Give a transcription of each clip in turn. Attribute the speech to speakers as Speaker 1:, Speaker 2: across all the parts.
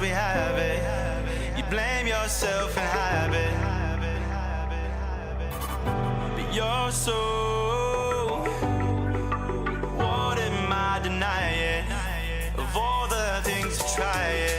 Speaker 1: we have it. You blame yourself and habit, but you're so. What am I denying? Of all the things to try it.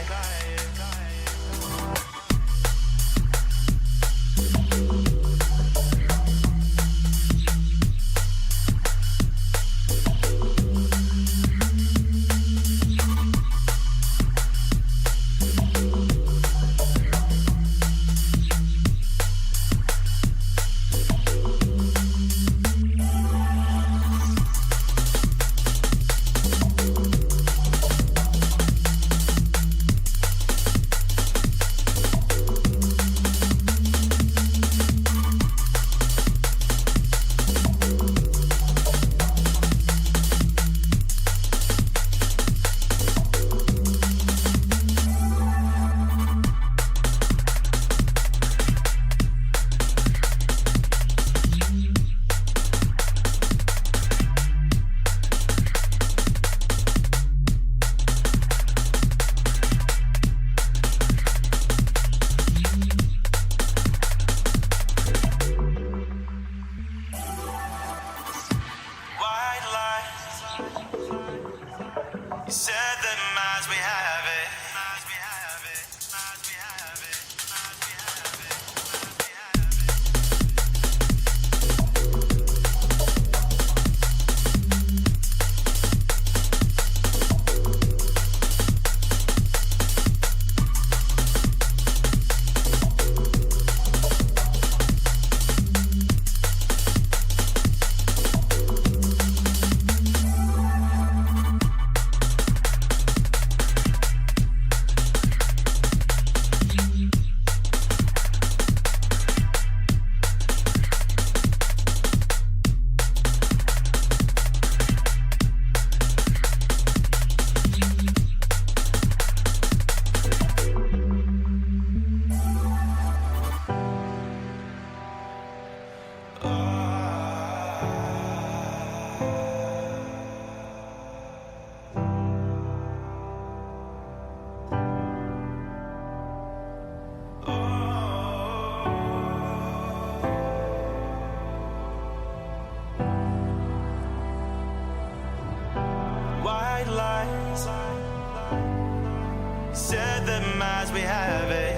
Speaker 1: Said them as we have it.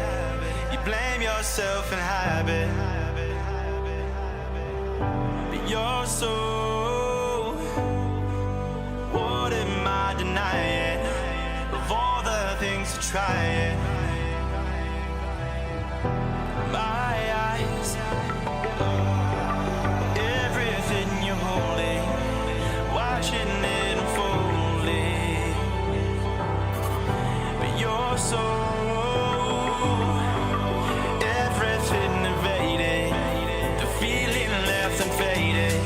Speaker 1: You blame yourself and habit, but you're so. What am I denying? Of all the things to try it. My eyes, everything you're holding, watching it unfolding, but you're so. Everything evaded, the feeling left and faded.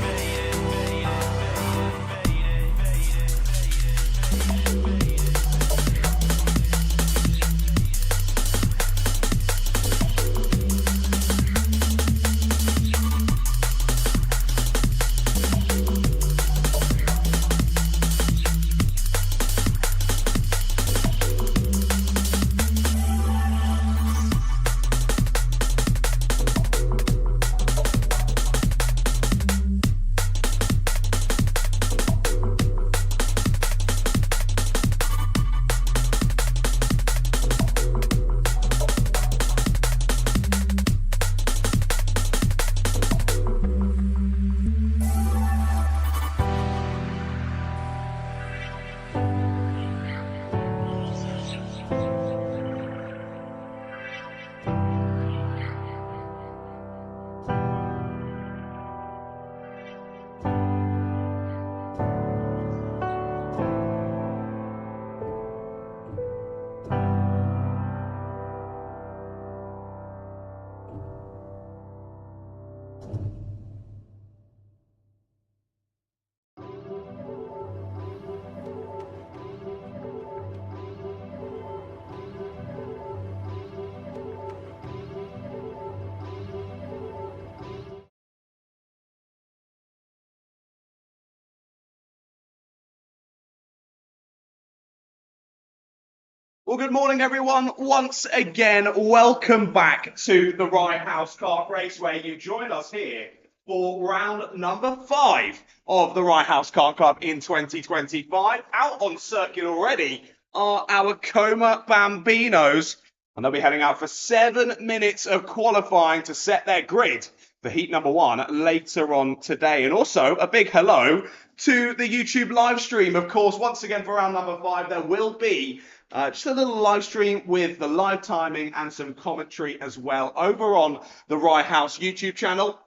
Speaker 2: Well, good morning, everyone. Once again, welcome back to the Rye House Kart Race, where you join us here for round number 5 of the Rye House Kart Club in 2025. Out on circuit already are our Coma Bambinos, and they'll be heading out for 7 minutes of qualifying to set their grid for heat number 1 later on today. And also a big hello to the YouTube live stream. Of course, once again for round number 5, there will be just a little live stream with the live timing and some commentary as well over on the Rye House YouTube channel.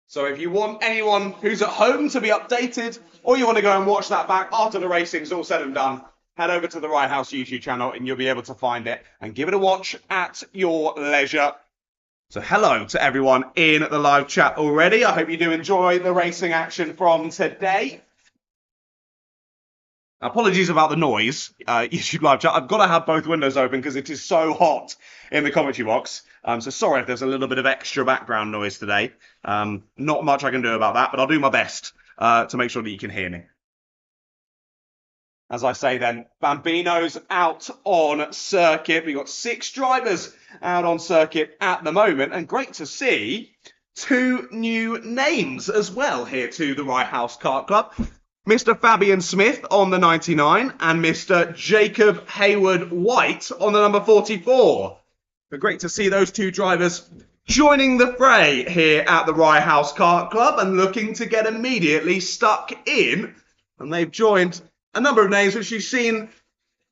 Speaker 2: So if you want anyone who's at home to be updated, or you want to go and watch that back after the racing's all said and done, head over to the Rye House YouTube channel and you'll be able to find it and give it a watch at your leisure. So hello to everyone in the live chat already. I hope you do enjoy the racing action from today. Apologies about the noise, YouTube live chat. I've got to have both windows open because it is so hot in the commentary box. So sorry if there's a little bit of extra background noise today. Not much I can do about that, but I'll do my best to make sure that you can hear me. As I say then, Bambinos out on circuit. We've got 6 drivers out on circuit at the moment, and great to see 2 new names as well here to the Rye House Kart Club. Mr. Fabian Smith on the 99 and Mr. Jacob Hayward White on the number 44. But great to see those 2 drivers joining the fray here at the Rye House Kart Club and looking to get immediately stuck in. And they've joined a number of names which you've seen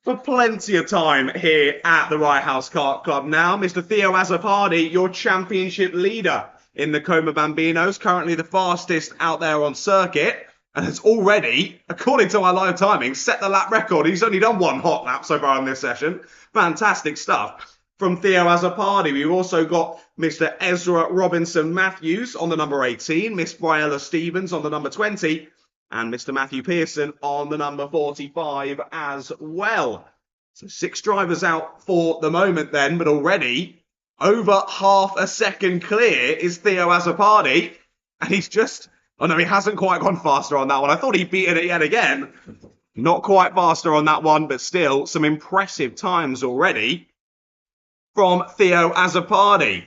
Speaker 2: for plenty of time here at the Rye House Kart Club now. Mr. Theo Azzopardi, your championship leader in the Coma Bambinos, currently the fastest out there on circuit. And has already, according to our live timing, set the lap record. He's only done 1 hot lap so far in this session. Fantastic stuff from Theo Azzopardi. We've also got Mr. Ezra Robinson Matthews on the number 18, Miss Briella Stevens on the number 20, and Mr. Matthew Pearson on the number 45 as well. So 6 drivers out for the moment then, but already over half a second clear is Theo Azzopardi. And he's just... Oh, no, he hasn't quite gone faster on that one. I thought he'd beaten it yet again. Not quite faster on that one, but still some impressive times already from Theo Azzopardi.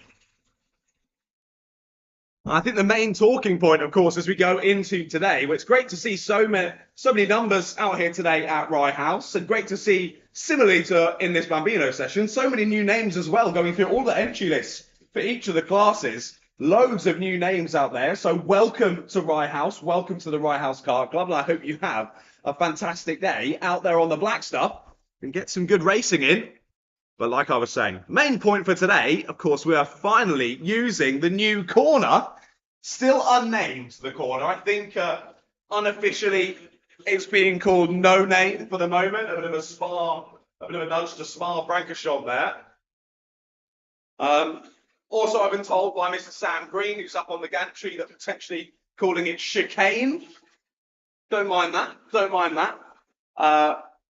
Speaker 2: I think the main talking point, of course, as we go into today, well, it's great to see so many numbers out here today at Rye House, and great to see, similarly to in this Bambino session, so many new names as well, going through all the entry lists for each of the classes. Loads of new names out there. So welcome to Rye House. Welcome to the Rye House Kart Club. And I hope you have a fantastic day out there on the black stuff and get some good racing in. But like I was saying, main point for today, of course, we are finally using the new corner. Still unnamed, the corner. I think unofficially it's being called No Name for the moment. A bit of a nudge to Spa-Francorchamps there. Also, I've been told by Mr. Sam Green, who's up on the gantry, that potentially calling it chicane. Don't mind that.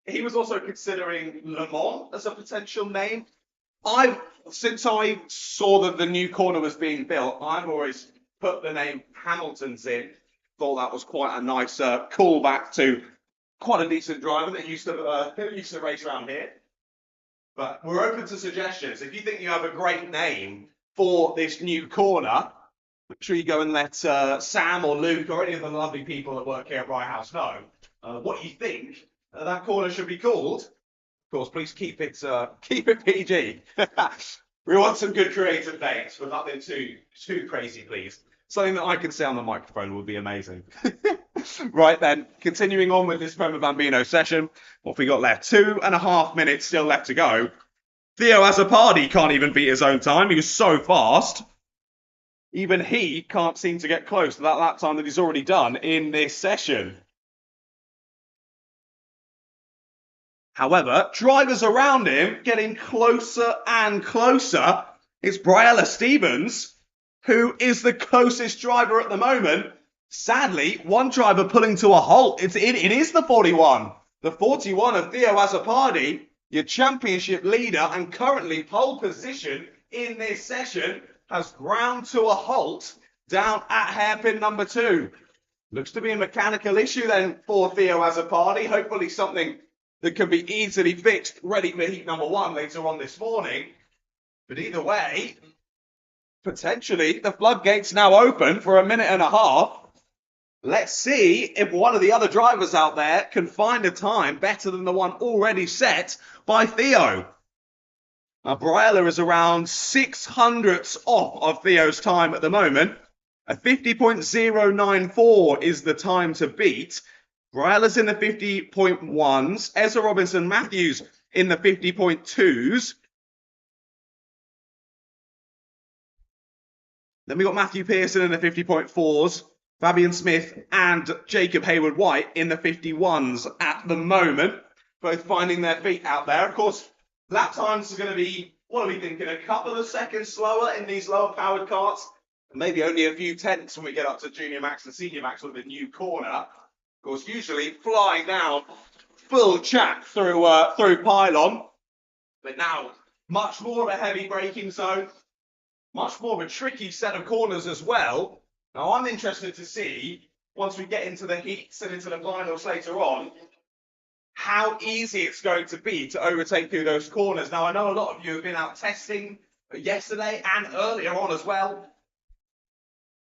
Speaker 2: He was also considering Le Mans as a potential name. Since I saw that the new corner was being built, I've always put the name Hamilton's in. Thought that was quite a nice callback to quite a decent driver that used to race around here. But we're open to suggestions. If you think you have a great name for this new corner, make sure you go and let Sam or Luke or any of the lovely people that work here at Rye House know what you think that corner should be called. Of course, please keep it PG. We want some good creative names, but nothing too crazy, please. Something that I can say on the microphone would be amazing. Right then, continuing on with this Coma Bambino session, what have we got left? 2.5 minutes still left to go. Theo Azzopardi can't even beat his own time. He was so fast. Even he can't seem to get close to that lap time that he's already done in this session. However, drivers around him getting closer and closer. It's Briella Stevens, who is the closest driver at the moment. Sadly, one driver pulling to a halt. It is the 41. The 41 of Theo Azzopardi, your championship leader and currently pole position in this session, has ground to a halt down at hairpin number 2. Looks to be a mechanical issue then for Theo Azzopardi. Hopefully something that can be easily fixed, ready for heat number one later on this morning. But either way, potentially the floodgates now open for a minute and a half. Let's see if one of the other drivers out there can find a time better than the one already set by Theo. Now, Briella is around 600ths off of Theo's time at the moment. A 50.094 is the time to beat. Briella's in the 50.1s. Ezra Robinson Matthews in the 50.2s. Then we got Matthew Pearson in the 50.4s. Fabian Smith and Jacob Hayward-White in the 51s at the moment, both finding their feet out there. Of course, lap times are going to be, what are we thinking, a couple of seconds slower in these lower-powered karts, maybe only a few tenths when we get up to Junior Max and Senior Max with a new corner. Of course, usually flying down full chat through pylon, but now much more of a heavy braking zone, much more of a tricky set of corners as well. Now, I'm interested to see, once we get into the heats and into the finals later on, how easy it's going to be to overtake through those corners. Now, I know a lot of you have been out testing yesterday and earlier on as well,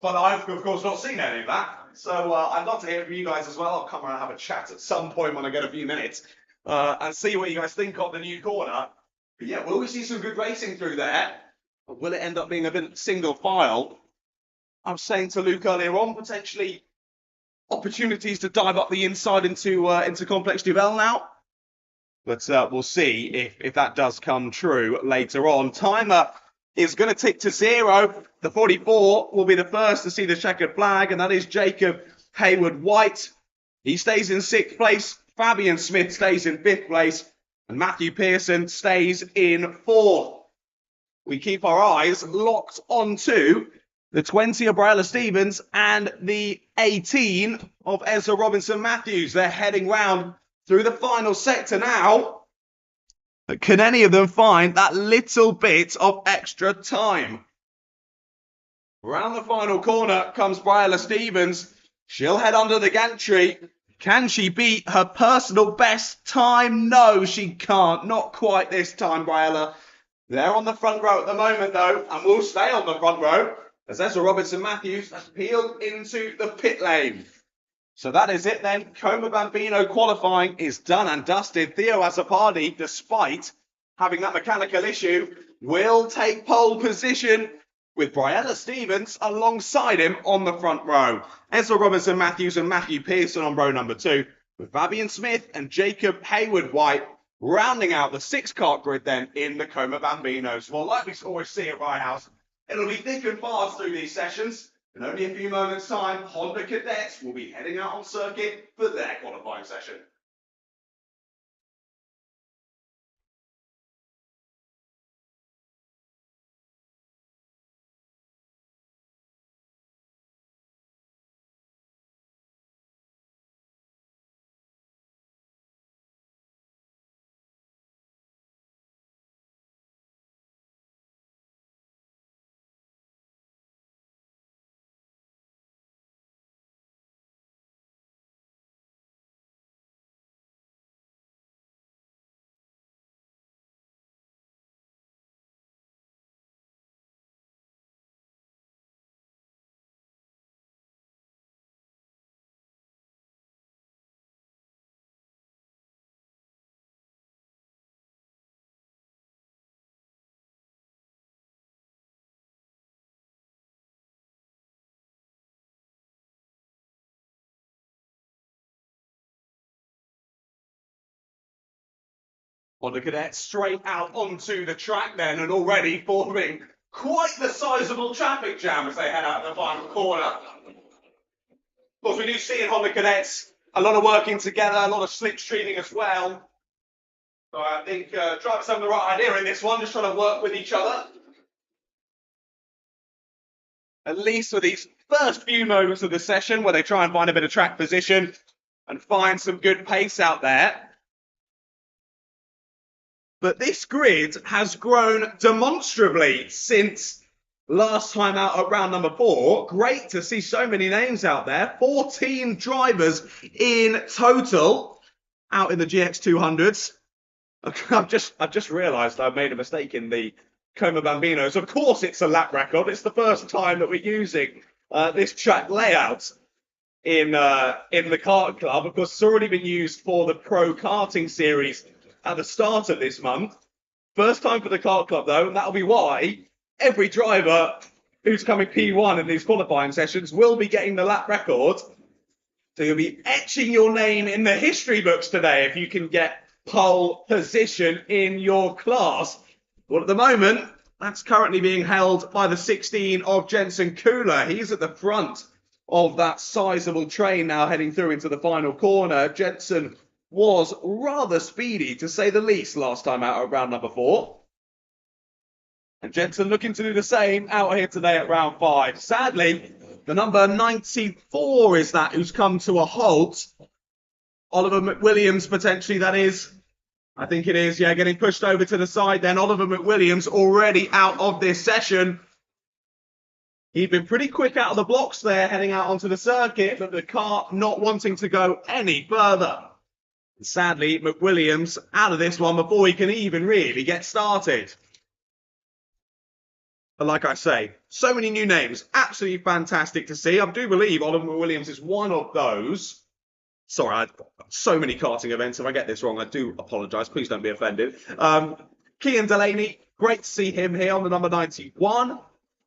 Speaker 2: but I've, of course, not seen any of that. So I'd love to hear from you guys as well. I'll come around and have a chat at some point when I get a few minutes and see what you guys think of the new corner. But yeah, will we see some good racing through there? Or will it end up being a bit single file? I was saying to Luke earlier on, potentially opportunities to dive up the inside into Complex Duvel now. But we'll see if that does come true later on. Timer is going to tick to 0. The 44 will be the first to see the checkered flag, and that is Jacob Hayward-White. He stays in 6th place. Fabian Smith stays in 5th place. And Matthew Pearson stays in 4th. We keep our eyes locked onto the 20 of Briella Stevens and the 18 of Ezra Robinson Matthews. They're heading round through the final sector now. But can any of them find that little bit of extra time? Around the final corner comes Briella Stevens. She'll head under the gantry. Can she beat her personal best time? No, she can't. Not quite this time, Briella. They're on the front row at the moment, though, and will stay on the front row as Ezra Robinson Matthews has peeled into the pit lane. So that is it then. Como Bambino qualifying is done and dusted. Theo Azzopardi, despite having that mechanical issue, will take pole position with Briella Stevens alongside him on the front row. Ezra Robinson Matthews and Matthew Pearson on row number 2, with Fabian Smith and Jacob Hayward-White rounding out the 6-kart grid then in the Como Bambinos. Well, like we always see at Rye House, it'll be thick and fast through these sessions. In only a few moments' time, Honda Cadets will be heading out on circuit for their qualifying session. Honda Cadets straight out onto the track then, and already forming quite the sizable traffic jam as they head out the final corner. Of course, we do see in Honda Cadets a lot of working together, a lot of slipstreaming as well. So I think drivers have the right idea in this one, just trying to work with each other. At least for these first few moments of the session where they try and find a bit of track position and find some good pace out there. But this grid has grown demonstrably since last time out at round number 4. Great to see so many names out there. 14 drivers in total. out in the GX200s. I've just realised I made a mistake in the Como Bambinos. Of course, it's a lap record. It's the first time that we're using this track layout in the kart club. Of course, it's already been used for the pro karting series at the start of this month. First time for the kart club though, and that'll be why every driver who's coming P1 in these qualifying sessions will be getting the lap record. So you'll be etching your name in the history books today if you can get pole position in your class. Well, at the moment, that's currently being held by the 16 of Jensen Kula. He's at the front of that sizable train now heading through into the final corner. Jensen was rather speedy, to say the least, last time out at round number 4. And Jensen looking to do the same out here today at round 5. Sadly, the number 94 is that who's come to a halt. Oliver McWilliams, potentially, that is. I think it is, yeah, getting pushed over to the side then. Oliver McWilliams already out of this session. He'd been pretty quick out of the blocks there, heading out onto the circuit, but the car not wanting to go any further. And sadly, McWilliams out of this one before he can even really get started. But like I say, so many new names. Absolutely fantastic to see. I do believe Oliver Williams is one of those. Sorry, I've got so many karting events. If I get this wrong, I do apologise. Please don't be offended. Cian Delaney, great to see him here on the number 91.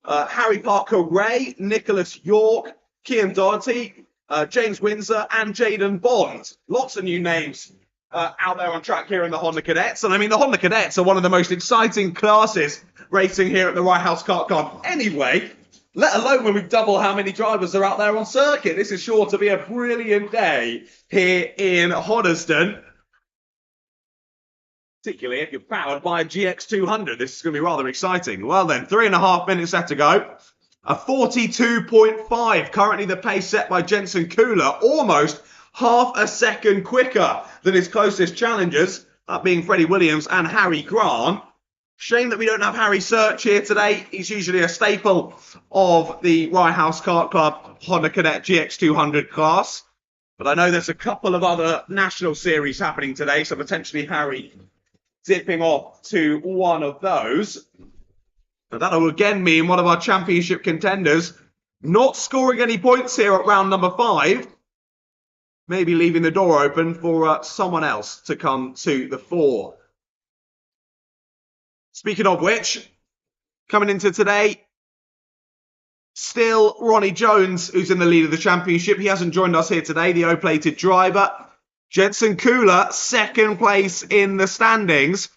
Speaker 2: Harry Parker Ray, Nicholas York, Cian Doherty, James Windsor, and Jaden Bond. Lots of new names out there on track here in the Honda Cadets. And I mean, the Honda Cadets are one of the most exciting classes racing here at the Rye House Kart Club anyway, let alone when we double how many drivers are out there on circuit. This is sure to be a brilliant day here in Hoddesdon, particularly if you're powered by a GX200. This is going to be rather exciting. Well then, 3.5 minutes left to go. A 42.5, currently the pace set by Jensen Kula, almost half a second quicker than his closest challengers, that being Freddie Williams and Harry Grant. Shame that we don't have Harry Search here today. He's usually a staple of the Rye House Kart Club Honda Cadet GX200 class. But I know there's a couple of other national series happening today, so potentially Harry dipping off to one of those. But that'll again mean one of our championship contenders not scoring any points here at round number 5. Maybe leaving the door open for someone else to come to the fore. Speaking of which, coming into today, still Ronnie Jones, who's in the lead of the championship. He hasn't joined us here today, the O-plated driver. Jensen Kula, second place in the standings.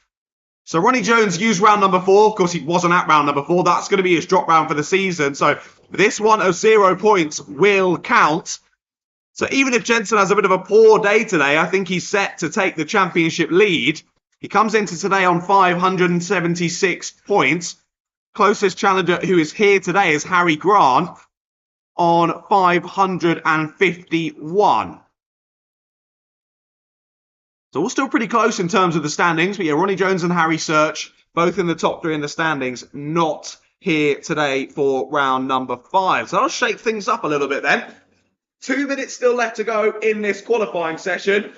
Speaker 2: So Ronnie Jones used round number 4. Of course, he wasn't at round number 4. That's going to be his drop round for the season. So this one of 0 points will count. So even if Jensen has a bit of a poor day today, I think he's set to take the championship lead. He comes into today on 576 points. Closest challenger who is here today is Harry Grant on 551. So we're still pretty close in terms of the standings. But yeah, Ronnie Jones and Harry Search, both in the top 3 in the standings, not here today for round number 5. So I'll shake things up a little bit then. 2 minutes still left to go in this qualifying session.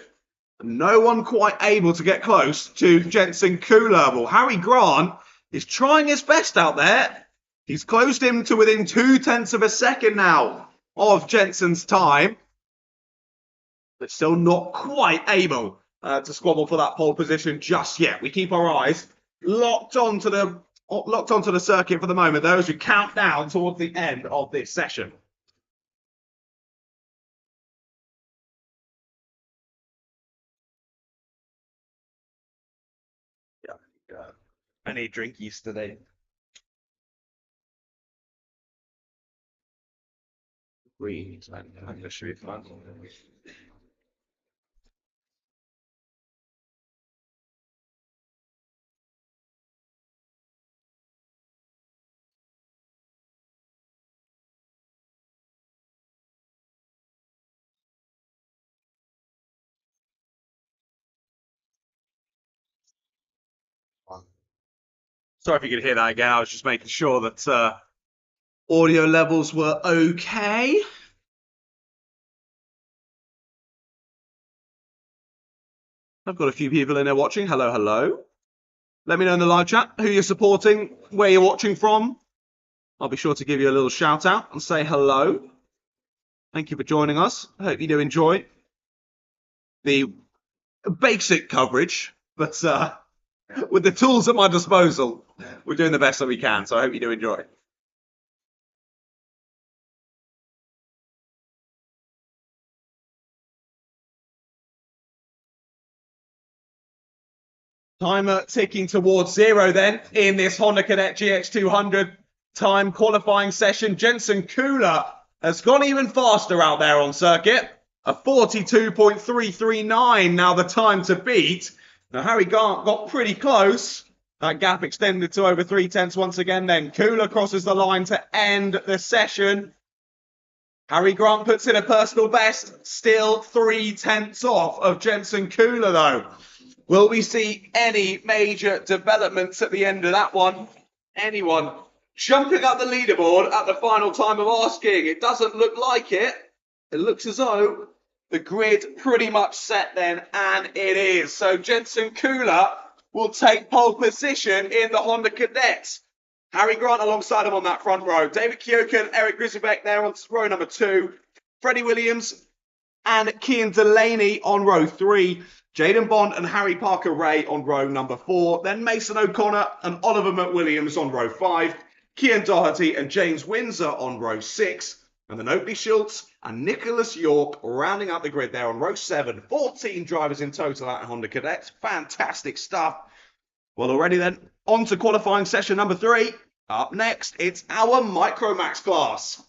Speaker 2: No one quite able to get close to Jensen Kula. Well, Harry Grant is trying his best out there. He's closed him to within 0.2 of a second now of Jensen's time. But still not quite able to squabble for that pole position just yet. We keep our eyes locked onto the circuit for the moment, though, as we count down towards the end of this session. I need drinkies today. Green, that should be fun. Sorry if you could hear that again. I was just making sure that audio levels were okay. I've got a few people in there watching. Hello, hello. Let me know in the live chat who you're supporting, where you're watching from. I'll be sure to give you a little shout out and say hello. Thank you for joining us. I hope you do enjoy the basic coverage, but with the tools at my disposal, we're doing the best that we can. So I hope you do enjoy. Timer ticking towards zero then in this Honda Cadet GX200 time qualifying session. Jensen Kula has gone even faster out there on circuit. A 42.339 now the time to beat. Now Harry Grant got pretty close. That gap extended to over 3/10 once again then. Kula crosses the line to end the session. Harry Grant puts in a personal best, still 3/10 off of Jensen Kula though. Will we see any major developments at the end of that one? Anyone jumping up the leaderboard at the final time of asking? It doesn't look like it. It looks as though the grid pretty much set then, and it is. So Jensen Kula will take pole position in the Honda Cadets. Harry Grant alongside him on that front row. David Kyokan, Eric Grizzlebeck there on row number 2. Freddie Williams and Cian Delaney on row 3. Jaden Bond and Harry Parker Ray on row number 4. Then Mason O'Connor and Oliver McWilliams on row 5. Cian Doherty and James Windsor on row 6. And then Oakley Schultz and Nicholas York rounding out the grid there on row 7. 14 drivers in total at Honda Cadets. Fantastic stuff. Well, already then, on to qualifying session number 3. Up next, it's our Micromax class.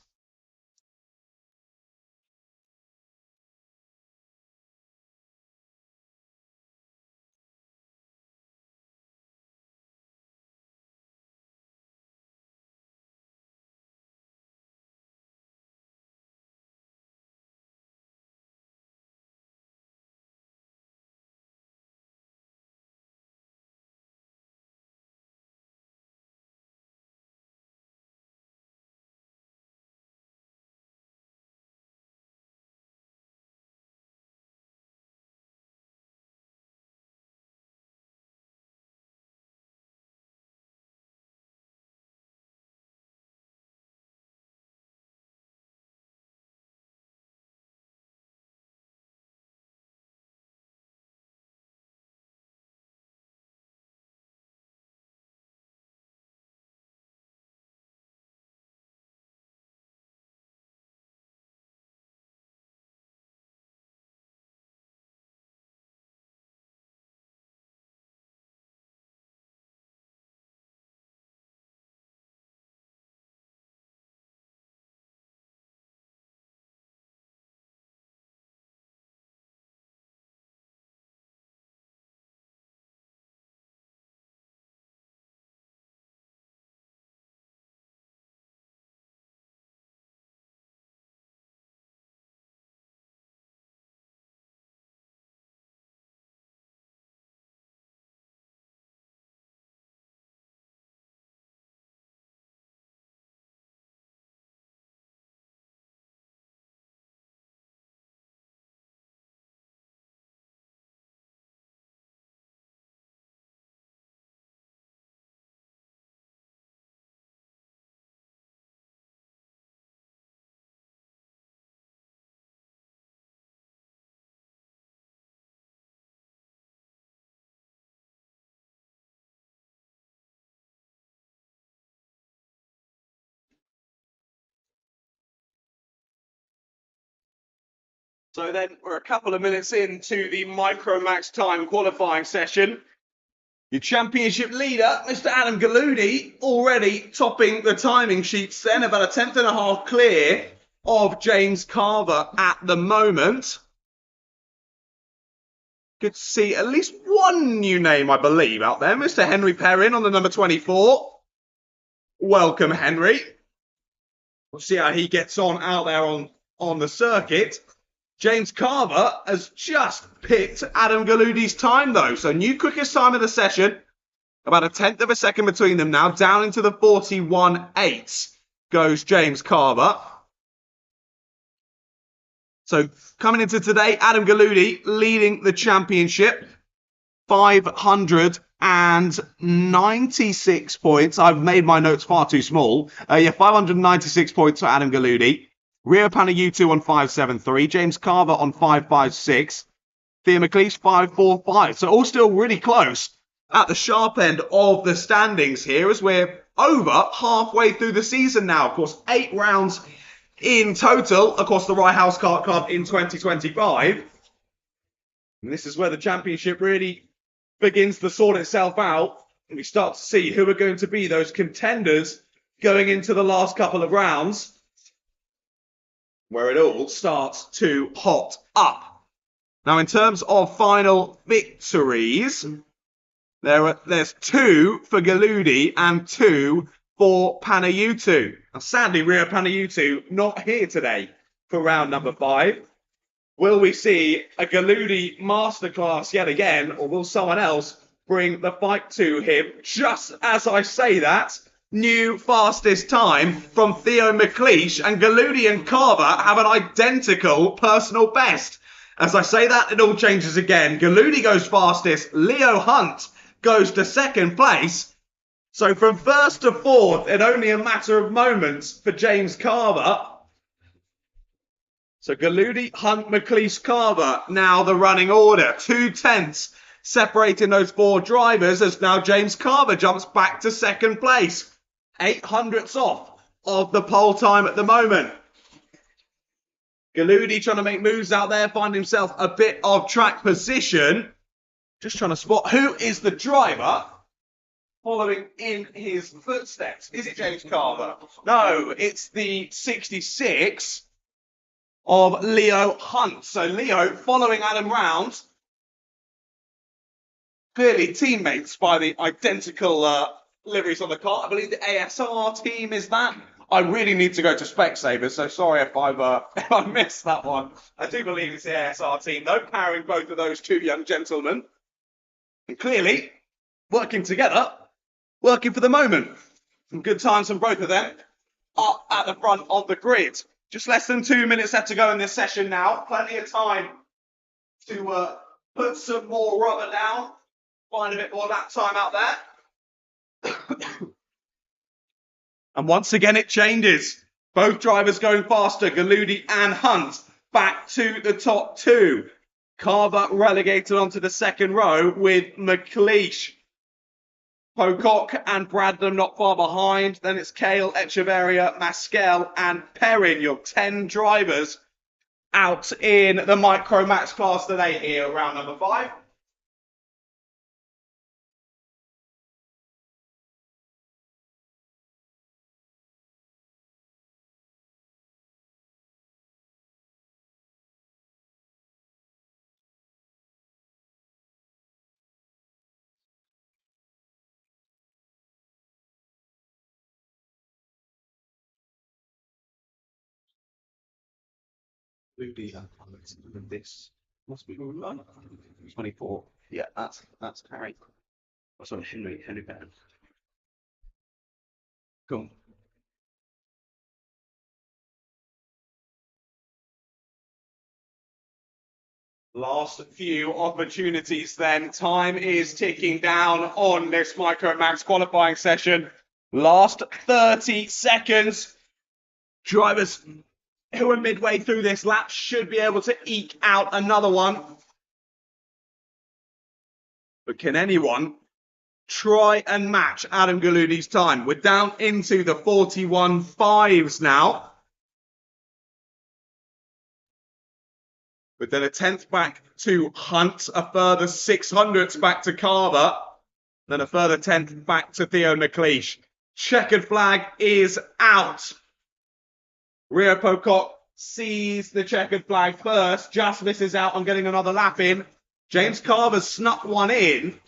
Speaker 2: So then we're a couple of minutes into the Micromax time qualifying session. Your championship leader, Mr. Adam Galudi, already topping the timing sheets then, about a 10th and a half clear of James Carver at the moment. Good to see at least one new name, I believe, out there. Mr. Henry Perrin on the number 24. Welcome, Henry. We'll see how he gets on out there on the circuit. James Carver has just picked Adam Galudi's time, though. So new quickest time of the session. About a 10th of a second between them now. Down into the 41.8 goes James Carver. So coming into today, Adam Galudi leading the championship. 596 points. I've made my notes far too small. 596 points for Adam Galudi. Rio Panayutu on 573. James Carver on 556. Theo McLeish 545. So all still really close at the sharp end of the standings here as we're over halfway through the season now. Of course, 8 rounds in total across the Rye House Kart Club in 2025. And this is where the championship really begins to sort itself out. And we start to see who are going to be those contenders going into the last couple of rounds, where it all starts to hot up. Now, in terms of final victories, there's 2 for Galudi and 2 for Panayutu. Now, sadly, Rio Panayutu not here today for round number 5. Will we see a Galudi masterclass yet again, or will someone else bring the fight to him? Just as I say that, new fastest time from Theo McLeish, and Galudi and Carver have an identical personal best. As I say that, it all changes again. Galudi goes fastest, Leo Hunt goes to second place. So from first to fourth in only a matter of moments for James Carver. So Galudi, Hunt, McLeish, Carver, now the running order. 2/10 separating those 4 drivers as now James Carver jumps back to second place. 800ths off of the pole time at the moment. Galudi trying to make moves out there, find himself a bit of track position. Just trying to spot who is the driver following in his footsteps. Is it James Carver? No, it's the 66 of Leo Hunt. So Leo following Adam round. Clearly teammates by the identical liveries on the car. I believe the ASR team is that. I really need to go to Specsavers, so sorry if I've missed that one. I do believe it's the ASR team, though, powering both of those 2 young gentlemen. And clearly, working together, working for the moment. Some good times from both of them up at the front of the grid. Just less than 2 minutes left to go in this session now. Plenty of time to put some more rubber down, find a bit more lap time out there. And once again, it changes. Both drivers going faster, Galudi and Hunt, back to the top 2. Carver relegated onto the second row with McLeish. Pocock and Bradham not far behind. Then it's Cale, Echeverria, Masquel and Perrin. Your 10 drivers out in the Micro Max class today here, round number 5. This must be 24. Yeah, that's Harry. Oh, sorry, Henry Perrin. Cool. Last few opportunities then. Time is ticking down on this Micro Max qualifying session. Last 30 seconds. Drivers who are midway through this lap should be able to eke out another one. But can anyone try and match Adam Galudi's time? We're down into the 41.5s now. But then a 10th back to Hunt, a further 600ths back to Carver, then a further 10th back to Theo McLeish. Checkered flag is out. Rio Pocock sees the checkered flag first, just misses out on getting another lap in. James Carver's snuck one in.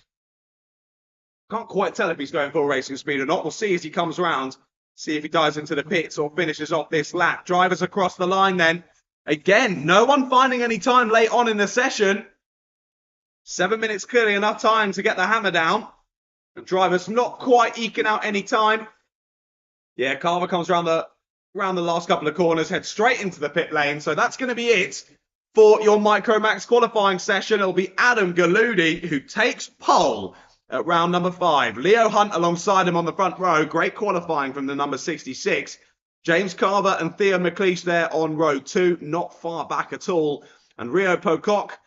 Speaker 2: Can't quite tell if he's going full racing speed or not. We'll see as he comes round, see if he dives into the pits or finishes off this lap. Drivers across the line then. Again, no one finding any time late on in the session. 7 minutes clearly enough time to get the hammer down. The driver's not quite eking out any time. Yeah, Carver comes round the last couple of corners, heads straight into the pit lane. So that's going to be it For your Micromax qualifying session, it'll be Adam Galudi who takes pole at round number 5. Leo Hunt alongside him on the front row. Great qualifying from the number 66. James Carver and Theo McLeish there on row 2, not far back at all. And Rio Pocock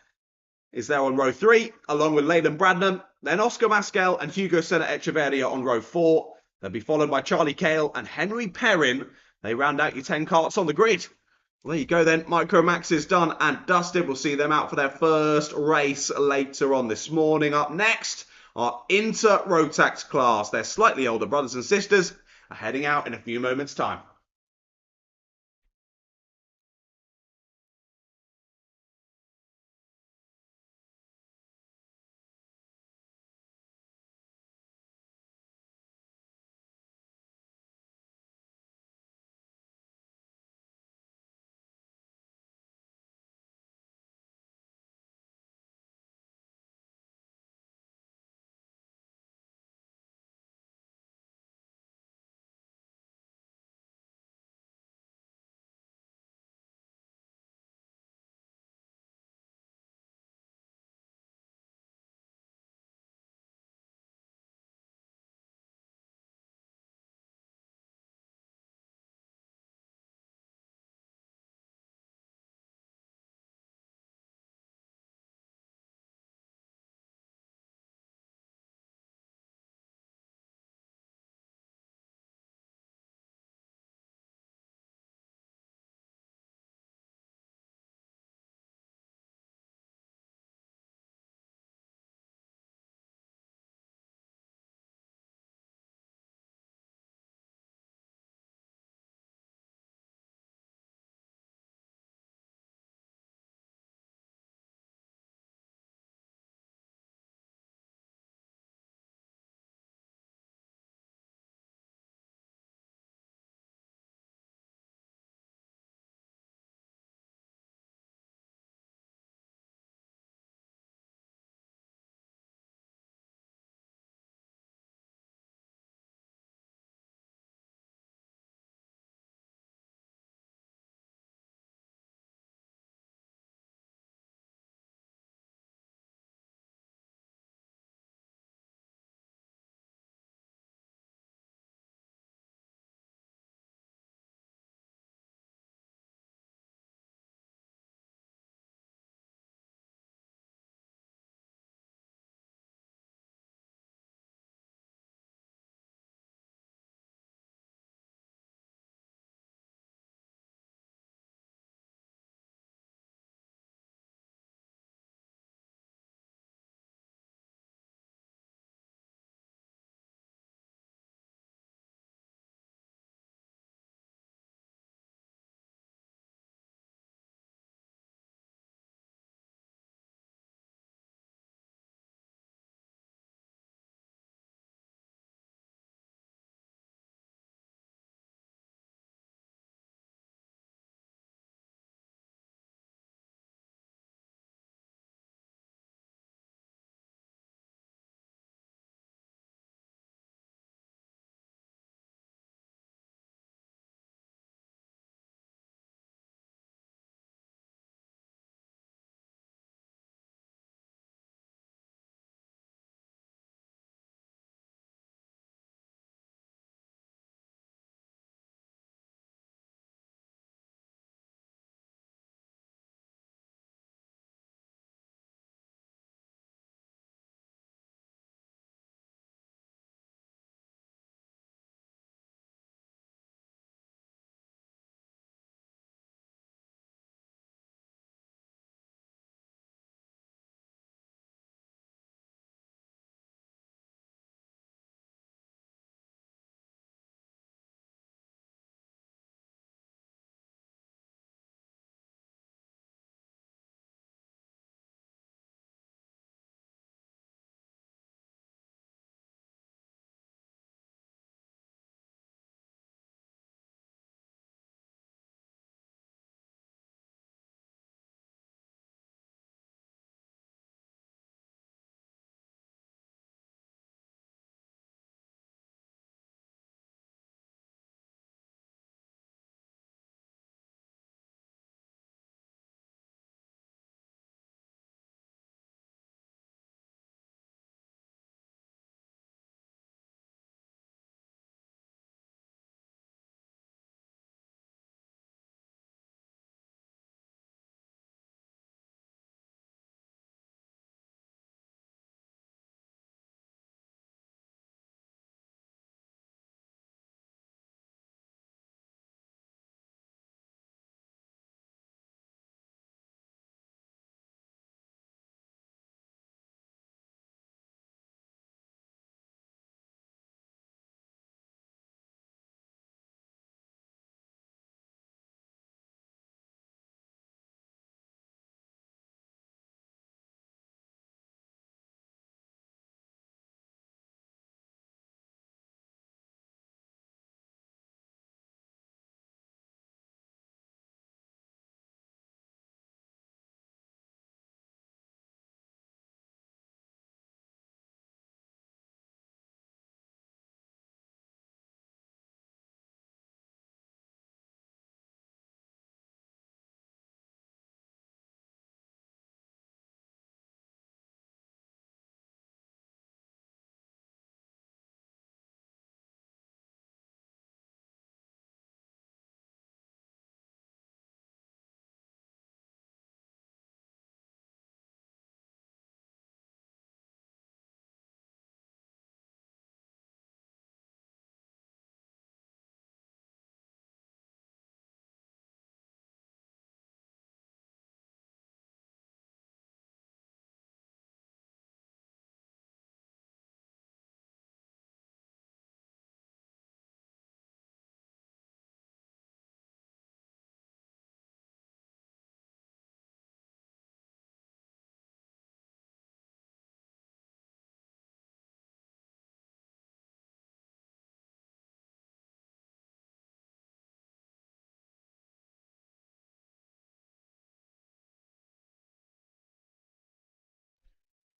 Speaker 2: is there on row 3, along with Leyland Bradnam. Then Oscar Mascal and Hugo Sena Echeverria on row 4. They'll be followed by Charlie Cale and Henry Perrin. They round out your 10 karts on the grid. Well, there you go then. Micromax is done and dusted. We'll see them out for their first race later on this morning. Up next, our Inter-Rotax class. Their slightly older brothers and sisters are heading out in a few moments' time.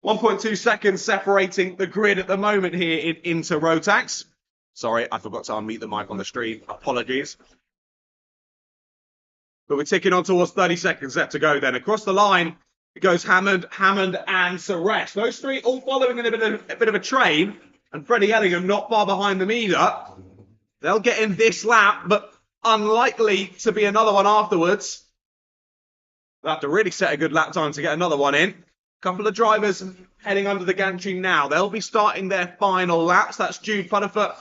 Speaker 2: 1.2 seconds separating the grid at the moment here into Rotax. Sorry, I forgot to unmute the mic on the stream. Apologies. But we're ticking on towards 30 seconds left to go then. Across the line, it goes Hammond, and Suresh. Those three all following in a bit of a train. And Freddie Ellingham not far behind them either. They'll get in this lap, but unlikely to be another one afterwards. They'll have to really set a good lap time to get another one in. Couple of drivers heading under the gantry now. They'll be starting their final laps. That's Jude Putterfoot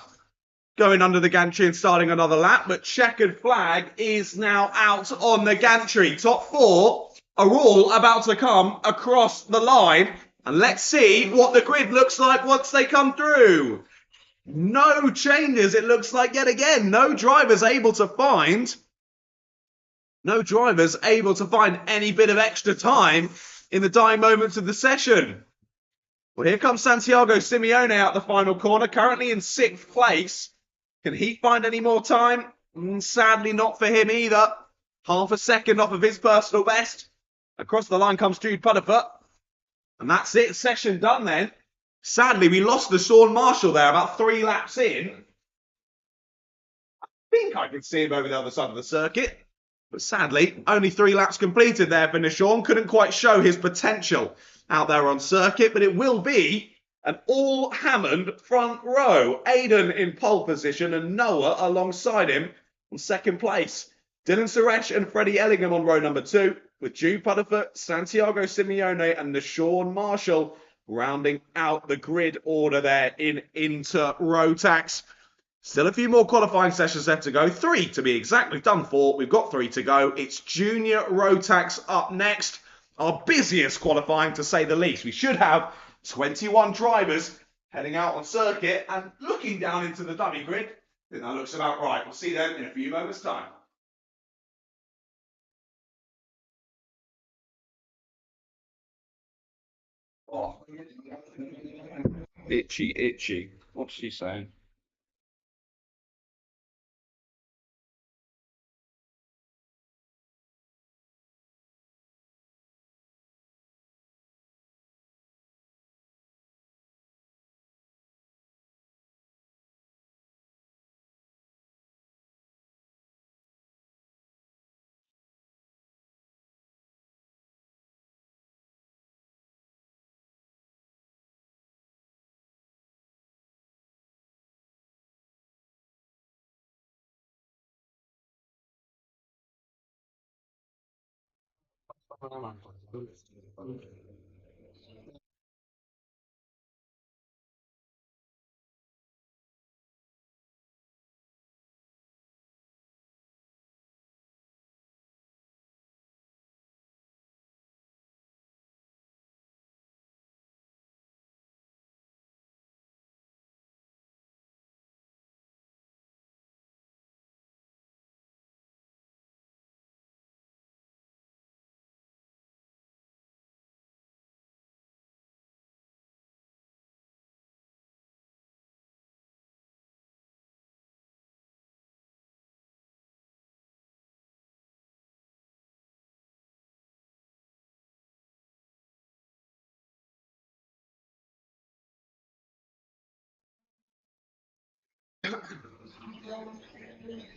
Speaker 2: going under the gantry and starting another lap. But checkered flag is now out on the gantry. Top four are all about to come across the line. And let's see what the grid looks like once they come through. No changes, it looks like, yet again. No drivers able to find any bit of extra time in the dying moments of the session. Well, here comes Santiago Simeone out the final corner, currently in 6th place. Can he find any more time? Sadly, not for him either. Half a second off of his personal best. Across the line comes Jude Putterfoot. And that's it, session done then. Sadly, we lost the Sean Marshall there about 3 laps in. I think I can see him over the other side of the circuit. But sadly, only 3 laps completed there for Nishan. Couldn't quite show his potential out there on circuit, but it will be an all Hammond front row. Aidan in pole position and Noah alongside him in 2nd place. Dylan Suresh and Freddie Ellingham on row number 2, with Jude Putterfoot, Santiago Simeone and Nishan Marshall rounding out the grid order there in Inter Rotax. Still a few more qualifying sessions left to go. 3 to be exactly done for. We've got 3 to go. It's Junior Rotax up next. Our busiest qualifying, to say the least. We should have 21 drivers heading out on circuit, and looking down into the dummy grid, I think that looks about right. We'll see them in a few moments' time. Oh. Itchy. What's she saying?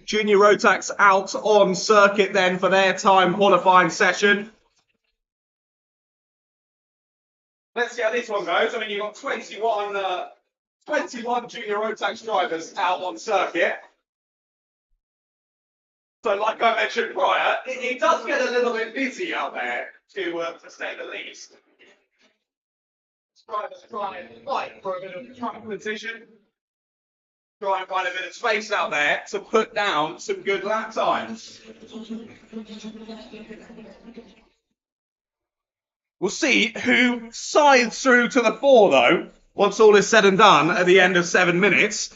Speaker 2: Junior Rotax out on circuit then for their time qualifying session. Let's see how this one goes. I mean, you've got 21 Junior Rotax drivers out on circuit. So like I mentioned prior, it does get a little bit busy out there, to say the least. Drivers try and fight for a bit of track position. Try and find a bit of space out there to put down some good lap times. We'll see who sides through to the 4, though, once all is said and done at the end of 7 minutes.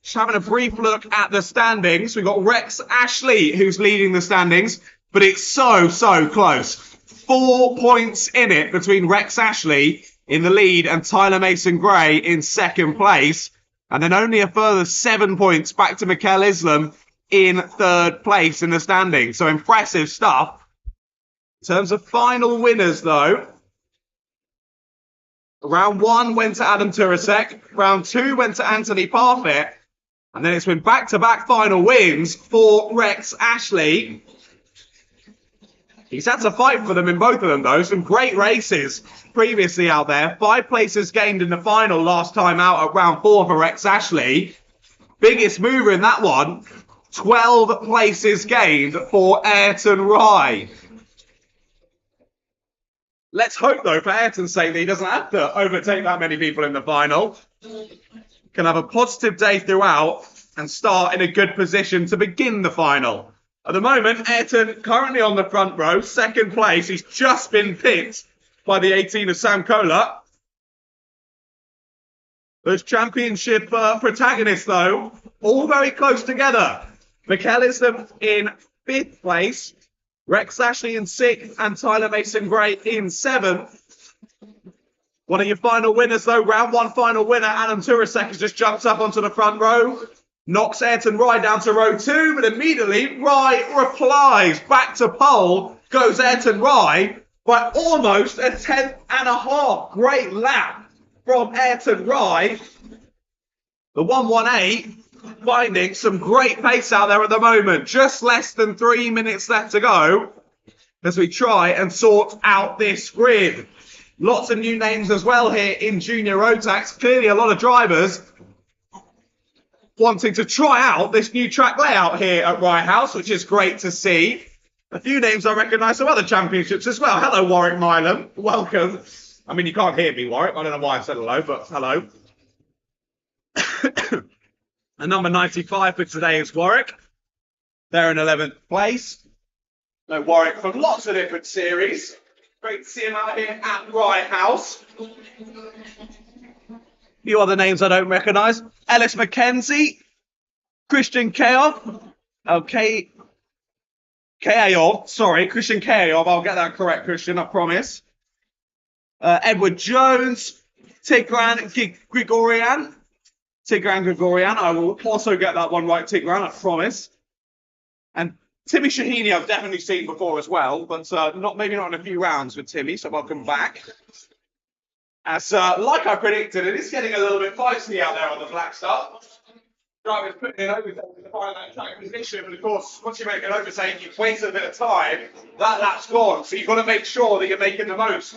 Speaker 2: Just having a brief look at the standings. We've got Rex Ashley, who's leading the standings, but it's so close. 4 points in it between Rex Ashley in the lead and Tyler Mason-Gray in 2nd place. And then only a further 7 points back to Mikel Islam in 3rd place in the standings. So impressive stuff. In terms of final winners, though, Round 1 went to Adam Turasek. Round 2 went to Anthony Parfit. And then it's been back-to-back final wins for Rex Ashley. He's had to fight for them in both of them, though. Some great races previously out there. 5 places gained in the final last time out at round 4 for Rex Ashley. Biggest mover in that one. 12 places gained for Ayrton Rye. Let's hope, though, for Ayrton's sake, that he doesn't have to overtake that many people in the final. Can have a positive day throughout and start in a good position to begin the final. At the moment, Ayrton currently on the front row, 2nd place. He's just been picked by the 18 of Sam Kohler. Those championship protagonists, though, all very close together. McAllister in 5th place. Rex Ashley in 6th and Tyler Mason-Gray in 7th. One of your final winners, though, round 1 final winner, Adam Turasek, has just jumped up onto the front row. Knocks Ayrton Rye down to row 2, but immediately Rye replies. Back to pole goes Ayrton Rye by almost a 10.5. Great lap from Ayrton Rye. The 118 finding some great pace out there at the moment. Just less than 3 minutes left to go as we try and sort out this grid. Lots of new names as well here in Junior Road Tax. Clearly a lot of drivers wanting to try out this new track layout here at Rye House, which is great to see. A few names I recognise from other championships as well. Hello, Warwick Milam. Welcome. I mean, you can't hear me, Warwick. I don't know why I said hello, but hello. And number 95 for today is Warwick. They're in 11th place. No, Warwick from lots of different series. Great to see him out here at Rye House. A few other names I don't recognise. Ellis McKenzie. Christian Kayoff. Okay. Kayoff. Sorry, Christian Kayoff. I'll get that correct, Christian, I promise. Edward Jones. Tigran Grigorian. I will also get that one right, Tigran, I promise. And Timmy Shahini I've definitely seen before as well, but maybe not in a few rounds with Timmy, so welcome back. As like I predicted, it is getting a little bit feisty out there on the black stuff. Drivers putting in overtake to find that track position, but of course, once you make an overtake, you've wasted a bit of time. That lap's gone, so you've got to make sure that you're making the most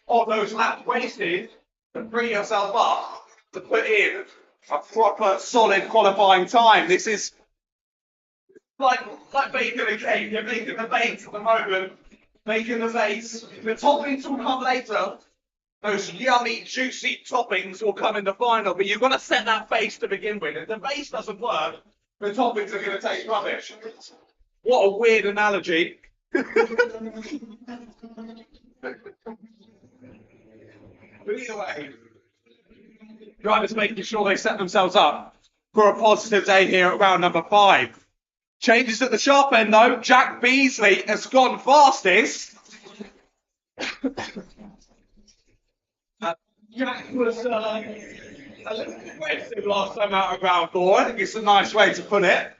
Speaker 2: of those laps wasted to free yourself up to put in a proper, solid qualifying time. This is like bacon and cake. You're making the base at the moment, making the base. The toppings will come later. Those yummy, juicy toppings will come in the final, but you've got to set that base to begin with. If the base doesn't work, the toppings are going to taste rubbish. What a weird analogy. But either way, drivers making sure they set themselves up for a positive day here at round number 5. Changes at the sharp end, though. Jack Beasley has gone fastest. Jack was a little aggressive last time out of round 4. I think it's a nice way to put it.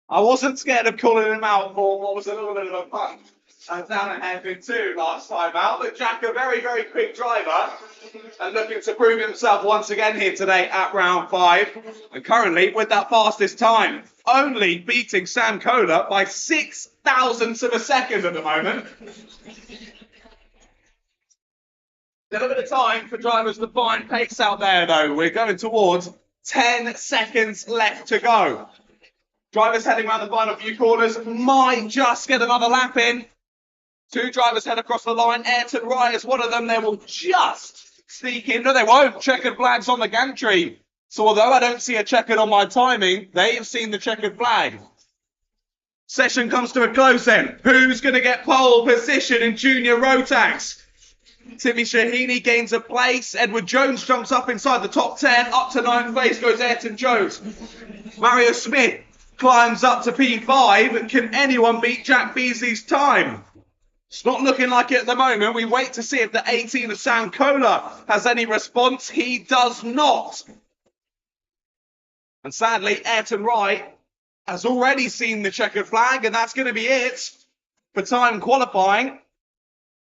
Speaker 2: I wasn't scared of calling him out for what was a little bit of a punch down at hairpin 2 last time out. But Jack, a very, very quick driver and looking to prove himself once again here today at round 5. And currently with that fastest time, only beating Sam Kohler by 6 thousandths of a second at the moment. A little bit of time for drivers to find pace out there, though. We're going towards 10 seconds left to go. Drivers heading around the final few corners might just get another lap in. 2 drivers head across the line. Ayrton Rye is one of them. They will just sneak in. No, they won't. Checkered flags on the gantry. So although I don't see a checkered on my timing, they have seen the checkered flag. Session comes to a close then. Who's going to get pole position in Junior Rotax? Timmy Shahini gains a place. Edward Jones jumps up inside the top 10. Up to 9th place goes Ayrton Jones. Mario Smith climbs up to P5. Can anyone beat Jack Beasley's time? It's not looking like it at the moment. We wait to see if the 18 of Sam Kohler has any response. He does not. And sadly, Ayrton Rye has already seen the checkered flag, and that's going to be it for time qualifying.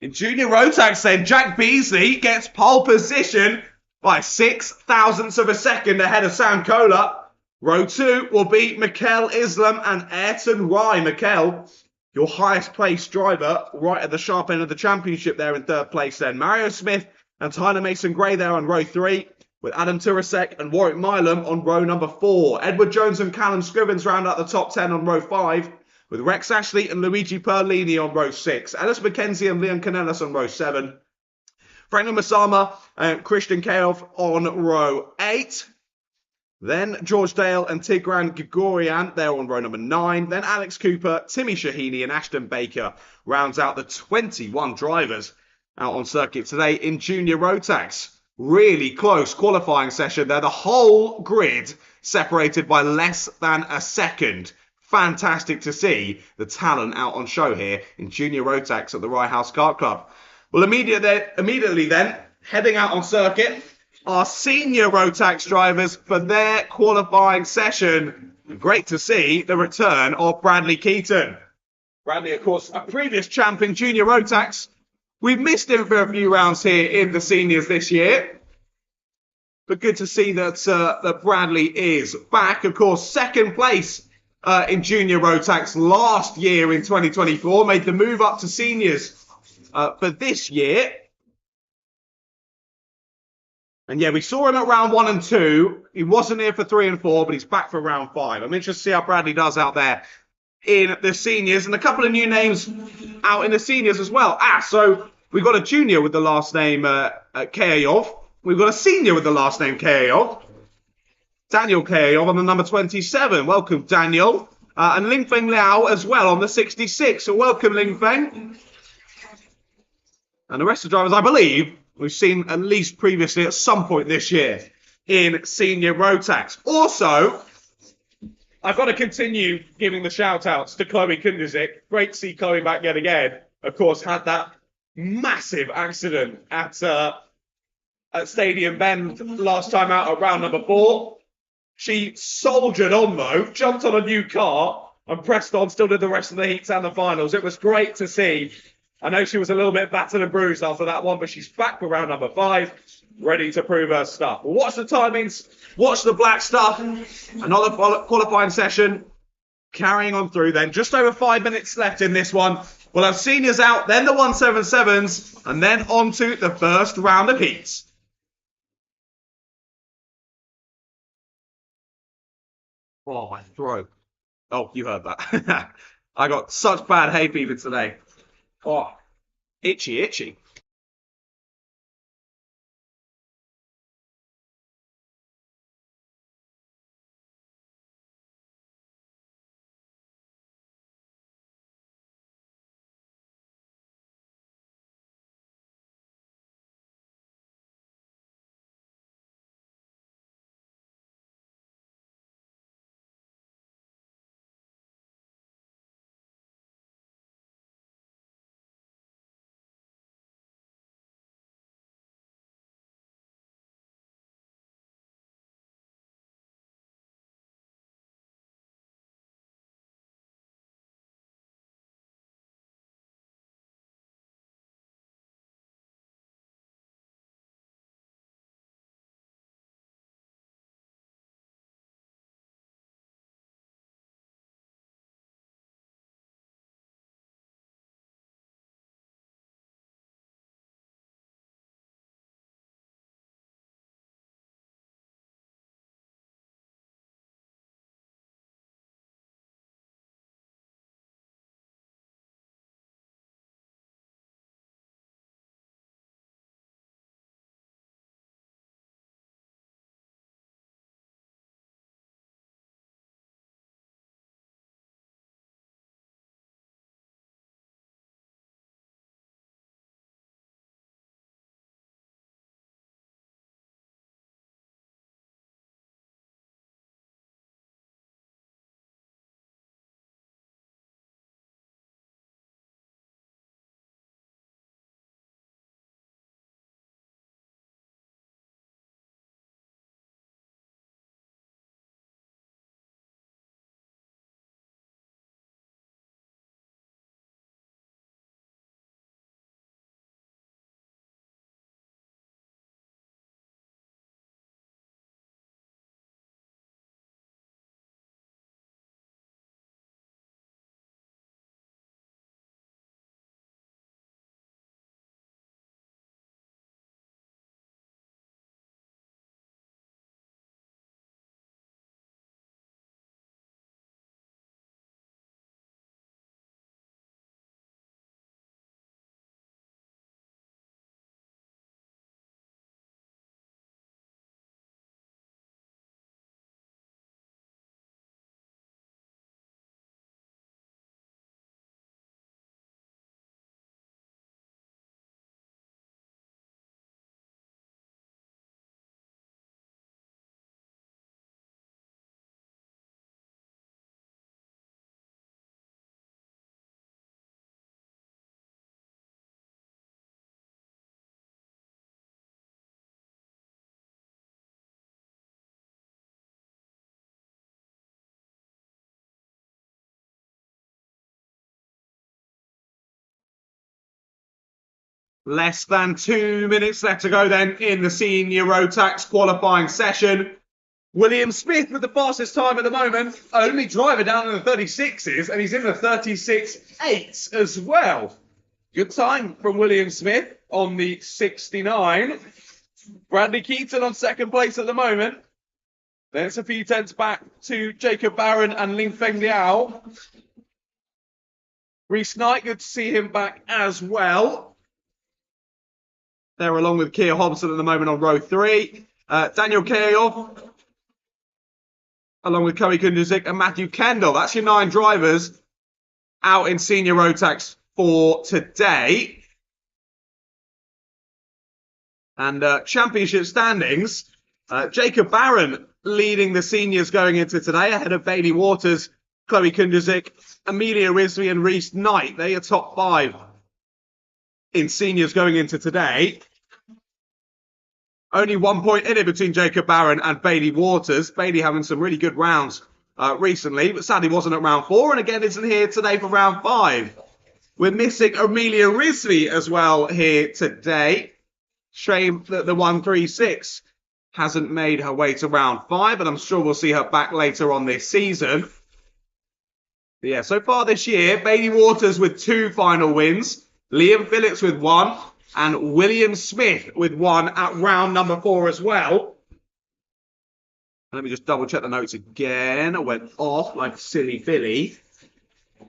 Speaker 2: In junior Rotax then, Jack Beasley gets pole position by 6 thousandths of a second ahead of Sam Kohler. Row 2 will be Mikel Islam and Ayrton Rye. Mikel, your highest placed driver, right at the sharp end of the championship there in third place then. Mario Smith and Tyler Mason-Gray there on row 3, with Adam Turasek and Warwick Milam on row number 4. Edward Jones and Callum Scrivens round out the top 10 on row 5, with Rex Ashley and Luigi Perlini on row 6. Ellis McKenzie and Leon Canellis on row 7. Franklin Masama and Christian Kaov on row 8. Then George Dale and Tigran Gregorian, they're on row number 9. Then Alex Cooper, Timmy Shahini and Ashton Baker rounds out the 21 drivers out on circuit today in Junior Rotax. Really close qualifying session there. The whole grid separated by less than a second. Fantastic to see the talent out on show here in Junior Rotax at the Rye House Kart Club. Well, immediately then, heading out on circuit, our senior Rotax drivers for their qualifying session. Great to see the return of Bradley Keaton. Bradley, of course, a previous champ in Junior Rotax. We've missed him for a few rounds here in the seniors this year. But good to see that Bradley is back. Of course, second place in Junior Rotax last year in 2024. Made the move up to seniors for this year. And yeah, we saw him at round 1 and 2. He wasn't here for 3 and 4, but he's back for round 5. I'm interested to see how Bradley does out there in the seniors. And a couple of new names out in the seniors as well. So we've got a junior with the last name Kayov. We've got a senior with the last name Kayov. Daniel Kayov on the number 27. Welcome, Daniel. And Lingfeng Liao as well on the 66. So welcome, Lingfeng. And the rest of the drivers, I believe, we've seen at least previously at some point this year in Senior Rotax. Also, I've got to continue giving the shout-outs to Chloe Kundizik. Great to see Chloe back yet again. Of course, had that massive accident at Stadium Bend last time out at round number 4. She soldiered on, though, jumped on a new car and pressed on, still did the rest of the heats and the finals. It was great to see. I know she was a little bit battered and bruised after that one, but she's back for round number 5, ready to prove her stuff. Well, watch the timings, watch the black stuff. Another qualifying session carrying on through then. Just over 5 minutes left in this one. We'll have seniors out, then the 177s, and then on to the first round of heats. Oh, my throat. Oh, you heard that. I got such bad hay fever today. Oh, itchy, itchy. Less than 2 minutes left to go then in the senior road tax qualifying session. William Smith with the fastest time at the moment. Only driver down in the 36s, and he's in the 36.8 as well. Good time from William Smith on the 69. Bradley Keaton on second place at the moment. Then it's a few tenths back to Jacob Barron and Ling Feng Liao. Reese Knight, good to see him back as well. They're along with Kia Hobson at the moment on row 3. Daniel Keoyov, along with Koei Kunduzik and Matthew Kendall. That's your 9 drivers out in senior road tax for today. And championship standings, Jacob Barron leading the seniors going into today, ahead of Bailey Waters, Koei Kunduzik, Amelia Risby and Reese Knight. They're your top 5 in seniors going into today. Only 1 point in it between Jacob Barron and Bailey Waters. Bailey having some really good rounds recently, but sadly wasn't at round 4, and again isn't here today for round 5. We're missing Amelia Risby as well here today. Shame that the 136 hasn't made her way to round 5, and I'm sure we'll see her back later on this season. But yeah, so far this year, Bailey Waters with 2 final wins, Liam Phillips with 1, and William Smith with 1 at round number 4 as well. Let me just double check the notes again. I went off like a silly Billy.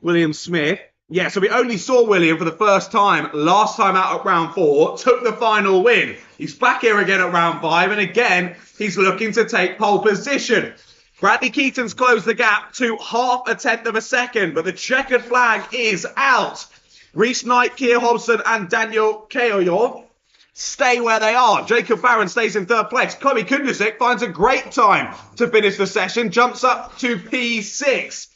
Speaker 2: William Smith. Yeah, so we only saw William for the first time last time out at round 4. Took the final win. He's back here again at round 5. And again, he's looking to take pole position. Bradley Keaton's closed the gap to 0.5 tenths of a second. But the checkered flag is out. Reese Knight, Kia Hobson and Daniel Keoyov stay where they are. Jacob Barron stays in 3rd place. Koei Kunduzik finds a great time to finish the session. Jumps up to P6.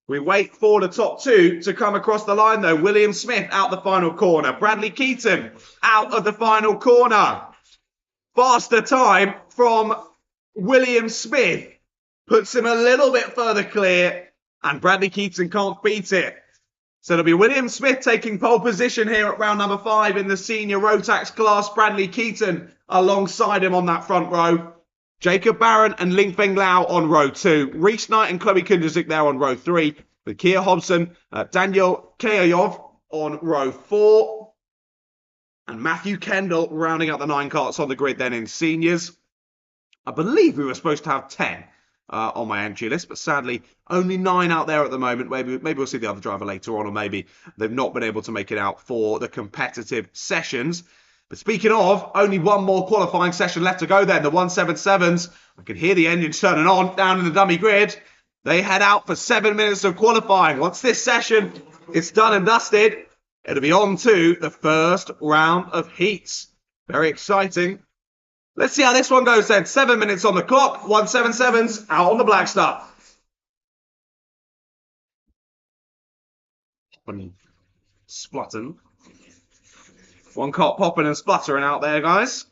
Speaker 2: We wait for the top 2 to come across the line though. William Smith out the final corner. Bradley Keaton out of the final corner. Faster time from William Smith. Puts him a little bit further clear. And Bradley Keaton can't beat it. So it'll be William Smith taking pole position here at round number 5 in the senior road tax class. Bradley Keaton alongside him on that front row. Jacob Barron and Ling Feng Liao on row 2. Reese Knight and Koei Kunduzik there on row 3. With Kia Hobson, Daniel Keoyov on row 4. And Matthew Kendall rounding out the 9 carts on the grid then in seniors. I believe we were supposed to have 10. On my entry list, but sadly only 9 out there at the moment. Maybe we'll see the other driver later on, or maybe they've not been able to make it out for the competitive sessions. But speaking of, only 1 more qualifying session left to go then. The 177s, I can hear the engines turning on down in the dummy grid. They head out for 7 minutes of qualifying. Once this session is done and dusted, it'll be on to the first round of heats. Very exciting. Let's see how this one goes then. 7 minutes on the clock. 177s out on the black stuff. Splutting. 1 cart popping and spluttering out there, guys.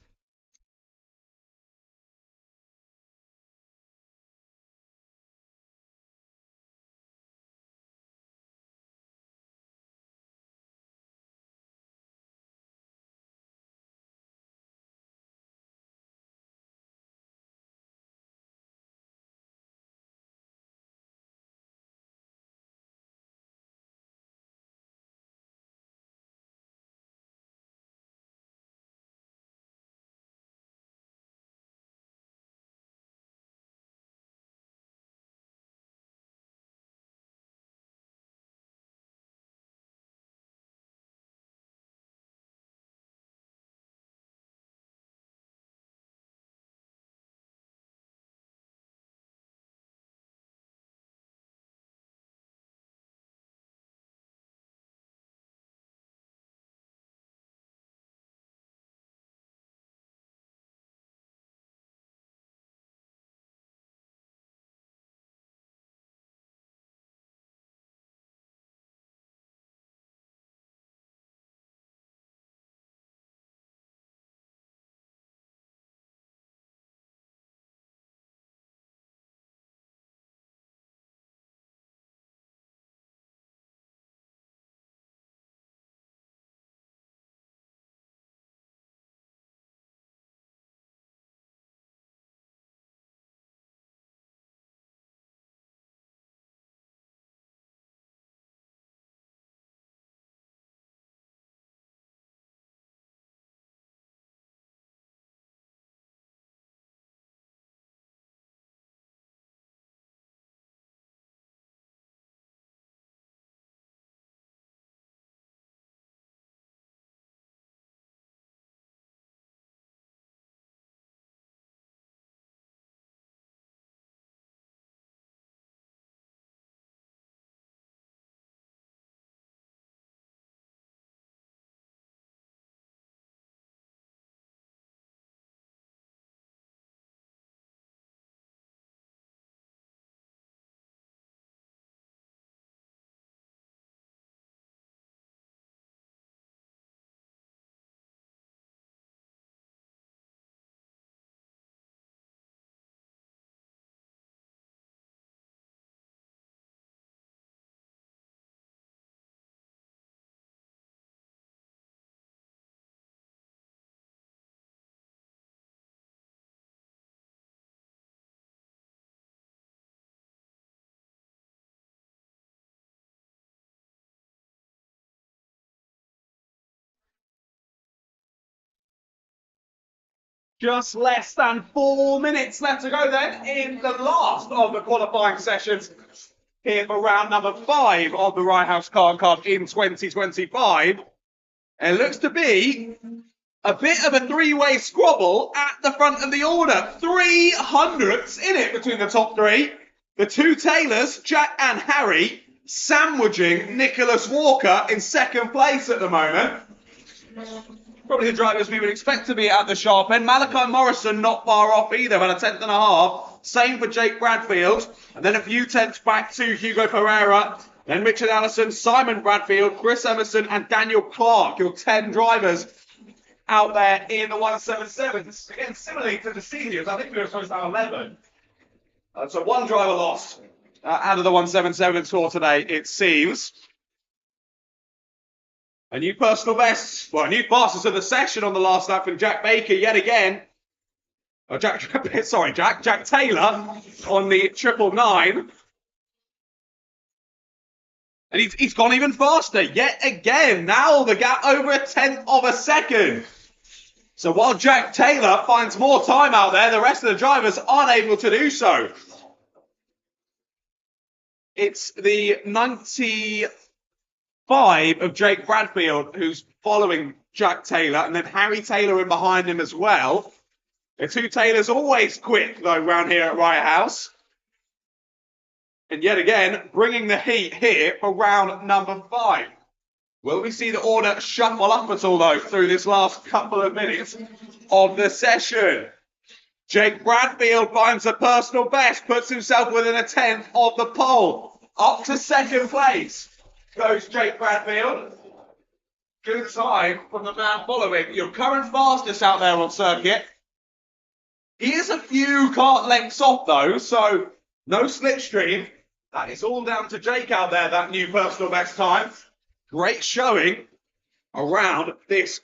Speaker 2: Just less than 4 minutes left to go then in the last of the qualifying sessions here for round number 5 of the Rye House Kart Club in 2025. And it looks to be a bit of a three-way squabble at the front of the order. 300s in it between the top three. The two Taylors, Jack and Harry, sandwiching Nicholas Walker in second place at the moment. Probably the drivers we would expect to be at the sharp end. Malachi Morrison not far off either, about a tenth and a half. Same for Jake Bradfield. And then a few tenths back to Hugo Pereira. Then Richard Allison, Simon Bradfield, Chris Emerson and Daniel Clark. Your 10 drivers out there in the 177. This is again similarly to the seniors. I think we were supposed to have 11. So one driver lost out of the 177 tour today, it seems. A new personal best, well, a new fastest of the session on the last lap from Jack Baker yet again. Oh, Jack Taylor on the 999. And he's gone even faster yet again. Now the gap over a tenth of a second. So while Jack Taylor finds more time out there, the rest of the drivers aren't able to do so. It's the 95 of Jake Bradfield who's following Jack Taylor, and then Harry Taylor in behind him as well. The two Taylors always quick, though, round here at Rye House. And yet again, bringing the heat here for round number 5. Will we see the order shuffle up at all, though, through this last couple of minutes of the session? Jake Bradfield finds a personal best, puts himself within a tenth of the pole. Up to second place goes Jake Bradfield. Good time from the man following. Your current fastest out there on circuit. He is a few kart lengths off, though, so no slipstream. That is all down to Jake out there, that new personal best time. Great showing around this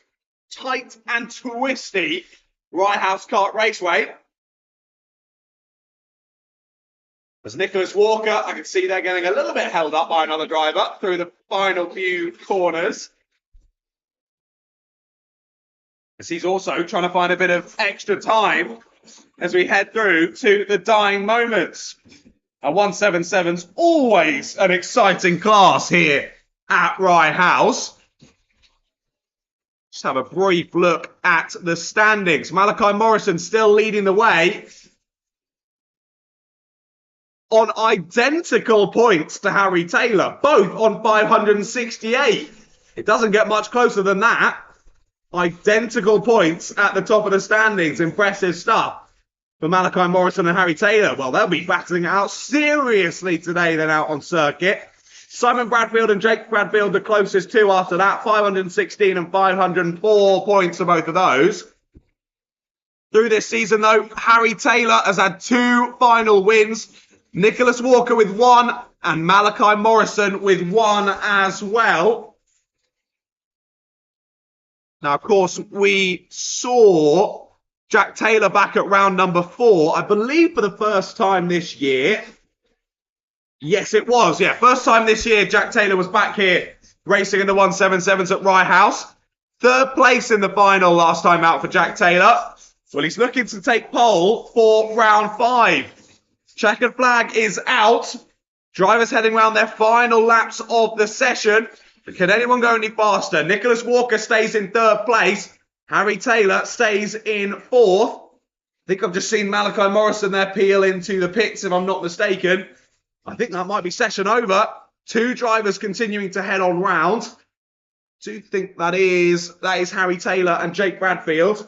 Speaker 2: tight and twisty Rye House Kart Raceway. As Nicholas Walker, I can see they're getting a little bit held up by another driver through the final few corners. As he's also trying to find a bit of extra time as we head through to the dying moments. A 177's always an exciting class here at Rye House. Just have a brief look at the standings. Malachi Morrison still leading the way on identical points to Harry Taylor, both on 568. It doesn't get much closer than that. Identical points at the top of the standings. Impressive stuff for Malachi Morrison and Harry Taylor. Well, they'll be battling it out seriously today then out on circuit. Simon Bradfield and Jake Bradfield the closest two after that. 516 and 504 points for both of those. Through this season, though, Harry Taylor has had 2 final wins. Nicholas Walker with 1 and Malachi Morrison with 1 as well. Now, of course, we saw Jack Taylor back at round number 4, I believe for the first time this year. Yes, it was. Yeah, first time this year Jack Taylor was back here racing in the 177s at Rye House. 3rd place in the final last time out for Jack Taylor. Well, he's looking to take pole for round 5. Checkered flag is out. Drivers heading round their final laps of the session. But can anyone go any faster? Nicholas Walker stays in 3rd place. Harry Taylor stays in 4th. I think I've just seen Malachi Morrison there peel into the pits, if I'm not mistaken. I think that might be session over. 2 drivers continuing to head on round. Do think that is Harry Taylor and Jake Bradfield.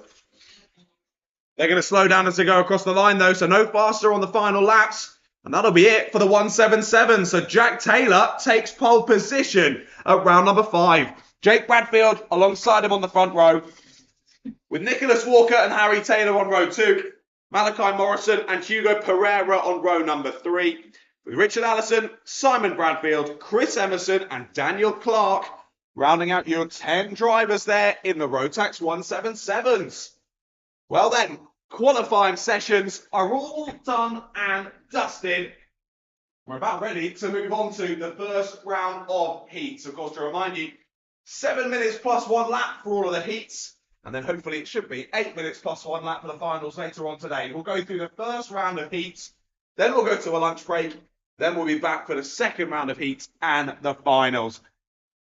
Speaker 2: They're going to slow down as they go across the line, though, so no faster on the final laps. And that'll be it for the 177. So Jack Taylor takes pole position at round number 5. Jake Bradfield alongside him on the front row, with Nicholas Walker and Harry Taylor on row 2, Malachi Morrison and Hugo Pereira on row number 3, with Richard Allison, Simon Bradfield, Chris Emerson and Daniel Clark rounding out your 10 drivers there in the Rotax 177s. Well then, qualifying sessions are all done and dusted. We're about ready to move on to the first round of heats. Of course, to remind you, 7 minutes plus 1 lap for all of the heats. And then hopefully it should be 8 minutes plus 1 lap for the finals later on today. We'll go through the first round of heats, then we'll go to a lunch break, then we'll be back for the second round of heats and the finals.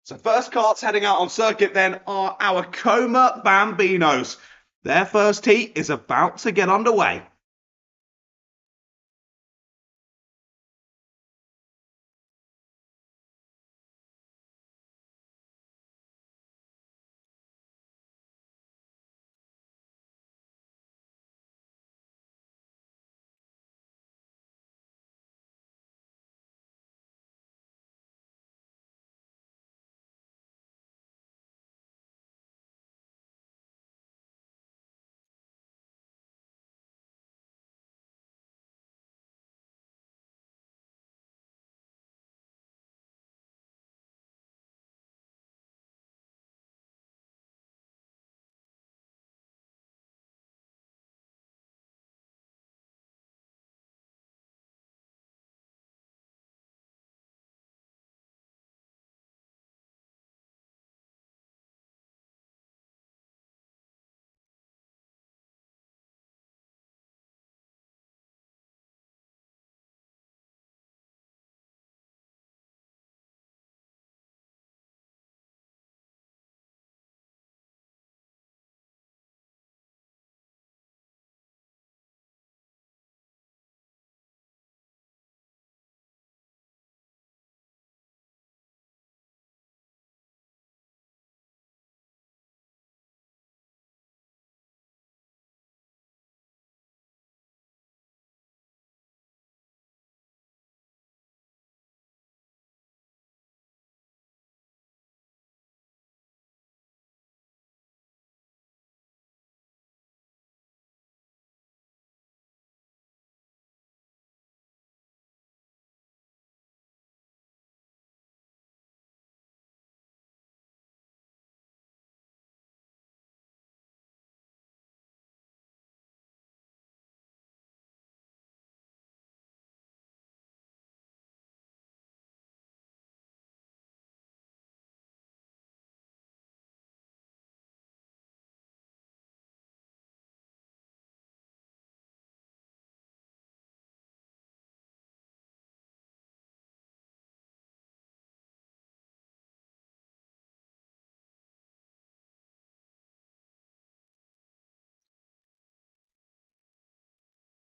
Speaker 2: So first karts heading out on circuit then are our Coma Bambinos. Their first heat is about to get underway.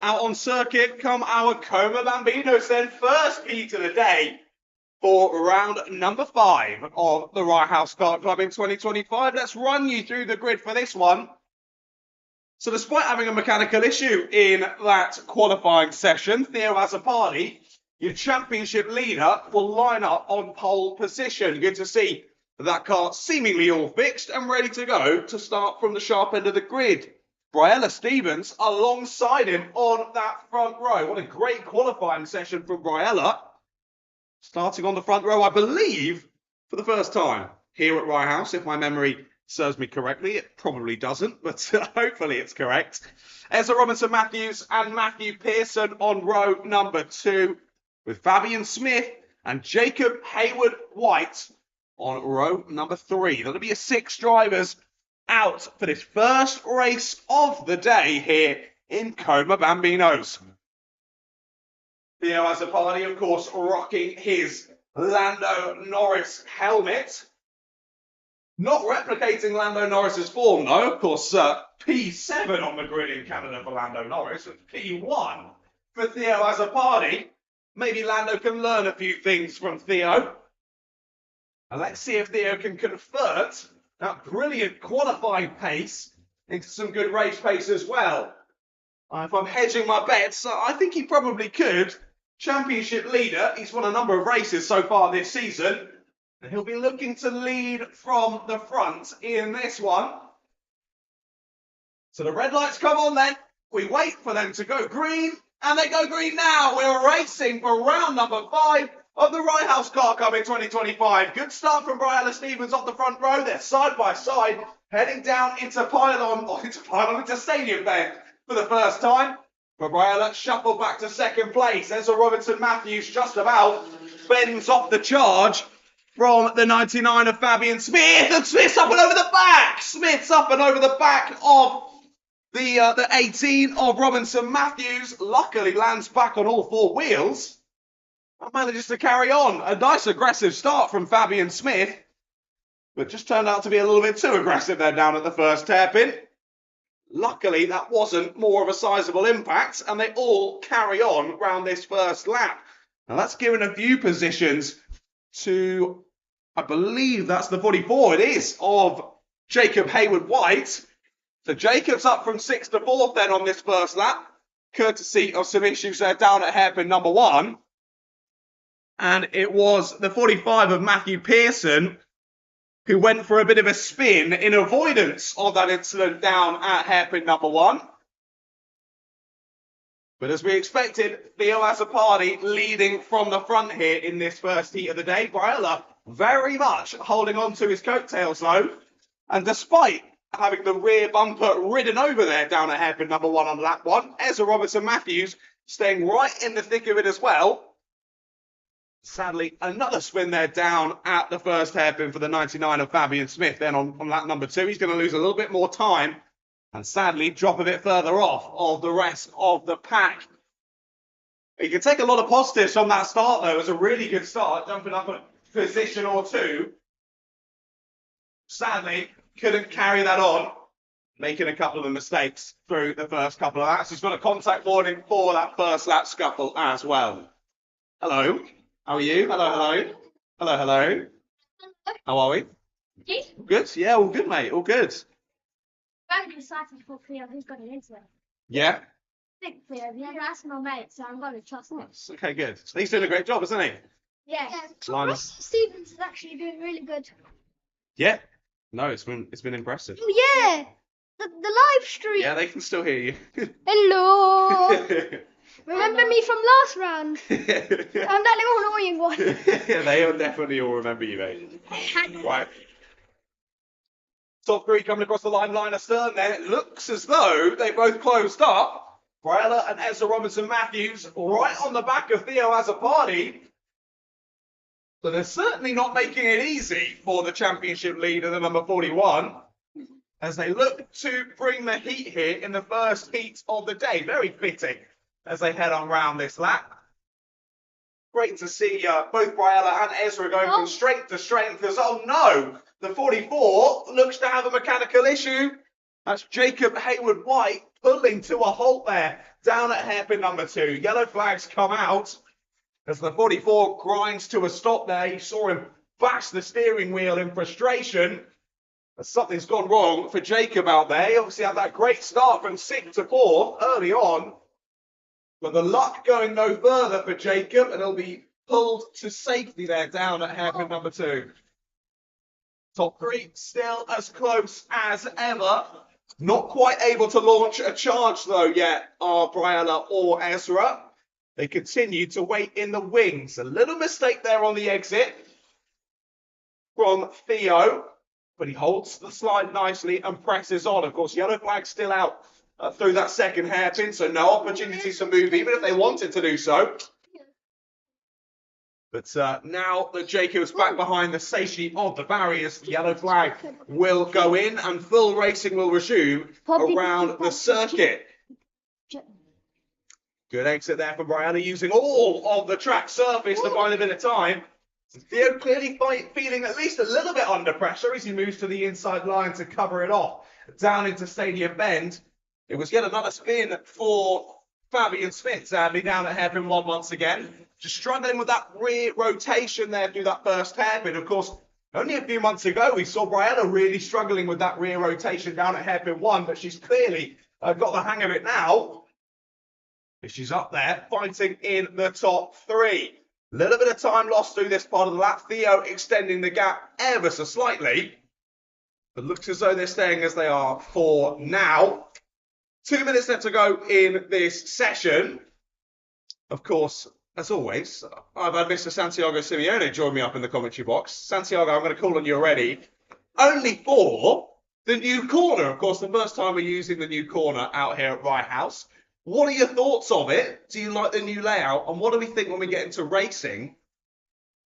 Speaker 2: Out on circuit come our Coma Bambinos then, first heat of the day for round number 5 of the Rye House Kart Club in 2025. Let's run you through the grid for this one. So despite having a mechanical issue in that qualifying session, Theo Azzopardi, your championship leader, will line up on pole position. Good to see that car seemingly all fixed and ready to go to start from the sharp end of the grid. Briella Stevens alongside him on that front row. What a great qualifying session from Briella. Starting on the front row, I believe, for the first time here at Rye House, if my memory serves me correctly. It probably doesn't, but hopefully it's correct. Ezra Robinson Matthews and Matthew Pearson on row number 2, with Fabian Smith and Jacob Hayward White on row number 3. That'll be 6 drivers out for this first race of the day here in Coma Bambinos. Theo Azzopardi, of course, rocking his Lando Norris helmet. Not replicating Lando Norris's form, though. Of course, P7 on the grid in Canada for Lando Norris, and P1 for Theo Azzopardi. Maybe Lando can learn a few things from Theo. And let's see if Theo can convert that brilliant qualifying pace into some good race pace as well. If I'm hedging my bets, I think he probably could. Championship leader, he's won a number of races so far this season, and he'll be looking to lead from the front in this one. So the red lights come on then. We wait for them to go green, and they go green now. We're racing for round number 5 of the Rye House Kart Club in 2025. Good start from Briella Stevens off the front row. They're side by side, heading down into stadium bend for the first time. But Briella shuffled back to second place. Ezra Robinson Matthews just about bends off the charge from the 99 of Fabian Smith, and Smith's up and over the back. Smith's up and over the back of the 18 of Robinson Matthews. Luckily lands back on all four wheels and manages to carry on. A nice aggressive start from Fabian Smith, but just turned out to be a little bit too aggressive there down at the first hairpin. Luckily, that wasn't more of a sizable impact, and they all carry on round this first lap. Now, that's given a few positions to, I believe that's the 44, it is, of Jacob Hayward-White. So Jacob's up from 6th to 4th then on this first lap, courtesy of some issues there down at hairpin number 1. And it was the 45 of Matthew Pearson who went for a bit of a spin in avoidance of that incident down at hairpin number 1. But as we expected, Theo Azzopardi leading from the front here in this first heat of the day. Briella very much holding on to his coattails though. And despite having the rear bumper ridden over there down at hairpin number 1 on lap 1, Ezra Robertson Matthews staying right in the thick of it as well. Sadly, another spin there down at the first hairpin for the 99 of Fabian Smith. Then on lap number 2, he's going to lose a little bit more time and sadly drop a bit further off of the rest of the pack. You can take a lot of positives from that start, though. It was a really good start, jumping up a position or 2. Sadly, couldn't carry that on, making a couple of mistakes through the first couple of laps. He's got a contact warning for that first lap scuffle as well. Hello. How are you? Hello, hello. Hello, hello. How are we?
Speaker 3: Good.
Speaker 2: Good? Yeah, all good, mate. All good.
Speaker 3: I'm excited for Cleo who's got an into it.
Speaker 2: Yeah?
Speaker 3: I think Cleo, yeah, that's my mate, so I'm going to trust him.
Speaker 2: Nice. Okay, good. So he's doing a great job, isn't he?
Speaker 3: Yeah.
Speaker 2: Linus.
Speaker 3: Ross Stevens is actually doing really good.
Speaker 2: Yeah. No, it's been impressive.
Speaker 3: Oh, yeah. The live stream.
Speaker 2: Yeah, they can still hear you.
Speaker 3: Hello. Remember me from last round? I'm that little annoying one.
Speaker 2: Yeah, they'll definitely all remember you, mate. Right. Top 3 coming across the line astern there. It looks as though they both closed up. Briella and Ezra Robinson Matthews right on the back of Theo Azzopardi. So they're certainly not making it easy for the championship leader, the number 41, as they look to bring the heat here in the first heat of the day. Very fitting as they head on round this lap. Great to see both Briella and Ezra going from strength to strength as, oh no, the 44 looks to have a mechanical issue. That's Jacob Hayward-White pulling to a halt there down at hairpin number 2. Yellow flags come out as the 44 grinds to a stop there. You saw him bash the steering wheel in frustration. Something's gone wrong for Jacob out there. He obviously had that great start from 6th to 4th early on. But the luck going no further for Jacob, and he'll be pulled to safety there down at hairpin number 2. Top 3 still as close as ever. Not quite able to launch a charge though yet are Briella or Ezra. They continue to wait in the wings. A little mistake there on the exit from Theo, but he holds the slide nicely and presses on. Of course, yellow flag still out through that second hairpin, so no opportunity to move, even if they wanted to do so. But now that Jacob's back behind the safety of the barriers, the yellow flag will go in and full racing will resume around the circuit. Good exit there from Brianna, using all of the track surface to find a bit of time. Theo clearly feeling at least a little bit under pressure as he moves to the inside line to cover it off down into Stadium Bend. It was yet another spin for Fabian Smith, sadly, down at hairpin 1 once again. Just struggling with that rear rotation there through that first hairpin. Of course, only a few months ago, we saw Brianna really struggling with that rear rotation down at hairpin 1, but she's clearly got the hang of it now. She's up there fighting in the top 3. Little bit of time lost through this part of the lap. Theo extending the gap ever so slightly. But looks as though they're staying as they are for now. 2 minutes left to go in this session. Of course, as always, I've had Mr. Santiago Simeone join me up in the commentary box. Santiago, I'm going to call on you already. Only for the new corner. Of course, the first time we're using the new corner out here at Rye House. What are your thoughts of it? Do you like the new layout? And what do we think when we get into racing?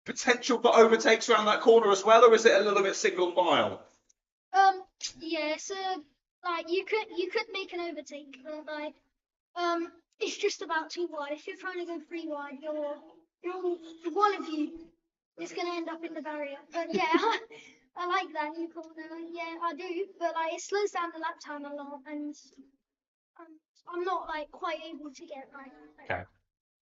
Speaker 2: potential for overtakes around that corner as well, or is it a little bit single file?
Speaker 3: Yeah, so like you could make an overtake, but like it's just about too wide. If you're trying to go 3 wide, one of you is gonna end up in the barrier. But yeah, I like that new corner. Yeah, I do. But like it slows down the lap time a lot, and I'm not like quite able to get like.
Speaker 2: Okay.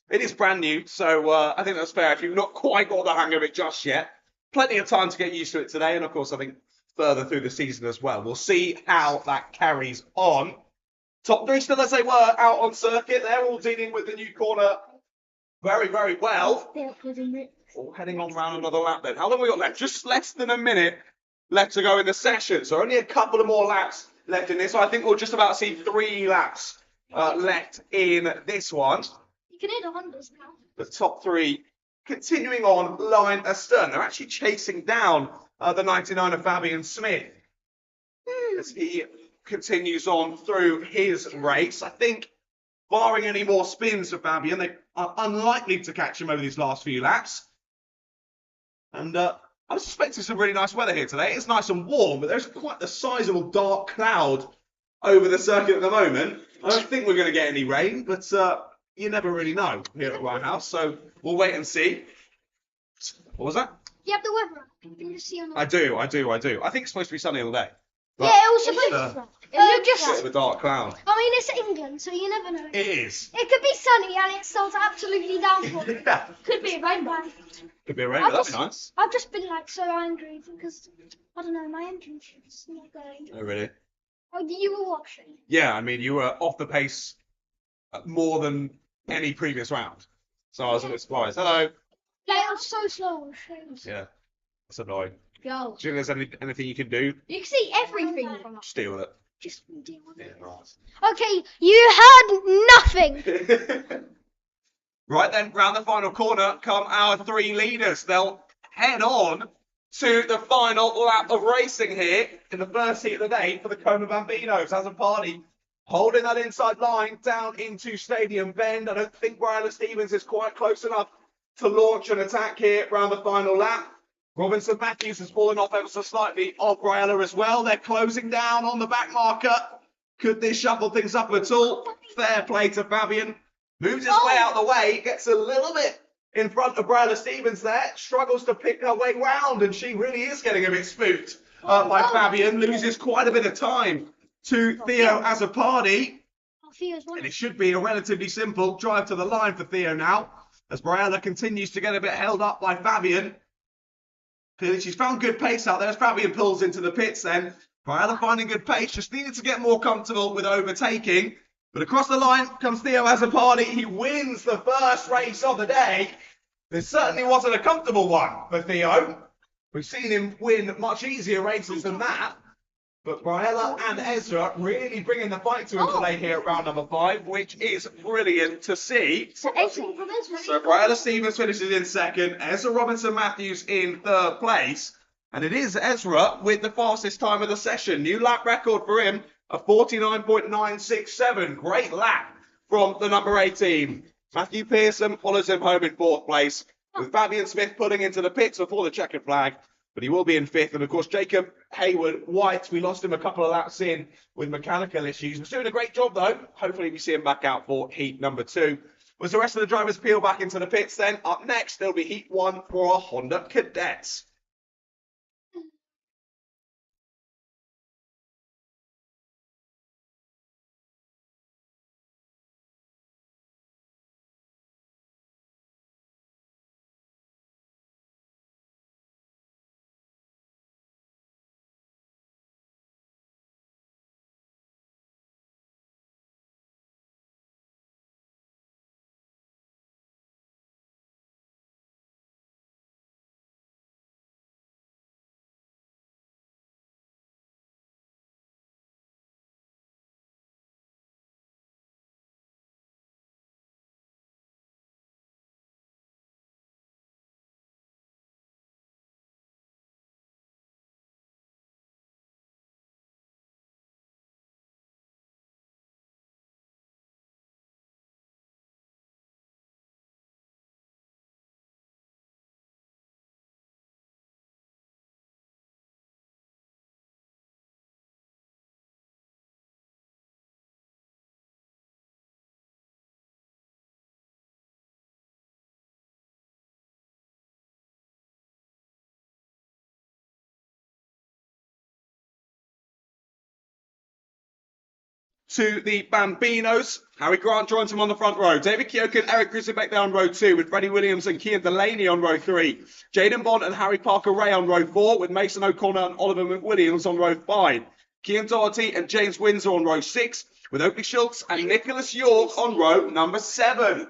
Speaker 2: It is brand new, so I think that's fair. If you've not quite got the hang of it just yet, plenty of time to get used to it today, and of course, I think further through the season as well. We'll see how that carries on. Top three still as they were out on circuit. They're all dealing with the new corner very, very well. All heading on round another lap then. How long have we got left? Just less than a minute left to go in the session. So only a couple of more laps left in this. So I think we'll just about see 3 laps left in this one.
Speaker 3: You can hit the Hondas now.
Speaker 2: The top 3 continuing on line astern. They're actually chasing down the 99 of Fabian Smith as he continues on through his race. I think, barring any more spins for Fabian, they are unlikely to catch him over these last few laps. And I'm suspecting some really nice weather here today. It's nice and warm, but there's quite a sizable dark cloud over the circuit at the moment. I don't think we're going to get any rain, but you never really know here at Rye House, so we'll wait and see. What was that?
Speaker 3: You have the weather app. You can just see on the.
Speaker 2: I do. I think it's supposed to be sunny all day.
Speaker 3: Yeah, it was supposed to. It just.
Speaker 2: Bit of a dark cloud.
Speaker 3: I mean, it's England, so you never know.
Speaker 2: It is.
Speaker 3: It could be sunny and it starts absolutely downpouring.
Speaker 2: Yeah.
Speaker 3: Could be a rainbow.
Speaker 2: Could be a rain, but that'd be nice.
Speaker 3: I've just been like so angry because I don't know, my engine's not going.
Speaker 2: Oh, really?
Speaker 3: Oh, you were watching?
Speaker 2: Yeah, I mean, you were off the pace more than any previous round. So I was a bit surprised. Hello.
Speaker 3: Like, it was so slow on streams.
Speaker 2: Yeah. That's annoying.
Speaker 3: Go.
Speaker 2: Do you think there's anything you can do?
Speaker 3: You can see everything from
Speaker 2: Just deal with it.
Speaker 3: Just deal with
Speaker 2: Yeah,
Speaker 3: it.
Speaker 2: right.
Speaker 3: Okay, you heard nothing.
Speaker 2: Right then, round the final corner come our 3 leaders. They'll head on to the final lap of racing here in the first heat of the day for the Coma Bambinos as a party. Holding that inside line down into Stadium Bend. I don't think Ryla Stevens is quite close enough to launch an attack here around the final lap. Robinson Matthews has fallen off ever so slightly off Ryla as well. They're closing down on the back marker. Could this shuffle things up at all? Fair play to Fabian. Moves his way out of the way, gets a little bit in front of Ryla Stevens there. Struggles to pick her way round, and she really is getting a bit spooked by Fabian. Loses quite a bit of time to Theo as a party. And it should be a relatively simple drive to the line for Theo now, as Briella continues to get a bit held up by Fabian. Clearly she's found good pace out there as Fabian pulls into the pits then. Briella finding good pace, just needed to get more comfortable with overtaking. But across the line comes Theo as a party. He wins the first race of the day. This certainly wasn't a comfortable one for Theo. We've seen him win much easier races than that. But Briella and Ezra really bringing the fight to him today here at round number 5, which is brilliant to see. So Briella Stevens finishes in second, Ezra Robinson Matthews in third place. And it is Ezra with the fastest time of the session. New lap record for him, a 49.967. Great lap from the number 18. Matthew Pearson follows him home in 4th place, with Fabian Smith pulling into the pits before the checkered flag. But he will be in 5th. And, of course, Jacob Hayward-White, we lost him a couple of laps in with mechanical issues. He's doing a great job, though. Hopefully we see him back out for heat number 2. As the rest of the drivers peel back into the pits, then up next, there'll be heat 1 for our Honda Cadets. to the Bambinos. Harry Grant joins him on the front row. David Kyoka and Eric Grizzlebeck there on row 2, with Freddie Williams and Kian Delaney on row 3. Jaden Bond and Harry Parker-Ray on row 4, with Mason O'Connor and Oliver McWilliams on row 5. Kian Doherty and James Windsor on row 6, with Oakley Schultz and Nicholas York on row number 7.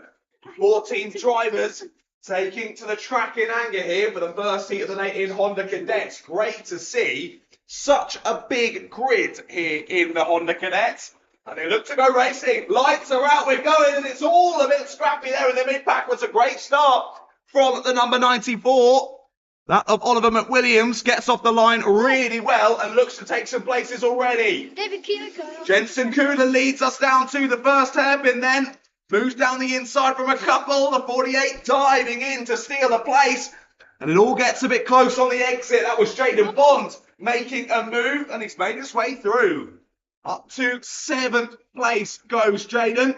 Speaker 2: 14 drivers taking to the track in anger here for the first heat of the night in Honda Cadets. Great to see such a big grid here in the Honda Cadets. And they look to go racing. Lights are out, we're going, and it's all a bit scrappy there in the mid-pack. Was a great start from the number 94. That of Oliver McWilliams gets off the line really well and looks to take some places already.
Speaker 3: David Kyoka.
Speaker 2: Jensen Cooler leads us down to the first hairpin then. Moves down the inside from a couple. The 48 diving in to steal a place. And it all gets a bit close on the exit. That was Jaden Bond making a move, and he's made his way through. Up to 7th place goes Jaden.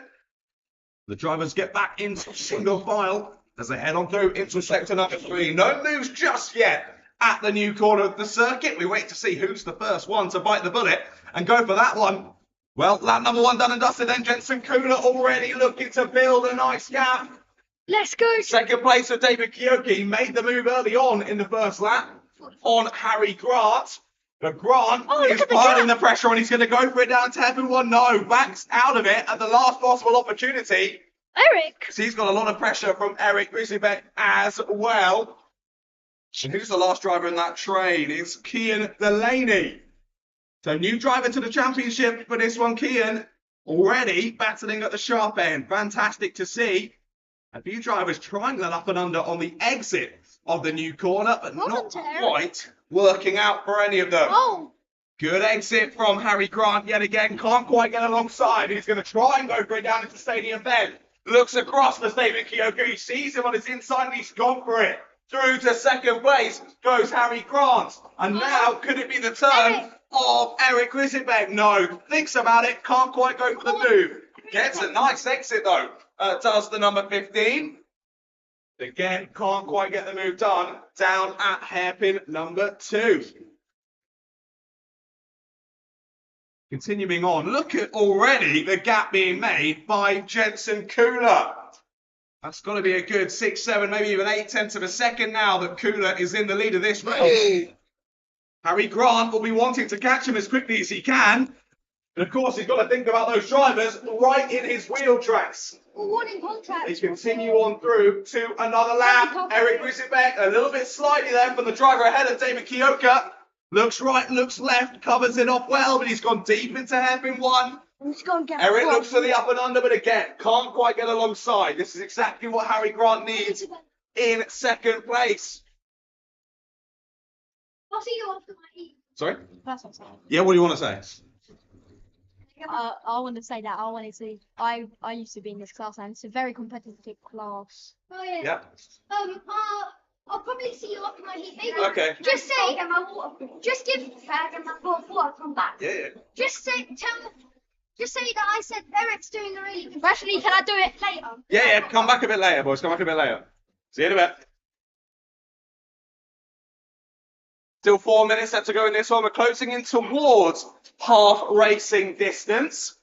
Speaker 2: The drivers get back into single file as they head on through into sector number 3. No moves just yet at the new corner of the circuit. We wait to see who's the first one to bite the bullet and go for that one. Well, lap number 1 done and dusted then. Jensen Cooler already looking to build a nice gap.
Speaker 3: Let's go.
Speaker 2: Second place for David Kyoka. Made the move early on in the first lap on Harry Grant. But Grant is piling the pressure on. He's going to go for it down to hairpin 1. No, backs out of it at the last possible opportunity.
Speaker 3: Eric.
Speaker 2: So he's got a lot of pressure from Eric Grizzlebeck as well. And who's the last driver in that train? It's Kian Delaney. So new driver to the championship for this one, Kian. Already battling at the sharp end. Fantastic to see. A few drivers trying that up and under on the exit of the new corner, but not quite working out for any of them.
Speaker 3: Oh.
Speaker 2: Good exit from Harry Grant yet again. Can't quite get alongside. He's going to try and go for it down into Stadium Bend. Looks across for David Kyoka. He sees him on his inside and he's gone for it. Through to second place goes Harry Grant. And now could it be the turn of Eric Grizzlebeck? No. Thinks about it. Can't quite go for the move. Gets a nice exit though. Does the number 15. Again, can't quite get the move done. Down at hairpin number 2. Continuing on, look at already the gap being made by Jensen Cooler. That's got to be a good 6, 7, maybe even 8/10 of a second now that Cooler is in the lead of this race. Harry Grant will be wanting to catch him as quickly as he can. And of course, he's got to think about those drivers right in his wheel tracks.
Speaker 3: Warning contract.
Speaker 2: They continue on through to another lap. Eric Grizzlebeck a little bit slightly there from the driver ahead of David Kyoka. Looks right, looks left, covers it off well, but he's gone deep into hairpin 1. Eric looks for the up and under, but again, can't quite get alongside. This is exactly what Harry Grant needs in second place.
Speaker 3: I'll see you after my heat.
Speaker 2: Sorry?
Speaker 4: That's what I'm saying.
Speaker 2: Yeah, what do you want to say?
Speaker 4: I want to say that I used to be in this class, and it's a very competitive class.
Speaker 3: Oh yeah.
Speaker 2: Yeah.
Speaker 3: I'll probably see you after my heat. Maybe.
Speaker 2: Okay.
Speaker 3: Just say, just give bag and my water come back.
Speaker 2: Yeah.
Speaker 3: Just say that I said Eric's doing a really good. Actually, can I do it later?
Speaker 2: Yeah, come back a bit later, boys. Come back a bit later. See you in a bit. Still 4 minutes left to go in this one. We're closing in towards half racing distance.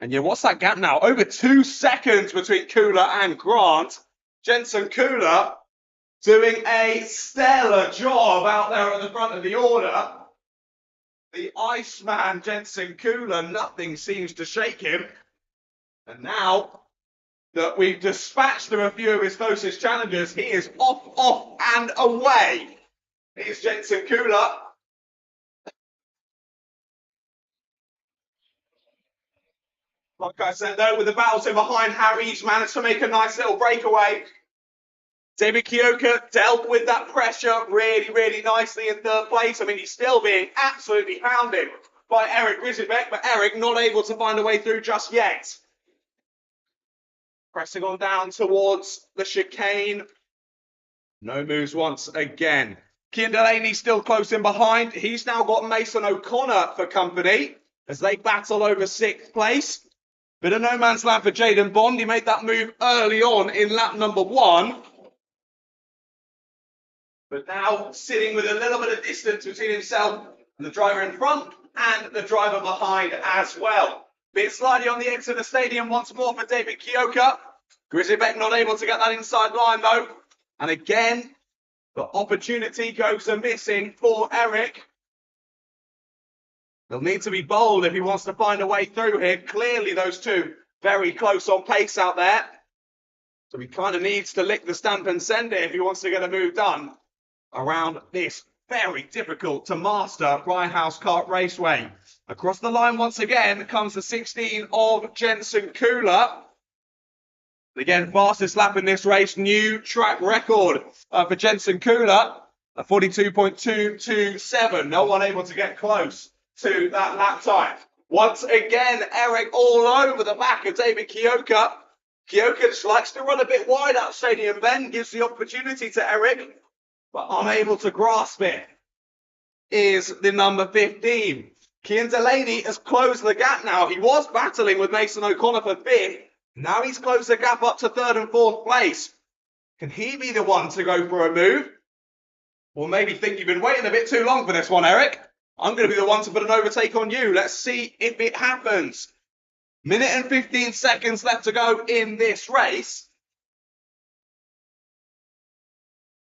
Speaker 2: And yeah, what's that gap now? Over 2 seconds between Cooler and Grant. Jensen Cooler doing a stellar job out there at the front of the order. The Iceman Jensen Cooler, nothing seems to shake him. And now that we've dispatched through a few of his closest challengers, he is off, and away. Here's Jensen Cooler. Like I said, though, with the battle in behind Harry, he's managed to make a nice little breakaway. David Kyoka dealt with that pressure really, really nicely in third place. I mean, he's still being absolutely hounded by Eric Grizzlebeck, but Eric not able to find a way through just yet. Pressing on down towards the chicane. No moves once again. Kian Delaney still close in behind. He's now got Mason O'Connor for company as they battle over 6th place. Bit of no man's land for Jaden Bond. He made that move early on in lap number 1. But now sitting with a little bit of distance between himself the driver in front and the driver behind as well. Bit slidey on the exit of the stadium once more for David Kioka. Grisbeck not able to get that inside line though. And again, the opportunity goes missing for Eric. He'll need to be bold if he wants to find a way through here. Clearly those two very close on pace out there. So he kind of needs to lick the stamp and send it if he wants to get a move done around this very difficult to master Rye House Kart Raceway. Across the line once again comes the 16 of Jensen Kula. Again, fastest lap in this race, new track record for Jensen Kula, a 42.227. No one able to get close to that lap time. Once again, Eric all over the back of David Kioka. Kioka just likes to run a bit wide out Stadium Bend, gives the opportunity to Eric, but unable to grasp it is the number 15. Cian Delaney has closed the gap now. He was battling with Mason O'Connor for 5th. Now he's closed the gap up to 3rd and 4th place. Can he be the one to go for a move? Or maybe think you've been waiting a bit too long for this one, Eric. I'm going to be the one to put an overtake on you. Let's see if it happens. Minute and 15 seconds left to go in this race.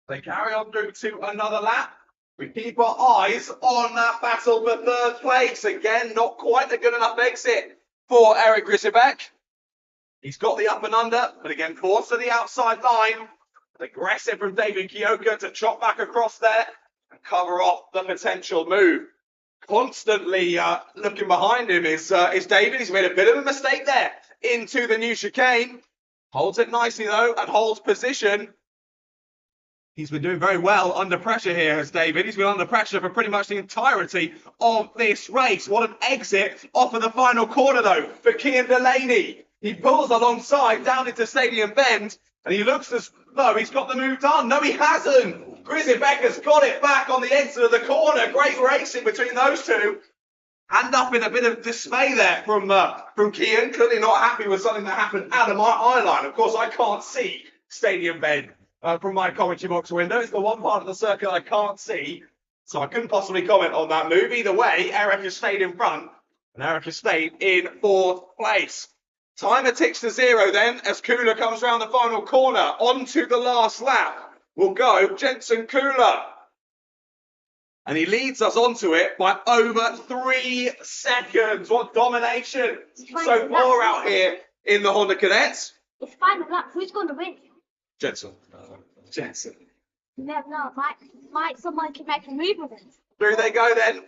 Speaker 2: They carry on through to another lap. We keep our eyes on that battle for 3rd place. Again, not quite a good enough exit for Eric Grisbeck. He's got the up and under, but again, forced to the outside line. Aggressive from David Kioka to chop back across there and cover off the potential move. Constantly looking behind him is David. He's made a bit of a mistake there into the new chicane. Holds it nicely though and holds position. He's been doing very well under pressure here, has David. He's been under pressure for pretty much the entirety of this race. What an exit off of the final corner though for Cian Delaney. He pulls alongside down into Stadium Bend and he looks as though he's got the move done. No, he hasn't. Grisbeck has got it back on the exit of the corner. Great racing between those two. And up in a bit of dismay there from Cian. Clearly not happy with something that happened out of my eye line. Of course, I can't see Stadium Bend from my commentary box window. It's the one part of the circuit I can't see. So I couldn't possibly comment on that move. Either way, Eric has stayed in front. And Eric has stayed in 4th place. Timer ticks to 0 then as Kula comes round the final corner. Onto the last lap will go Jensen Kula. And he leads us onto it by over 3 seconds. What domination so far out here in the Honda Cadets.
Speaker 3: It's final lap. Who's going to win?
Speaker 2: Jensen.
Speaker 3: You never know. Might someone can make a move with it.
Speaker 2: Through they go then.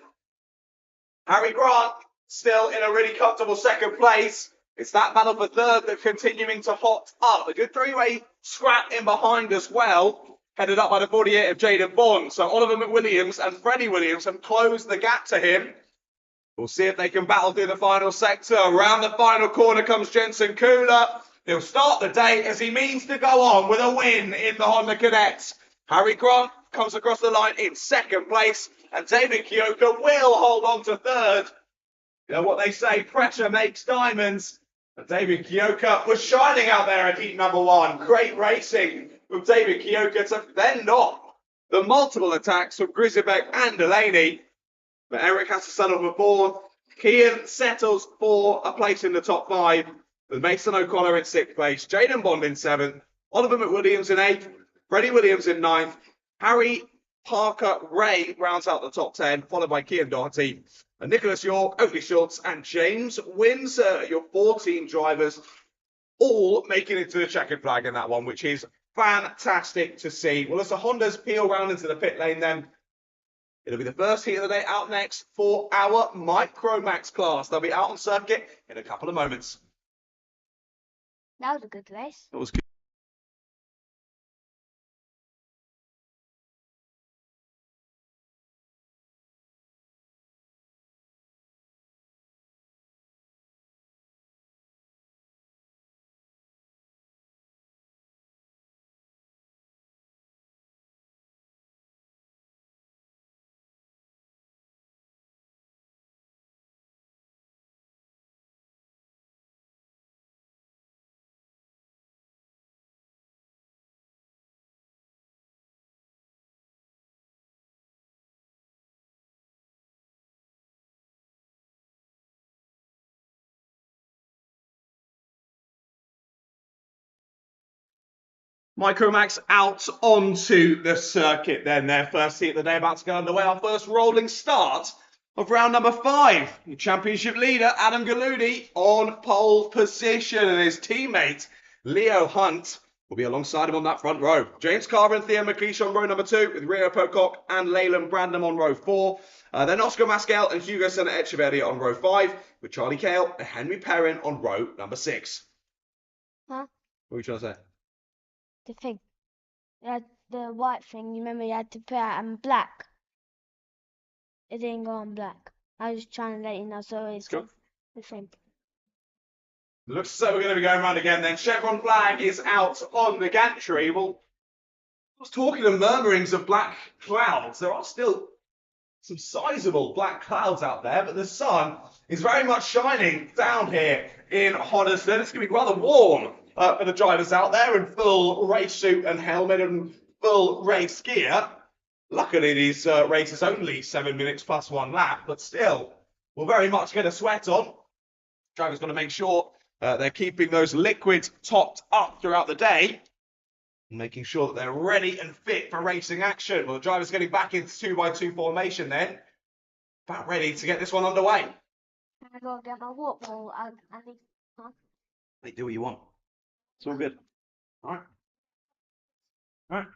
Speaker 2: Harry Grant still in a really comfortable 2nd place. It's that battle for 3rd that's continuing to hot up. A good 3-way scrap in behind as well. Headed up by the 48 of Jaden Bond. So Oliver McWilliams and Freddie Williams have closed the gap to him. We'll see if they can battle through the final sector. Around the final corner comes Jensen Kula. He'll start the day as he means to go on with a win in the Honda Cadets. Harry Grant comes across the line in 2nd place. And David Kioka will hold on to 3rd. You know what they say, pressure makes diamonds. And David Kioka was shining out there at heat number 1. Great racing from David Kioka to fend off the multiple attacks from Grisbeck and Delaney. But Eric has to settle for 4th. Cian settles for a place in the top 5. With Mason O'Connor in 6th place. Jaden Bond in 7th. Oliver McWilliams in 8th. Freddie Williams in 9th. Harry Parker Ray rounds out the top 10, followed by Cian Doherty. And Nicholas York, Oakley Schultz, and James Windsor, your 14 drivers, all making it to the checkered flag in that one, which is fantastic to see. Well, as the Hondas peel round into the pit lane then, it'll be the first heat of the day out next for our Micromax class. They'll be out on circuit in a couple of moments.
Speaker 3: That was a good race.
Speaker 2: It was good. Micromax out onto the circuit then. Their first heat of the day about to go underway. Our first rolling start of round number 5. Your championship leader, Adam Galudi, on pole position. And his teammate, Leo Hunt, will be alongside him on that front row. James Carver and Theo McLeish on row number 2, with Rio Pocock and Leyland Brandon on row 4. Then Oscar Mascal and Hugo Sena Echeverria on row 5, with Charlie Cale and Henry Perrin on row number 6.
Speaker 5: Huh?
Speaker 2: What are you trying to say?
Speaker 5: The thing. The white thing, you remember you had to put it on black. It didn't go on black. I was trying to let you know, so it's
Speaker 2: Sure.
Speaker 5: the thing.
Speaker 2: Looks as though we're going to be going around again then. Chevron flag is out on the gantry. Well, I was talking of murmurings of black clouds. There are still some sizable black clouds out there, but the sun is very much shining down here in Hoddesdon. It's going to be rather warm for the drivers out there in full race suit and helmet and full race gear. Luckily, these races only 7 minutes plus 1 lap, but still, we'll very much get a sweat on. Drivers got to make sure they're keeping those liquids topped up throughout the day, and making sure that they're ready and fit for racing action. Well, the driver's getting back into 2x2 formation then, about ready to get this one underway.
Speaker 5: I gotta get my water bottle. I need. Huh?
Speaker 2: Hey, do what you want. It's all good. All right. All right.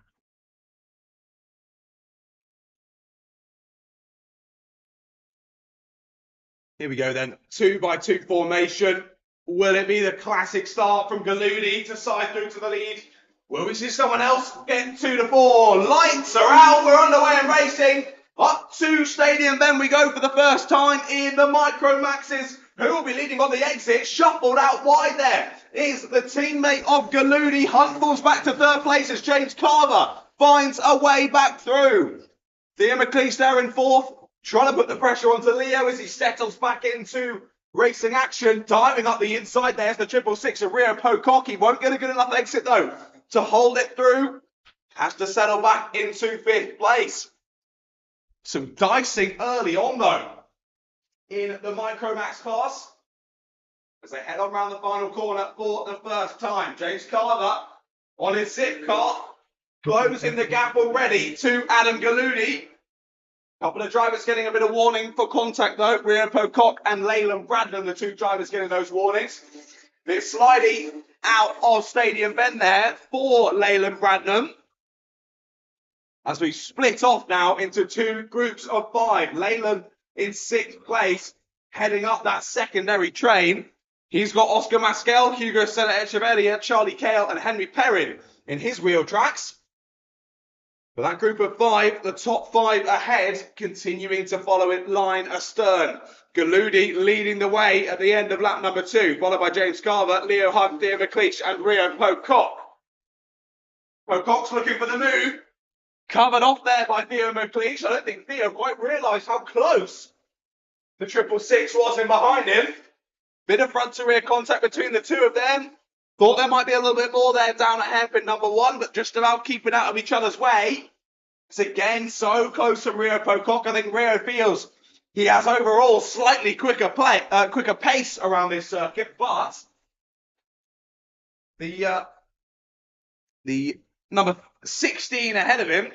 Speaker 2: Here we go then. 2x2 formation. Will it be the classic start from Galudi to side through to the lead? Will we see someone else get 2 to 4? Lights are out. We're underway and racing. Up to Stadium then we go for the first time in the Micromaxes. Who will be leading on the exit? Shuffled out wide there is the teammate of Galudi. Hunt falls back to 3rd place as James Carver finds a way back through. Theo McLeish there in 4th, trying to put the pressure onto Leo as he settles back into racing action. Diving up the inside there's the 666 of Rio Pocock. He won't get a good enough exit though to hold it through. Has to settle back into 5th place. Some dicing early on though in the Micromax class as they head on around the final corner for the first time. James Carver on his zip car, closing the gap already to Adam Galudi. Couple of drivers getting a bit of warning for contact though. Rio Pocock and Leyland Brandon, the 2 drivers getting those warnings. Bit sliding out of Stadium Bend there for Leyland Brandon. As we split off now into 2 groups of 5. Leyland in 6th place, heading up that secondary train. He's got Oscar Mascal, Hugo Sena Echeverria, Charlie Cale and Henry Perrin in his wheel tracks. For that group of 5, the top 5 ahead, continuing to follow it line astern. Galudi leading the way at the end of lap number 2, followed by James Carver, Leo Hunt, Theo McLeish and Rio Pocock. Pocock's looking for the move. Covered off there by Theo McLeish. I don't think Theo quite realised how close the 666 was in behind him. Bit of front to rear contact between the 2 of them. Thought there might be a little bit more there down at hairpin number 1, but just about keeping out of each other's way. It's again so close to Rio Pocock. I think Rio feels he has overall slightly quicker pace around this circuit, but the number 16 ahead of him,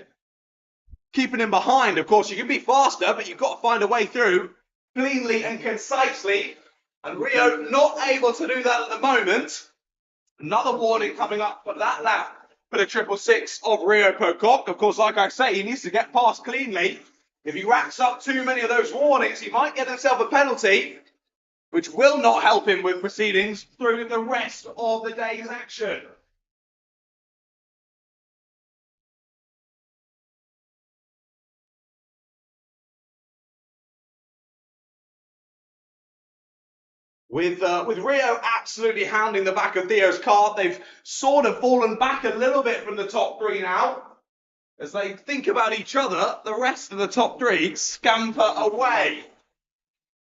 Speaker 2: keeping him behind. Of course, you can be faster, but you've got to find a way through cleanly and concisely. And Rio not able to do that at the moment. Another warning coming up for that lap for the 666 of Rio Pocock. Of course, like I say, he needs to get past cleanly. If he racks up too many of those warnings, he might get himself a penalty, which will not help him with proceedings through the rest of the day's action. With Rio absolutely hounding the back of Theo's car, they've sort of fallen back a little bit from the top 3 now. As they think about each other, the rest of the top 3 scamper away.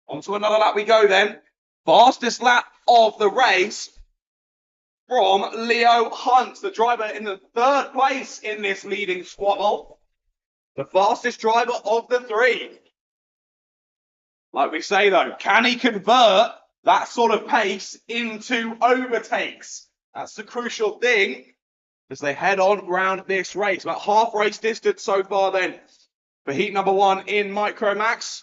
Speaker 2: On to another lap we go then. Fastest lap of the race from Leo Hunt, the driver in the 3rd place in this leading squabble. The fastest driver of the 3. Like we say though, can he convert that sort of pace into overtakes? That's the crucial thing. as they head on round this race. About half race distance so far then for heat number 1 in Micromax.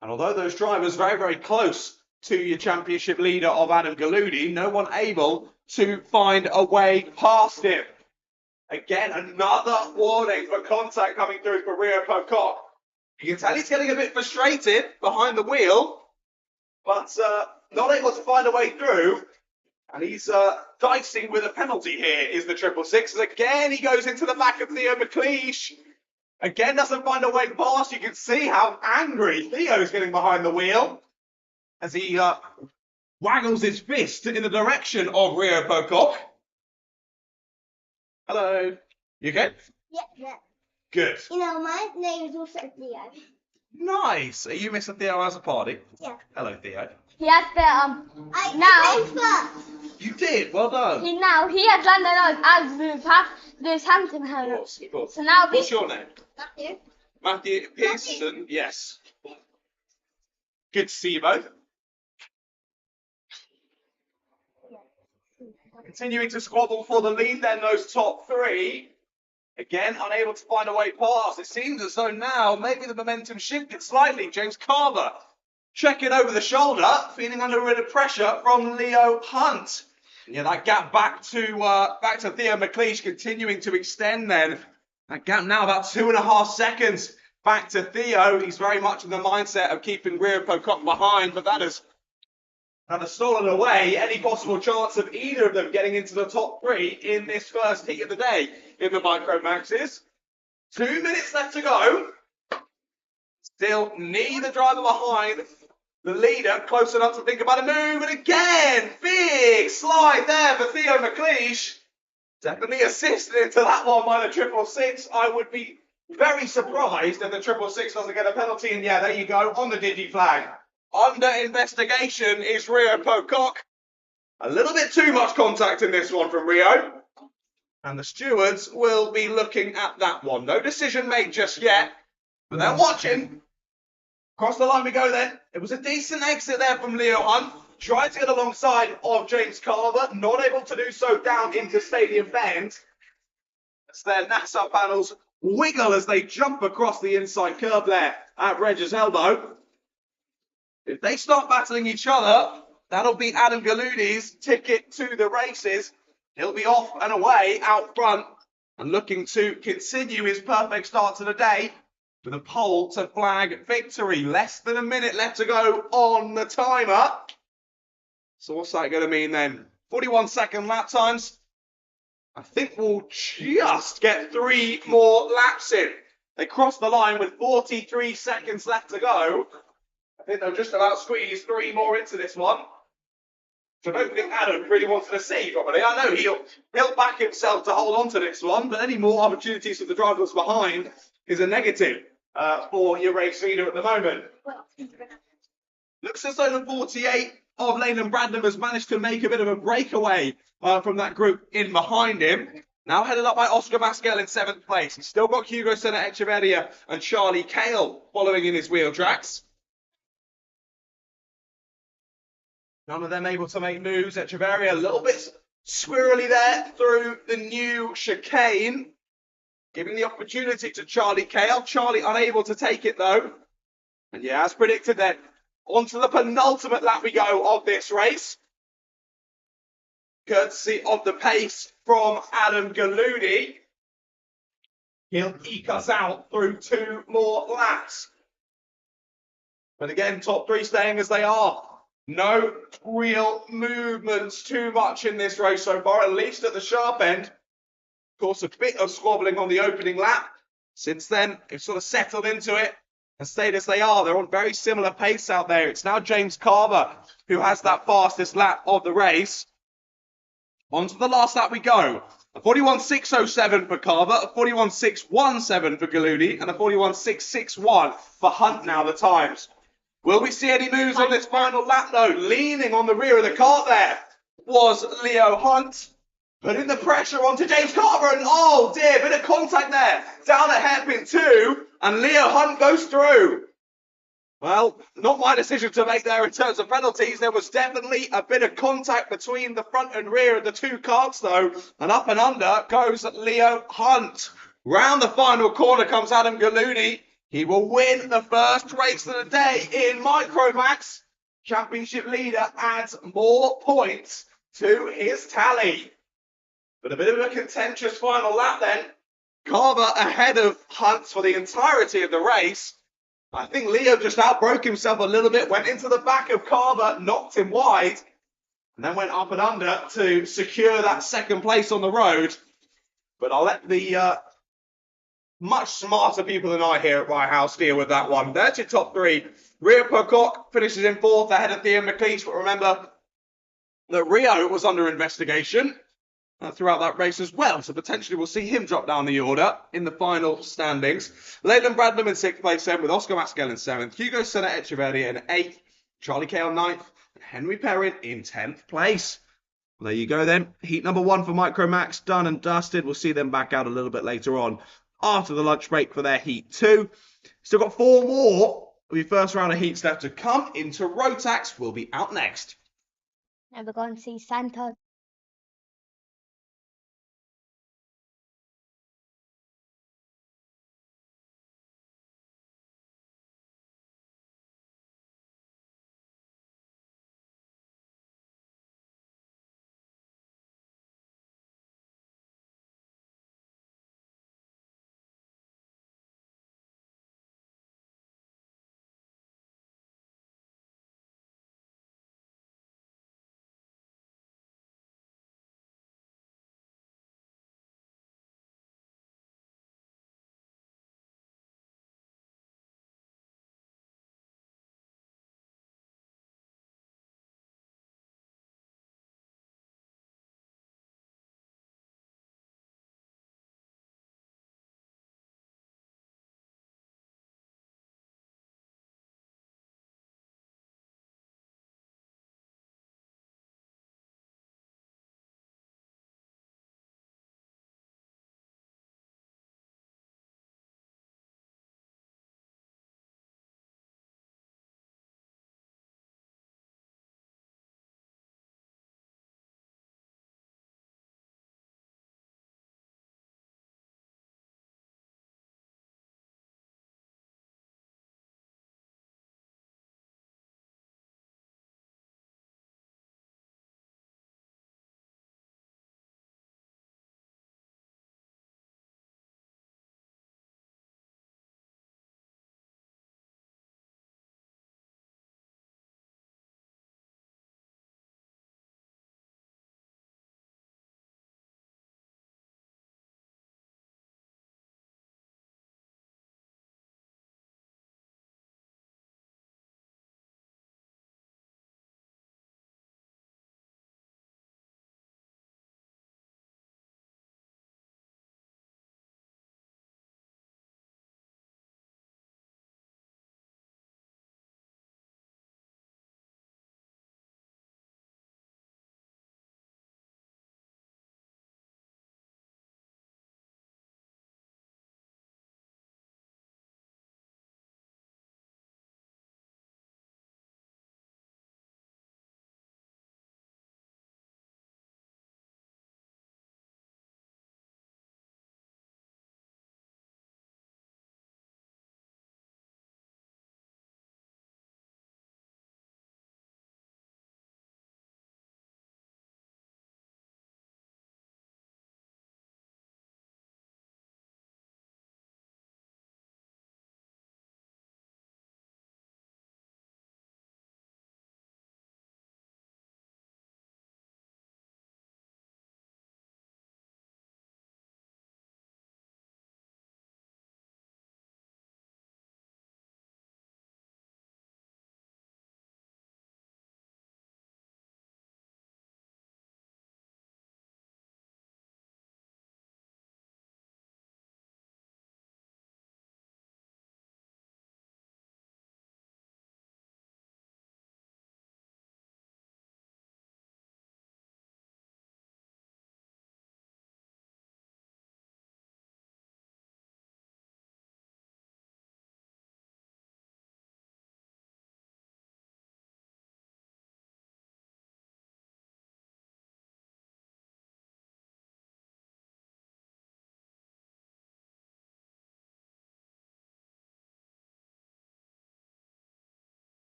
Speaker 2: And although those drivers very, very close to your championship leader of Adam Galudi, no one able to find a way past him. Again, another warning for contact coming through for Rio Pocock. You can tell he's getting a bit frustrated behind the wheel, but not able to find a way through. And he's dicing with a penalty here, is the 666. As again, he goes into the back of Theo McLeish. Again, doesn't find a way past. You can see how angry Theo's getting behind the wheel as he waggles his fist in the direction of Rio Pocock. Hello. You okay?
Speaker 6: Yeah.
Speaker 2: Good.
Speaker 6: You know, my name is also Theo.
Speaker 2: Nice. Are you Mr. Theo as a party?
Speaker 6: Yeah.
Speaker 2: Hello, Theo.
Speaker 5: He has the
Speaker 6: I came first.
Speaker 2: You did. Well done.
Speaker 5: he has landed as the path this hand to him.
Speaker 2: Of course.
Speaker 5: So now
Speaker 2: What's your name?
Speaker 6: Matthew.
Speaker 2: Matthew Pearson. Yes. Good to see you both. Continuing to squabble for the lead then, those top 3. Again, unable to find a way past. It seems as though now maybe the momentum shifted slightly. James Carver checking over the shoulder, feeling under a bit of pressure from Leo Hunt. Yeah, that gap back to Theo McLeish continuing to extend then. That gap now about 2.5 seconds back to Theo. He's very much in the mindset of keeping Rio Pocock behind, but that has stolen away any possible chance of either of them getting into the top 3 in this first heat of the day in the Micromaxes. 2 minutes left to go. Still neither driver behind. The leader close enough to think about a move, and again, big slide there for Theo McLeish. Definitely assisted into that one by the 666. I would be very surprised if the 666 doesn't get a penalty, and yeah, there you go, on the digi flag. Under investigation is Rio Pocock. A little bit too much contact in this one from Rio. And the stewards will be looking at that one. No decision made just yet, but they're watching. Across the line we go then. It was a decent exit there from Leo Hunt. Tried to get alongside of James Carver. Not able to do so down into Stadium Bend. As their NASA panels wiggle as they jump across the inside curve there at Reg's elbow. If they start battling each other, that'll be Adam Galudi's ticket to the races. He'll be off and away out front and looking to continue his perfect start to the day with a pole to flag victory. Less than a minute left to go on the timer. So what's that going to mean then? 41-second lap times. I think we'll just get 3 more laps in. They cross the line with 43 seconds left to go. I think they'll just about squeeze 3 more into this one. So I don't think Adam really wanted to see properly. I know he'll back himself to hold on to this one, but any more opportunities for the drivers behind is a negative for your race leader at the moment. Looks as though the 48 of Leyland Brandon has managed to make a bit of a breakaway from that group in behind him. Now headed up by Oscar Masquel in 7th place. He's still got Hugo Sena Echeverria and Charlie Cale following in his wheel tracks. None of them able to make moves. Echeverria a little bit squirrely there through the new chicane. Giving the opportunity to Charlie Cale. Charlie unable to take it though. And yeah, as predicted then, onto the penultimate lap we go of this race. Courtesy of the pace from Adam Galudi. He'll eke us out through 2 more laps. But again, top 3 staying as they are. No real movements too much in this race so far, at least at the sharp end. Of course, a bit of squabbling on the opening lap. Since then, they've sort of settled into it and stayed as they are. They're on very similar pace out there. It's now James Carver who has that fastest lap of the race. On to the last lap we go. A 41.607 for Carver, a 41.617 for Galudi, and a 41.661 for Hunt now the times. Will we see any moves on this final lap though? Leaning on the rear of the cart there was Leo Hunt. Putting the pressure onto James Carver and oh dear, bit of contact there. Down at hairpin 2 and Leo Hunt goes through. Well, not my decision to make there in terms of penalties. There was definitely a bit of contact between the front and rear of the two carts, though. And up and under goes Leo Hunt. Round the final corner comes Adam Gallooni. He will win the first race of the day in Micromax. Championship leader adds more points to his tally. But a bit of a contentious final lap then. Carver ahead of Hunt for the entirety of the race. I think Leo just outbroke himself a little bit, went into the back of Carver, knocked him wide, and then went up and under to secure that second place on the road. But I'll let the much smarter people than I here at Rye House deal with that one. There's your top three. Rio Percock finishes in fourth ahead of Theo McLeish, but remember that Rio was under investigation throughout that race as well. So potentially we'll see him drop down the order in the final standings. Leyland Bradlam in sixth place then, with Oscar Maskell in seventh, Hugo Senna Echeverria in eighth, Charlie Kale ninth, and Henry Perrin in 10th place. Well, there you go then. Heat number one for Micromax done and dusted. We'll see them back out a little bit later on after the lunch break for their heat two. Still got four more of your first round of heats left to come. Into Rotax will be out next.
Speaker 5: Now we're going to see Santa.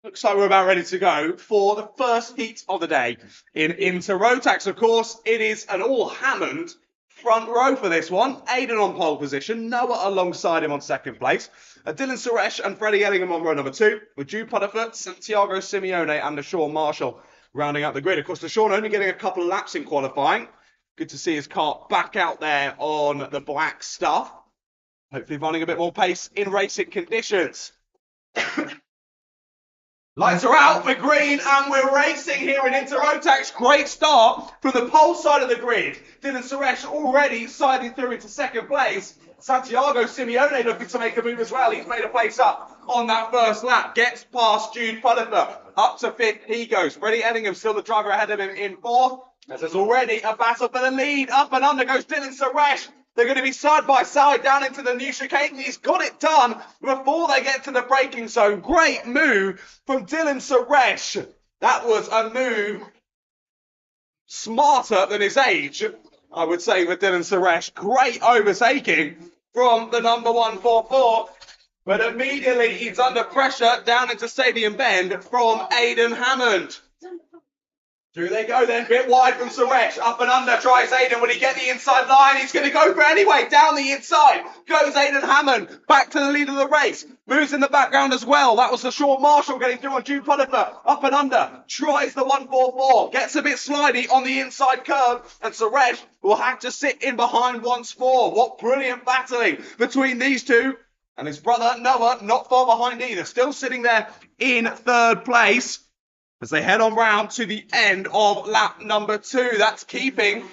Speaker 2: Looks like we're about ready to go for the first heat of the day in Inter-Rotax. Of course, it is an all-Hammond front row for this one. Aidan on pole position, Noah alongside him on second place, Dylan Suresh and Freddie Ellingham on row number 2, with Jude Putterfoot, Santiago Simeone and Sean Marshall rounding out the grid. Of course, Sean only getting a couple of laps in qualifying. Good to see his kart back out there on the black stuff. Hopefully finding a bit more pace in racing conditions. Lights are out, we're green, and we're racing here in Inter-Rotax. Great start from the pole side of the grid. Dylan Suresh already siding through into second place. Santiago Simeone looking to make a move as well. He's made a place up on that first lap. Gets past Jude Putterfoot. Up to fifth he goes. Freddie Ellingham still the driver ahead of him in fourth. As there's already a battle for the lead. Up and under goes Dylan Suresh. They're going to be side by side down into the new chicane. He's got it done before they get to the braking zone. Great move from Dylan Suresh. That was a move smarter than his age, I would say, with Dylan Suresh. Great overtaking from the number 144. But immediately he's under pressure down into Stadium Bend from Aidan Hammond. Through they go then, bit wide from Suresh, up and under, tries Aidan, will he get the inside line? He's going to go for it anyway, down the inside, goes Aidan Hammond, back to the lead of the race, moves in the background as well, that was the Sean Marshall getting through on Jude Putterfoot, up and under, tries the 144, gets a bit slidey on the inside curve, and Suresh will have to sit in behind once more. What brilliant battling between these two, and his brother Noah not far behind either, still sitting there in third place. As they head on round to the end of lap number 2. That's keeping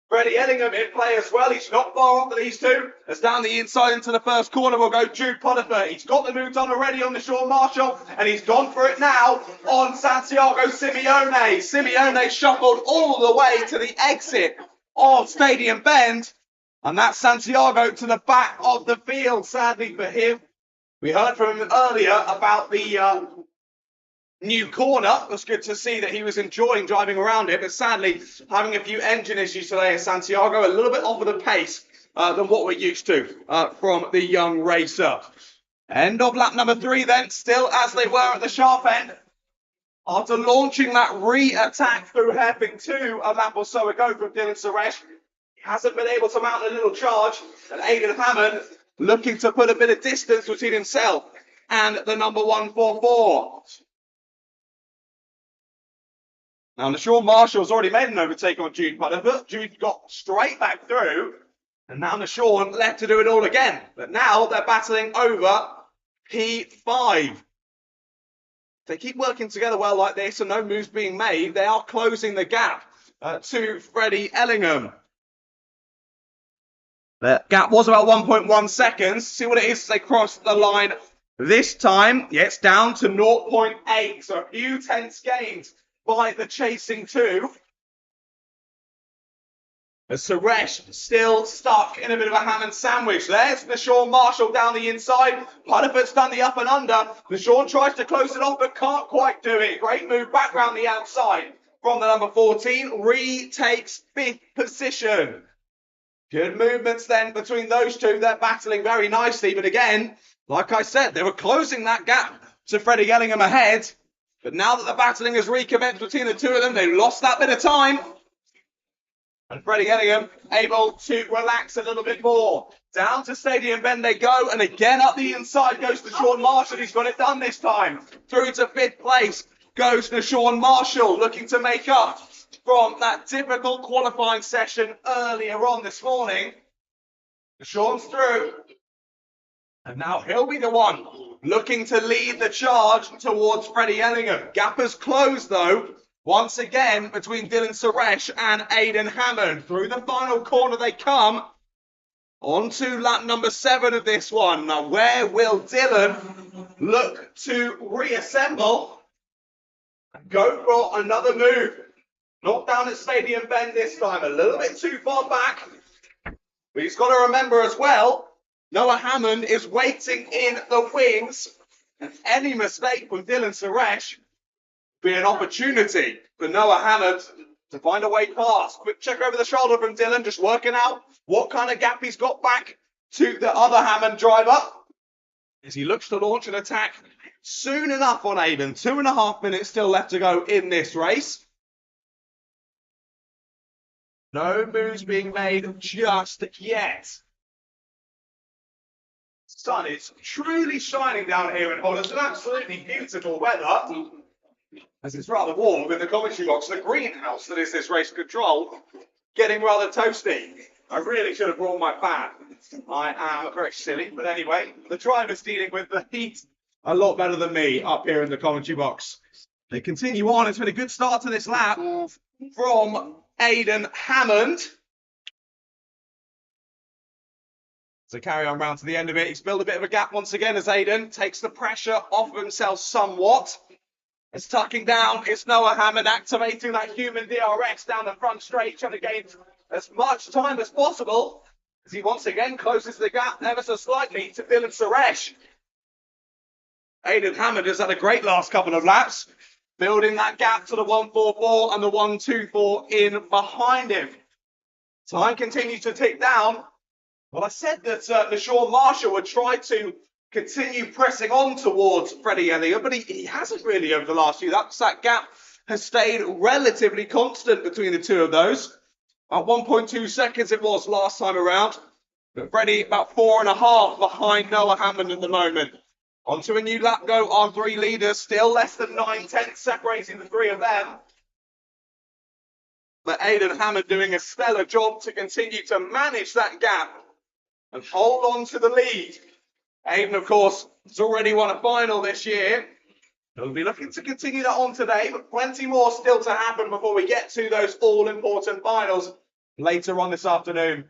Speaker 2: Freddie Ellingham in play as well. He's not far off of these two. As down the inside into the first corner will go Jude Putterfoot. He's got the move done already on the Sean Marshall. And he's gone for it now on Santiago Simeone. Simeone shuffled all the way to the exit of Stadium Bend. And that's Santiago to the back of the field, sadly for him. We heard from him earlier about the new corner. It was good to see that he was enjoying driving around it, but sadly having a few engine issues today. Santiago a little bit off of the pace than what we're used to from the young racer. End of lap number 3 then, still as they were at the sharp end. After launching that re-attack through hairpin 2 a lap or so ago from Dylan Suresh, he hasn't been able to mount a little charge, and Aidan Hammond looking to put a bit of distance between himself and the number 144. Now, Sean Marshall's already made an overtake on Jude Putterfoot. Jude got straight back through, and now Sean left to do it all again. But now they're battling over P5. If they keep working together well like this and no moves being made, they are closing the gap to Freddie Ellingham. The gap was about 1.1 seconds. See what it is as they cross the line this time. Yeah, it's down to 0.8, so a few tenths gained by the chasing 2. As Suresh still stuck in a bit of a Hammond sandwich. There's the Sean Marshall down the inside. Putterfoot's done the up and under. The Sean tries to close it off but can't quite do it. Great move back round the outside from the number 14. Retakes 5th position. Good movements then between those two. They're battling very nicely. But again, like I said, they were closing that gap to Freddie Ellingham ahead. But now that the battling has recommenced between the two of them, they've lost that bit of time. And Freddie Ellingham able to relax a little bit more. Down to Stadium Bend they go. And again up the inside goes to Sean Marshall. He's got it done this time. Through to 5th place goes to Sean Marshall, looking to make up from that difficult qualifying session earlier on this morning. Sean's through. And now he'll be the one looking to lead the charge towards Freddie Ellingham. Gap has closed, though, once again between Dylan Suresh and Aidan Hammond. Through the final corner they come. On to lap number 7 of this one. Now, where will Dylan look to reassemble and go for another move? Not down at Stadium Bend this time. A little bit too far back. But he's got to remember as well, Noah Hammond is waiting in the wings, and any mistake from Dylan Suresh would be an opportunity for Noah Hammond to find a way past. Quick check over the shoulder from Dylan, just working out what kind of gap he's got back to the other Hammond driver. as he looks to launch an attack soon enough on Aiden. 2.5 minutes still left to go in this race. No moves being made just yet. Sun is truly shining down here in Holland. It's absolutely beautiful weather, as it's rather warm in the commentary box. The greenhouse that is this race control getting rather toasty. I really should have brought my fan. I am very silly, but anyway, the driver's dealing with the heat a lot better than me up here in the commentary box. They continue on. It's been a good start to this lap from Aiden Hammond. So carry on round to the end of it. He's built a bit of a gap once again as Aiden takes the pressure off of himself somewhat. It's tucking down. It's Noah Hammond activating that human DRS down the front straight, trying to gain as much time as possible as he once again closes the gap ever so slightly to Dylan Suresh. Aiden Hammond has had a great last couple of laps, building that gap to the 144 and the 124 in behind him. Time continues to tick down. Well, I said that Sean Marshall would try to continue pressing on towards Freddie Elliott, but he hasn't really over the last few laps. That gap has stayed relatively constant between the two of those. About 1.2 seconds it was last time around, but Freddie about 4.5 behind Noah Hammond at the moment. Onto a new lap go, our three leaders, still less than 9/10 separating the three of them. But Aiden Hammond doing a stellar job to continue to manage that gap and hold on to the lead. Aiden, of course, has already won a final this year. He'll be looking to continue that on today, but plenty more still to happen before we get to those all-important finals later on this afternoon.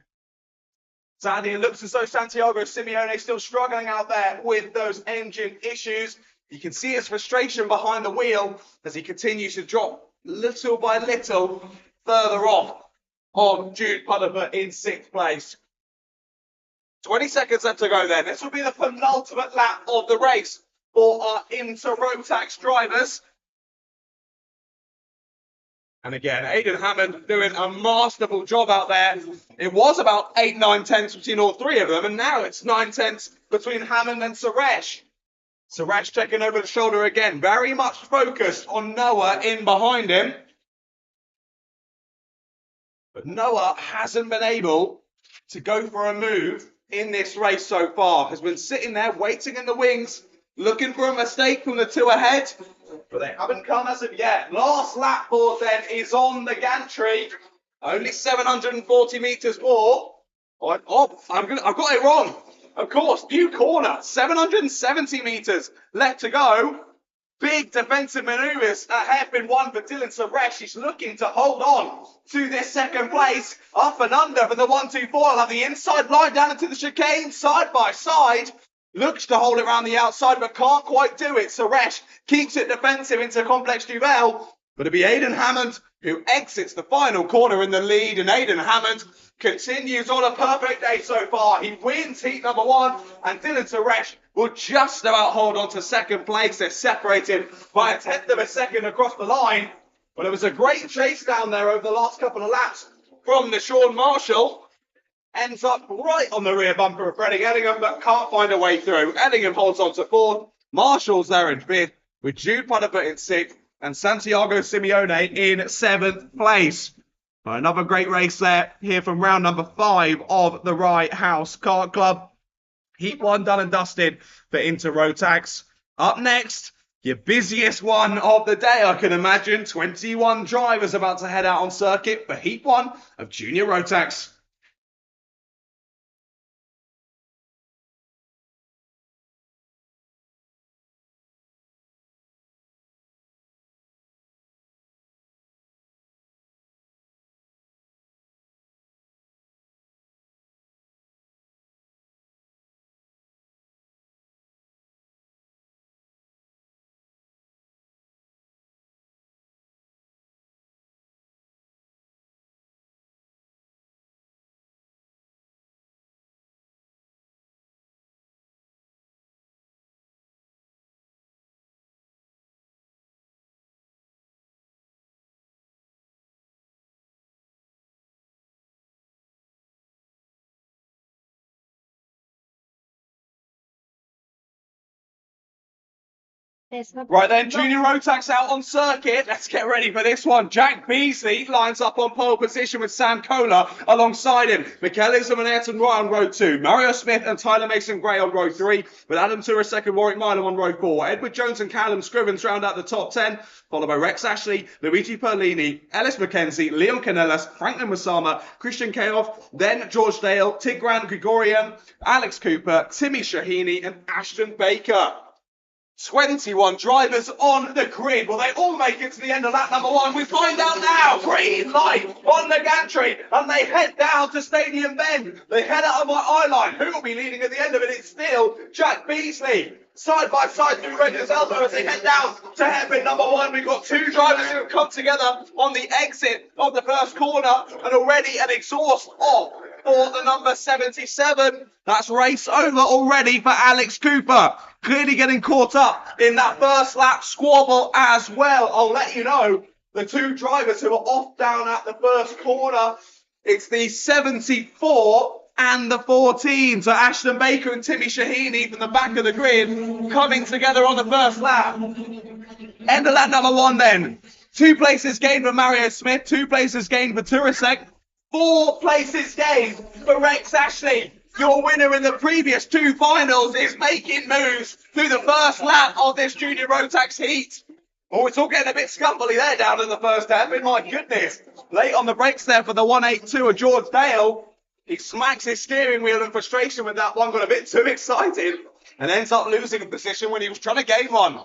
Speaker 2: Sadly, it looks as though Santiago Simeone is still struggling out there with those engine issues. You can see his frustration behind the wheel as he continues to drop little by little further off on Jude Pulliver in 6th place. 20 seconds left to go then. This will be the penultimate lap of the race for our Inter-Rotax drivers. And again, Aiden Hammond doing a masterful job out there. It was about 8, 9/10 between all three of them, and now it's 9/10 between Hammond and Suresh. Suresh checking over the shoulder again, very much focused on Noah in behind him. But Noah hasn't been able to go for a move in this race so far. Has been sitting there waiting in the wings, looking for a mistake from the two ahead, but they haven't come as of yet. Last lap board then is on the gantry. Only 740 metres more. I've got it wrong. Of course, new corner, 770 metres left to go. Big defensive manoeuvres, a hairpin one for Dylan Suresh. He's looking to hold on to this second place. Up and under for the 124. I'll have the inside line down into the chicane, side by side. Looks to hold it around the outside, but can't quite do it. Suresh keeps it defensive into Complex Duvel. But it'll be Aiden Hammond who exits the final corner in the lead. And Aiden Hammond continues on a perfect day so far. He wins heat number 1. And Dylan Suresh will just about hold on to second place. They're separated by 1/10 of a second across the line. But it was a great chase down there over the last couple of laps from the Sean Marshall. Ends up right on the rear bumper of Freddie Ellingham, but can't find a way through. Ellingham holds on to 4th. Marshall's there in 5th, with Jude Pulliver in 6th, and Santiago Simeone in 7th place. Another great race there, here from round number 5 of the Rye House Kart Club. Heat 1 done and dusted for Inter-Rotax. Up next, your busiest one of the day, I can imagine. 21 drivers about to head out on circuit for Heat 1 of Junior Rotax. Right then, Junior Rotax out on circuit. Let's get ready for this one. Jack Beasley lines up on pole position with Sam Kohler alongside him. Michaelism and Ayrton Rye on row 2. Mario Smith and Tyler Mason Gray on row 3. With Adam Turasek and Warwick Milam on row 4. Edward Jones and Callum Scrivens round out the top 10. Followed by Rex Ashley, Luigi Perlini, Ellis McKenzie, Leon Canellas, Franklin Masama, Christian Kayoff, then George Dale, Tigran Grigorian, Alex Cooper, Timmy Shahini and Ashton Baker. 21 drivers on the grid. Will they all make it to the end of lap number 1? We find out now. Green light on the gantry, and they head down to Stadium Bend. They head out of my eye line. Who will be leading at the end of it? It's still Jack Beasley. Side by side through Rangers Elbow as they head down to hairpin number 1. We've got 2 drivers who have come together on the exit of the first corner, and already an exhaust off for the number 77. That's race over already for Alex Cooper. Clearly getting caught up in that first lap squabble as well. I'll let you know the 2 drivers who are off down at the first corner. It's the 74 and the 14. So Ashton Baker and Timmy Shahini from the back of the grid coming together on the first lap. End of lap number 1 then. 2 places gained for Mario Smith, 2 places gained for Turasek, 4 places gained for Rex Ashley. Your winner in the previous 2 finals is making moves through the first lap of this Junior Rotax heat. Oh, it's all getting a bit scumbly there down in the first hairpin. My goodness. Late on the brakes there for the 182 of George Dale. He smacks his steering wheel in frustration with that one, got a bit too excited, and ends up losing a position when he was trying to gain one.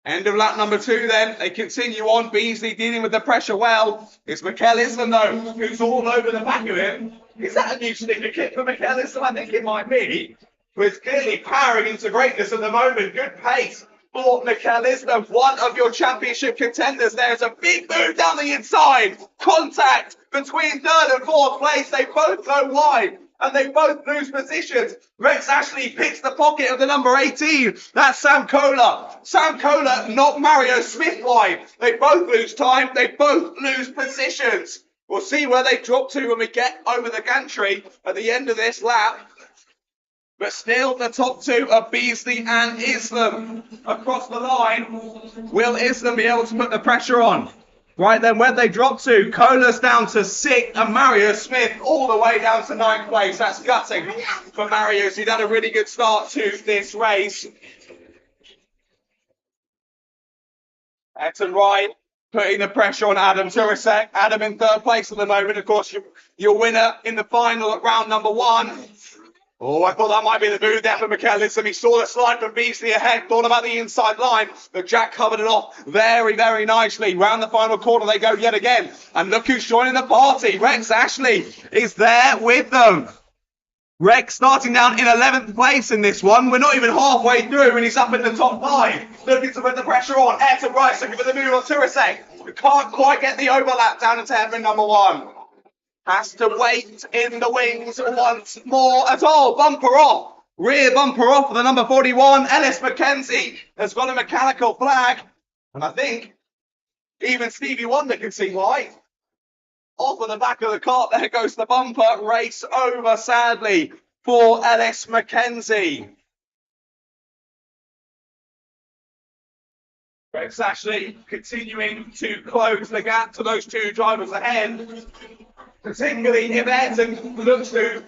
Speaker 2: End of lap number 2 then. They continue on. Beasley dealing with the pressure well. It's Michaelism though, who's all over the back of him. Is that a new sneaker kit for Michaelism? I think it might be. But it's clearly powering into greatness at the moment. Good pace for Michaelism, one of your championship contenders. There's a big move down the inside. Contact between 3rd and 4th place. They both go wide. And they both lose positions. Rex Ashley picks the pocket of the number 18. That's Sam Kohler. Sam Kohler knocked Mario Smith wide. They both lose time. They both lose positions. We'll see where they drop to when we get over the gantry at the end of this lap. But still, the top 2 are Beasley and Islam across the line. Will Islam be able to put the pressure on? Right then, where they drop to, Kohler's down to 6th and Mario Smith all the way down to 9th place. That's gutting for Mario. So he'd had a really good start to this race. Ayrton Rye putting the pressure on Adam Turasek. Adam in 3rd place at the moment. Of course, your winner in the final at round number 1. Oh, I thought that might be the move there for Michaelism. He saw the slide from Beasley ahead, thought about the inside line, but Jack covered it off very, very nicely. Round the final corner they go yet again. And look who's joining the party. Rex Ashley is there with them. Rex starting down in 11th place in this one. We're not even halfway through and he's up in the top 5. Looking to put the pressure on. Ayrton Rice looking for the move on Turasek. Can't quite get the overlap down into hairpin number 1. Has to wait in the wings once more at all. Bumper off. Rear bumper off for the number 41. Ellis McKenzie has got a mechanical flag. And I think even Stevie Wonder can see why. Off of the back of the cart, there goes the bumper. Race over, sadly, for Ellis McKenzie. Rex Ashley continuing to close the gap to those 2 drivers ahead. Particularly if Ayrton looks to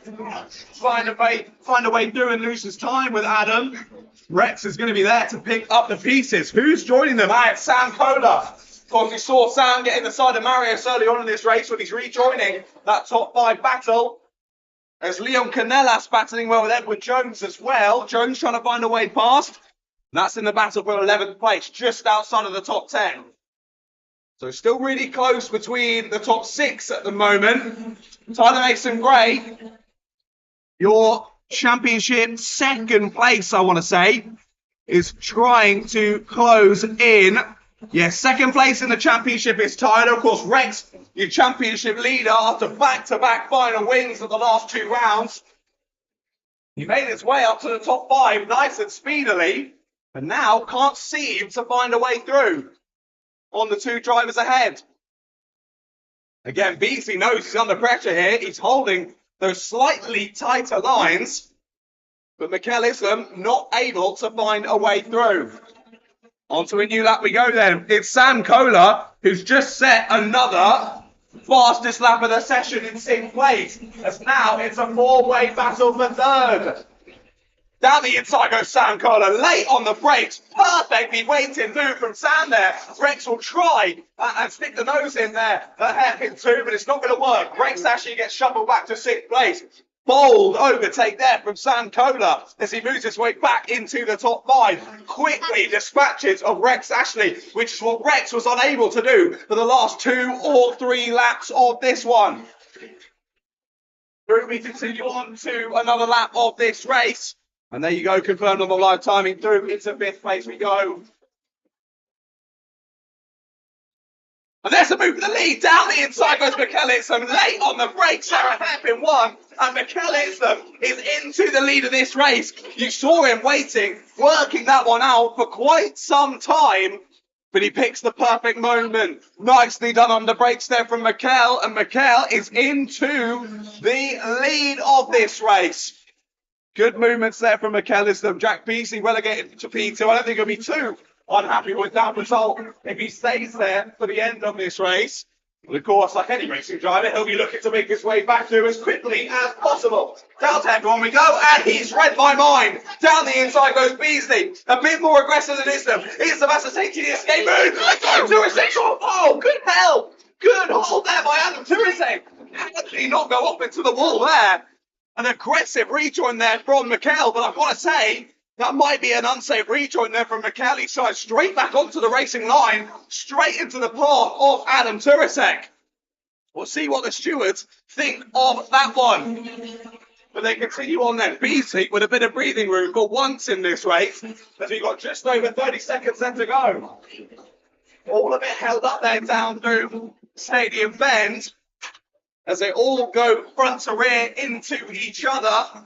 Speaker 2: find a way through and loses time with Adam. Rex is going to be there to pick up the pieces. Who's joining them? It's Sam Kohler. Of course, we saw Sam get in the side of Marius early on in this race when he's rejoining that top 5 battle. There's Leon Canellas battling well with Edward Jones as well. Jones trying to find a way past. That's in the battle for 11th place, just outside of the top 10. So still really close between the top 6 at the moment. Tyler Mason Gray, your championship 2nd place, I want to say, is trying to close in. Yes, 2nd place in the championship is Tyler. Of course, Rex, your championship leader after back-to-back final wins of the last 2 rounds. He made his way up to the top 5 nice and speedily, but now can't seem to find a way through on the 2 drivers ahead. Again, Beasley knows he's under pressure here. He's holding those slightly tighter lines, but Michaelism not able to find a way through. On to a new lap we go then. It's Sam Kohler who's just set another fastest lap of the session in 6th place. As now it's a four-way battle for 3rd. Down the inside goes Sam Kohler, late on the brakes, perfectly weighted move from Sam there. Rex will try and stick the nose in there at hairpin 2, but it's not going to work. Rex actually gets shuffled back to 6th place. Bold overtake there from Sam Kohler as he moves his way back into the top 5. Quickly dispatches of Rex Ashley, which is what Rex was unable to do for the last 2 or 3 laps of this one. Through we continue on to another lap of this race. And there you go, confirmed on the live timing. Through into 5th place we go. And there's a move for the lead. Down the inside goes McKellism, late on the brakes there at hairpin 1. And McKellism is into the lead of this race. You saw him waiting, working that one out for quite some time. But he picks the perfect moment. Nicely done on the brakes there from Mikkel. And Mikkel is into the lead of this race. Good movements there from McKellism. Jack Beasley relegated to P2. I don't think he'll be too unhappy with that result if he stays there for the end of this race. But of course, like any racing driver, he'll be looking to make his way back through as quickly as possible. Down to everyone we go, and he's read my mind. Down the inside goes Beasley. A bit more aggressive than Islam. Islam has to take to the escape move. Turasek. Oh, good hell. Good hold there by Adam Turasek. How did he not go off into the wall there? An aggressive rejoin there from Mikkel, but I've got to say, that might be an unsafe rejoin there from Mikkel. He slides straight back onto the racing line, straight into the path of Adam Turasek. We'll see what the stewards think of that one. But they continue on then. Beasley with a bit of breathing room for once in this race, as we've got just over 30 seconds left to go. All of it held up there down through Stadium Bend, as they all go front to rear into each other.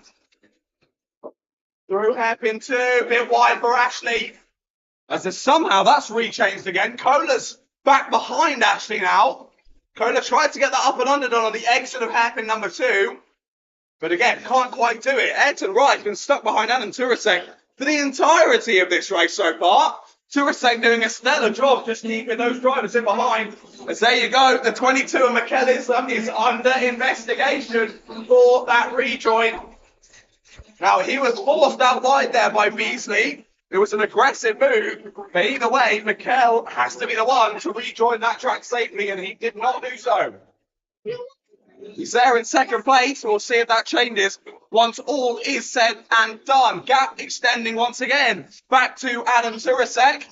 Speaker 2: Through hairpin 2, a bit wide for Ashley. As there's somehow that's rechanged again. Kohler's back behind Ashley now. Kohler tried to get that up and under done on the exit of hairpin number 2. But again, can't quite do it. Ayrton Wright's been stuck behind Adam Turasek for the entirety of this race so far. Turasek doing a stellar job just keeping those drivers in behind. As there you go, the 22 of McKellism is under investigation for that rejoin. Now, he was forced out wide there by Beasley. It was an aggressive move, but either way, Mikkel has to be the one to rejoin that track safely, and he did not do so. He's there in 2nd place. We'll see if that changes once all is said and done. Gap extending once again back to Adam Turasek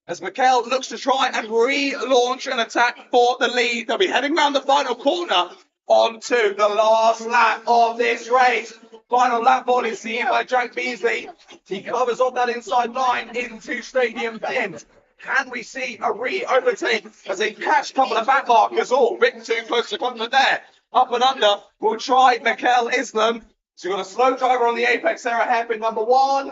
Speaker 2: as Mikkel looks to try and relaunch an attack for the lead. They'll be heading round the final corner onto the last lap of this race. Final lap ball is seen by Jack Beasley. He covers off that inside line into Stadium Bend. Can we see a re-overtake as they catch a couple of back markers? Oh, bit too close to contact there. Up and under. We'll try Mikkel Islam. So we've got a slow driver on the apex there at hairpin number 1.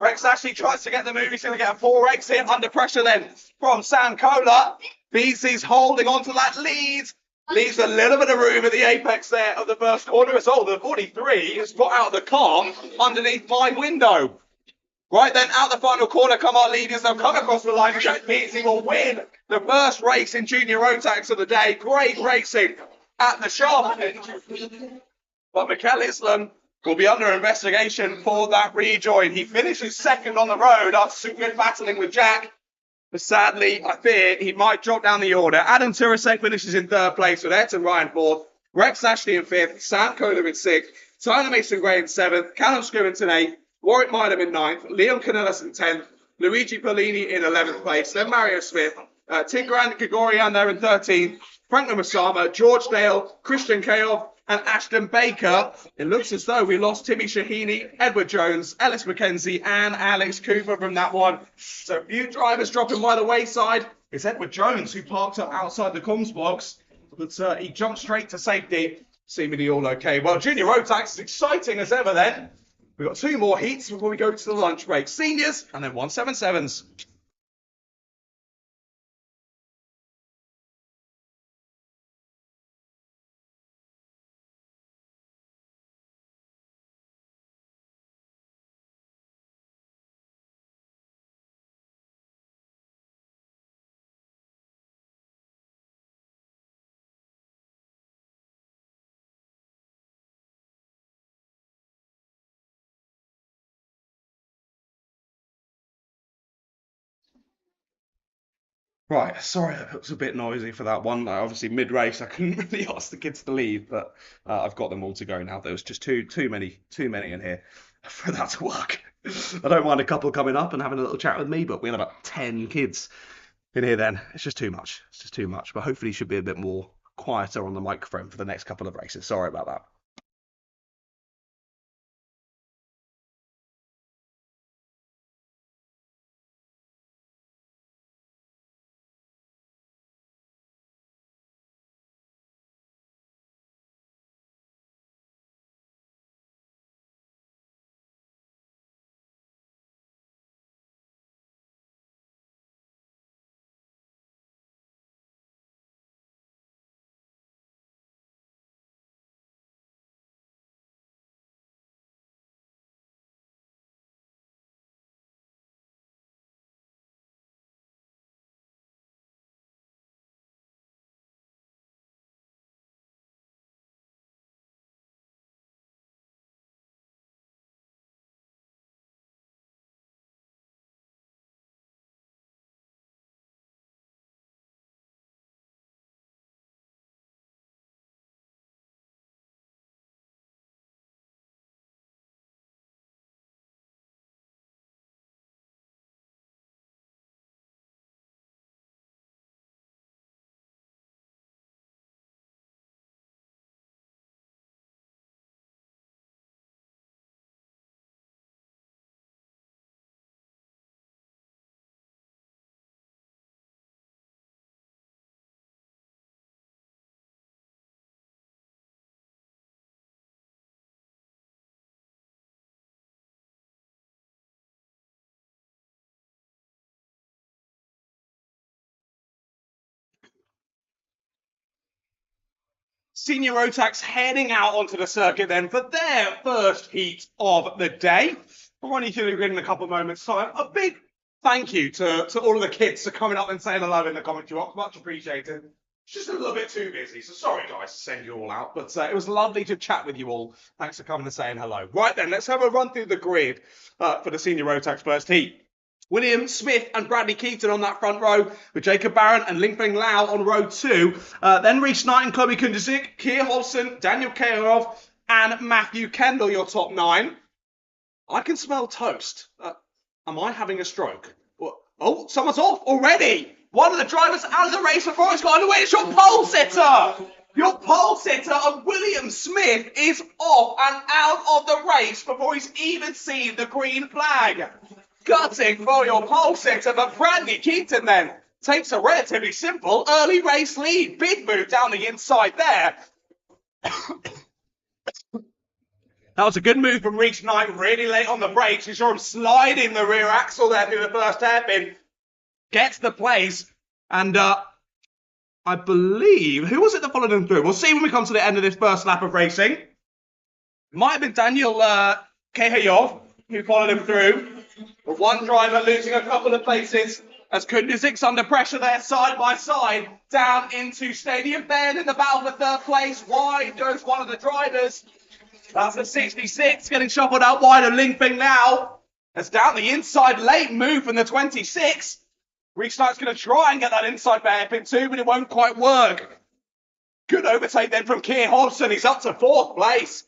Speaker 2: Rex Ashley tries to get the move. He's going to get a 4 exit under pressure then from Sam Kohler. Beasley's holding on to that lead. Leaves a little bit of room at the apex there of the first corner. As the 43 has got out of the car underneath my window. Right then, out the final corner come our leaders. They'll come across the line. Jack Beasley will win the first race in junior road tax of the day. Great racing at the sharp end. But Mikkel Islam will be under investigation for that rejoin. He finishes 2nd on the road after some good battling with Jack. But sadly, I fear he might drop down the order. Adam Turasek finishes in 3rd place with Ayrton Ryan 4th, Rex Ashley in 5th, Sam Kohler in 6th, Tyler Mason Gray in 7th, Callum Skivington in 8th, Warwick Minor in 9th, Liam Canellas in 10th, Luigi Polini in 11th place, then Mario Smith, Tigran Gregorian there in 13th, Franklin Masama, George Dale, Christian Kaov, and Ashton Baker. It looks as though we lost Timmy Shahini, Edward Jones, Ellis McKenzie, and Alex Cooper from that one. So a few drivers dropping by the wayside. It's Edward Jones who parked up outside the comms box, but he jumped straight to safety, seemingly all okay. Well, Junior Road Tax is exciting as ever then. We've got 2 more heats before we go to the lunch break. Seniors and then 177s. Right, sorry it was a bit noisy for that one. Obviously, mid-race, I couldn't really ask the kids to leave, but I've got them all to go now. There was just too many in here for that to work. I don't mind a couple coming up and having a little chat with me, but we had about 10 kids in here then. It's just too much. It's just too much. But hopefully, should be a bit more quieter on the microphone for the next couple of races. Sorry about that. Senior Rotax heading out onto the circuit then for their first heat of the day. I'll run you through in a couple of moments' time. A big thank you to all of the kids for coming up and saying hello in the commentary box. Much appreciated. It's just a little bit too busy, so sorry guys to send you all out, but it was lovely to chat with you all. Thanks for coming and saying hello. Right then, let's have a run through the grid for the Senior Rotax first heat. William Smith and Bradley Keaton on that front row, with Jacob Barron and Lingfeng Lau on row 2. Then Reece Knight and Chloe Kundasik, Keir Hodgson, Daniel Kairov, and Matthew Kendall, your top 9. I can smell toast. Am I having a stroke? Oh, someone's off already. One of the drivers out of the race before it's got underway. It's your pole sitter. Your pole sitter of William Smith is off and out of the race before he's even seen the green flag. Gutting for your pole sitter, but Bradley Keaton then takes a relatively simple early race lead. Big move down the inside there. That was a good move from Reece Knight, really late on the brakes. You saw him sliding the rear axle there through the first hairpin. Gets the place, and I believe, who was it that followed him through? We'll see when we come to the end of this first lap of racing. Might have been Daniel Kehayov who followed him through. But one driver losing a couple of places as Kundasik's under pressure there side by side down into Stadium Bend in the battle for third place. Wide goes one of the drivers. That's the 66 getting shuffled out wide of Lingfeng now. As down the inside, late move from the 26. Reece Knight's going to try and get that inside hairpin too, but it won't quite work. Good overtake then from Keir Hodgson. He's up to 4th place.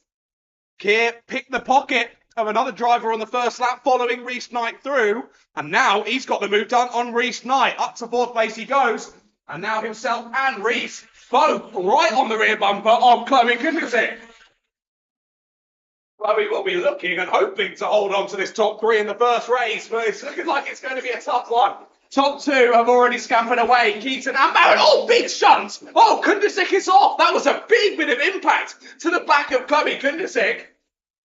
Speaker 2: Keir picked the pocket of another driver on the first lap following Reece Knight through. And now he's got the move done on Reece Knight. Up to 4th place he goes. And now himself and Reece both right on the rear bumper of Chloe Kundasik. Chloe will be looking and hoping to hold on to this top 3 in the first race, but it's looking like it's going to be a tough one. Top 2 have already scampered away. Keaton and Barron. Oh, big shunt. Oh, Kundasik is off. That was a big bit of impact to the back of Chloe Kundasik.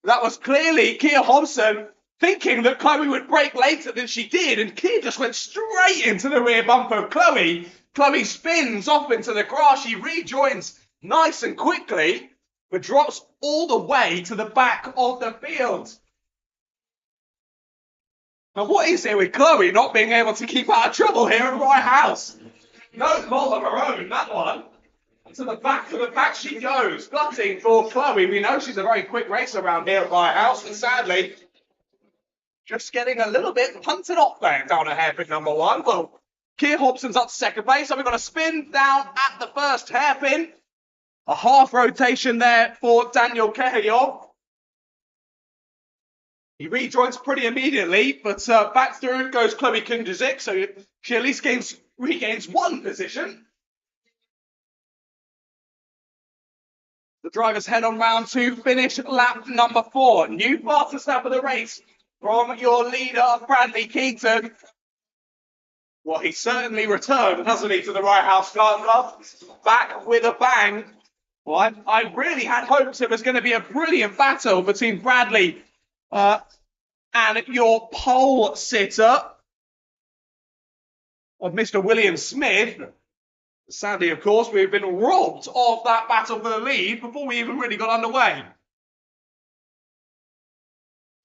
Speaker 2: That was clearly Keir Hodgson thinking that Chloe would brake later than she did, and Keir just went straight into the rear bumper of Chloe. Chloe spins off into the grass. She rejoins nice and quickly, but drops all the way to the back of the field. Now, what is it with Chloe not being able to keep out of trouble here at Rye House? No fault of her own, that one. To the back she goes. Gutting for Chloe. We know she's a very quick racer around here at Rye House, and sadly, just getting a little bit punted off there down at hairpin number 1. Well, Keir Hobson's up to second place, and we've got a spin down at the first hairpin. A half rotation there for Daniel Cahill. He rejoins pretty immediately, but back through goes Chloe Kunduzik, so she at least regains one position. The drivers head on round to finish lap number 4. New fastest lap of the race from your leader, Bradley Keaton. Well, he certainly returned, hasn't he, to the Rye House Kart Club? Back with a bang. Well, I really had hopes it was going to be a brilliant battle between Bradley and your pole sitter of Mr. William Smith. Sadly, of course, we've been robbed of that battle for the lead before we even really got underway.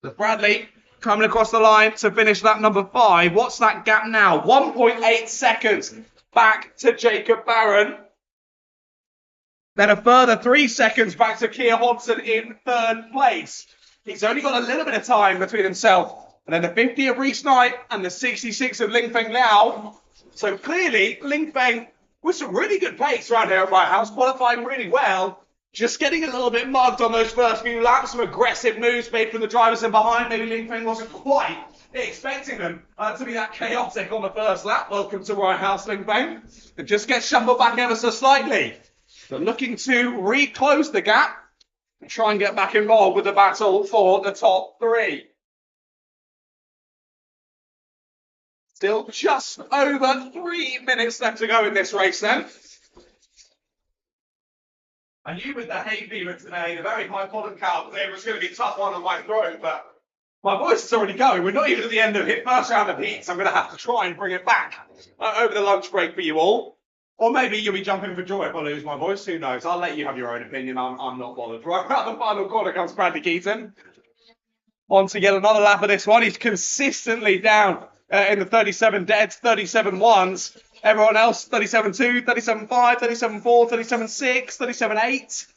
Speaker 2: So Bradley coming across the line to finish lap number 5. What's that gap now? 1.8 seconds back to Jacob Barron. Then a further 3 seconds back to Keir Hobson in 3rd place. He's only got a little bit of time between himself and then the 50 of Reese Knight and the 66 of Lingfeng Liao. So clearly, Lingfeng with some really good pace around here at Rye House, qualifying really well. Just getting a little bit mugged on those first few laps. Some aggressive moves made from the drivers in behind. Maybe Lingfeng wasn't quite expecting them to be that chaotic on the first lap. Welcome to Rye House, Lingfeng. It just gets shuffled back ever so slightly. But looking to re-close the gap and try and get back involved with the battle for the top 3. Still just over 3 minutes left to go in this race then. I knew with the hay fever today, the very high pollen count, it was going to be a tough one on my throat, but my voice is already going. We're not even at the end of the first round of heats. I'm going to have to try and bring it back over the lunch break for you all. Or maybe you'll be jumping for joy if I lose my voice. Who knows? I'll let you have your own opinion. I'm not bothered. Right around the final corner comes Bradley Keaton. On to get another lap of this one. He's consistently down in the 37 deads, 37 ones. Everyone else, 37.2, 37.5, 37.4, 37.6, 37.8.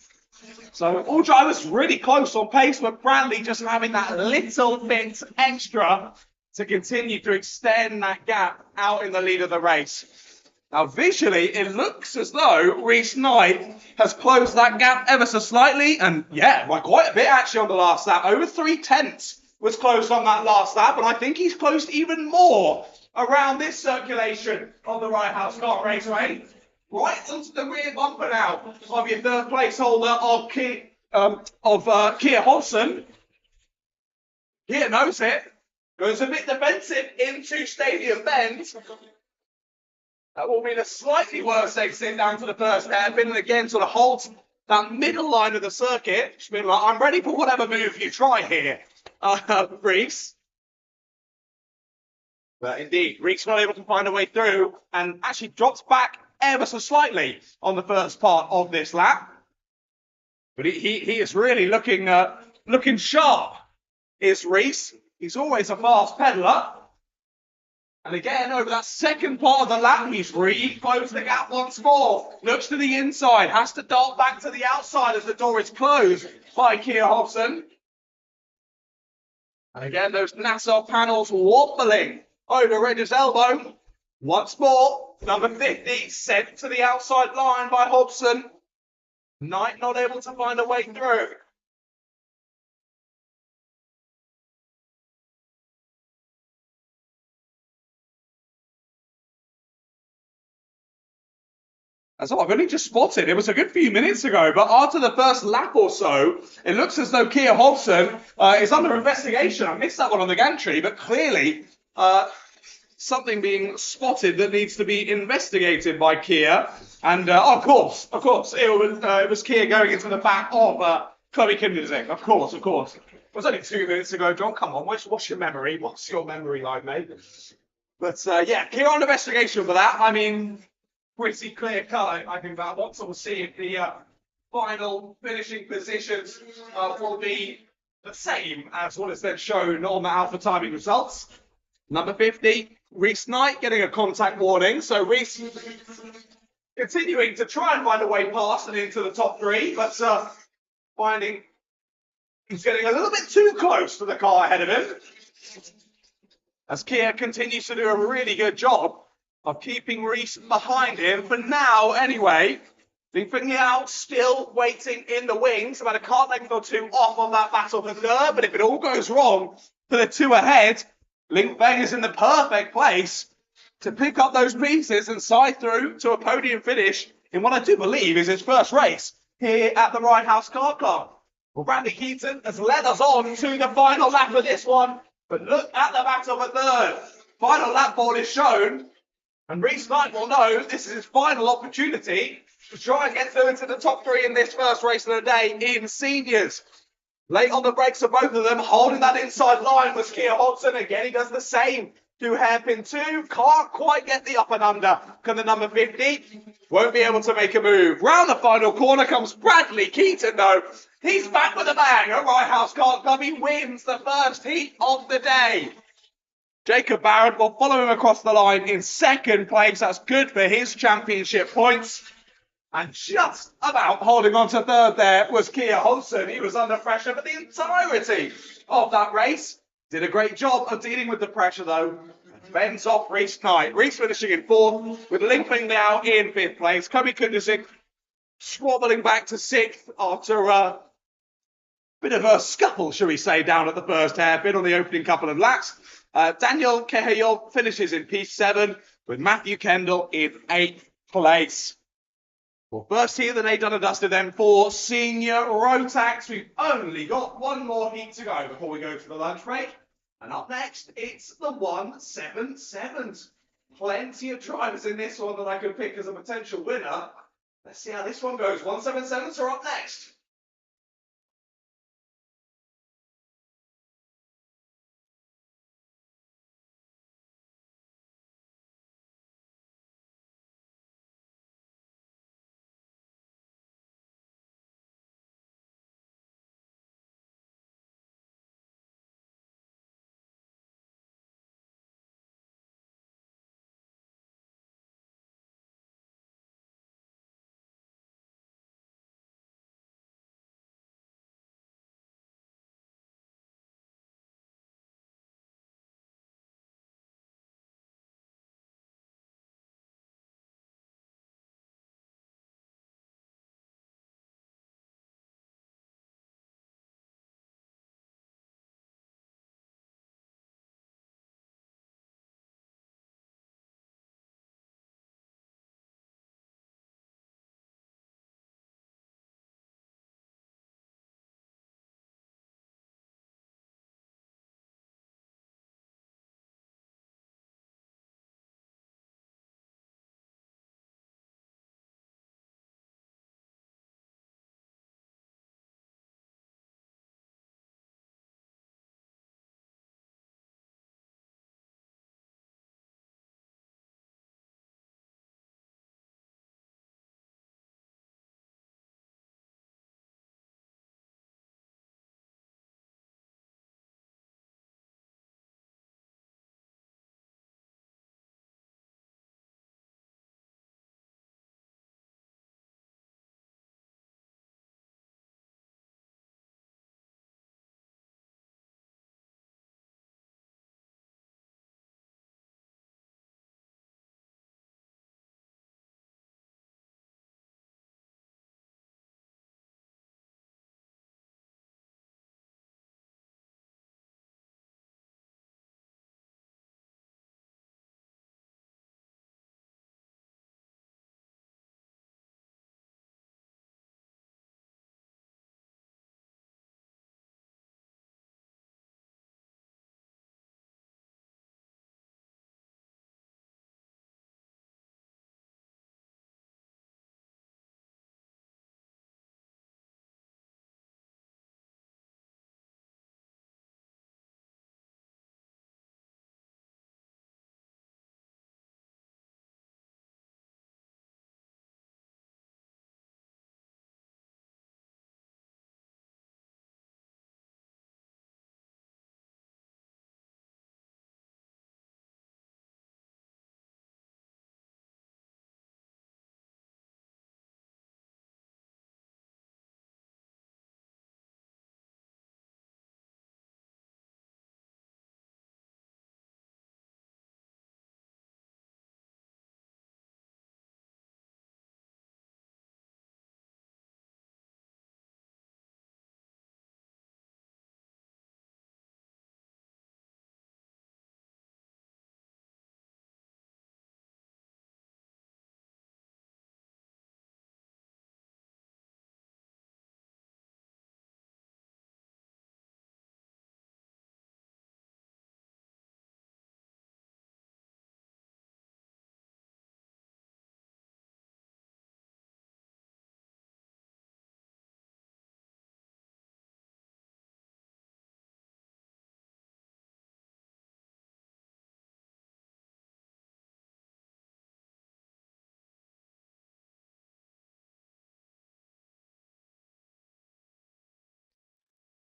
Speaker 2: So all drivers really close on pace, but Bradley just having that little bit extra to continue to extend that gap out in the lead of the race. Now, visually, it looks as though Reese Knight has closed that gap ever so slightly, and yeah, by quite a bit actually on the last lap. Over 3/10 was closed on that last lap, and I think he's closed even more around this circulation of the Rye House Kart Raceway. Right onto the rear bumper now of your 3rd place holder of Keir Hobson. Keir knows it. Goes a bit defensive into Stadium Bend. That will mean a slightly worse exit down to the first hairpin, and again sort of holds that middle line of the circuit. Just being like, I'm ready for whatever move you try here, Reese. But indeed, Reese not able to find a way through and actually drops back ever so slightly on the first part of this lap. But he is really looking sharp, is Reese. He's always a fast pedaler. And again, over that second part of the lap, he's re-closed the gap once more. Looks to the inside, has to dart back to the outside as the door is closed by Keir Hobson. And again, those Nassau panels wobbling over Reggie's elbow. Once more, number 50 sent to the outside line by Hobson. Knight not able to find a way through. That's all I've only just spotted. It was a good few minutes ago, but after the first lap or so, it looks as though Keir Hobson is under investigation. I missed that one on the gantry, but clearly something being spotted that needs to be investigated by Keir. And of course, it was Keir going into the back of Chloe Kunduzik. Of course. It was only 2 minutes ago, John. Come on, what's your memory? What's your memory like, mate? But yeah, Keir on investigation for that. I mean, pretty clear cut, I think, that one. So we'll see if the final finishing positions will be the same as what is then shown on the Alpha timing results. Number 50, Reese Knight getting a contact warning. So Reese continuing to try and find a way past and into the top 3, but finding he's getting a little bit too close to the car ahead of him. As Keir continues to do a really good job of keeping Reese behind him for now anyway. Leaping out, still waiting in the wings, about a kart length or two off on that battle for third, but if it all goes wrong for the two ahead, Link Beng is in the perfect place to pick up those pieces and side through to a podium finish in what I do believe is his first race here at the Rye House Kart Club. Well, Bradley Keaton has led us on to the final lap of this one, but look at the battle for third. Final lap board is shown, and Reese Knight will know this is his final opportunity to try and get through into the top three in this first race of the day in seniors. Late on the brakes of both of them, holding that inside line was Kia Hodgson. Again, he does the same to hairpin two. Can't quite get the up and under. Can the number 50? Won't be able to make a move. Round the final corner comes Bradley Keaton, though. He's back with a bang at Rye House Kart Club. He wins the first heat of the day. Jacob Barrett will follow him across the line in second place. That's good for his championship points. And just about holding on to third there was Kia Hodgson. He was under pressure for the entirety of that race. Did a great job of dealing with the pressure, though. Bends off Reese Knight. Reese finishing in fourth, with Linkling now in fifth place. Kobe Kundusik swabbling back to sixth after a bit of a scuffle, shall we say, down at the first hairpin on the opening couple of laps. Daniel Kehayol finishes in P7, with Matthew Kendall in eighth place. Well, first here, the day done and dusted then for senior Rotax. We've only got one more heat to go before we go to the lunch break. And up next, it's the 177s. Plenty of drivers in this one that I could pick as a potential winner. Let's see how this one goes. 177s are up next.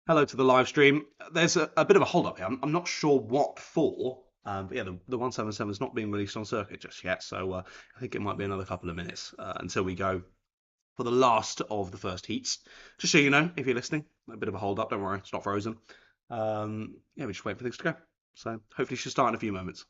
Speaker 2: Hello to the live stream. There's a bit of a hold up here. I'm not sure what for. But yeah, the 177 is not being released on circuit just yet, so I think it might be another couple of minutes until we go for the last of the first heats. Just so you know, if you're listening, a bit of a hold up. Don't worry, it's not frozen. Yeah, we're just waiting for things to go. So hopefully, it should start in a few moments.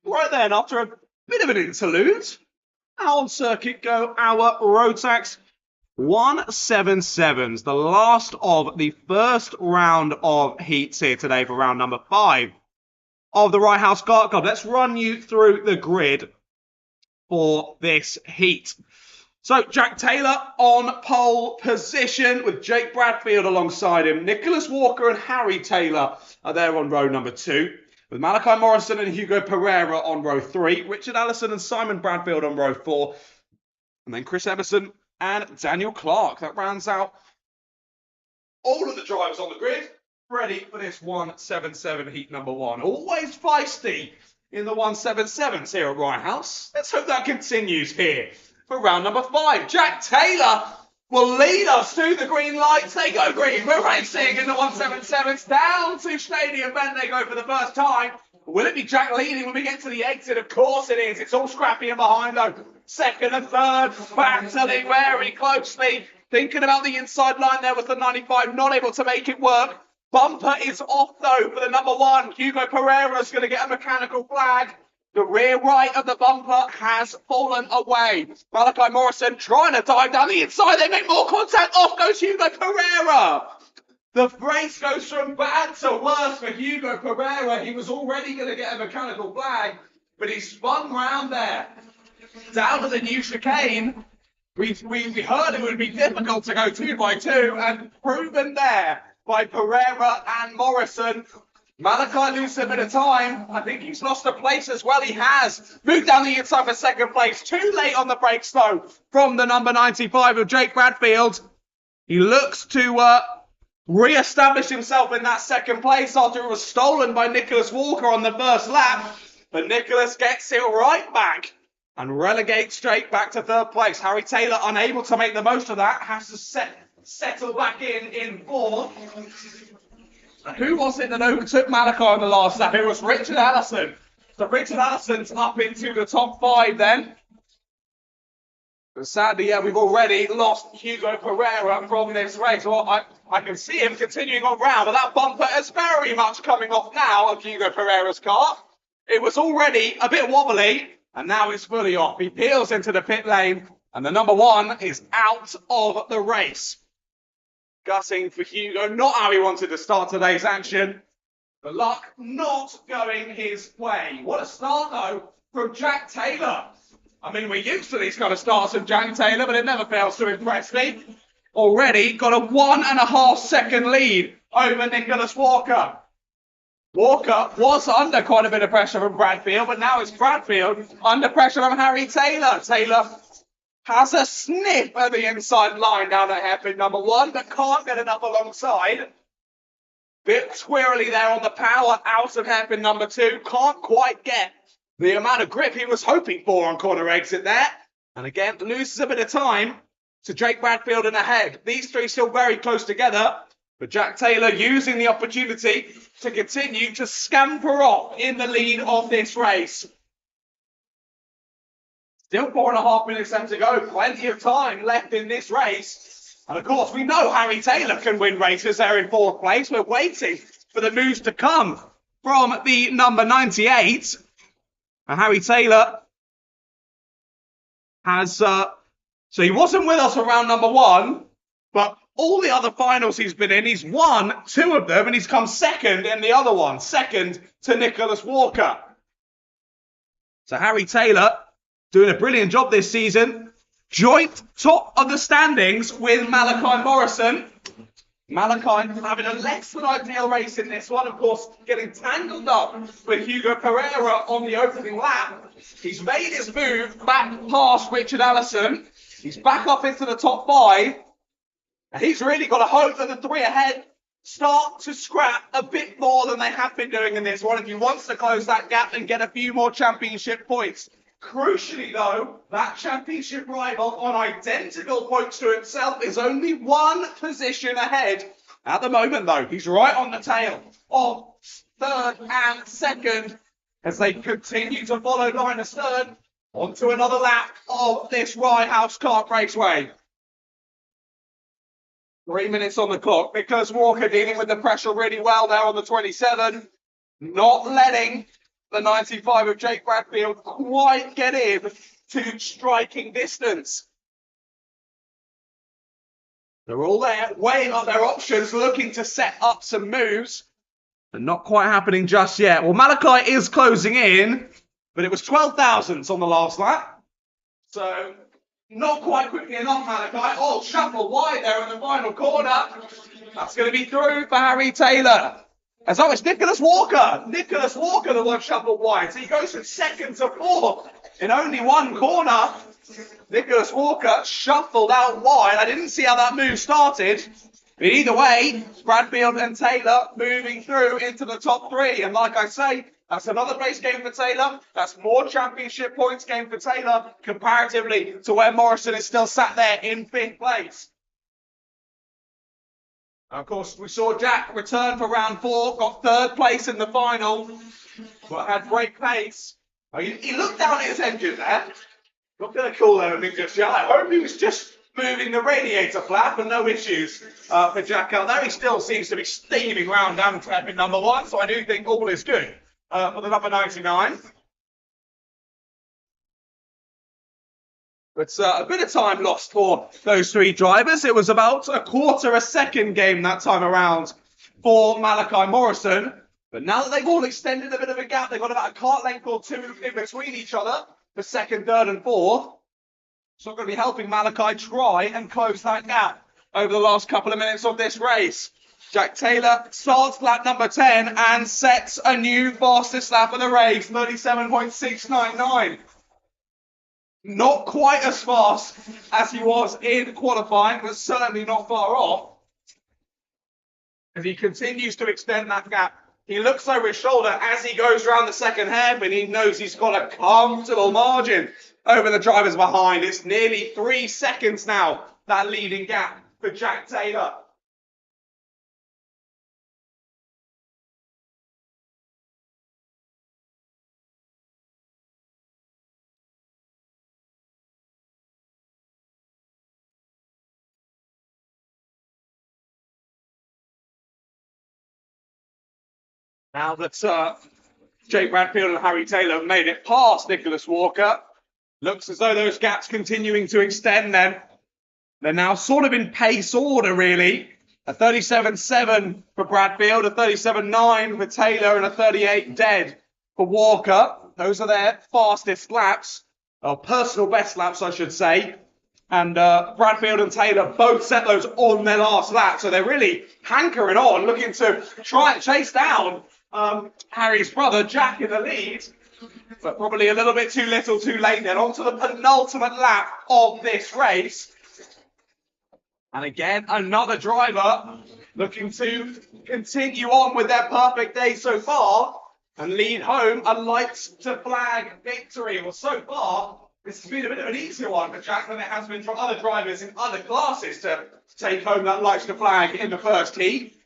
Speaker 2: Right then, after a bit of an interlude, out on circuit go our Rotax 177s, the last of the first round of heats here today for round number 5 of the Rye House Kart Club. Let's run you through the grid for this heat. So Jack Taylor on pole position with Jake Bradfield alongside him. Nicholas Walker and Harry Taylor are there on row number 2. With Malachi Morrison and Hugo Pereira on row 3. Richard Allison and Simon Bradfield on row 4. And then Chris Emerson and Daniel Clark. That rounds out all of the drivers on the grid, ready for this 177 heat number 1. Always feisty in the 177s here at Rye House. Let's hope that continues here for round number 5. Jack Taylor will lead us to the green lights. They go green. We're racing in the 177s down to Stadium Bend. They go for the first time. Will it be Jack leading when we get to the exit? Of course it is. It's all scrappy in behind though. Second and third, battling very closely. Thinking about the inside line there was the 95, not able to make it work. Bumper is off though for the number 1. Hugo Pereira's going to get a mechanical flag. The rear right of the bumper has fallen away. Malachi Morrison trying to dive down the inside. They make more contact. Off goes Hugo Pereira. The race goes from bad to worse for Hugo Pereira. He was already going to get a mechanical flag, but he spun round there. Down to the new chicane. We heard it would be difficult to go 2 by 2, and proven there by Pereira and Morrison. Malachi loses a bit of time. I think he's lost a place as well. He has. Moved down the inside for second place. Too late on the brakes, though, from the number 95 of Jake Bradfield. He looks to re-establish himself in that second place after it was stolen by Nicholas Walker on the first lap. But Nicholas gets it right back and relegates Jake back to third place. Harry Taylor, unable to make the most of that, has to settle back in fourth. Who was it that overtook Malachi on the last lap? It was Richard Allison. So Richard Allison's up into the top 5 then. But sadly, yeah, we've already lost Hugo Pereira from this race. Well, I can see him continuing on round, but that bumper is very much coming off now of Hugo Pereira's car. It was already a bit wobbly, and now it's fully off. He peels into the pit lane, and the number 1 is out of the race. Gutting for Hugo, not how he wanted to start today's action. The luck not going his way. What a start, though, from Jack Taylor. I mean, we're used to these kind of starts from Jack Taylor, but it never fails to impress me. Already got a 1.5 second lead over Nicholas Walker. Walker was under quite a bit of pressure from Bradfield, but now it's Bradfield under pressure from Harry Taylor. Taylor has a sniff at the inside line down at hairpin number 1, but can't get enough alongside. Bit twirly there on the power out of hairpin number 2. Can't quite get the amount of grip he was hoping for on corner exit there. And again, loses a bit of time to Jake Bradfield and ahead. These three still very close together, but Jack Taylor using the opportunity to continue to scamper off in the lead of this race. Still 4.5 minutes left to go. Plenty of time left in this race. And of course, we know Harry Taylor can win races there in 4th place. We're waiting for the news to come from the number 98. And Harry Taylor has... so he wasn't with us for round number 1, but all the other finals he's been in, he's won 2 of them, and he's come second in the other one. Second to Nicholas Walker. So Harry Taylor doing a brilliant job this season. Joint top of the standings with Malachi Morrison. Malachi having a less than ideal race in this one, of course, getting tangled up with Hugo Pereira on the opening lap. He's made his move back past Richard Allison. He's back up into the top 5. And he's really got to hope that the 3 ahead start to scrap a bit more than they have been doing in this one if he wants to close that gap and get a few more championship points. Crucially, though, that championship rival on identical points to himself is only 1 position ahead. At the moment, though, he's right on the tail of 3rd and 2nd as they continue to follow Linus Stern onto another lap of this Rye House Kart Raceway. 3 minutes on the clock. Nicholas Walker dealing with the pressure really well there on the 27. Not letting the 95 of Jake Bradfield quite get in to striking distance. They're all there, weighing up their options, looking to set up some moves, but not quite happening just yet. Well, Malachi is closing in, but it was 12 thousandths on the last lap. So, not quite quickly enough, Malachi. Oh, shuffle wide there in the final corner. That's going to be through for Harry Taylor. As oh, it's Nicholas Walker. Nicholas Walker, the one shuffled wide. So he goes from 2nd to 4th in only 1 corner. Nicholas Walker shuffled out wide. I didn't see how that move started. But either way, Bradfield and Taylor moving through into the top 3. And like I say, that's another race game for Taylor. That's more championship points game for Taylor comparatively to where Morrison is still sat there in 5th place. Of course, we saw Jack return for round 4, got 3rd place in the final, but had great pace. He looked down at his engine there. Not going to call anything just yet. I hope he was just moving the radiator flap and no issues for Jack out there. He still seems to be steaming round down trap in number 1, so I do think all is good for the number 99. But a bit of time lost for those 3 drivers. It was about a 1/4 second game that time around for Malachi Morrison. But now that they've all extended a bit of a gap, they've got about a kart length or 2 in between each other for 2nd, 3rd and 4th. It's not going to be helping Malachi try and close that gap over the last couple of minutes of this race. Jack Taylor starts lap number 10 and sets a new fastest lap of the race, 37.699. Not quite as fast as he was in qualifying, but certainly not far off. As he continues to extend that gap, he looks over his shoulder as he goes around the 2nd hairpin. He knows he's got a comfortable margin over the drivers behind. It's nearly 3 seconds now, that leading gap for Jack Taylor. Now that Jake Bradfield and Harry Taylor have made it past Nicholas Walker. Looks as though those gaps continuing to extend then. They're now sort of in pace order, really. A 37.7 for Bradfield, a 37.9 for Taylor, and a 38 dead for Walker. Those are their fastest laps, or personal best laps, I should say. And Bradfield and Taylor both set those on their last lap, so they're really hankering on, looking to try and chase down Harry's brother, Jack, in the lead. But probably a little bit too little, too late then. On to the penultimate lap of this race. And again, another driver looking to continue on with their perfect day so far and lead home a lights-to-flag victory. Well, so far, this has been a bit of an easier one for Jack than it has been for other drivers in other classes to take home that lights-to-flag in the first heat.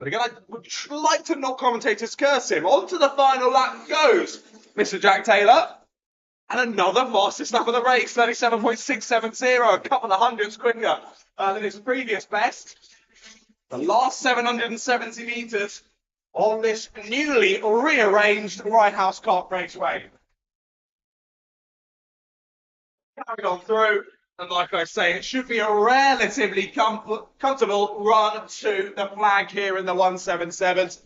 Speaker 2: But again, I would like to not commentators curse him. On to the final lap goes Mr. Jack Taylor. And another fastest lap of the race, 37.670, a couple of hundredths quicker than his previous best. The last 770 metres on this newly rearranged Rye House Kart Raceway. Carried on through, and like I say, it should be a relatively comfortable run to the flag here in the 177s.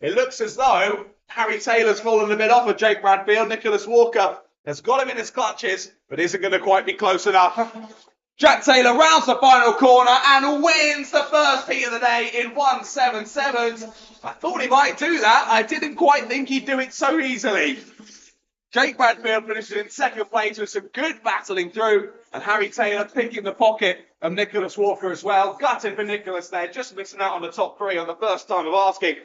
Speaker 2: It looks as though Harry Taylor's fallen a bit off of Jake Bradfield. Nicholas Walker has got him in his clutches, but isn't going to quite be close enough. Jack Taylor rounds the final corner and wins the first heat of the day in 177s. I thought he might do that. I didn't quite think he'd do it so easily. Jake Bradfield finishes in second place with some good battling through, and Harry Taylor picking the pocket of Nicholas Walker as well. Gutted for Nicholas there, just missing out on the top three on the first time of asking.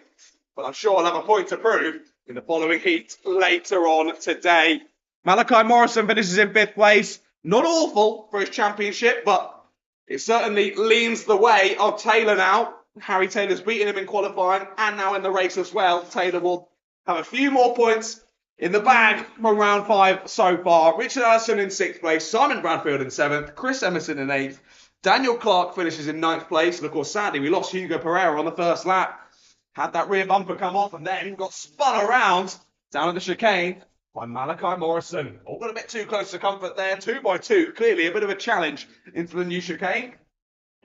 Speaker 2: But I'm sure I'll have a point to prove in the following heat later on today. Malachi Morrison finishes in fifth place. Not awful for his championship, but it certainly leans the way of Taylor now. Harry Taylor's beaten him in qualifying and now in the race as well. Taylor will have a few more points in the bag from round 5 so far. Richard Allison in 6th place, Simon Bradfield in 7th, Chris Emerson in 8th, Daniel Clark finishes in 9th place, and of course sadly we lost Hugo Pereira on the first lap. Had that rear bumper come off and then got spun around down at the chicane by Malachi Morrison. All got a bit too close to comfort there, 2 by 2, clearly a bit of a challenge into the new chicane.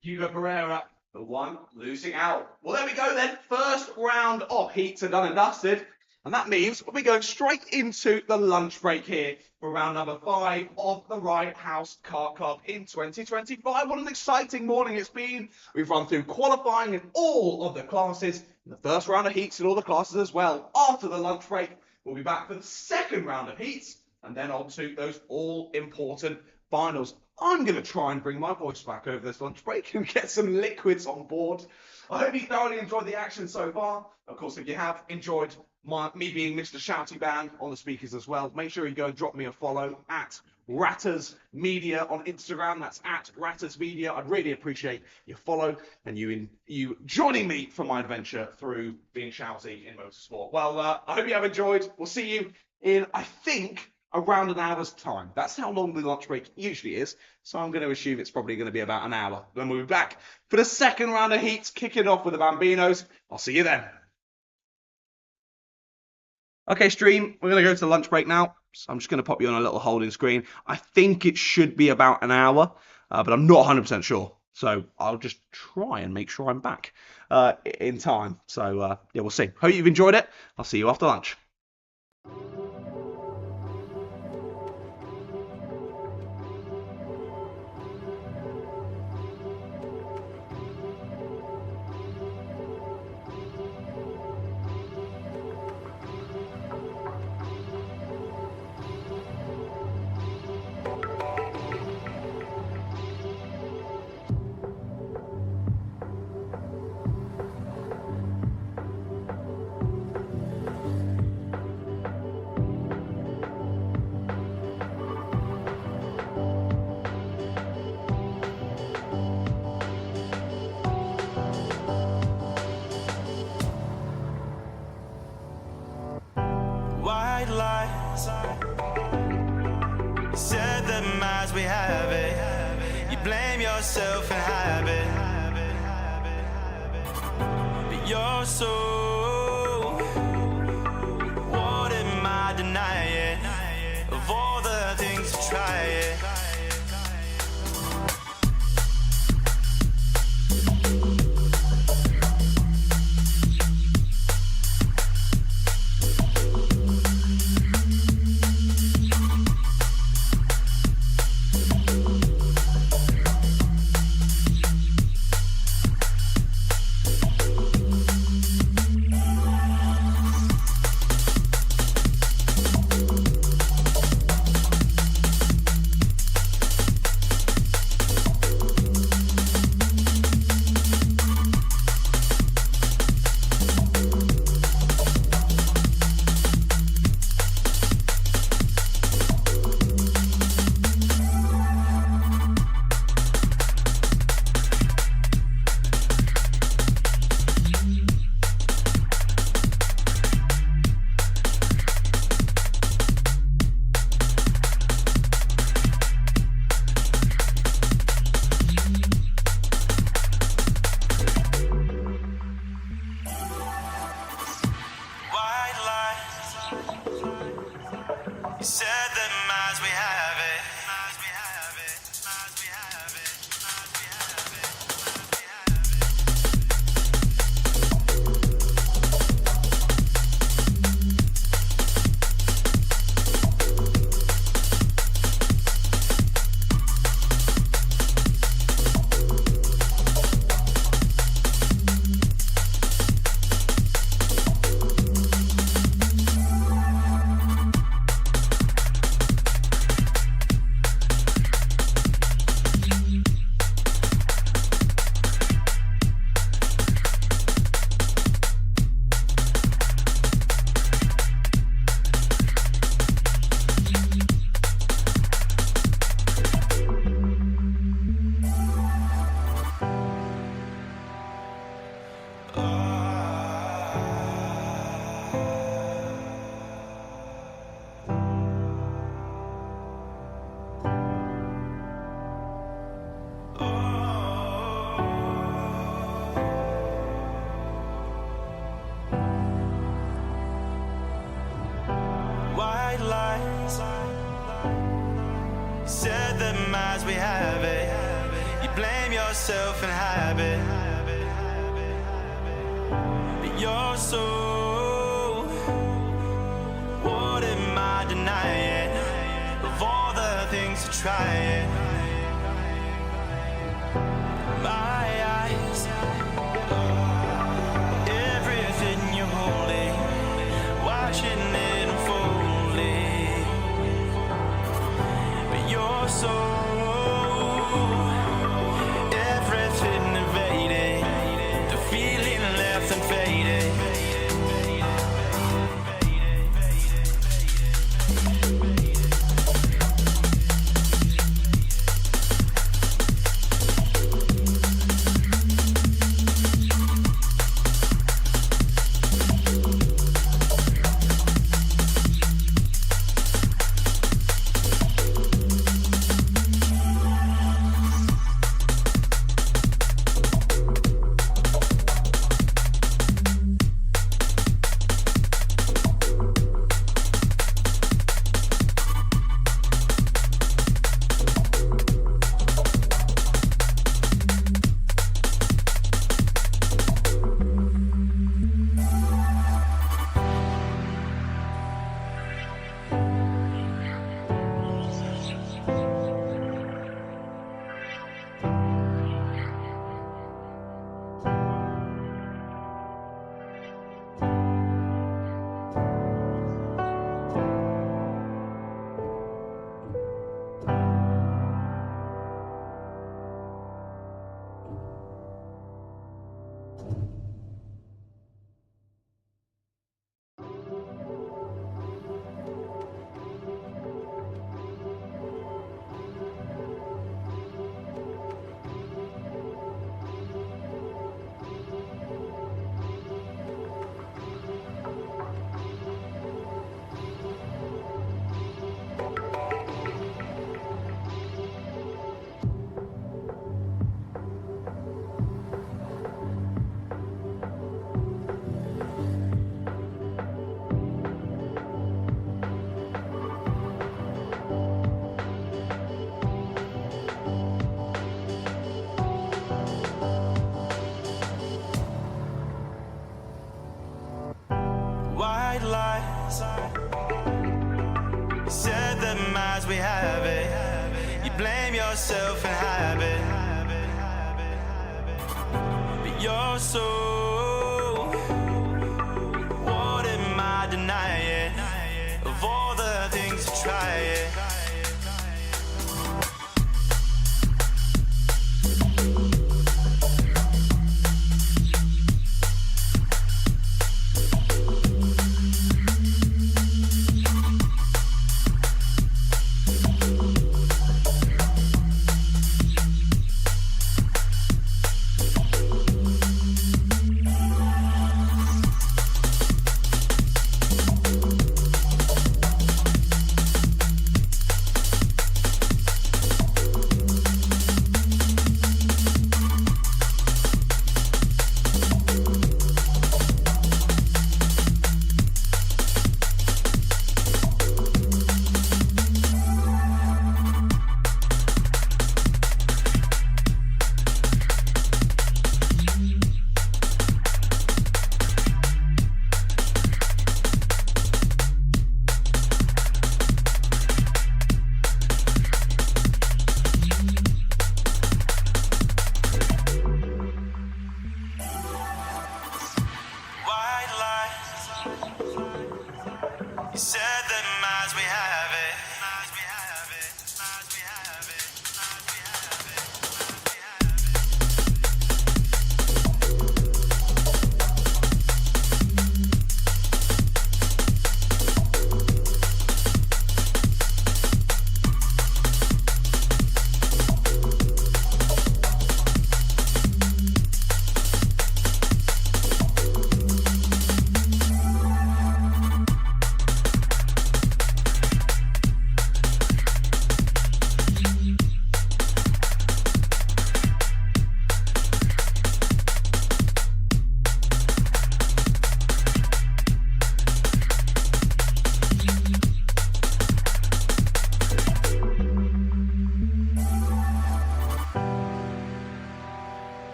Speaker 2: Hugo Pereira, the one losing out. Well, there we go then. First round of heats are done and dusted. And that means we'll be going straight into the lunch break here for round number 5 of the Rye House Kart Club in 2025. What an exciting morning it's been. We've run through qualifying in all of the classes, in the first round of heats in all the classes as well. After the lunch break, we'll be back for the second round of heats, and then on to those all-important finals. I'm going to try and bring my voice back over this lunch break and get some liquids on board. I hope you thoroughly enjoyed the action so far. Of course, if you have enjoyed me being Mr. Shouty Band on the speakers as well, make sure you go and drop me a follow at Ratters Media on Instagram. That's at Ratters Media. I'd really appreciate your follow and you joining me for my adventure through being shouty in motorsport. Well, I hope you have enjoyed. We'll see you in, I think, around an hour's time. That's how long the lunch break usually is, so I'm going to assume it's probably going to be about an hour. Then we'll be back for the second round of heats, kicking off with the Bambinos. I'll see you then. Okay, stream, we're going to go to the lunch break now. So I'm just going to pop you on a little holding screen. I think it should be about an hour, but I'm not 100% sure. So I'll just try and make sure I'm back in time. So, yeah, we'll see. Hope you've enjoyed it. I'll see you after lunch.
Speaker 1: White lies, said them as we have it. You blame yourself and habit, but you're so we have it. You blame yourself and habit, but you're so. What am I denying? Of all the things to try it. My eyes, everything you're holding, watching it unfolding. But you're so, everything invading, the feeling left unfading. White lies. You said that as we have it, you blame yourself and habit, but you're so. What am I denying? Of all the things to try it.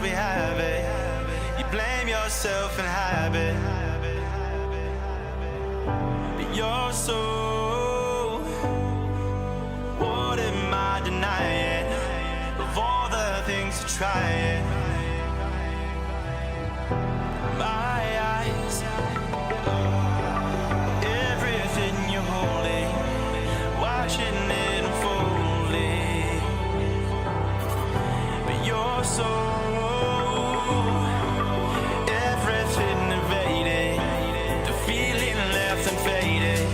Speaker 1: as we have it. You blame yourself and habit. But you're so, what am I denying? Of all the things to try it. My eyes, everything you're holding, watching it unfolding. But you're so, everything invading, the feeling left unfaded.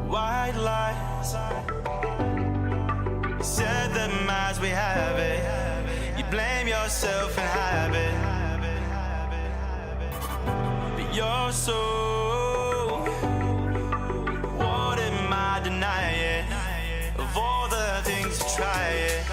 Speaker 1: White lies, you said them as we have it. You blame yourself and habit. But you're so, what am I denying? Of all the things to try it.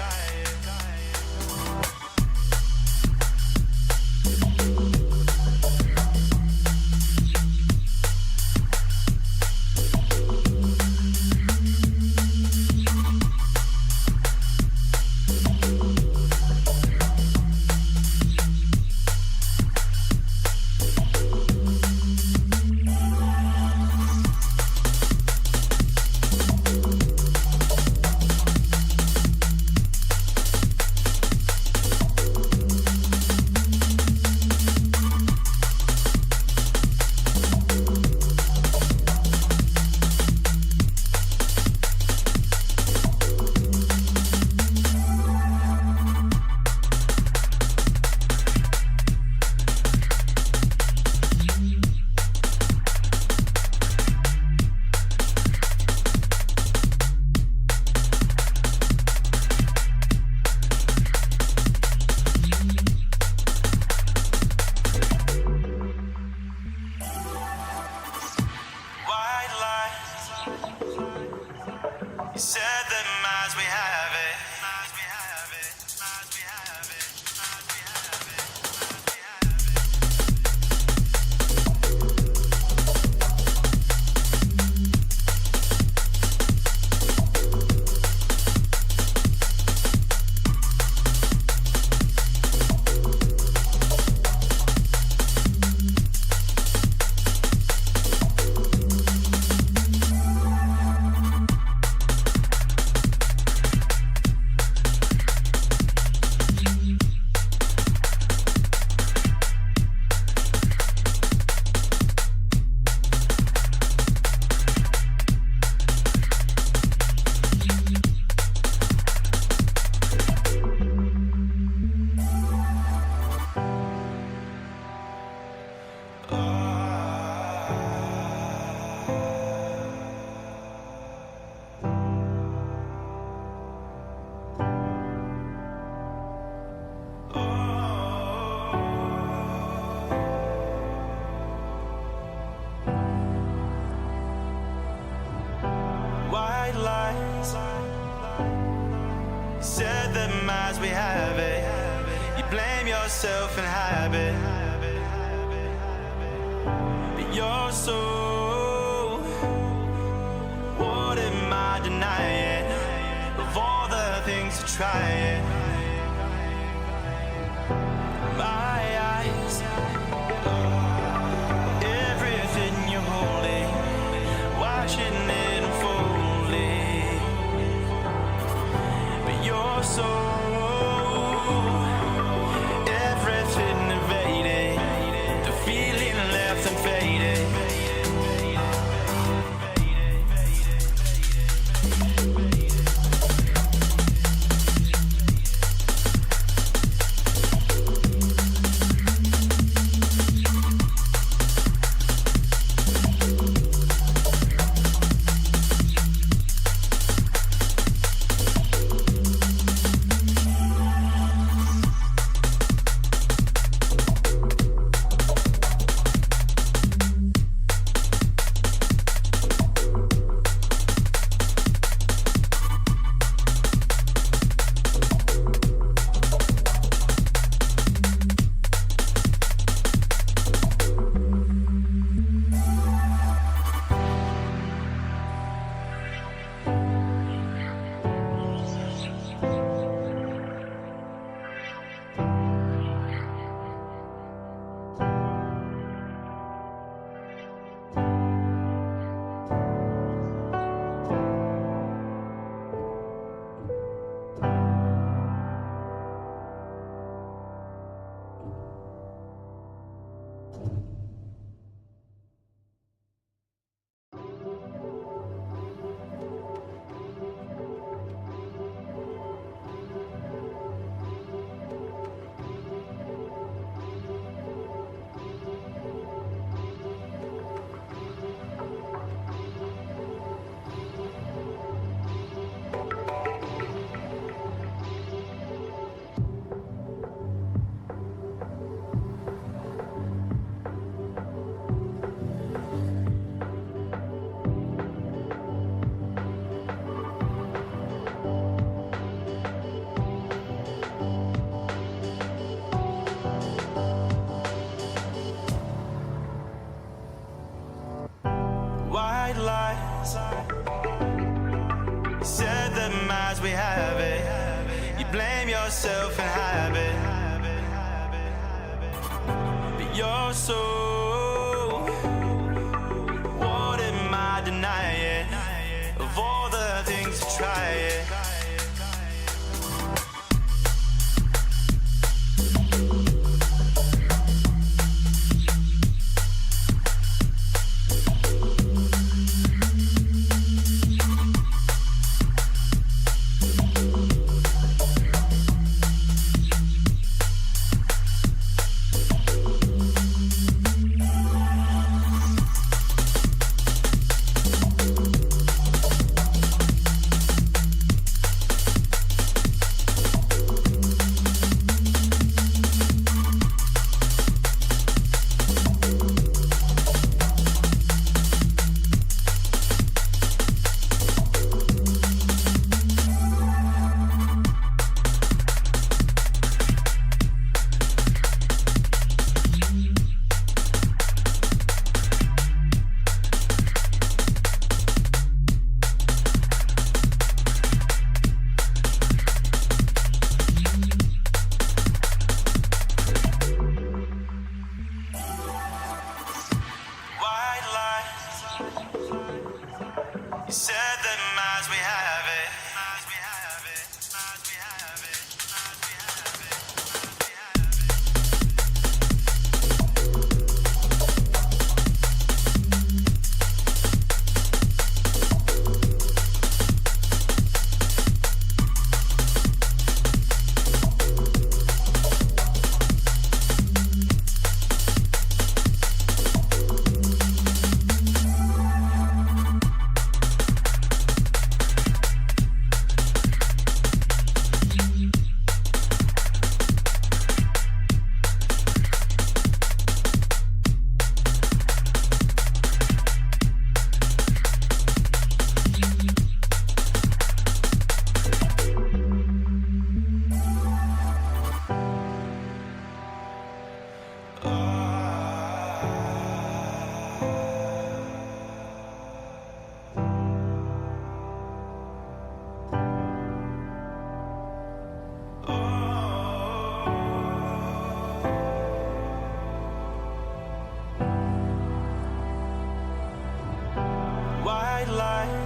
Speaker 1: white lies. You said them as we have it. You blame yourself in habit, but you're so. What am I denying? Of all the things to try it. My eyes, everything you're holding, watching it unfolding, but you're so. Everything invading, the feeling left unfading. White lies. You said them as we have it. You blame yourself in habit, but you're so. What am I denying? Of all the things to try it.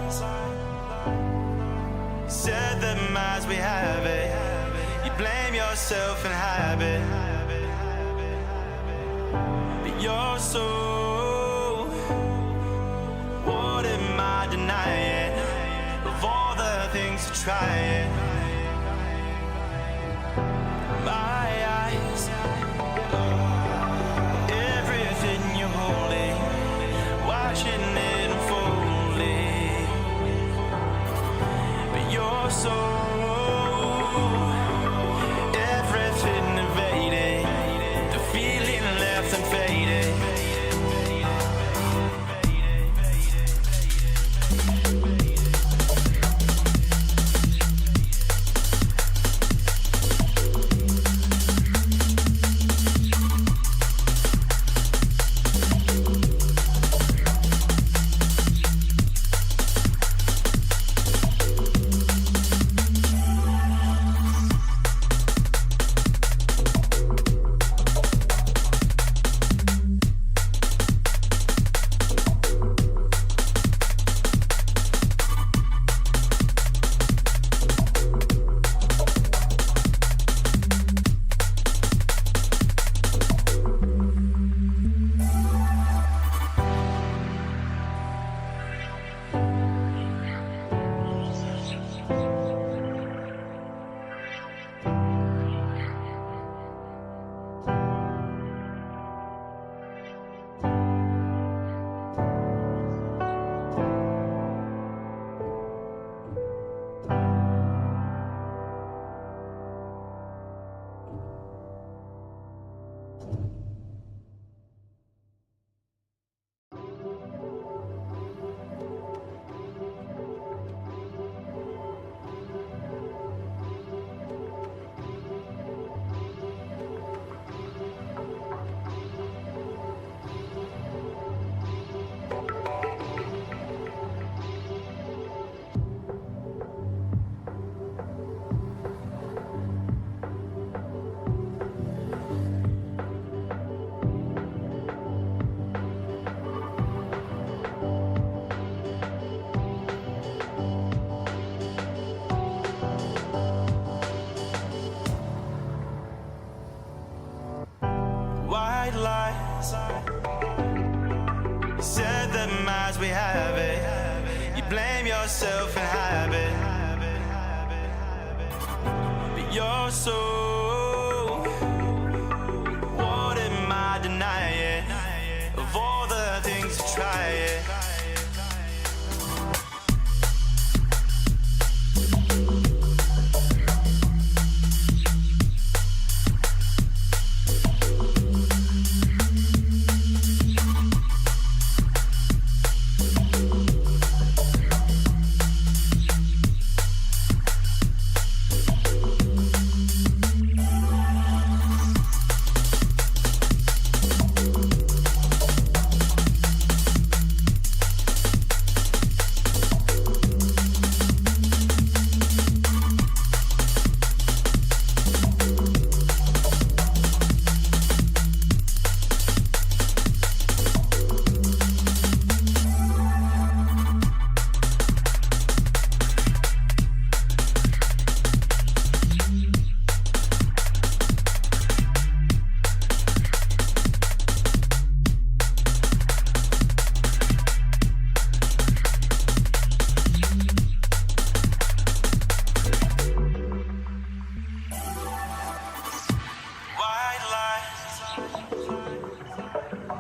Speaker 1: You said that as we have it, you blame yourself and habit. But you're so, what am I denying? Of all the things to try it. My eyes, everything you're holding, watching it unfolding. But you're so, everything invading, the feeling left and fading. White lies. You said that as we have it, you blame yourself and habit. But you're so, what am I denying? Of all the things to try it.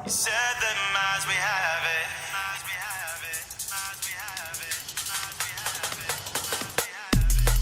Speaker 1: You said that as we have it, as we have it, as we have it, as we have it, as we have it.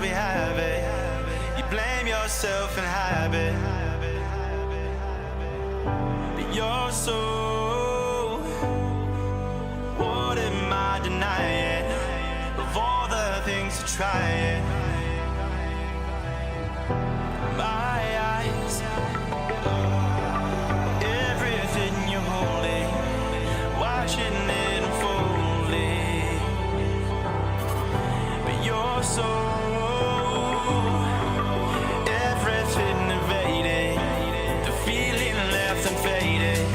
Speaker 1: we have it. You blame yourself and habit, but you're so. What am I denying? Of all the things to try it. My eyes, everything you're holding, watching it unfolding, but you're so. Everything invading, the feeling left unfaded.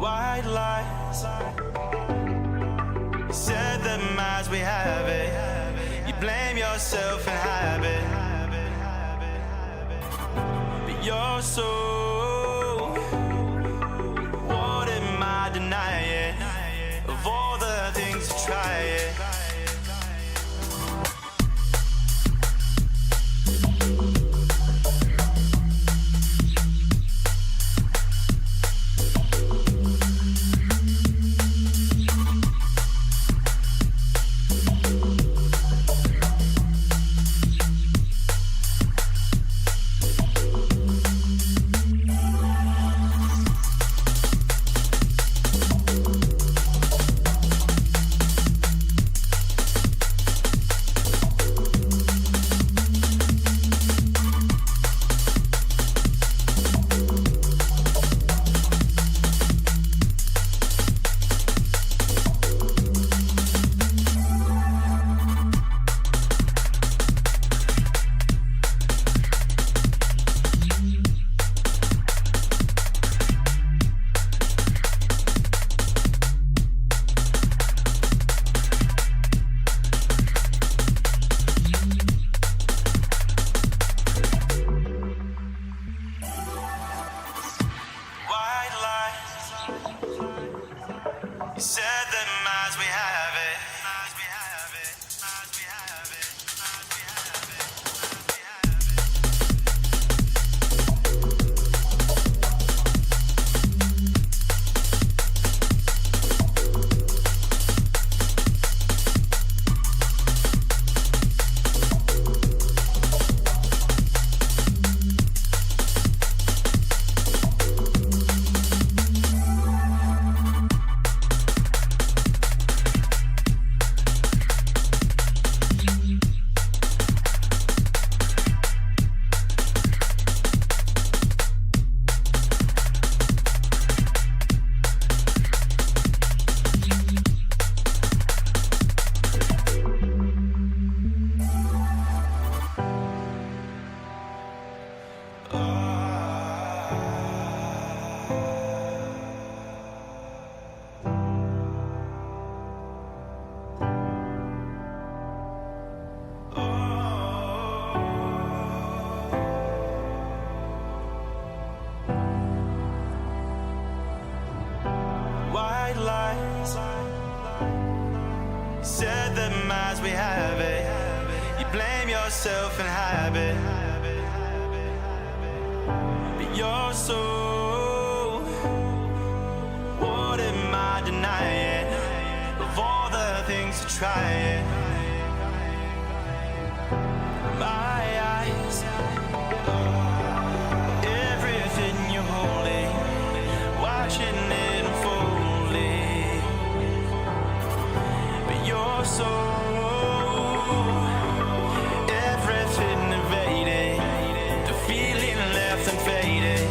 Speaker 1: White lies, you said them as we have it. You blame yourself and habit, but you're so. What am I denying? Of all the things to try it. said them as we have it. You blame yourself and habit. But you're so, what am I denying? Of all the things to try it. My eyes, everything you're holding, watching it unfolding. But you're so, everything invading, the feeling left and fading.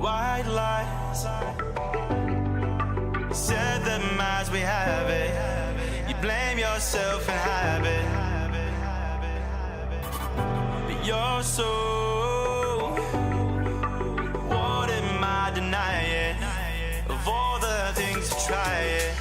Speaker 1: White lies, you said them as we have it. You blame yourself and habit. But you're so, what am I denying? Of all the things to try it.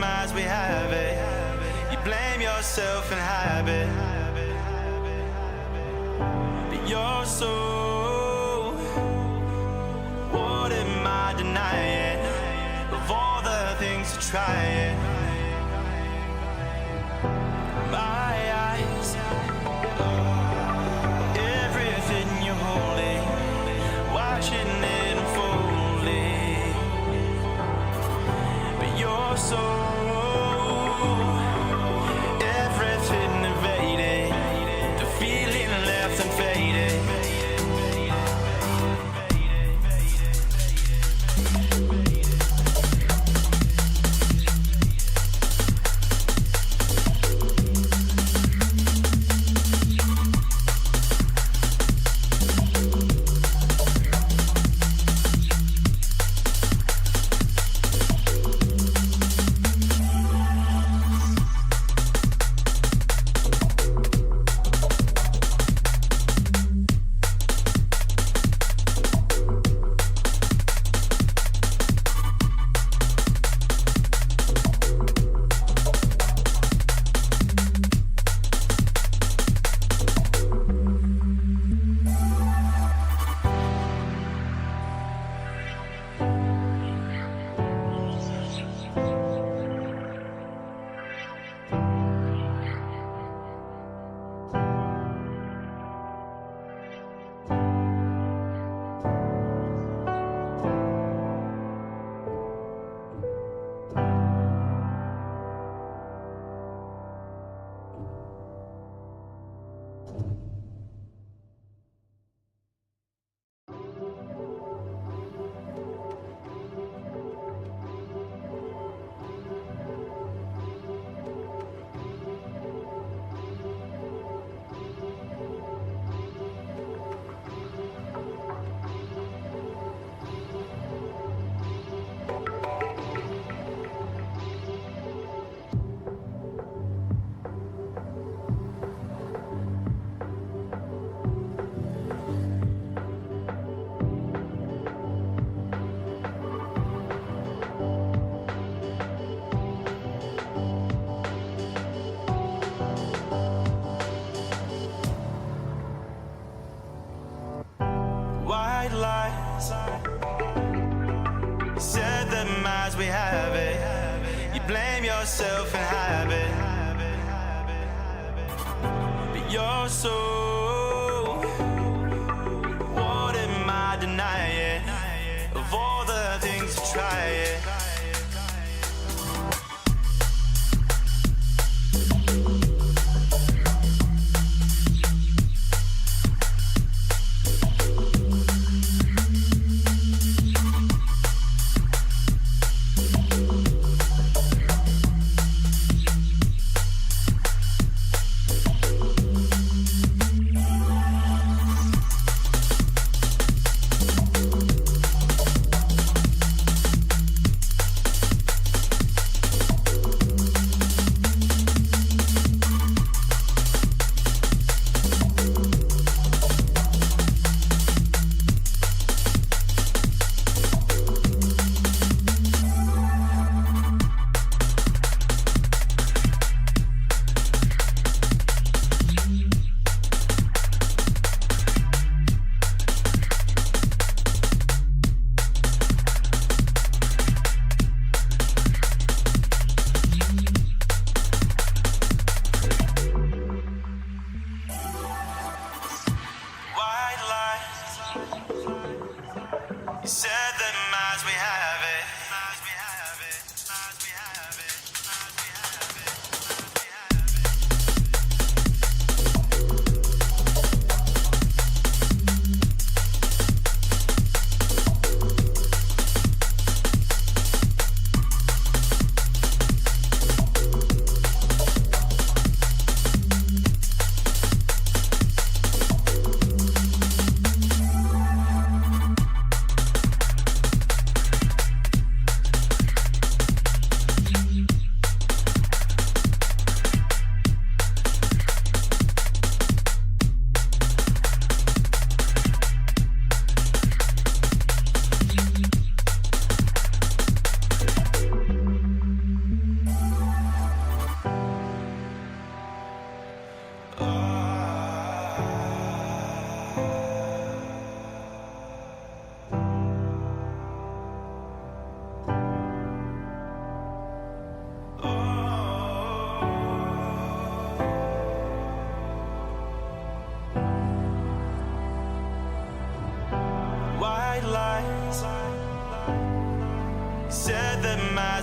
Speaker 1: them as we have it. You blame yourself and habit, but you're so. What am I denying? Of all the things to try it. My eyes, everything you're holding, watching it unfolding, but you're so. Everything invading, the feeling left unfading. White lies, said them as we have it. You blame yourself and habit, but you're so. What am I denying? Of all the things to try it.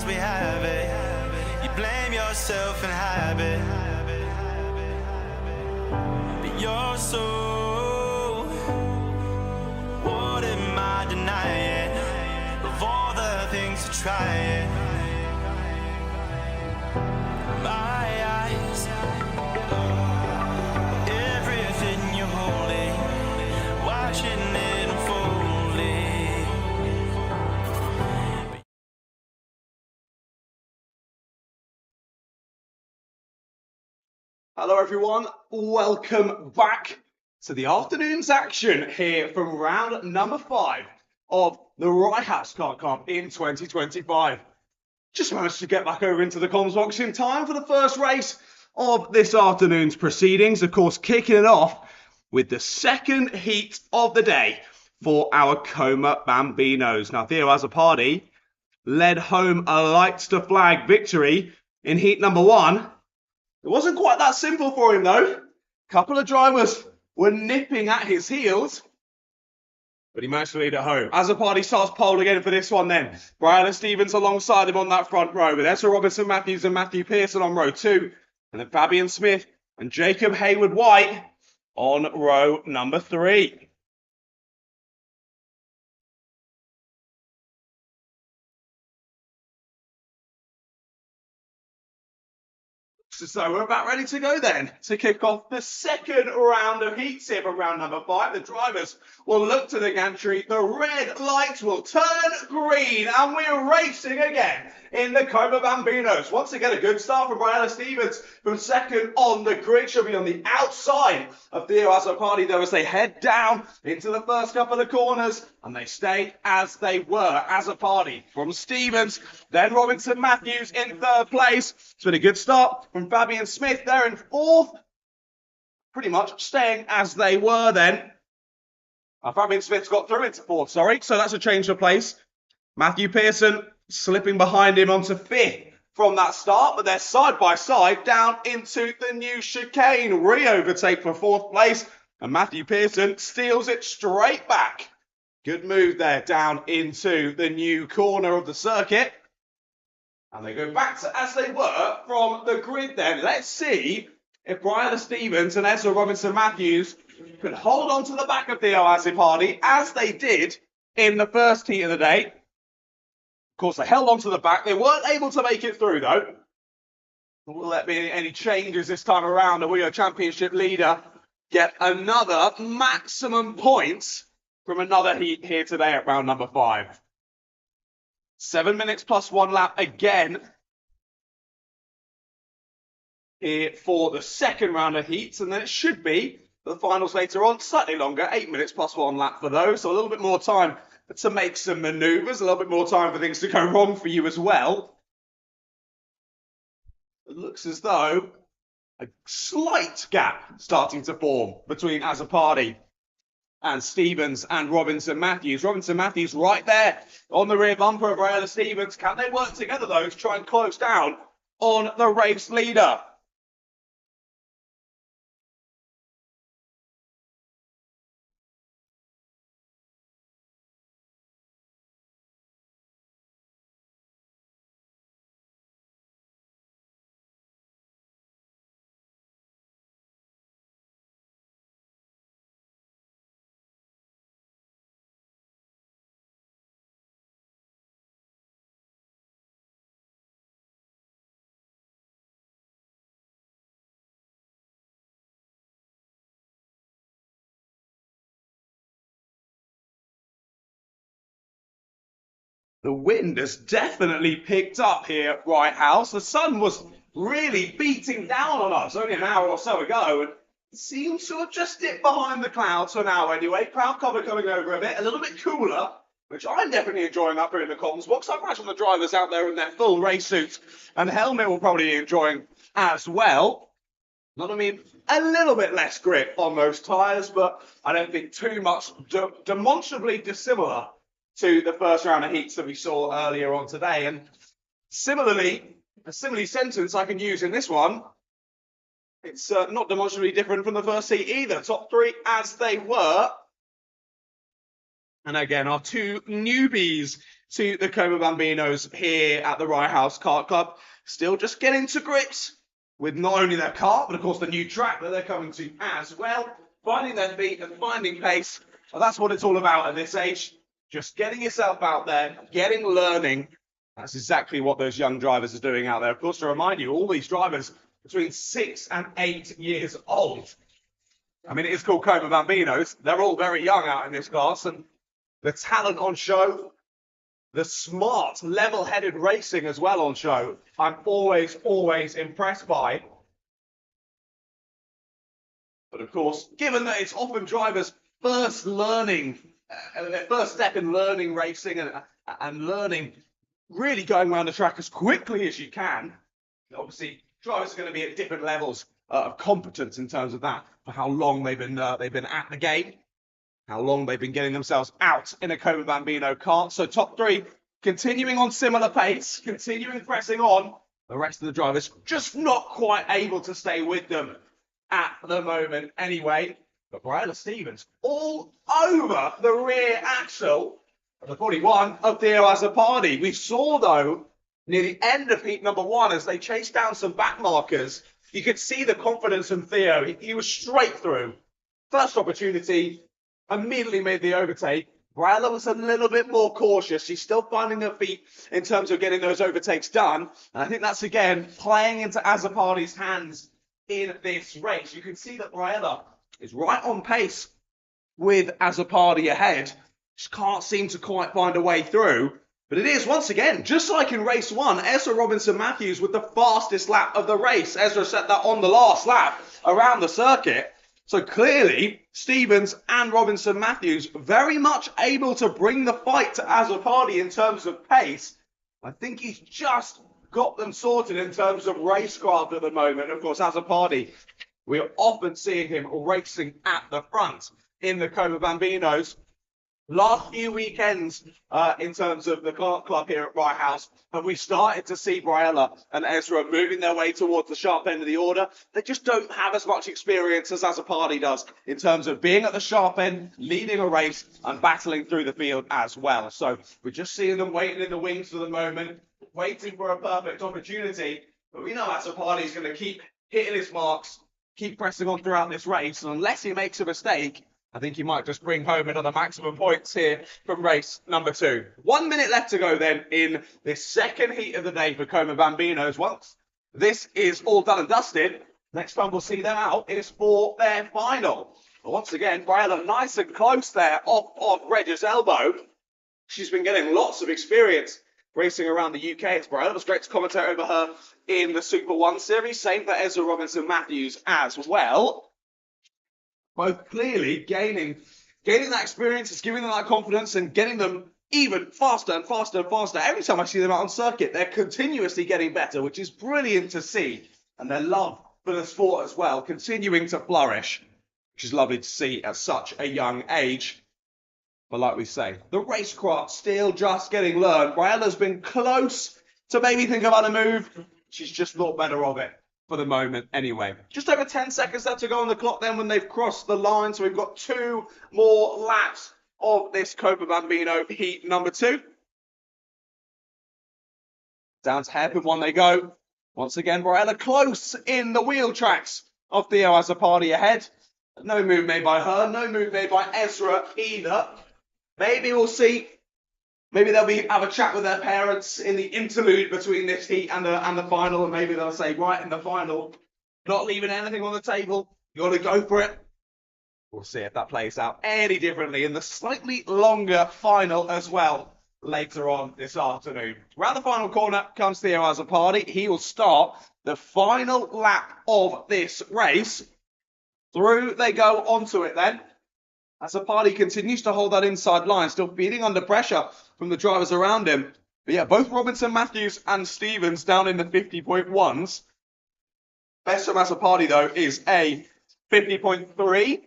Speaker 1: we have it. You blame yourself and habit, but you're so. What am I denying? Of all the things to try it. My eyes, everything you're holding, watching it unfolding.
Speaker 2: Hello everyone, welcome back to the afternoon's action here from round number 5 of the Rye House Kart Club in 2025. Just managed to get back over into the comms box in time for the first race of this afternoon's proceedings. Of course, kicking it off with the second heat of the day for our Coma Bambinos. Now, Theo Azzopardi led home a lights to flag victory in heat number 1. It wasn't quite that simple for him though. A couple of drivers were nipping at his heels, but he managed to lead it home. Azzopardi starts pole again for this one then. Brian Stevens alongside him on that front row with Ezra Robinson Matthews and Matthew Pearson on row 2. And then Fabian Smith and Jacob Hayward-White on row number 3. So we're about ready to go then to kick off the second round of heats here from round number 5. The drivers will look to the gantry, the red lights will turn green, and we're racing again in the Coma Bambinos. Once again, a good start from Brianna Stevens from second on the grid. She'll be on the outside of Theo Azzopardi though as they head down into the first couple of corners, and they stay as they were. Azzopardi from Stevens, then Robinson Matthews in third place. It's been a good start from Fabian Smith there in fourth. Pretty much staying as they were then. Fabian Smith's got through into fourth, sorry. So that's a change of place. Matthew Pearson slipping behind him onto fifth from that start, but they're side by side down into the new chicane. Re-overtake for fourth place, and Matthew Pearson steals it straight back. Good move there down into the new corner of the circuit. And they go back to as they were from the grid then. Let's see if Brianna Stevens and Ezra Robinson Matthews can hold on to the back of Theo Azzopardi as they did in the first heat of the day. Of course, they held on to the back. They weren't able to make it through though. Will there be any changes this time around? And we are championship leader get another maximum points from another heat here today at round number 5. 7 minutes plus 1 lap again here for the second round of heats, and then it should be the finals later on, slightly longer, 8 minutes plus 1 lap for those, so a little bit more time to make some manoeuvres, a little bit more time for things to go wrong for you as well. It looks as though a slight gap starting to form between Azzopardi and Stevens and Robinson Matthews. Robinson Matthews right there on the rear bumper of Brianna Stevens. Can they work together though to try and close down on the race leader? The wind has definitely picked up here at Rye House. The sun was really beating down on us only an hour or so ago, and it seems to have just dipped behind the clouds for now anyway. Cloud cover coming over a bit, a little bit cooler, which I'm definitely enjoying up here in the comms box. I imagine the drivers out there in their full race suits and helmet will probably be enjoying as well. Not, I mean, a little bit less grip on those tyres, but I don't think too much demonstrably dissimilar to the first round of heats that we saw earlier on today. And similarly, a similar sentence I can use in this one. It's not demonstrably different from the first heat either. Top 3 as they were. And again, our 2 newbies to the Como Bambinos here at the Rye House Kart Club. Still just getting to grips with not only their kart, but of course the new track that they're coming to as well. Finding their feet and finding pace. Well, that's what it's all about at this age. Just getting yourself out there, learning. That's exactly what those young drivers are doing out there. Of course, to remind you, all these drivers between 6 and 8 years old. I mean, it is called Como Bambinos. They're all very young out in this class, and the talent on show, the smart, level-headed racing as well on show, I'm always impressed by. But of course, given that it's often drivers' first learning, their first step in learning racing and learning really going around the track as quickly as you can, obviously drivers are going to be at different levels of competence in terms of that, for how long they've been at the game, how long they've been getting themselves out in a Como Bambino kart. So top three continuing on similar pace, continuing pressing on. The rest of the drivers just not quite able to stay with them at the moment anyway. But Brianna Stevens all over the rear axle of the 41 of Theo Azzopardi. We saw, though, near the end of heat number 1, as they chased down some back markers, you could see the confidence in Theo. He was straight through. First opportunity, immediately made the overtake. Brianna was a little bit more cautious. She's still finding her feet in terms of getting those overtakes done. And I think that's, again, playing into Azzopardi's hands in this race. You can see that Brianna is right on pace with Azzopardi ahead. Just can't seem to quite find a way through. But it is, once again, just like in race 1, Ezra Robinson-Matthews with the fastest lap of the race. Ezra set that on the last lap around the circuit. So clearly, Stevens and Robinson-Matthews very much able to bring the fight to Azzopardi in terms of pace. I think he's just got them sorted in terms of racecraft at the moment. Of course, Azzopardi, we're often seeing him racing at the front in the Como Bambinos. Last few weekends, in terms of the kart club here at Rye House, and we started to see Briella and Ezra moving their way towards the sharp end of the order. They just don't have as much experience as Azzopardi does in terms of being at the sharp end, leading a race, and battling through the field as well. So we're just seeing them waiting in the wings for the moment, waiting for a perfect opportunity. But we know Azzopardi is going to keep hitting his marks, keep pressing on throughout this race, and unless he makes a mistake, I think he might just bring home another maximum points here from race number 2. 1 minute left to go then in this second heat of the day for Como Bambinos. Once this is all done and dusted, next time we'll see them out is for their final. But once again, Briella nice and close there off Reg's elbow. She's been getting lots of experience racing around the UK. It's Briella. It was great to commentate over her in the Super 1 series. Same for Ezra Robinson-Matthews as well. Both clearly gaining that experience, it's giving them that confidence and getting them even faster and faster and faster. Every time I see them out on circuit, they're continuously getting better, which is brilliant to see. And their love for the sport as well, continuing to flourish, which is lovely to see at such a young age. But like we say, the racecraft still just getting learned. Briella's been close to maybe think about a move. She's just thought better of it. For the moment anyway. Just over 10 seconds left to go on the clock then when they've crossed the line. So we've got 2 more laps of this Como Bambino heat number 2. Down to hairpin 1 they go. Once again, Briella close in the wheel tracks of Theo Azzopardi ahead. No move made by her, no move made by Ezra either. Maybe we'll see. Maybe they'll have a chat with their parents in the interlude between this heat and the final, and maybe they'll say, right, in the final, not leaving anything on the table, you got to go for it. We'll see if that plays out any differently in the slightly longer final as well later on this afternoon. Around the final corner comes Theo Azzopardi. He will start the final lap of this race. Through they go onto it then. Azzopardi continues to hold that inside line, still feeding under pressure from the drivers around him. But yeah, both Robinson-Matthews and Stevens down in the 50.1s. Best from Azzopardi, though, is a 50.3.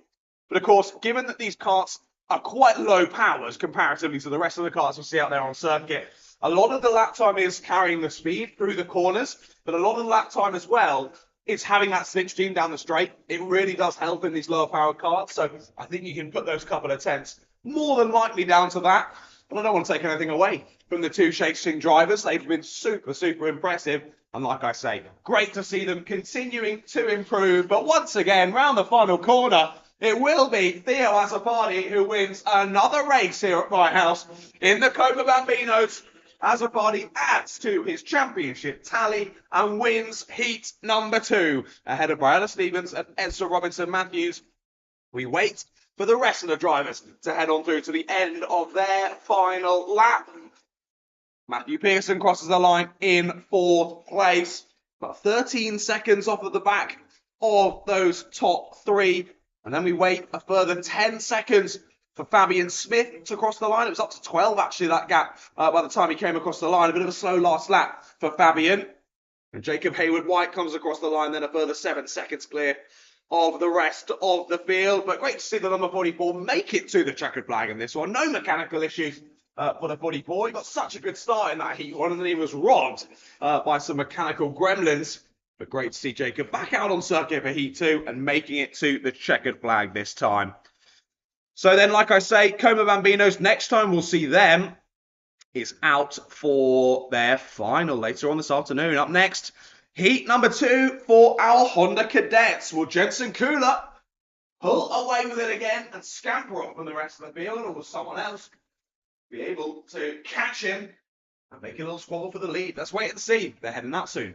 Speaker 2: But of course, given that these karts are quite low powers comparatively to the rest of the karts we see out there on circuit, a lot of the lap time is carrying the speed through the corners, but a lot of the lap time as well is having that slipstream down the straight. It really does help in these lower powered karts. So I think you can put those couple of tenths more than likely down to that. But I don't want to take anything away from the two chasing drivers. They've been super, super impressive. And like I say, great to see them continuing to improve. But once again, round the final corner, it will be Theo Azzopardi who wins another race here at Rye House in the Copa Bambinos. Azzopardi adds to his championship tally and wins heat number 2 ahead of Brianna Stevens and Ezra Robinson Matthews. We wait for the rest of the drivers to head on through to the end of their final lap. Matthew Pearson crosses the line in 4th place, about 13 seconds off of the back of those top 3. And then we wait a further 10 seconds for Fabian Smith to cross the line. It was up to 12, actually, that gap by the time he came across the line. A bit of a slow last lap for Fabian. And Jacob Hayward-White comes across the line, then a further 7 seconds clear of the rest of the field. But great to see the number 44 make it to the checkered flag in this one. No mechanical issues for the 44. He got such a good start in that heat one, and then he was robbed by some mechanical gremlins. But great to see Jacob back out on circuit for heat 2 and making it to the checkered flag this time. So then, like I say, Como Bambinos, next time we'll see them is out for their final later on this afternoon. Up next, heat number 2 for our Honda Cadets. Will Jensen Kula pull away with it again and scamper off from the rest of the field, or will someone else be able to catch him and make a little squabble for the lead? Let's wait and see. They're heading out soon.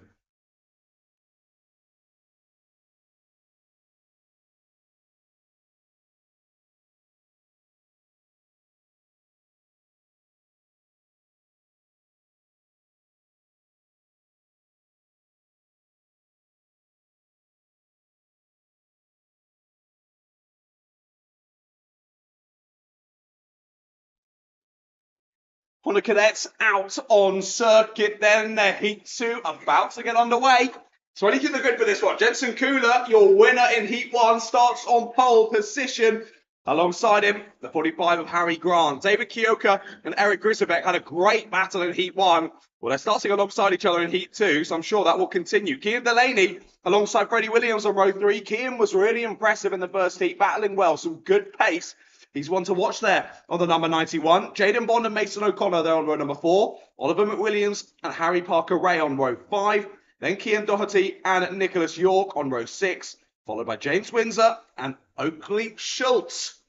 Speaker 2: Honda Cadets out on circuit then. Their Heat 2 about to get underway. So anything look good for this one. Jensen Kula, your winner in Heat 1, starts on pole position. Alongside him, the 45 of Harry Grant. David Kioka and Eric Grisbeck had a great battle in Heat 1. Well, they're starting alongside each other in Heat 2, so I'm sure that will continue. Cian Delaney alongside Freddie Williams on row 3. Cian was really impressive in the first heat, battling well, some good pace. He's one to watch there on the number 91. Jaden Bond and Mason O'Connor there on row number 4. Oliver McWilliams and Harry Parker Ray on row 5. Then Cian Doherty and Nicholas York on row 6. Followed by James Windsor and Oakley Schultz.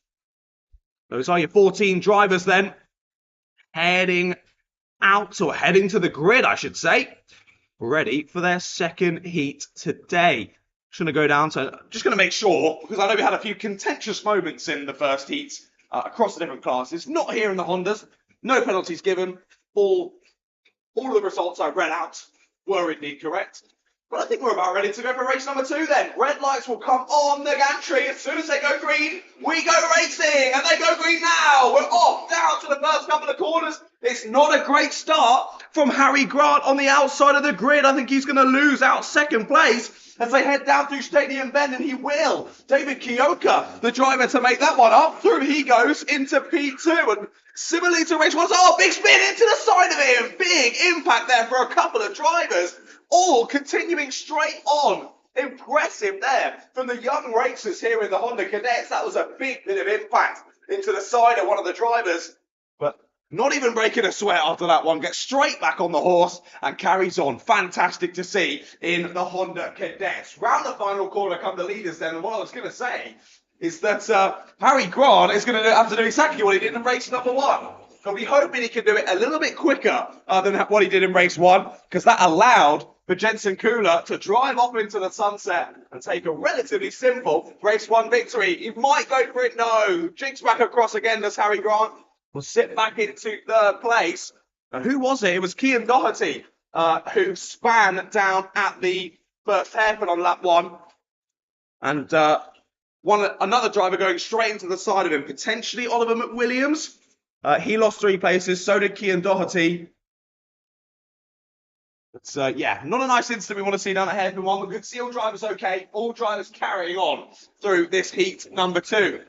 Speaker 2: Those are your 14 drivers then. Heading out, or heading to the grid, I should say. Ready for their second heat today. Just going to go down to, just going to make sure, because I know we had a few contentious moments in the first heats across the different classes. Not here in the Hondas. No penalties given. All the results I read out were indeed correct. But I think we're about ready to go for race number 2 then. Red lights will come on the gantry. As soon as they go green, we go racing. And they go green now. We're off down to the first couple of corners. It's not a great start from Harry Grant on the outside of the grid. I think he's going to lose out second place as they head down through Stadium Bend, and he will. David Kioka, the driver to make that one up. Through he goes into P2. And similarly to race 1, big spin into the side of him. Big impact there for a couple of drivers. All continuing straight on. Impressive there from the young racers here in the Honda Cadets. That was a big bit of impact into the side of one of the drivers. But not even breaking a sweat after that one. Gets straight back on the horse and carries on. Fantastic to see in the Honda Cadets. Round the final corner come the leaders then. And what I was going to say is that Harry Grant is going to have to do exactly what he did in race number 1. But we're hoping he can do it a little bit quicker than what he did in race 1, because that allowed for Jensen Kula to drive off into the sunset and take a relatively simple race 1 victory. He might go for it. No. Jinx back across again does Harry Grant. Will sit back into third place. And who was it? It was Cian Doherty who span down at the first hairpin on lap 1. And another driver going straight into the side of him, potentially Oliver McWilliams. He lost 3 places, so did Cian Doherty. But yeah, not a nice incident we want to see down at hairpin 1, but good to see all drivers okay. All drivers carrying on through this heat number 2.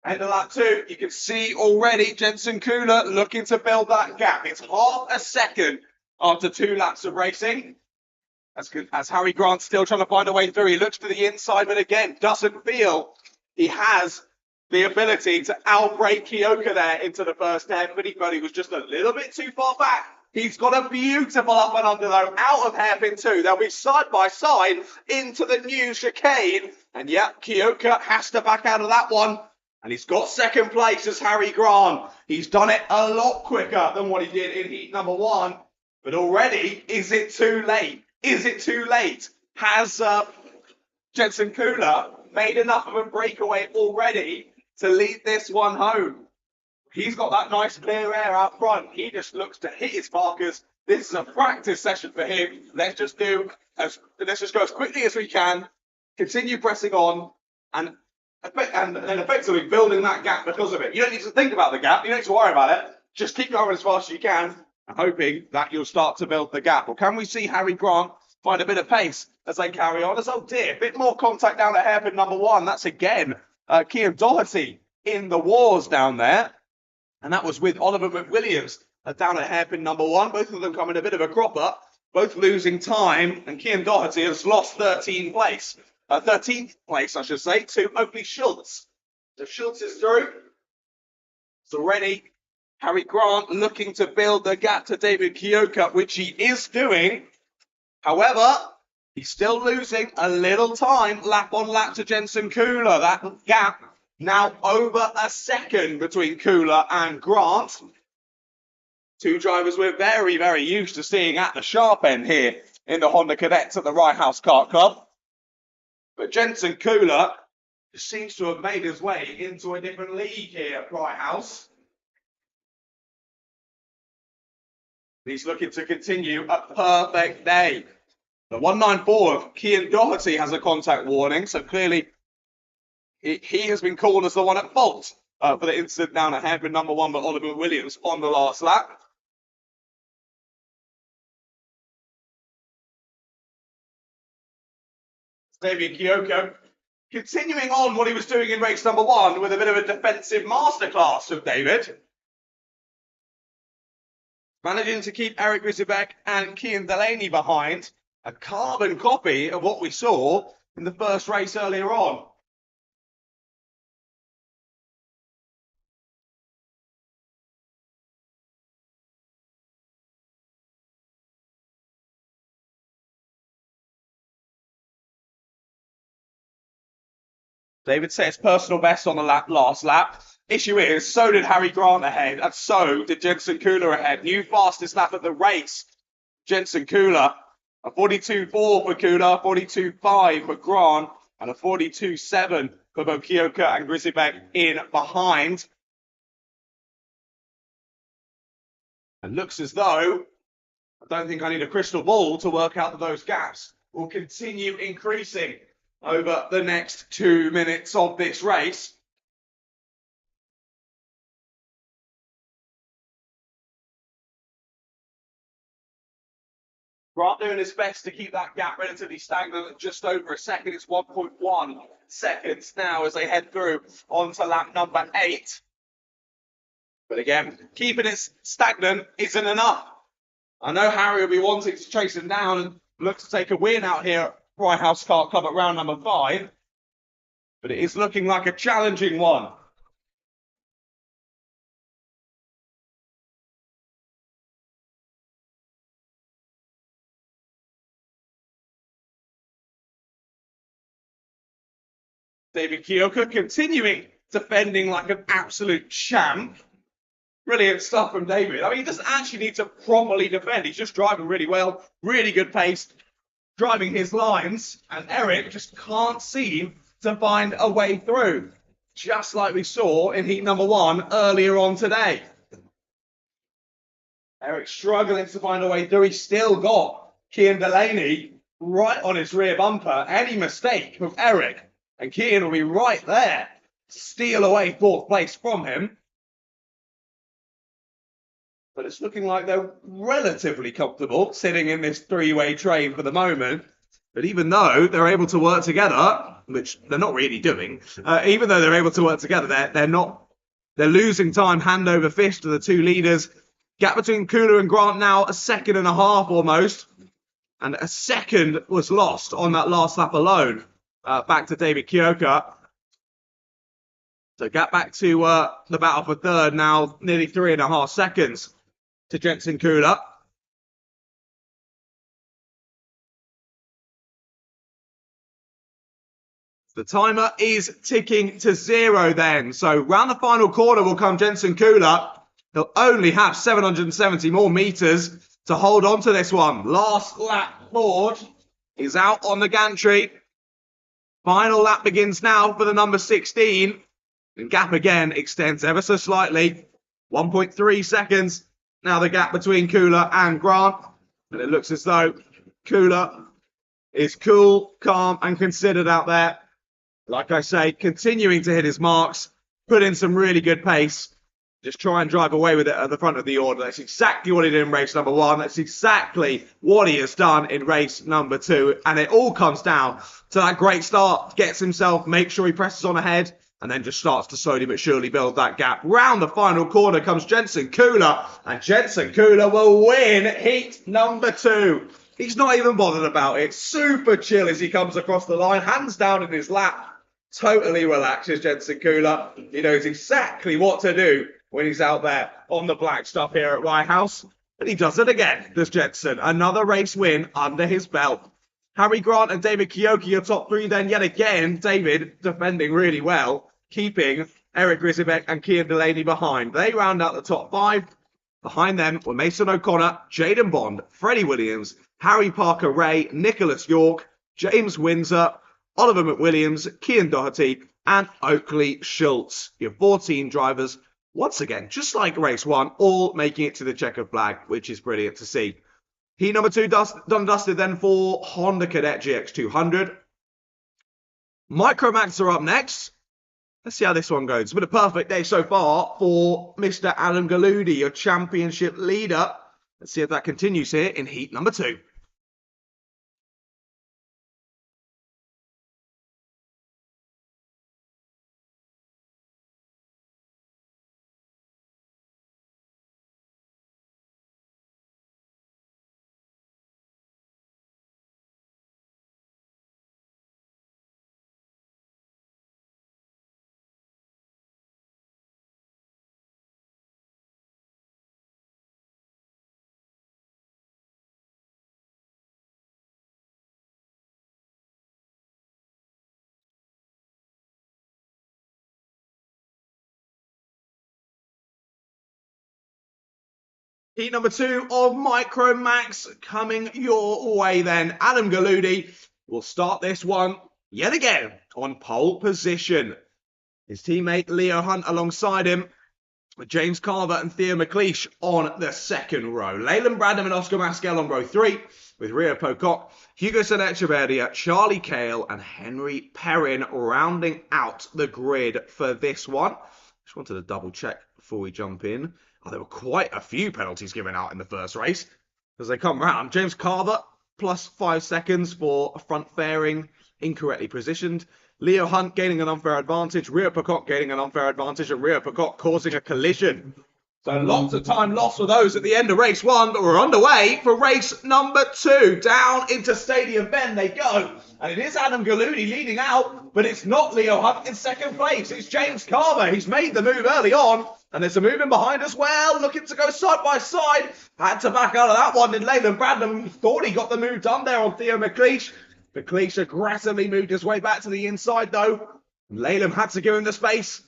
Speaker 2: End of lap 2, you can see already Jensen Kula looking to build that gap. It's half a second after 2 laps of racing. As Harry Grant's still trying to find a way through. He looks to the inside, but again, doesn't feel he has the ability to outbrake Kyoka there into the first 10, but he felt he was just a little bit too far back. He's got a beautiful up and under though, out of hairpin 2. They'll be side by side into the new chicane. And yeah, Kyoka has to back out of that one. And he's got second place as Harry Grant. He's done it a lot quicker than what he did in heat number 1. But already, is it too late? Is it too late? Has Jensen Kula made enough of a breakaway already to lead this one home? He's got that nice clear air out front. He just looks to hit his markers. This is a practice session for him. Let's just go as quickly as we can. Continue pressing on and effectively building that gap because of it. You don't need to think about the gap. You don't need to worry about it. Just keep going as fast as you can, hoping that you'll start to build the gap. Or can we see Harry Grant find a bit of pace as they carry on? As oh dear, a bit more contact down at hairpin number 1. That's again Cian Doherty in the wars down there. And that was with Oliver McWilliams down at hairpin number 1. Both of them coming a bit of a cropper, both losing time. And Cian Doherty has lost 13th place, I should say, to Oakley Schultz. So Schultz is through. It's already Harry Grant looking to build the gap to David Kyoka, which he is doing. However, he's still losing a little time, lap on lap to Jensen Kula. That gap now over a second between Kula and Grant. Two drivers we're very, very used to seeing at the sharp end here in the Honda Cadets at the Rye House Kart Club. But Jensen Kula seems to have made his way into a different league here at Rye House. He's looking to continue a perfect day. The 194 of Cian Doherty has a contact warning, so clearly he has been called as the one at fault for the incident down at hairpin number 1 by Oliver Williams on the last lap. David Kyoka continuing on what he was doing in race number 1 with a bit of a defensive masterclass of David. Managing to keep Eric Rizabek and Cian Delaney behind. A carbon copy of what we saw in the first race earlier on. David set his personal best on the last lap. Issue is, so did Harry Grant ahead, and so did Jensen Kula ahead. New fastest lap of the race, Jensen Kula. A 42.4 for Kula, 42.5 for Grant, and a 42.7 for both Kyoka and Grisibek in behind. And looks as though, I don't think I need a crystal ball to work out that those gaps will continue increasing over the next 2 minutes of this race. Grant doing his best to keep that gap relatively stagnant at just over a second. It's 1.1 seconds now as they head through onto lap number 8. But again, keeping it stagnant isn't enough. I know Harry will be wanting to chase him down and look to take a win out here at Rye House Kart Club at round number 5. But it is looking like a challenging one. David Kyoka continuing defending like an absolute champ. Brilliant stuff from David. I mean, he doesn't actually need to properly defend. He's just driving really well, really good pace, driving his lines. And Eric just can't seem to find a way through, just like we saw in heat number 1 earlier on today. Eric struggling to find a way through. He's still got Cian Delaney right on his rear bumper. Any mistake from Eric, and Cian will be right there, steal away 4th place from him. But it's looking like they're relatively comfortable sitting in this 3-way train for the moment. But even though they're able to work together, which they're not really doing, even though they're able to work together, they're losing time hand over fist to the 2 leaders. Gap between Kula and Grant now 1.5 seconds almost. And a second was lost on that last lap alone. Back to David Kyoka. So gap back to the battle for third now, nearly 3.5 seconds to Jensen Kula. The timer is ticking to 0 then. So round the final corner will come Jensen Kula. He'll only have 770 more meters to hold on to this one. Last lap board is out on the gantry. Final lap begins now for the number 16. And gap again extends ever so slightly. 1.3 seconds. Now the gap between Kula and Grant. And it looks as though Kula is cool, calm, and considered out there. Like I say, continuing to hit his marks, put in some really good pace. Just try and drive away with it at the front of the order. That's exactly what he did in race number 1. That's exactly what he has done in race number 2. And it all comes down to that great start. Gets himself, makes sure he presses on ahead, and then just starts to slowly but surely build that gap. Round the final corner comes Jensen Kula, and Jensen Kula will win heat number 2. He's not even bothered about it. Super chill as he comes across the line, hands down in his lap. Totally relaxes Jensen Kula. He knows exactly what to do when he's out there on the black stuff here at Rye House. And he does it again, does Jensen. Another race win under his belt. Harry Grant and David Kioki are top 3 then yet again. David defending really well, keeping Eric Grisibek and Kian Delaney behind. They round out the top 5. Behind them were Mason O'Connor, Jaden Bond, Freddie Williams, Harry Parker Ray, Nicholas York, James Windsor, Oliver McWilliams, Kian Doherty, and Oakley Schultz. Your 14 drivers, once again, just like race 1, all making it to the checkered flag, which is brilliant to see. Heat number 2 done and dusted then for Honda Cadet GX200. Micromax are up next. Let's see how this one goes. It's been a perfect day so far for Mr. Adam Galudi, your championship leader. Let's see if that continues here in heat number 2. Heat number 2 of Micromax coming your way then. Adam Galudi will start this one yet again on pole position. His teammate Leo Hunt alongside him, with James Carver and Theo McLeish on the second row. Leyland Bradham and Oscar Maskell on row 3, with Rio Pocock, Hugo Sanecheverdia, Charlie Cale, and Henry Perrin rounding out the grid for this one. Just wanted to double check before we jump in. Oh, there were quite a few penalties given out in the first race as they come round. James Carver plus 5 seconds for a front fairing incorrectly positioned. Leo Hunt gaining an unfair advantage. Rio Pocock gaining an unfair advantage, and Rio Pocock causing a collision. So lots of time lost for those at the end of race 1, but we're underway for race number 2. Down into Stadium Bend they go. And it is Adam Galudi leading out, but it's not Leo Hunt in second place. It's James Carver. He's made the move early on. And there's a move in behind as well, looking to go side by side. Had to back out of that one. And Leyland Bradham thought he got the move done there on Theo McLeish. McLeish aggressively moved his way back to the inside though. Leyland had to give him the space.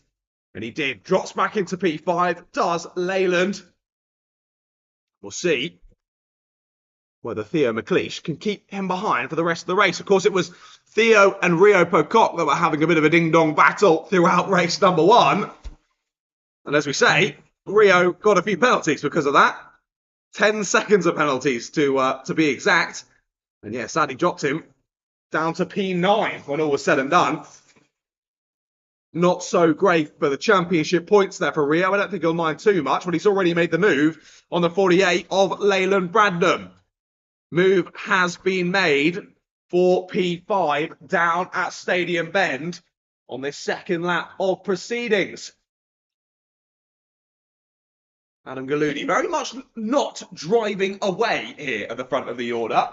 Speaker 2: And he did. Drops back into P5. Does Leyland. We'll see whether Theo McLeish can keep him behind for the rest of the race. Of course, it was Theo and Rio Pocock that were having a bit of a ding-dong battle throughout race number 1. And as we say, Rio got a few penalties because of that. 10 seconds of penalties to be exact. And yeah, sadly dropped him down to P9 when all was said and done. Not so great for the championship points there for Rio. I don't think he'll mind too much, but he's already made the move on the 48 of Leyland Bradham. Move has been made for P5 down at Stadium Bend on this second lap of proceedings. Adam Galudi very much not driving away here at the front of the order.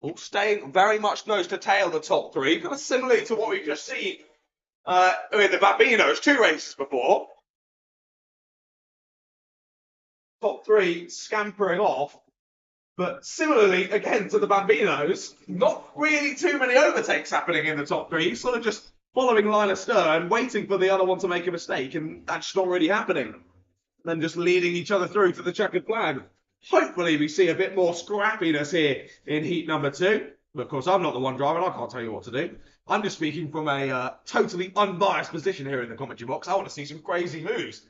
Speaker 2: All staying very much nose to tail the top 3, kind of similar to what we've just seen in the Bambinos, 2 races before. Top 3 scampering off. But similarly, again, to the Bambinos, not really too many overtakes happening in the top 3. Sort of just following line astern, waiting for the other one to make a mistake, and that's not really happening. And then just leading each other through to the checkered flag. Hopefully we see a bit more scrappiness here in heat number 2. But of course, I'm not the one driving. I can't tell you what to do. I'm just speaking from a totally unbiased position here in the commentary box. I want to see some crazy moves.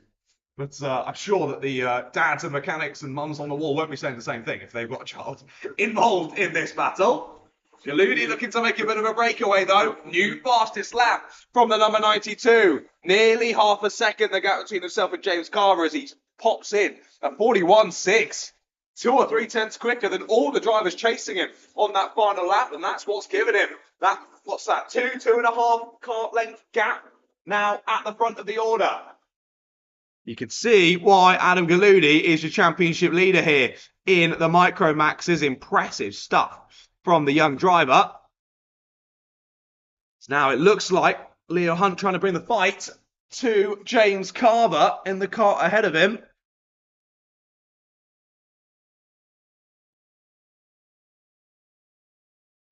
Speaker 2: But I'm sure that the dads and mechanics and mums on the wall won't be saying the same thing if they've got a child involved in this battle. Galudi looking to make a bit of a breakaway, though. New fastest lap from the number 92. Nearly half a second the gap between himself and James Carver as he pops in at 41.6. 2 or 3 tenths quicker than all the drivers chasing him on that final lap, and that's what's given him that, 2.5 kart length gap now at the front of the order. You can see why Adam Galudi is your championship leader here in the Micro Maxes. Impressive stuff from the young driver. So now it looks like Leo Hunt trying to bring the fight to James Carver in the kart ahead of him.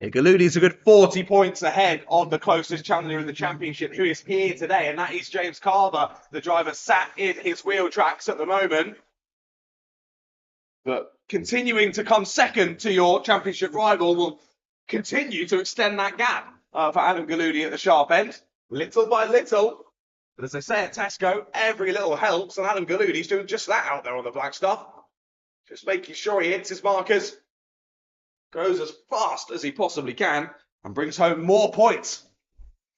Speaker 2: Galudi's a good 40 points ahead of the closest challenger in the championship, who is here today, and that is James Carver, the driver sat in his wheel tracks at the moment. But continuing to come second to your championship rival will continue to extend that gap for Adam Galudi at the sharp end, little by little. But as they say at Tesco, every little helps, and Adam Galudi's doing just that out there on the black stuff. Just making sure he hits his markers, goes as fast as he possibly can, and brings home more points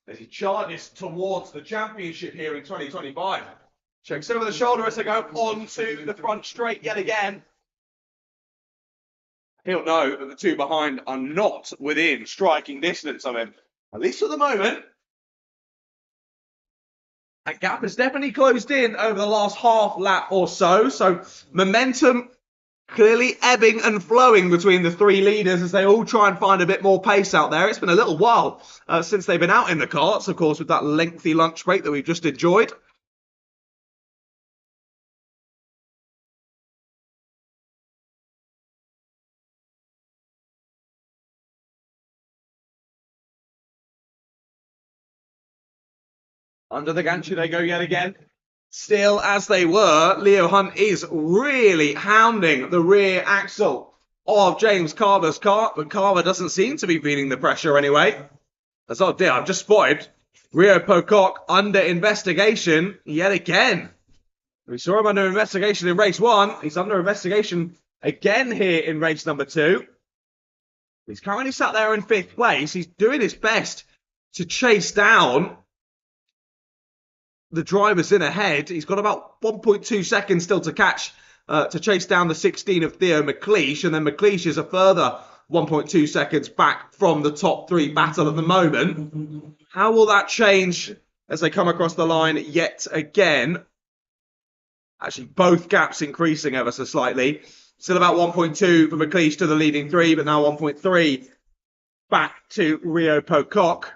Speaker 2: as he charges towards the championship here in 2025. Checks over the shoulder as they go onto the front straight yet again. He'll know that the 2 behind are not within striking distance of him, at least at the moment. That gap has definitely closed in over the last half lap or so, so momentum clearly ebbing and flowing between the 3 leaders as they all try and find a bit more pace out there. It's been a little while since they've been out in the karts, of course, with that lengthy lunch break that we've just enjoyed. Under the gantry they go yet again. Still as they were, Leo Hunt is really hounding the rear axle of James Carver's kart, but Carver doesn't seem to be feeling the pressure anyway. That's oh dear, I've just spotted Rio Pocock under investigation yet again. We saw him under investigation in race 1. He's under investigation again here in race number 2. He's currently sat there in 5th place. He's doing his best to chase down the drivers in ahead. He's got about 1.2 seconds still to catch, to chase down the 16 of Theo McLeish, and then McLeish is a further 1.2 seconds back from the top 3 battle at the moment. How will that change as they come across the line yet again? Actually, both gaps increasing ever so slightly. Still about 1.2 for McLeish to the leading 3, but now 1.3 back to Rio Pocock.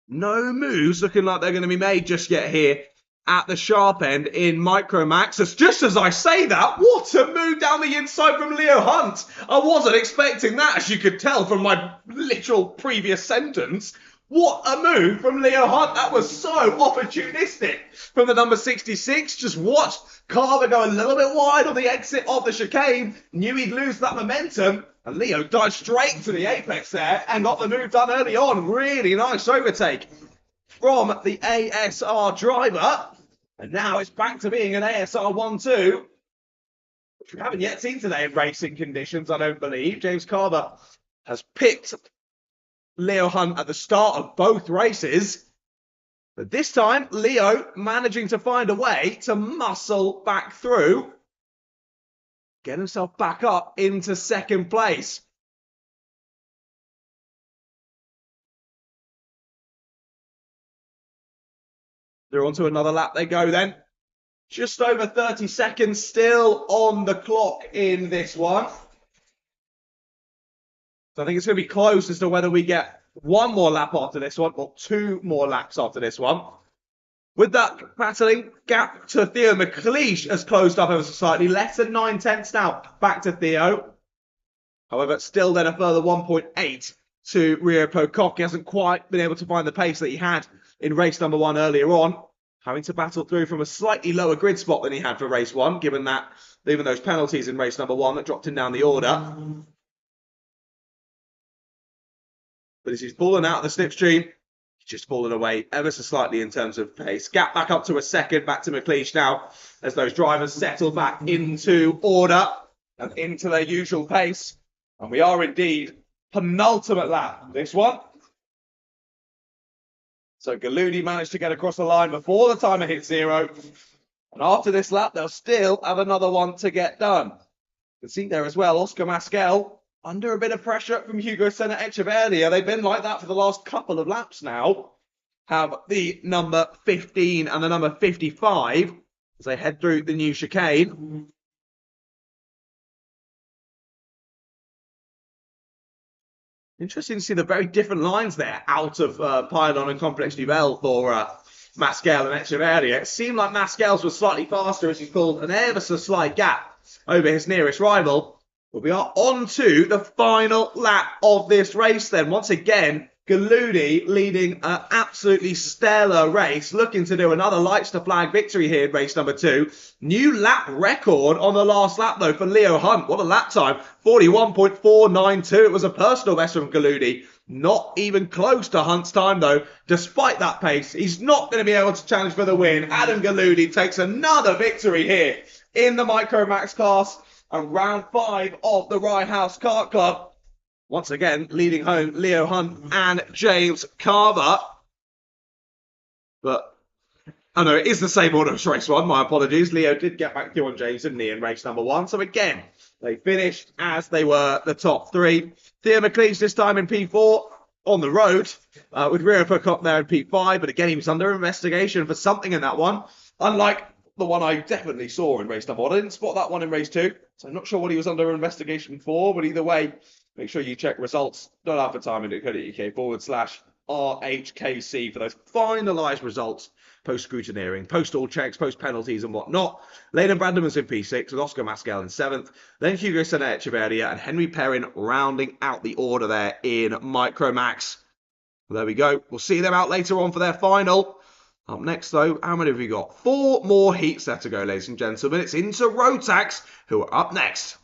Speaker 2: No moves looking like they're going to be made just yet here at the sharp end in Micromax. As just as I say that, what a move down the inside from Leo Hunt. I wasn't expecting that, as you could tell from my literal previous sentence. What a move from Leo Hunt. That was so opportunistic from the number 66. Just watched Carver go a little bit wide on the exit of the chicane. Knew he'd lose that momentum. And Leo dived straight to the apex there and got the move done early on. Really nice overtake from the ASR driver. And now it's back to being an ASR 1-2, which we haven't yet seen today in racing conditions, I don't believe. James Carver has picked Leo Hunt at the start of both races. But this time, Leo managing to find a way to muscle back through, get himself back up into 2nd place. They're on to another lap they go then. Just over 30 seconds still on the clock in this one. So I think it's going to be close as to whether we get one more lap after this one or two more laps after this one. With that battling, gap to Theo McLeish has closed up ever so slightly. Less than 9/10 now. Back to Theo. However, still then a further 1.8 to Rio Pocock. He hasn't quite been able to find the pace that he had in race number 1 earlier on. Having to battle through from a slightly lower grid spot than he had for race 1, given those penalties in race number 1 that dropped him down the order. But as he's fallen out of the slipstream, he's just fallen away ever so slightly in terms of pace. Gap back up to a second, back to McLeish now, as those drivers settle back into order and into their usual pace. And we are indeed penultimate lap, this one. So Galudi managed to get across the line before the timer hit 0. And after this lap, they'll still have another one to get done. You can see there as well, Oscar Masquel under a bit of pressure from Hugo Senna Echeverria. They've been like that for the last couple of laps now. Have the number 15 and the number 55 as they head through the new chicane. Interesting to see the very different lines there out of Pylon and Complex Nouvelle for Masquel and Echeverria. It seemed like Masquel's was slightly faster as he pulled an ever so slight gap over his nearest rival. But we are on to the final lap of this race then. Once again, Galudi leading an absolutely stellar race, looking to do another lights to flag victory here in race number 2. New lap record on the last lap though for Leo Hunt. What a lap time, 41.492. It was a personal best from Galudi. Not even close to Hunt's time though. Despite that pace, he's not going to be able to challenge for the win. Adam Galudi takes another victory here in the Micromax class. And round 5 of the Rye House Kart Club. Once again, leading home Leo Hunt and James Carver. But, I know it is the same order as race 1, my apologies. Leo did get back to on James, didn't he, in race number 1. So again, they finished as they were the top 3. Theo McLeish this time in P4 on the road, with Rio Pocock there in P5. But again, he was under investigation for something in that one. Unlike the one I definitely saw in race number 1. I didn't spot that one in race 2, so I'm not sure what he was under investigation for, but either way, make sure you check results.alphatime.co.uk/RHKC for those finalised results post-scrutineering, post-all checks, post-penalties and whatnot. Leighton Brandon was in P6 with Oscar Masquel in 7th, then Hugo Senna Echeverria and Henry Perrin rounding out the order there in Micromax. There we go. We'll see them out later on for their final. Up next, though, how many have we got? 4 more heats left to go, ladies and gentlemen. It's into Rotax, who are up next.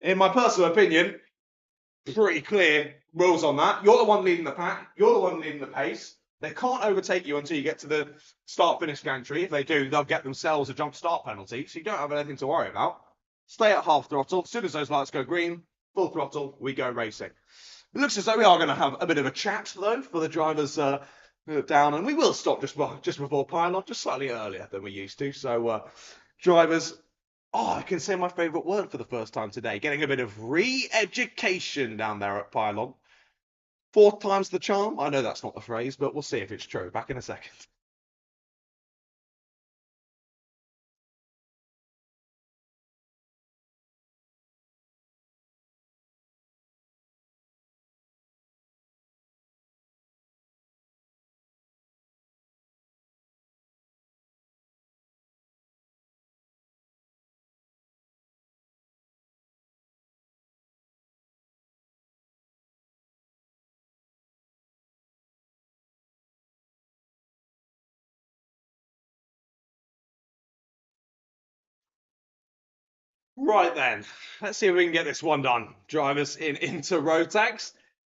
Speaker 2: in my personal opinion, pretty clear rules on that. You're the one leading the pack. You're the one leading the pace. They can't overtake you until you get to the start-finish gantry. If they do, they'll get themselves a jump start penalty, so you don't have anything to worry about. Stay at half throttle. As soon as those lights go green, full throttle, we go racing. It looks as though we are going to have a bit of a chat, though, for the drivers down, and we will stop just before pylon, just slightly earlier than we used to. So, drivers, I can say my favourite word for the first time today, getting a bit of re-education down there at pylon. 4th time's the charm. I know that's not the phrase, but we'll see if it's true. Back in a second. Right then, let's see if we can get this one done. Drivers into road tags.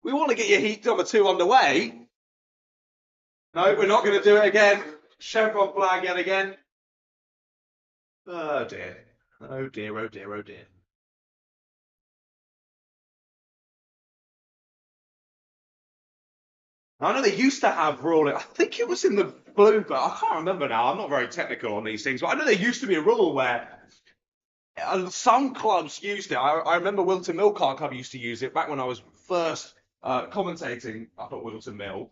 Speaker 2: We want to get your heat number 2 underway. No, we're not going to do it again. Chevron flag yet again. Oh dear. Oh dear, oh dear, oh dear. I know they used to have rule. I think it was in the blue, but I can't remember now. I'm not very technical on these things, but I know there used to be a rule where some clubs used it. I remember Wilton Mill Kart Club used to use it back when I was first commentating up at Wilton Mill,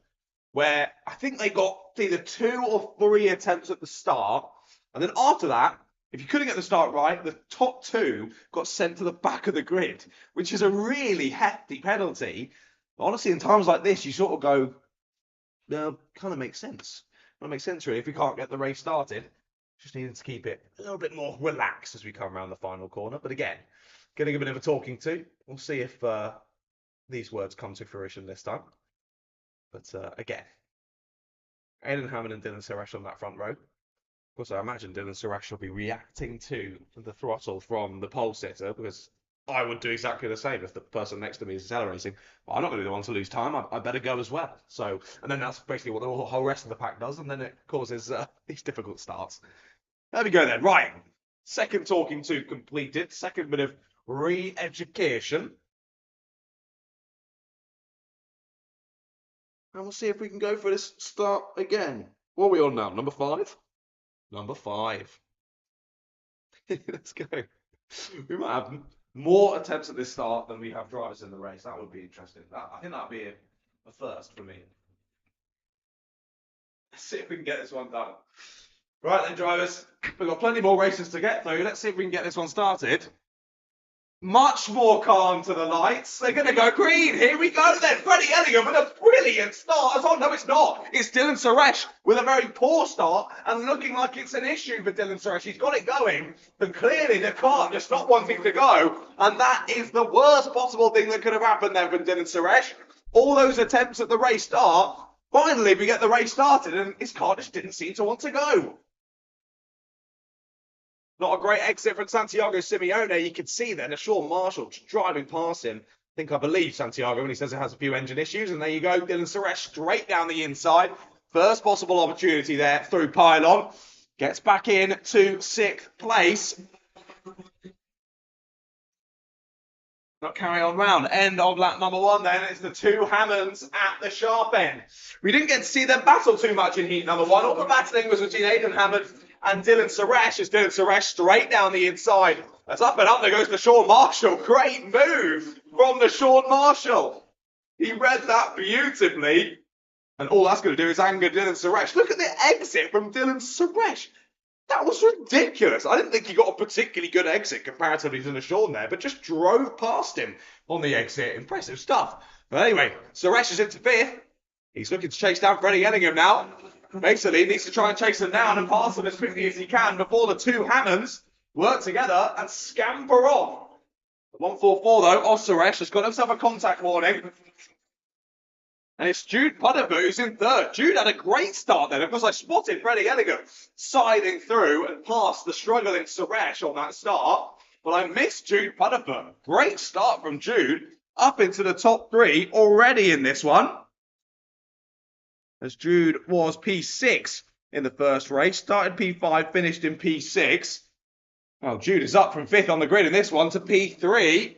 Speaker 2: where I think they got either 2 or 3 attempts at the start, and then after that, if you couldn't get the start right, the top 2 got sent to the back of the grid, which is a really hefty penalty. But honestly, in times like this, you sort of go, kind of makes sense. Kind of makes sense, really, if we can't get the race started. Just needing to keep it a little bit more relaxed as we come around the final corner. But again, getting a bit of a talking to. We'll see if these words come to fruition this time. But again, Aidan Hammond and Dylan Suresh on that front row. Of course, I imagine Dylan Suresh will be reacting to the throttle from the pole sitter, because I would do exactly the same if the person next to me is accelerating. Well, I'm not going to be the one to lose time. I better go as well. So, and then that's basically what the whole rest of the pack does, and then it causes these difficult starts. There we go then. Right. Second talking to completed. Second bit of re-education. And we'll see if we can go for this start again. What are we on now? Number 5? Number 5. Let's go. We might have more attempts at this start than we have drivers in the race. That would be interesting. I think that would be a first for me. Let's see if we can get this one done. Right then, drivers, we've got plenty more races to get through. Let's see if we can get this one started. Much more calm to the lights. They're going to go green. Here we go then. Freddie Ellingham with a brilliant start. Oh, no, it's not. It's Dylan Suresh with a very poor start and looking like it's an issue for Dylan Suresh. He's got it going, but clearly the car just not wanting to go. And that is the worst possible thing that could have happened there from Dylan Suresh. All those attempts at the race start. Finally, we get the race started and his car just didn't seem to want to go. Not a great exit from Santiago Simeone. You can see then Sean Marshall just driving past him. I believe Santiago when he says it has a few engine issues. And there you go, Dylan Suresh straight down the inside. First possible opportunity there through pylon. Gets back in to 6th place. Not carry on round. End of lap number 1 then. It's the 2 Hammonds at the sharp end. We didn't get to see them battle too much in heat number 1. All the battling was between Aidan Hammond and Dylan Suresh. As Dylan Suresh straight down the inside. That's up and up. There goes the Sean Marshall. Great move from the Sean Marshall. He read that beautifully. And all that's going to do is anger Dylan Suresh. Look at the exit from Dylan Suresh. That was ridiculous. I didn't think he got a particularly good exit comparatively to the Sean there, but just drove past him on the exit. Impressive stuff. But anyway, Suresh is into 5th. He's looking to chase down Freddie Ellingham now. Basically, he needs to try and chase them down and pass them as quickly as he can before the 2 Hammonds work together and scamper off. The 144, though, of Suresh has got himself a contact warning. And it's Jude Pudderfoot who's in 3rd. Jude had a great start then. Of course, I spotted Freddie Ellingham siding through and past the struggling Suresh on that start. Well, I missed Jude Putterfoot. Great start from Jude. Up into the top 3 already in this one. As Jude was P6 in the first race. Started P5, finished in P6. Well, Jude is up from 5th on the grid in this one to P3.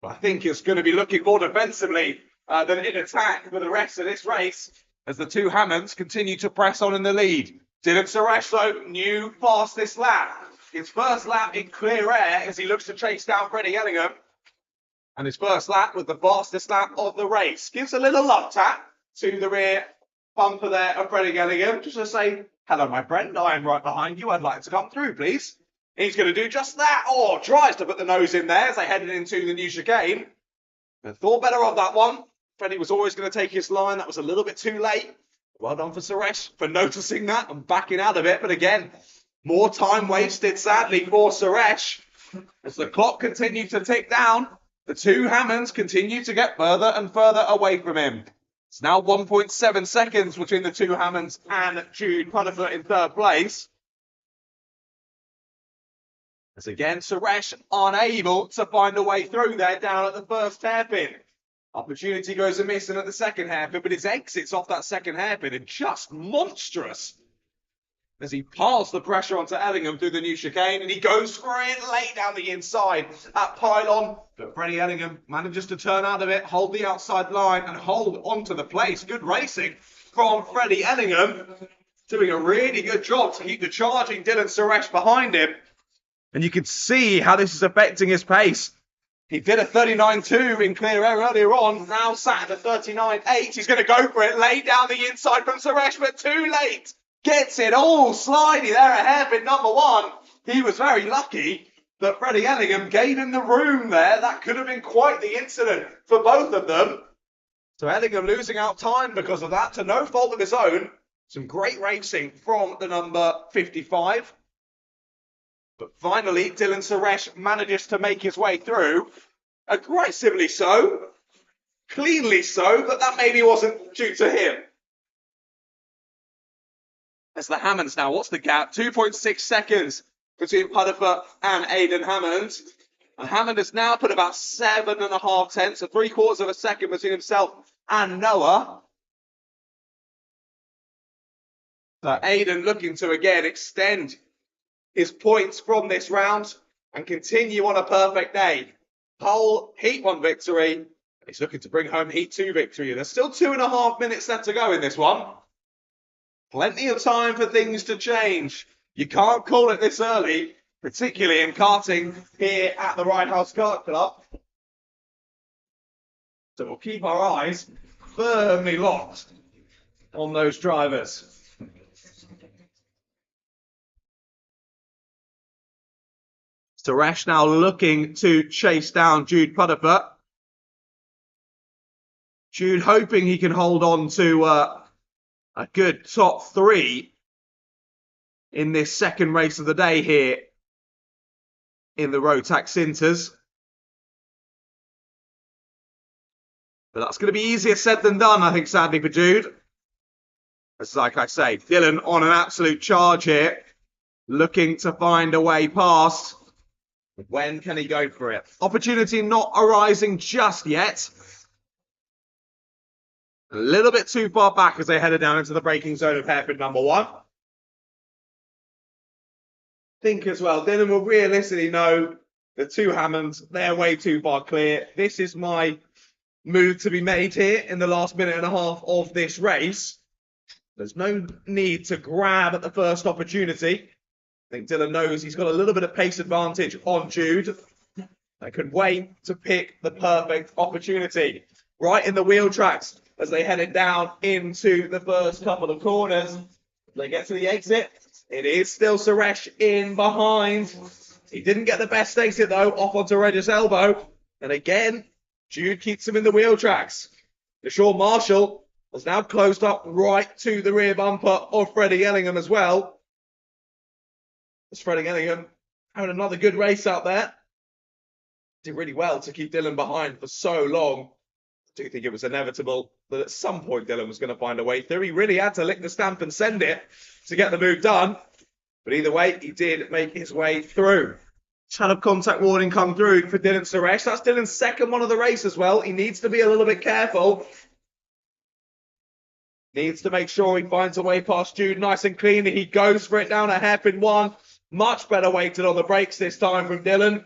Speaker 2: But I think it's going to be looking more defensively than in attack for the rest of this race as the two Hammonds continue to press on in the lead. Dylan Suresh, though, new fastest lap. His first lap in clear air as he looks to chase down Freddie Ellingham. And his first lap was the fastest lap of the race. Gives a little love tap to the rear bumper there of Freddie Ellingham, just to say, hello, my friend, I am right behind you. I'd like to come through, please. He's going to do just that, or tries to put the nose in there as they headed into the new chicane. But thought better of that one. Freddie was always going to take his line. That was a little bit too late. Well done for Suresh for noticing that and backing out of it. But again, more time wasted, sadly, for Suresh. As the clock continued to tick down, the two Hammonds continue to get further and further away from him. It's now 1.7 seconds between the two Hammonds and Jude Putterfoot in third place. As again, Suresh unable to find a way through there down at the first hairpin. Opportunity goes amiss in at the second hairpin, but his exits off that second hairpin are just monstrous. As he piles the pressure onto Ellingham through the new chicane, and he goes for it late down the inside at pylon. But Freddie Ellingham manages to turn out of it, hold the outside line, and hold onto the place. Good racing from Freddie Ellingham, doing a really good job to keep the charging Dylan Suresh behind him. And you can see how this is affecting his pace. He did a 39.2 in clear air earlier on, now sat at a 39.8. He's going to go for it, lay down the inside from Suresh, but too late. Gets it all slidey there at hairpin number 1. He was very lucky that Freddie Ellingham gave him the room there. That could have been quite the incident for both of them. So Ellingham losing out time because of that, to no fault of his own. Some great racing from the number 55. But finally, Dylan Suresh manages to make his way through. Aggressively so. Cleanly so, but that maybe wasn't due to him. As the Hammonds now, what's the gap? 2.6 seconds between Putterfoot and Aidan Hammond. And Hammond has now put about 7.5 tenths, so 3/4 of a second between himself and Noah. So Aidan looking to again extend his points from this round and continue on a perfect day. Whole Heat 1 victory. He's looking to bring home Heat 2 victory. There's still 2.5 minutes left to go in this one. Plenty of time for things to change. You can't call it this early, particularly in karting here at the Rye House Kart Club. So we'll keep our eyes firmly locked on those drivers. Suresh now looking to chase down Jude Putterfoot. Jude hoping he can hold on to a good top 3 in this second race of the day here in the Rotax Sinters. But that's going to be easier said than done, I think, sadly, for Jude. It's like I say, Dylan on an absolute charge here, looking to find a way past. When can he go for it? Opportunity not arising just yet. A little bit too far back as they headed down into the braking zone of hairpin number 1. Think as well, Dylan will realistically know the two Hammonds, they're way too far clear. This is my move to be made here in the last minute and a half of this race. There's no need to grab at the first opportunity. I think Dylan knows he's got a little bit of pace advantage on Jude. I could wait to pick the perfect opportunity. Right in the wheel tracks as they headed down into the first couple of corners. They get to the exit. It is still Suresh in behind. He didn't get the best exit though, off onto Regis' elbow. And again, Jude keeps him in the wheel tracks. Deshaun Marshall has now closed up right to the rear bumper of Freddie Ellingham as well. As Freddie Ellingham having another good race out there. Did really well to keep Dylan behind for so long. I do think it was inevitable that at some point Dylan was going to find a way through. He really had to lick the stamp and send it to get the move done. But either way, he did make his way through. Just had a contact warning come through for Dylan Suresh. That's Dylan's second one of the race as well. He needs to be a little bit careful. Needs to make sure he finds a way past Jude nice and clean. He goes for it down a hairpin one. Much better weighted on the brakes this time from Dylan.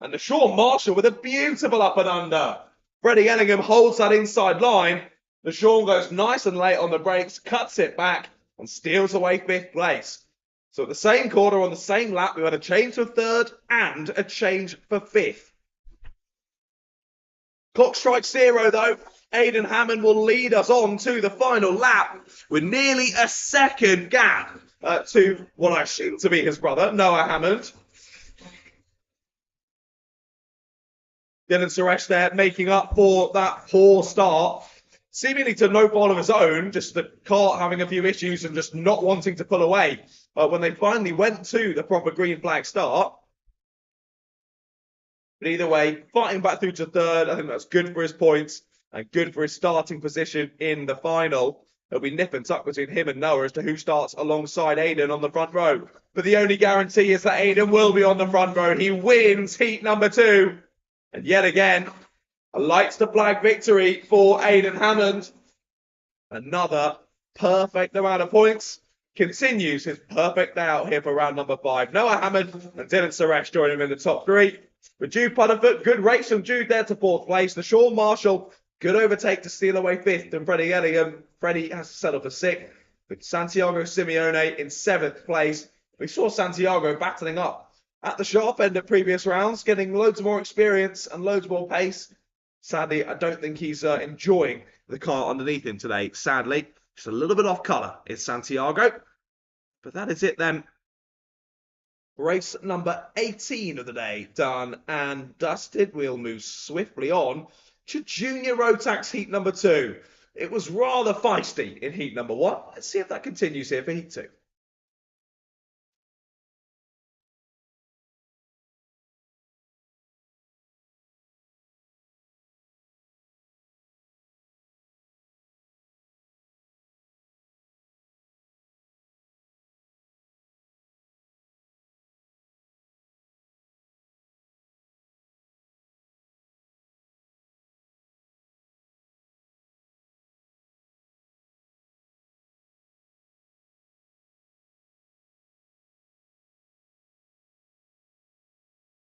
Speaker 2: And the Sean Marshall with a beautiful up and under. Freddie Ellingham holds that inside line. The Sean goes nice and late on the brakes, cuts it back, and steals away 5th place. So at the same corner on the same lap, we had a change for 3rd and a change for 5th. Clock strikes 0 though. Aidan Hammond will lead us on to the final lap with nearly a second gap to what I assume to be his brother, Noah Hammond. Dylan Suresh there making up for that poor start. Seemingly to no fault of his own, just the kart having a few issues and just not wanting to pull away when they finally went to the proper green flag start. But either way, fighting back through to 3rd, I think that's good for his points and good for his starting position in the final. It'll be nip and tuck between him and Noah as to who starts alongside Aidan on the front row. But the only guarantee is that Aidan will be on the front row. He wins heat number 2. And yet again, a lights to flag victory for Aidan Hammond. Another perfect amount of points. Continues his perfect day out here for round number 5. Noah Hammond and Dylan Suresh join him in the top 3. With Jude Putterfoot, good race from Jude there to 4th place. The Sean Marshall, good overtake to steal away 5th. And Freddie Ellingham, Freddie has to settle for 6th. With Santiago Simeone in 7th place. We saw Santiago battling up at the sharp end of previous rounds, getting loads more experience and loads more pace. Sadly, I don't think he's enjoying the car underneath him today. Sadly, just a little bit off colour is Santiago. But that is it then. Race number 18 of the day done and dusted. We'll move swiftly on to Junior Road Tax heat number 2. It was rather feisty in heat number 1. Let's see if that continues here for heat 2.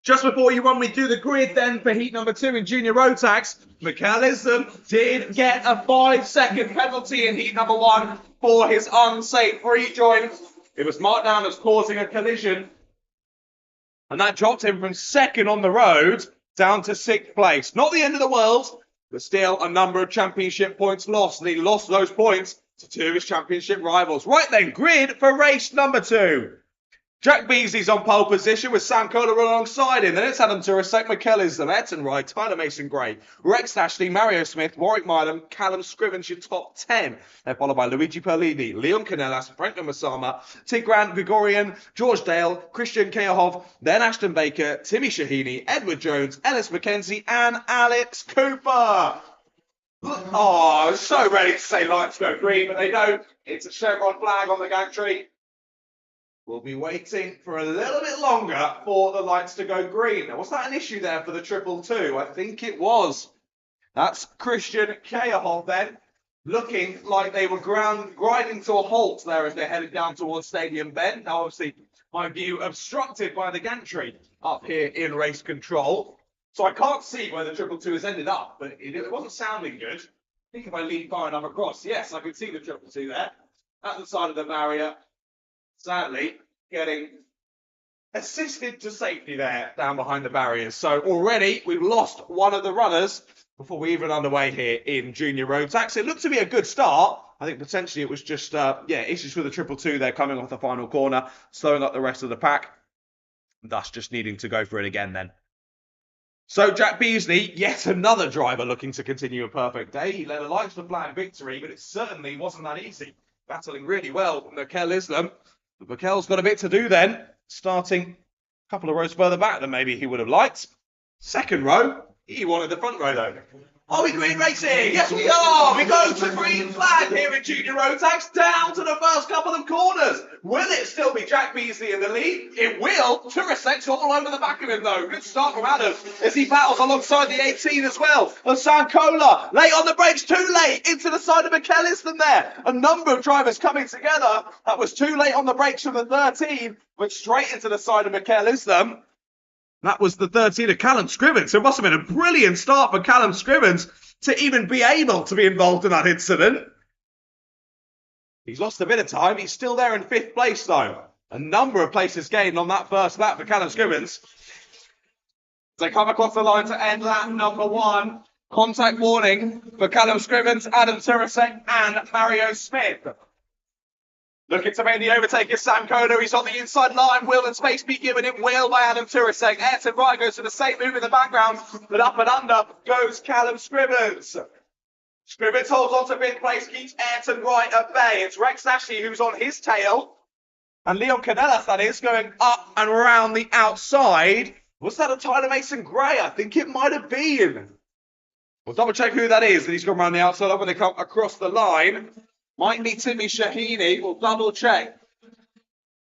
Speaker 2: Just before you run me through the grid then for heat number 2 in Junior Road Tax, McAllister did get a 5-second penalty in heat number 1 for his unsafe rejoin. It was marked down as causing a collision. And that dropped him from 2nd on the road down to 6th place. Not the end of the world, but still a number of championship points lost. And he lost those points to 2 of his championship rivals. Right then, grid for race number 2. Jack Beasley's on pole position with Sam Kohler alongside him. Then it's Adam Turasek, McKellis, the Eton Wright, Tyler Mason Gray, Rex Ashley, Mario Smith, Warwick Milam, Callum Scrivens, your top 10. They're followed by Luigi Perlini, Leon Canellas, Franklin Masama, Tigran Gregorian, George Dale, Christian Keohov, then Ashton Baker, Timmy Shahini, Edward Jones, Ellis McKenzie, and Alex Cooper. Oh, I was so ready to say lights go green, but they don't. It's a chevron flag on the gantry. We'll be waiting for a little bit longer for the lights to go green. Now, was that an issue there for the 222? I think it was. That's Christian Keohol then, looking like they were grinding to a halt there as they headed down towards Stadium Bend. Now, obviously, my view obstructed by the gantry up here in race control. So I can't see where the 222 has ended up, but it wasn't sounding good. I think if I lean far enough across, yes, I can see the 222 there at the side of the barrier. Sadly, getting assisted to safety there down behind the barriers. So already we've lost one of the runners before we even underway here in Junior Road Tax. It looked to be a good start. I think potentially it was just, issues with the 222 there coming off the final corner, slowing up the rest of the pack, thus just needing to go for it again then. So Jack Beasley, yet another driver looking to continue a perfect day. He led a lights to flag victory, but it certainly wasn't that easy. Battling really well from Mikel Islam. But Mikel's got a bit to do then, starting a couple of rows further back than maybe he would have liked. Second row, he wanted the front row though. Are we green racing? Yes, we are. We go to green flag here in Junior Road Tax, down to the first couple of corners. Will it still be Jack Beasley in the lead? It will. Turisek's all over the back of him, though. Good start from Adam as he battles alongside the 18 as well. And Sankola, late on the brakes, too late, into the side of McKelliston there. A number of drivers coming together. That was too late on the brakes from the 13, went straight into the side of McKelliston. That was the 13 of Callum Scrivens. So it must have been a brilliant start for Callum Scrivens to even be able to be involved in that incident. He's lost a bit of time. He's still there in 5th place, though. A number of places gained on that first lap for Callum Scrivens. They come across the line to end lap number 1. Contact warning for Callum Scrivens, Adam Turisek, and Mario Smith. Looking to make the overtake is Sam Koda. He's on the inside line. Will and space be given him? Will by Adam Turisek. Ayrton Wright goes for the same move in the background, but up and under goes Callum Scrivens. Scrivens holds on to 5th place, keeps Ayrton Wright at bay. It's Rex Ashley who's on his tail. And Leon Canellas, that is, going up and around the outside. Was that a Tyler Mason Gray? I think it might have been. We'll double check who that is. And he's gone around the outside when they come across the line. Might be Timmy Shahini. We'll double check.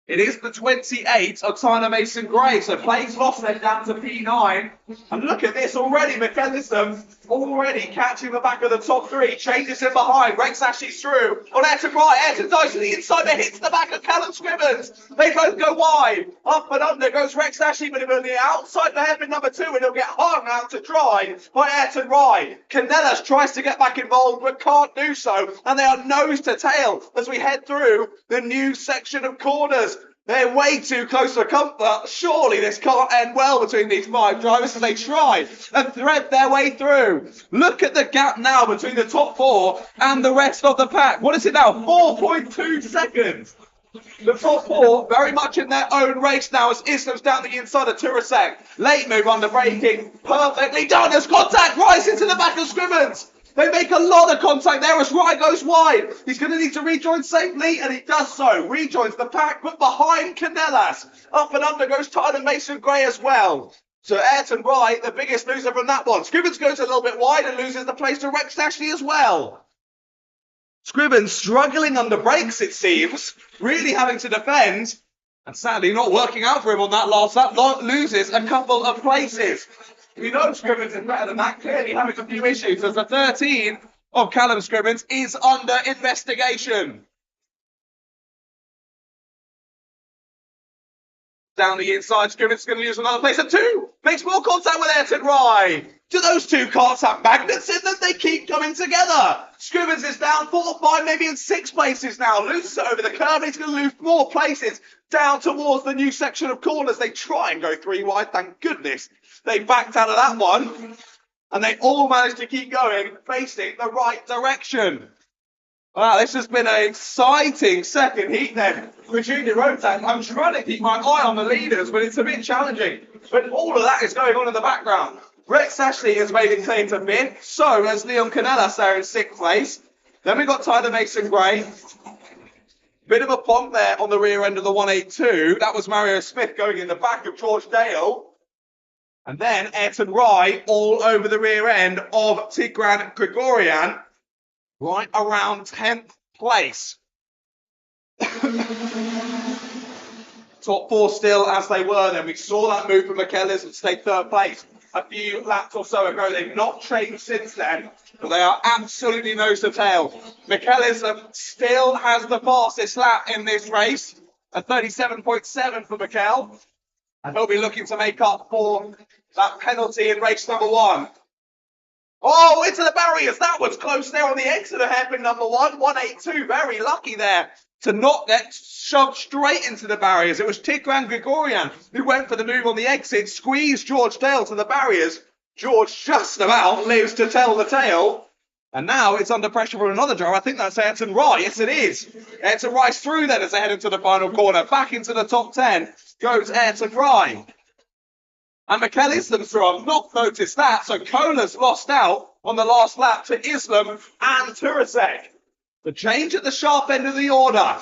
Speaker 2: It is the 28 of Tyler Mason Gray. So plays lost then down to P9. And look at this already. McKelliston already catching the back of the top 3. Changes in behind. Rex Ashley's through. On Ayrton Wright. Ayrton dives to the inside. But hits the back of Callum Scrivens. They both go wide. Up and under goes Rex Ashley. But he'll be on the outside the hairpin number 2. And he'll get hung out to dry by Ayrton Wright. Canellas tries to get back involved but can't do so. And they are nose to tail as we head through the new section of corners. They're way too close for comfort. Surely this can't end well between these 5 drivers as they try and thread their way through. Look at the gap now between the top 4 and the rest of the pack. What is it now? 4.2 seconds. The top 4 very much in their own race now as Islam's down the inside of Turisek. Late move under braking. Perfectly done as contact right into the back of Scrivens. They make a lot of contact there as Rye goes wide. He's going to need to rejoin safely, and he does so. Rejoins the pack, but behind Canellas. Up and under goes Tyler Mason Gray as well. So Ayrton Wright, the biggest loser from that one. Scrivens goes a little bit wide and loses the place to Rex Ashley as well. Scrivens struggling under brakes, it seems. Really having to defend. And sadly not working out for him on that last lap. Loses a couple of places. We know Scrivens is better than that, clearly having a few issues as the 13 of Callum Scrivens is under investigation. Down the inside, Scrivens is going to lose another place at 2. Makes more contact with Ayrton Rye. Do those 2 cars have magnets in them? They keep coming together. Scrivens is down 4, 5, maybe in 6 places now. Loses it over the curve. He's going to lose more places down towards the new section of corners. They try and go 3 wide. Thank goodness they backed out of that one. And they all managed to keep going, facing the right direction. Wow, this has been an exciting second heat then for Junior Road Tax. I'm trying to keep my eye on the leaders, but it's a bit challenging. But all of that is going on in the background. Rex Ashley has made it claim to 5th. So has Leon Canellas there in 6th place. Then we've got Tyler Mason Gray. Bit of a plonk there on the rear end of the 182. That was Mario Smith going in the back of George Dale. And then Ayrton Rye all over the rear end of Tigran Grigorian. Right around 10th place. Top 4 still as they were then. We saw that move from McKellis and stayed 3rd place a few laps or so ago. They've not changed since then, but they are absolutely nose to tail. McKellis still has the fastest lap in this race, a 37.7 for Mikkel. And he'll be looking to make up for that penalty in race number 1. Oh, into the barriers. That was close there on the exit of hairpin number 1. 182. Very lucky there to not get shoved straight into the barriers. It was Tigran Grigorian who went for the move on the exit, squeezed George Dale to the barriers. George just about lives to tell the tale. And now it's under pressure from another driver. I think that's Ayrton Rye. Yes, it is. Ayrton Rye's through then as they head into the final corner. Back into the top 10 goes Ayrton Rye. And McKelliston's through. I've not noticed that. So Kohler's lost out on the last lap to Islam and Turisek. The change at the sharp end of the order.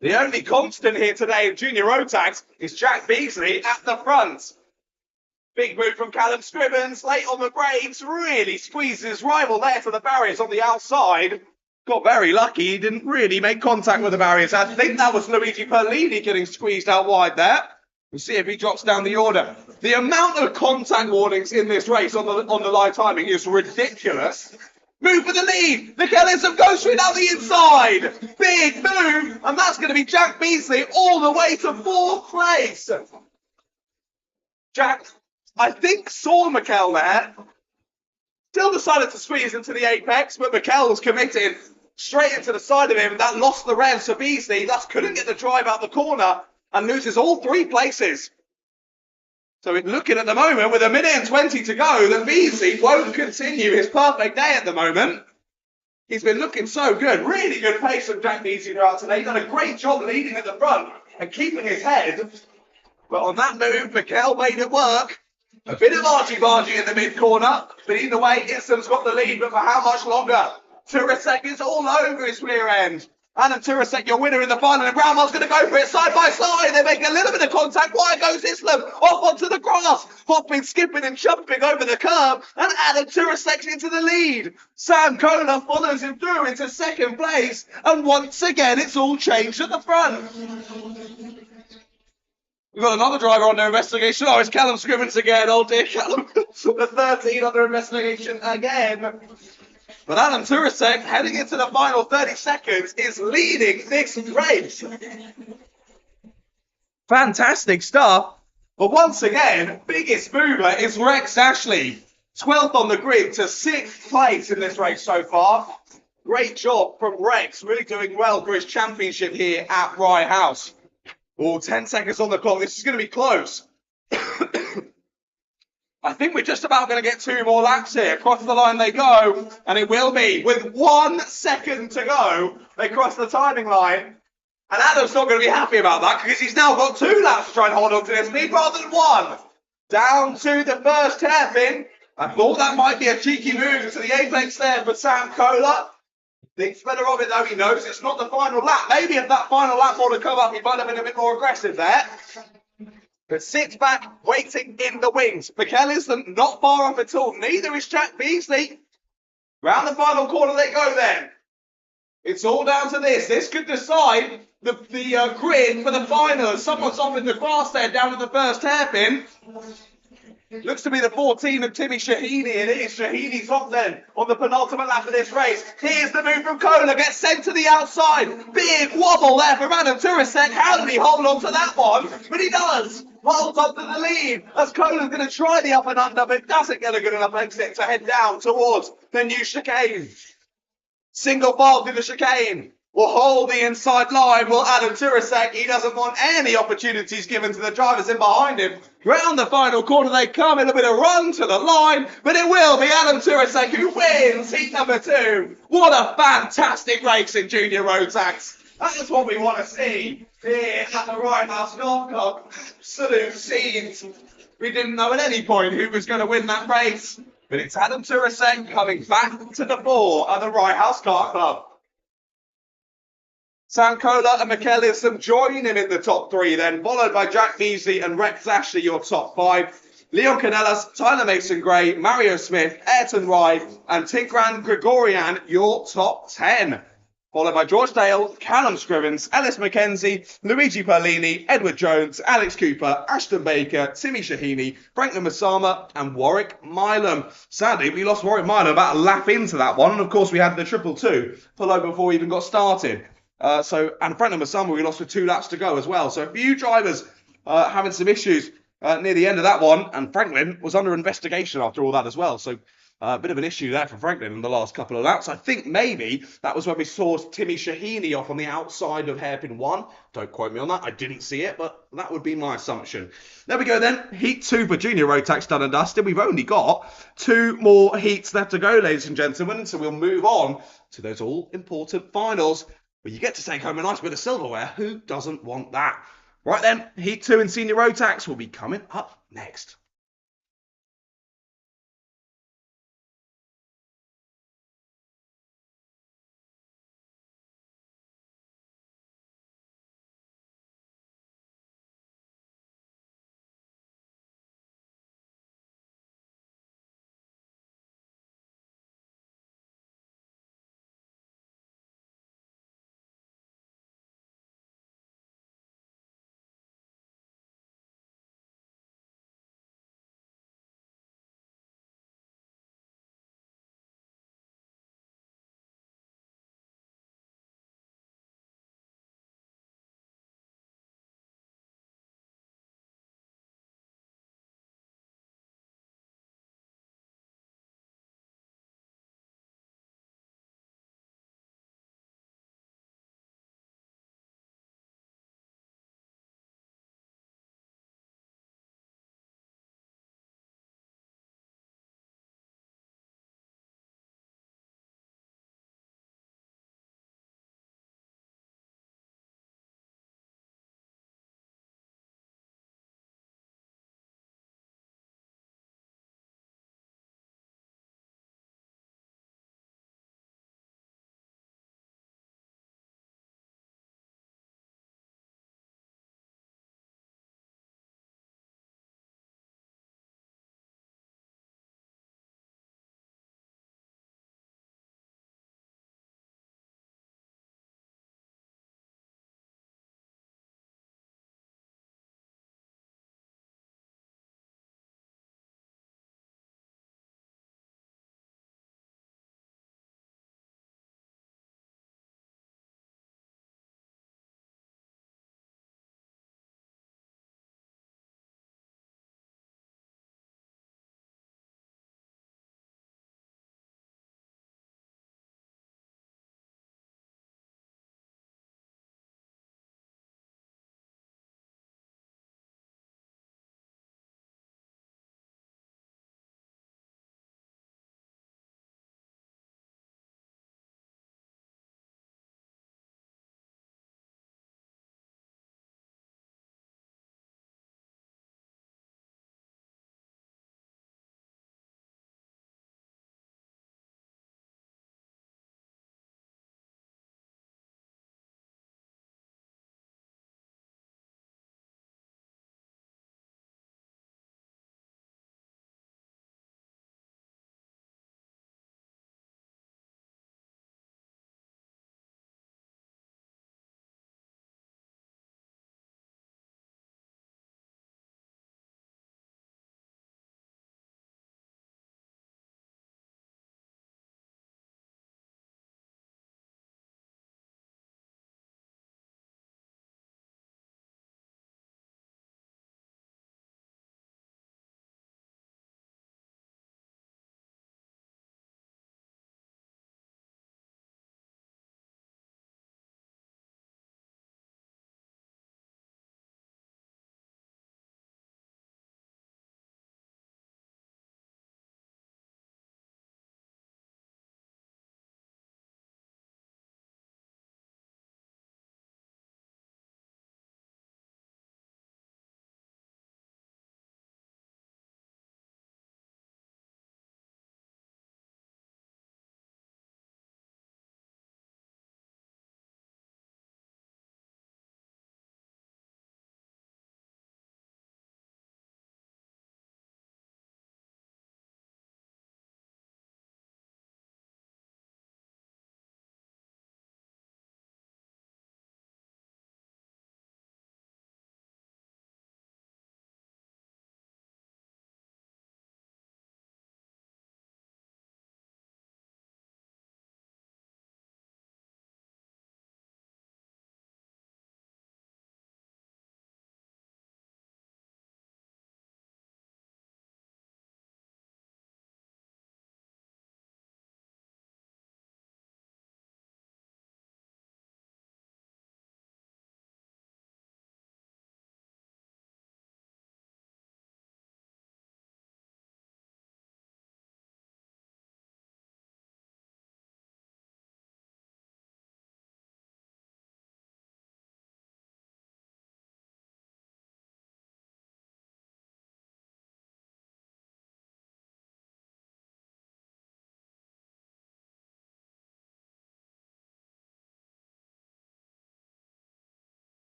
Speaker 2: The only constant here today in Junior Road Tax is Jack Beasley at the front. Big move from Callum Scribbins, late on the brakes, really squeezes his rival there to the barriers on the outside. Got very lucky, he didn't really make contact with the barriers. I think that was Luigi Perlini getting squeezed out wide there. We'll see if he drops down the order. The amount of contact warnings in this race on the live timing is ridiculous. Move for the lead. Michaelism goes straight down the inside. Big move. And that's going to be Jack Beasley all the way to 4th place. Jack, I think, saw Mikel there. Still decided to squeeze into the apex, but Mikel was committed straight into the side of him. That lost the revs for Beasley. Thus couldn't get the drive out the corner and loses all 3 places. So we're looking at the moment with 1:20 to go that Beasley won't continue his perfect day at the moment. He's been looking so good. Really good pace from Jack Beasley throughout today. He's done a great job leading at the front and keeping his head. But on that move, Mikel made it work. A bit of argy-bargy in the mid-corner. But either way, Islam's got the lead. But for how much longer? Turasek is all over his rear end. Adam Turasek, your winner in the final, and Brownwell's going to go for it side by side. They're making a little bit of contact. Why goes Islam off onto the grass, hopping, skipping, and jumping over the curb, and Adam Turasek into the lead. Sam Kohler follows him through into 2nd place, and once again, it's all changed at the front. We've got another driver under investigation. Oh, it's Callum Scribbins again. Oh dear, Callum. The 13 under investigation again. But Adam Turasek, heading into the final 30 seconds, is leading this race. Fantastic stuff. But once again, biggest mover is Rex Ashley. 12th on the grid to 6th place in this race so far. Great job from Rex, really doing well for his championship here at Rye House. Oh, 10 seconds on the clock. This is going to be close. I think we're just about going to get 2 more laps here. Across the line they go, and it will be. With 1 second to go, they cross the timing line. And Adam's not going to be happy about that because he's now got 2 laps to try and hold on to this lead rather than 1. Down to the first hairpin. I thought that might be a cheeky move to the apex there for Sam Kohler. Thinks better of it though, he knows it's not the final lap. Maybe if that final lap would have come up, he might have been a bit more aggressive there. But sits back, waiting in the wings. Mikel isn't not far off at all. Neither is Jack Beasley. Round the final corner they go then. It's all down to this. This could decide the grid for the final. Someone's off in the grass there down at the first hairpin. Looks to be the 14 of Timmy Shahini. It is. Shahini's off then on the penultimate lap of this race. Here's the move from Kohler. Gets sent to the outside. Big wobble there from Adam Turasek. How did he hold on to that one? But he does. Holds on to the lead as Kohler's going to try the up and under, but doesn't get a good enough exit to head down towards the new chicane. Single file through the chicane. Will hold the inside line. Will Adam Turasek. He doesn't want any opportunities given to the drivers in behind him. Round the final corner they come. It'll be a run to the line, but it will be Adam Turasek who wins heat number 2. What a fantastic race in Junior Road Tax. That's what we want to see here at the Rye House Kart Club. Absolute scenes. We didn't know at any point who was going to win that race, but it's Adam Turasek coming back to the fore at the Rye House Kart Club. Sam Kohler and Mikel Islam join him in the top 3 then, followed by Jack Beasley and Rex Ashley, your top 5. Leon Canellas, Tyler Mason-Gray, Mario Smith, Ayrton Ride, and Tigran Gregorian, your top 10. Followed by George Dale, Callum Scribbins, Ellis McKenzie, Luigi Perlini, Edward Jones, Alex Cooper, Ashton Baker, Timmy Shahini, Franklin Masama, and Warwick Milam. Sadly, we lost Warwick Milam about a lap into that one, and of course we had the 222 pull over before we even got started. And Franklin Masama we lost with 2 laps to go as well. So a few drivers having some issues near the end of that one, and Franklin was under investigation after all that as well. So a bit of an issue there for Franklin in the last couple of laps. I think maybe that was when we saw Timmy Shahini off on the outside of hairpin 1. Don't quote me on that. I didn't see it, but that would be my assumption. There we go then. Heat 2 for Junior Road Tax done and dusted. We've only got 2 more heats left to go, ladies and gentlemen. So we'll move on to those all-important finals where you get to take home a nice bit of silverware. Who doesn't want that? Right then, Heat 2 in Senior Road Tax will be coming up next.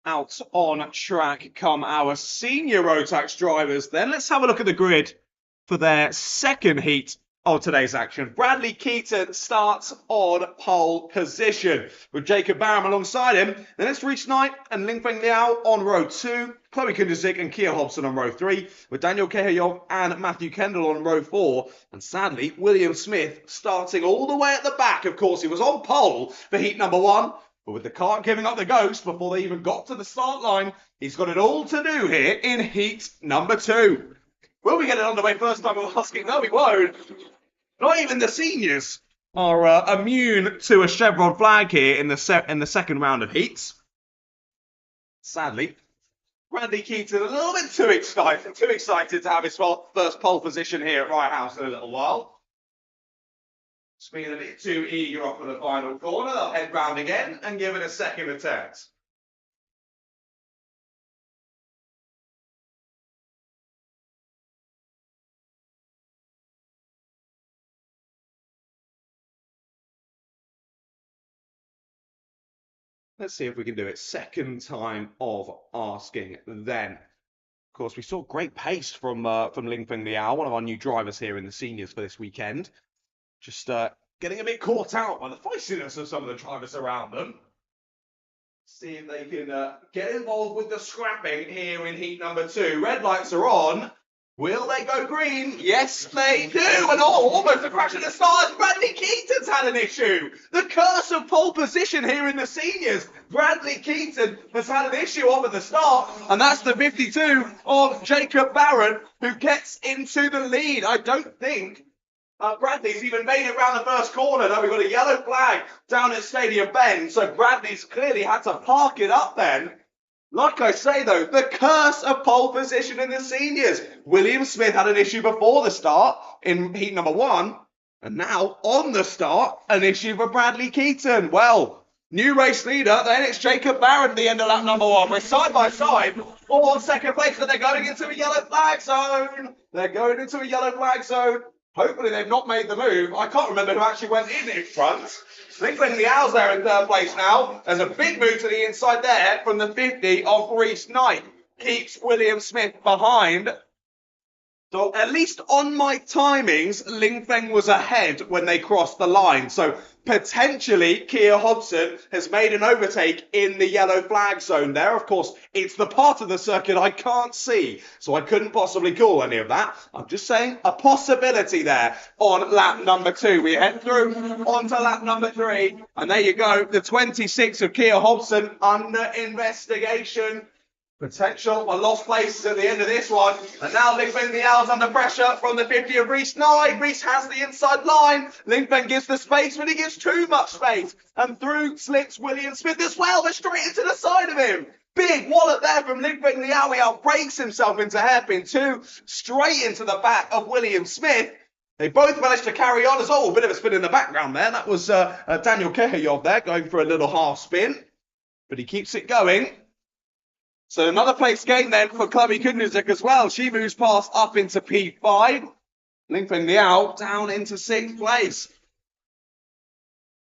Speaker 2: out on track come our senior Rotax drivers. Then let's have a look at the grid for their second heat of today's action. Bradley Keaton starts on pole position with Jacob Barham alongside him. Then it's Reece Knight and Lingfeng Liao on row 2, Chloe Kunderzik and Kia Hobson on row 3, with Daniel Kehayov and Matthew Kendall on row 4. And sadly, William Smith starting all the way at the back. Of course, he was on pole for heat number 1, but with the kart giving up the ghost before they even got to the start line, he's got it all to do here in heat number 2. Will we get it underway first time we're asking? No, we won't. Not even the seniors are immune to a chevron flag here in the second round of heats. Sadly, Bradley Keaton a little bit too excited to have his first pole position here at Rye House in a little while. Just being a bit too eager off of the final corner. They'll head round again and give it a second attempt. Let's see if we can do it. Second time of asking then. Of course, we saw great pace from Lingfeng Liao, one of our new drivers here in the seniors for this weekend. Just getting a bit caught out by the feistiness of some of the drivers around them. See if they can get involved with the scrapping here in heat number 2. Red lights are on. Will they go green? Yes, they do. And almost a crash at the start. Bradley Keaton's had an issue. The curse of pole position here in the seniors. Bradley Keaton has had an issue off at the start. And that's the 52 of Jacob Barron, who gets into the lead. I don't think Bradley's even made it round the first corner. No, we've got a yellow flag down at Stadium Bend. So Bradley's clearly had to park it up then. Like I say, though, the curse of pole position in the seniors. William Smith had an issue before the start in heat number 1. And now, on the start, an issue for Bradley Keaton. Well, new race leader, then it's Jacob Barron at the end of lap number 1. We're side by side, all on second place, and they're going into a yellow flag zone. They're going into a yellow flag zone. Hopefully they've not made the move. I can't remember who actually went in front. Lingfeng Liao's there in third place now. There's a big move to the inside there from the 50 of Reece Knight. Keeps William Smith behind. So at least on my timings, Lingfeng was ahead when they crossed the line. So potentially Kia Hobson has made an overtake in the yellow flag zone there. Of course, it's the part of the circuit I can't see, so I couldn't possibly call any of that. I'm just saying a possibility there on lap number 2. We head through onto lap number 3. And there you go, the 26 of Kia Hobson under investigation. Potential lost places at the end of this one. And now Lingfeng Liao's under pressure from the 50 of Reece Knight. Reece has the inside line. Lingfeng gives the space, but he gives too much space. And through slips William Smith as well, but straight into the side of him. Big wallop there from Lingfeng Liao. He outbrakes himself into hairpin 2, straight into the back of William Smith. They both managed to carry on as a bit of a spin in the background there. That was Daniel Kehayov there going for a little half spin. But he keeps it going. So another place gain then for Chloe Kunderzik as well. She moves past up into P5. Lingfeng Liao down into 6th place.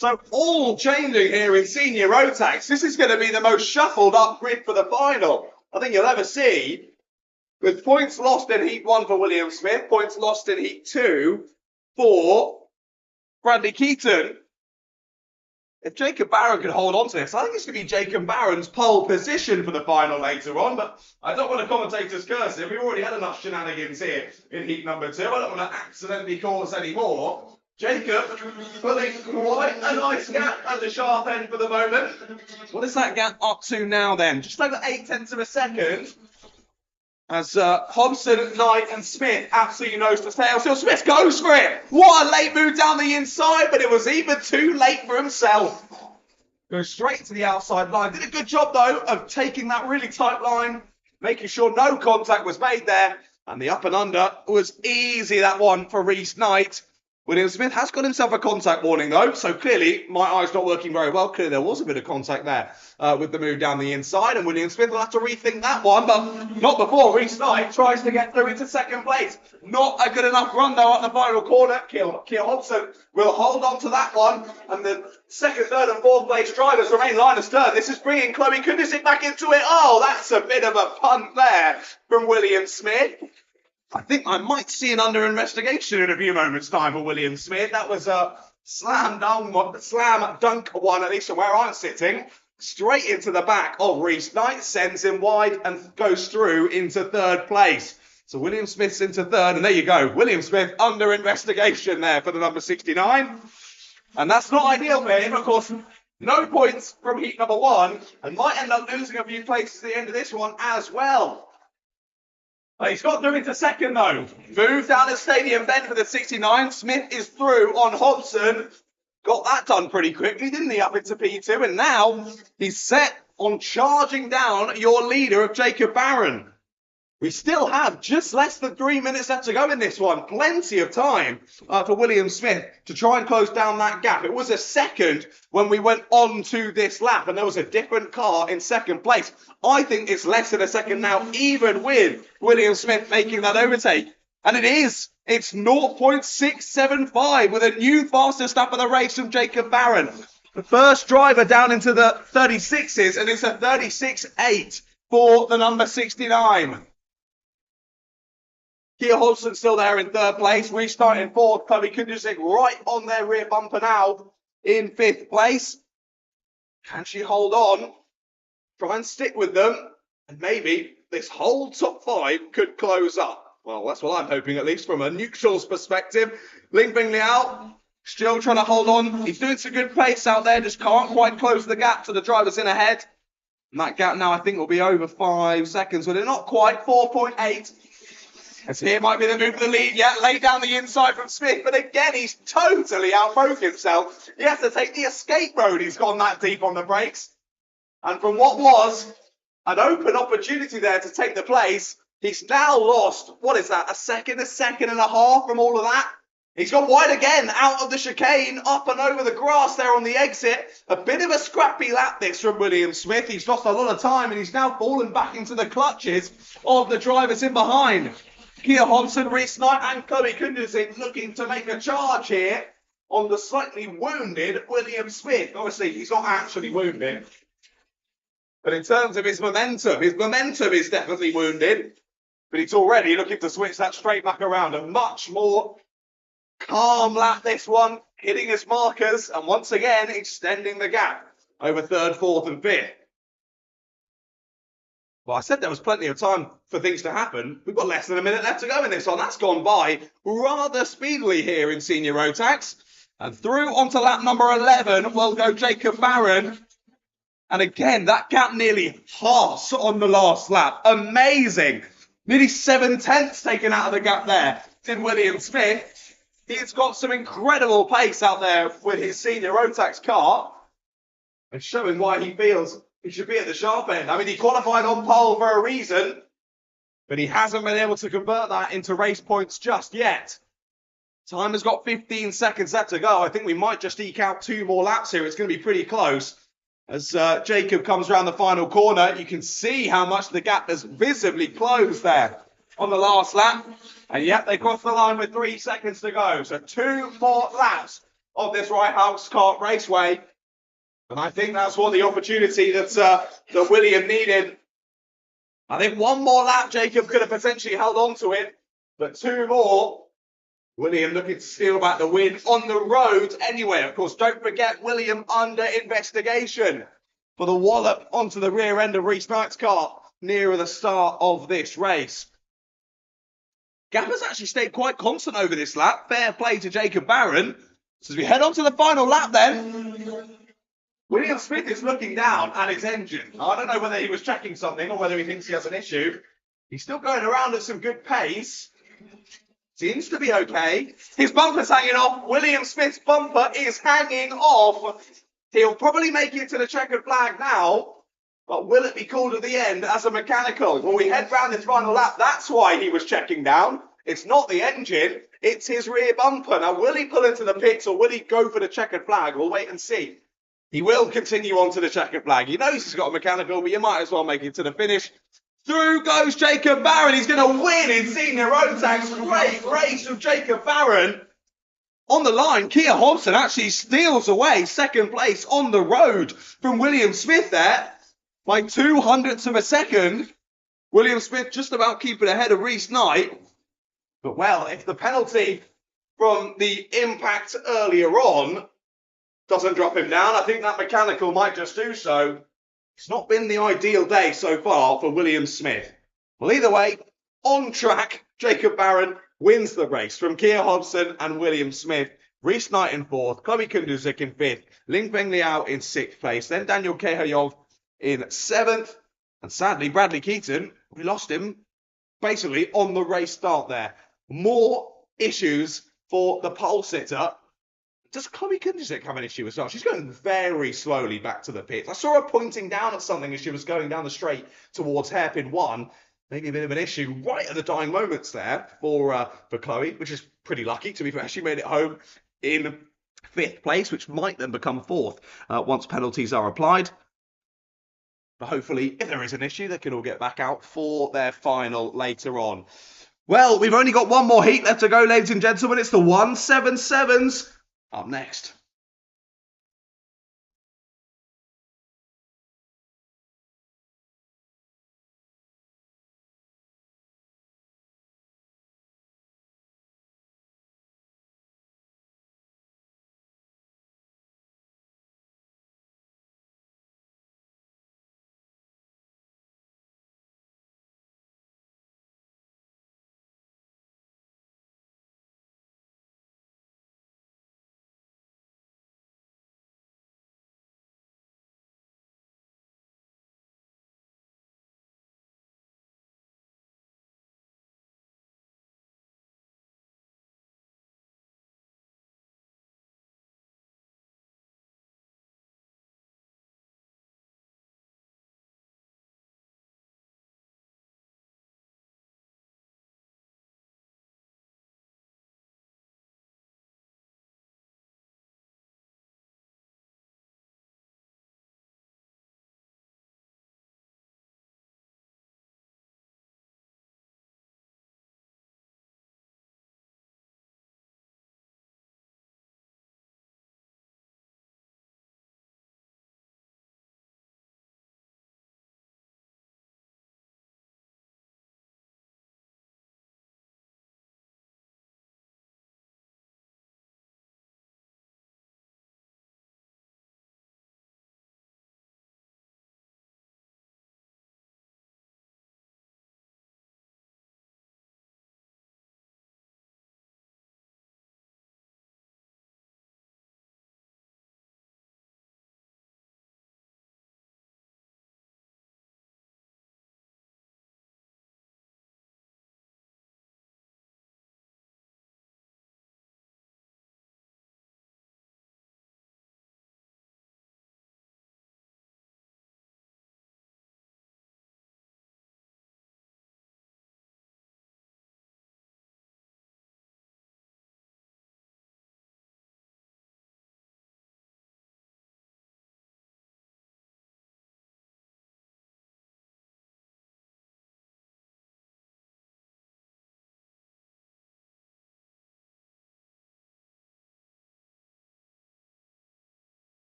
Speaker 2: So all changing here in senior Rotax. This is going to be the most shuffled up grid for the final I think you'll ever see. With points lost in heat 1 for William Smith, points lost in heat 2 for Bradley Keaton. If Jacob Barron could hold on to this, I think it's going to be Jacob Barron's pole position for the final later on, but I don't want to commentator's curse him. We've already had enough shenanigans here in heat number 2. I don't want to accidentally cause any more. Jacob pulling quite a nice gap at the sharp end for the moment. What is that gap up to now then? Just over 0.8 of a second. As Hobson, Knight and Smith absolutely nose to tail. Still Smith goes for it. What a late move down the inside, but it was even too late for himself. Goes straight to the outside line. Did a good job, though, of taking that really tight line, making sure no contact was made there. And the up and under was easy, that one, for Reece Knight. William Smith has got himself a contact warning though, so clearly my eye's not working very well. Clearly there was a bit of contact there with the move down the inside, and William Smith will have to rethink that one, but not before Rhys Knight tries to get through into second place. Not a good enough run though at the final corner. Keir Hobson will hold on to that one, and the second, third and fourth place drivers remain line astern. This is bringing Chloe Kundisik back into it. Oh, that's a bit of a punt there from William Smith. I think I might see an under investigation in a few moments' time for William Smith. That was a slam dunk one, at least from where I'm sitting. Straight into the back of Rhys Knight, sends him wide and goes through into third place. So William Smith's into third, and there you go. William Smith under investigation there for the number 69. And that's not ideal for him. Of course, no points from heat number one, and might end up losing a few places at the end of this one as well. He's got through into second though. Move down the stadium bend for the 69. Smith is through on Hobson. Got that done pretty quickly, didn't he, up into P2? And now he's set on charging down your leader of Jacob Barron. We still have just less than 3 minutes left to go in this one. Plenty of time for William Smith to try and close down that gap. It was a second when we went on to this lap, and there was a different car in second place. I think it's less than a second now, even with William Smith making that overtake. And it is. It's 0.675 with a new fastest lap of the race from Jacob Barron. The first driver down into the 36s, and it's a 36.8 for the number 69. Keir Hobson still there in third place. Rhys Knight in fourth. Chloe Kundisik right on their rear bumper now in fifth place. Can she hold on? Try and stick with them. And maybe this whole top five could close up. Well, that's what I'm hoping, at least from a neutral's perspective. Ling Bing Liao still trying to hold on. He's doing some good pace out there. Just can't quite close the gap to the drivers in ahead. And that gap now I think will be over 5 seconds. But not quite. 4.8. As here might be the move for the lead. Yeah, lay down the inside from Smith. But again, he's totally outbroke himself. He has to take the escape road. He's gone that deep on the brakes. And from what was an open opportunity there to take the place, he's now lost, what is that, a second and a half from all of that? He's gone wide again, out of the chicane, up and over the grass there on the exit. A bit of a scrappy lap this from William Smith. He's lost a lot of time and he's now fallen back into the clutches of the drivers in behind. Keir Hobson, Rhys Knight and Chloe Kundisik looking to make a charge here on the slightly wounded William Smith. Obviously, he's not actually wounded. But in terms of his momentum is definitely wounded. But he's already looking to switch that straight back around. A much more calm lap, this one, hitting his markers and once again extending the gap over third, fourth and fifth. Well, I said there was plenty of time for things to happen. We've got less than a minute left to go in this one. That's gone by rather speedily here in Senior Rotax. And through onto lap number 11 will go Jacob Barron. And again, that gap nearly halves on the last lap. Amazing. Nearly 7/10 taken out of the gap there. Did William Smith. He's got some incredible pace out there with his Senior Rotax car. And showing why he feels he should be at the sharp end. I mean, he qualified on pole for a reason, but he hasn't been able to convert that into race points just yet. Time has got 15 seconds left to go. I think we might just eke out 2 more laps here. It's going to be pretty close. As Jacob comes around the final corner, you can see how much the gap has visibly closed there on the last lap. And yet they cross the line with 3 seconds to go. So 2 more laps of this Rye House Kart Raceway. And I think that's what the opportunity that William needed. I think 1 more lap, Jacob could have potentially held on to it. But 2 more. William looking to steal back the win on the road anyway. Of course, don't forget William under investigation for the wallop onto the rear end of Rhys Knight's car nearer the start of this race. Gap has actually stayed quite constant over this lap. Fair play to Jacob Barron. So as we head on to the final lap then, William Smith is looking down at his engine. I don't know whether he was checking something or whether he thinks he has an issue. He's still going around at some good pace. Seems to be okay. His bumper's hanging off. William Smith's bumper is hanging off. He'll probably make it to the checkered flag now. But will it be called at the end as a mechanical? When we head round this final lap, that's why he was checking down. It's not the engine, it's his rear bumper. Now, will he pull into the pits or will he go for the checkered flag? We'll wait and see. He will continue on to the checkered flag. He knows he's got a mechanical, but you might as well make it to the finish. Through goes Jacob Barron. He's going to win in senior road tax. Great race from Jacob Barron. On the line, Kia Hobson actually steals away second place on the road from William Smith there by 0.02 of a second. William Smith just about keeping ahead of Reese Knight. But, well, if the penalty from the impact earlier on doesn't drop him down, I think that mechanical might just do so. It's not been the ideal day so far for William Smith. Well, either way, on track, Jacob Barron wins the race from Kia Hobson and William Smith. Reese Knight in fourth, Chloe Kunduzik in fifth, Ling Feng Liao in sixth place, then Daniel Kehayov in seventh. And sadly, Bradley Keaton, we lost him basically on the race start there. More issues for the pole sitter. Does Chloe Kunduzik have an issue as well? She's going very slowly back to the pits. I saw her pointing down at something as she was going down the straight towards hairpin one. Maybe a bit of an issue right at the dying moments there for Chloe, which is pretty lucky, to be fair. She made it home in fifth place, which might then become fourth once penalties are applied. But hopefully, if there is an issue, they can all get back out for their final later on. Well, we've only got one more heat left to go, ladies and gentlemen. It's the 177s. Up next.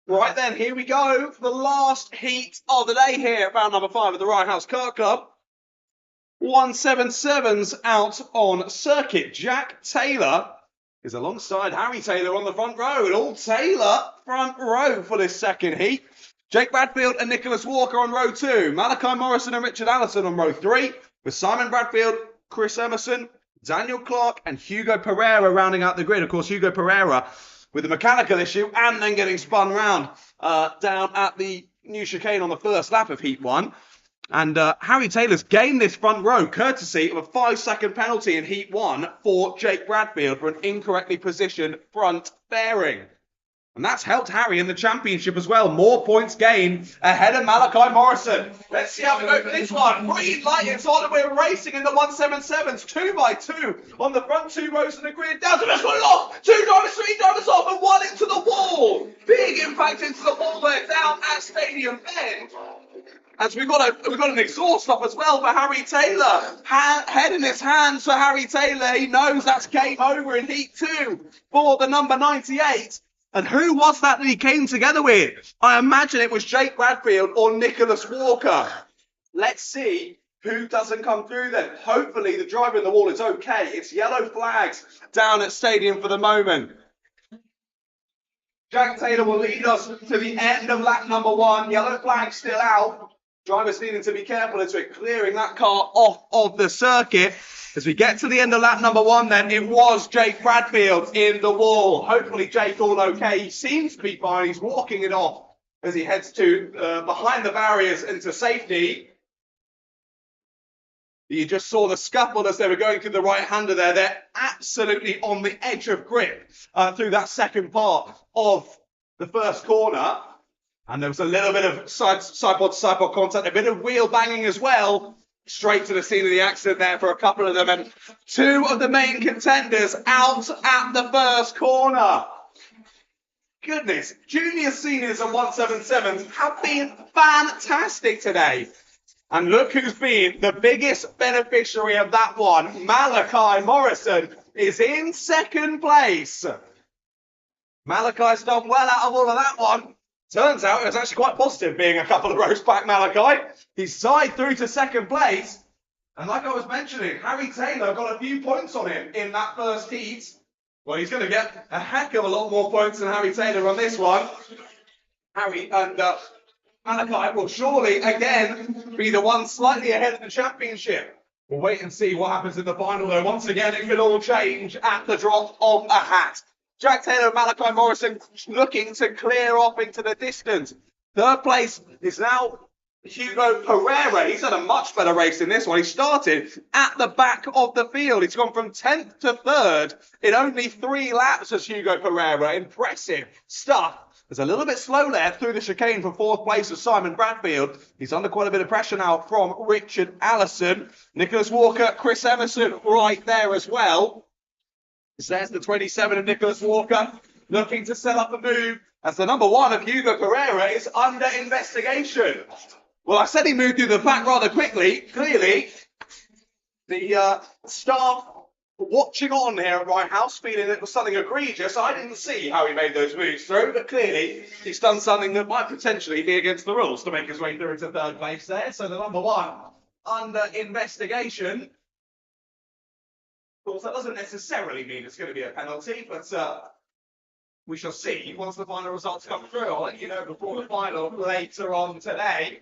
Speaker 2: Right then, here we go for the last heat of the day here at round number 5 of the Rye House Kart Club. 177s out on circuit. Jack Taylor is alongside Harry Taylor on the front row. And all Taylor front row for this second heat. Jake Bradfield and Nicholas Walker on row 2. Malachi Morrison and Richard Allison on row 3. With Simon Bradfield, Chris Emerson, Daniel Clark and Hugo Pereira rounding out the grid. Of course, Hugo Pereira with a mechanical issue and then getting spun round down at the new chicane on the first lap of Heat 1. And Harry Taylor's gained this front row courtesy of a 5-second penalty in Heat 1 for Jake Bradfield for an incorrectly positioned front fairing. And that's helped Harry in the championship as well. More points gained ahead of Malachi Morrison. Let's see how we go for this one. Green light, it's on and we're racing in the 177s, 2 by 2 on the front 2 rows of the grid. Down to the front off. 2 drivers, 3 drivers off and 1 into the wall. Big impact into the wall there down at Stadium Bend. As we've got an exhaust stop as well for Harry Taylor. Head in his hands for Harry Taylor. He knows that's game over in Heat 2 for the number 98. And who was that he came together with? I imagine it was Jake Bradfield or Nicholas Walker. Let's see who doesn't come through then. Hopefully the driver in the wall is okay. It's yellow flags down at Stadium for the moment. Jack Taylor will lead us to the end of lap number 1. Yellow flag still out. Drivers needing to be careful as we're clearing that car off of the circuit. As we get to the end of lap number 1 then, it was Jake Bradfield in the wall. Hopefully Jake all okay. He seems to be fine. He's walking it off as he heads to behind the barriers into safety. You just saw the scuffle as they were going through the right-hander there. They're absolutely on the edge of grip through that second part of the first corner. And there was a little bit of side-pod-to-side-pod contact, a bit of wheel banging as well. Straight to the scene of the accident there for a couple of them. And 2 of the main contenders out at the first corner. Goodness, junior seniors and 177s have been fantastic today. And look who's been the biggest beneficiary of that one. Malachi Morrison is in second place. Malachi's done well out of all of that one. Turns out it was actually quite positive being a couple of rows back, Malachi. He's side through to second place. And like I was mentioning, Harry Taylor got a few points on him in that first heat. Well, he's going to get a heck of a lot more points than Harry Taylor on this one. Harry and Malachi will surely, again, be the one slightly ahead of the championship. We'll wait and see what happens in the final, though. Once again, it could all change at the drop of a hat. Jack Taylor and Malachi Morrison looking to clear off into the distance. Third place is now Hugo Pereira. He's had a much better race in this one. He started at the back of the field. He's gone from 10th to 3rd in only 3 laps as Hugo Pereira. Impressive stuff. There's a little bit slow there through the chicane for 4th place of Simon Bradfield. He's under quite a bit of pressure now from Richard Allison. Nicholas Walker, Chris Emerson right there as well. There's the 27 of Nicholas Walker looking to set up a move as the number 1 of Hugo Pereira is under investigation. Well, I said he moved through the pack rather quickly. Clearly, the staff watching on here at Rye House feeling it was something egregious. I didn't see how he made those moves through, but clearly he's done something that might potentially be against the rules to make his way through into 3rd place there. So the number 1 under investigation. Of course, that doesn't necessarily mean it's going to be a penalty, but we shall see once the final results come through. I'll let you know before the final later on today.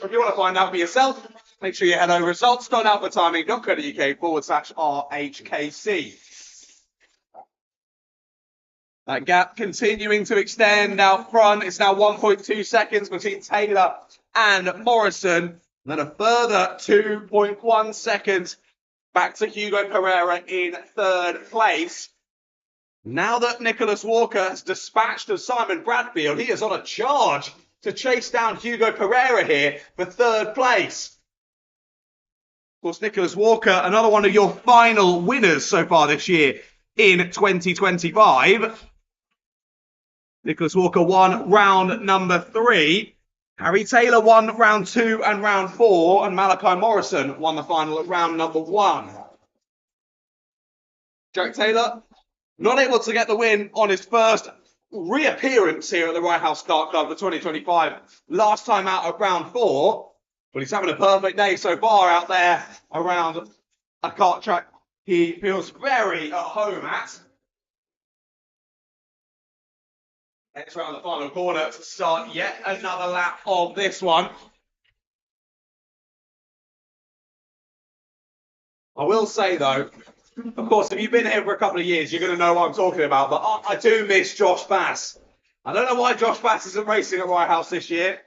Speaker 2: If you want to find out for yourself, make sure you head over results.alphatiming.co.uk/RHKC. That gap continuing to extend out front. It's now 1.2 seconds between Taylor and Morrison. And then a further 2.1 seconds back to Hugo Pereira in 3rd place. Now that Nicholas Walker has dispatched of Simon Bradfield, he is on a charge to chase down Hugo Pereira here for 3rd place. Of course, Nicholas Walker, another one of your final winners so far this year in 2025. Nicholas Walker won round number 3. Harry Taylor won round 2 and round 4, and Malachi Morrison won the final at round number 1. Jack Taylor not able to get the win on his first reappearance here at the Rye House Kart Club for 2025. Last time out at round 4. But he's having a perfect day so far out there around a kart track he feels very at home at. Heads around the final corner to start yet another lap of this one. I will say though, of course, if you've been here for a couple of years, you're going to know what I'm talking about. But I do miss Josh Bass. I don't know why Josh Bass isn't racing at Rye House this year.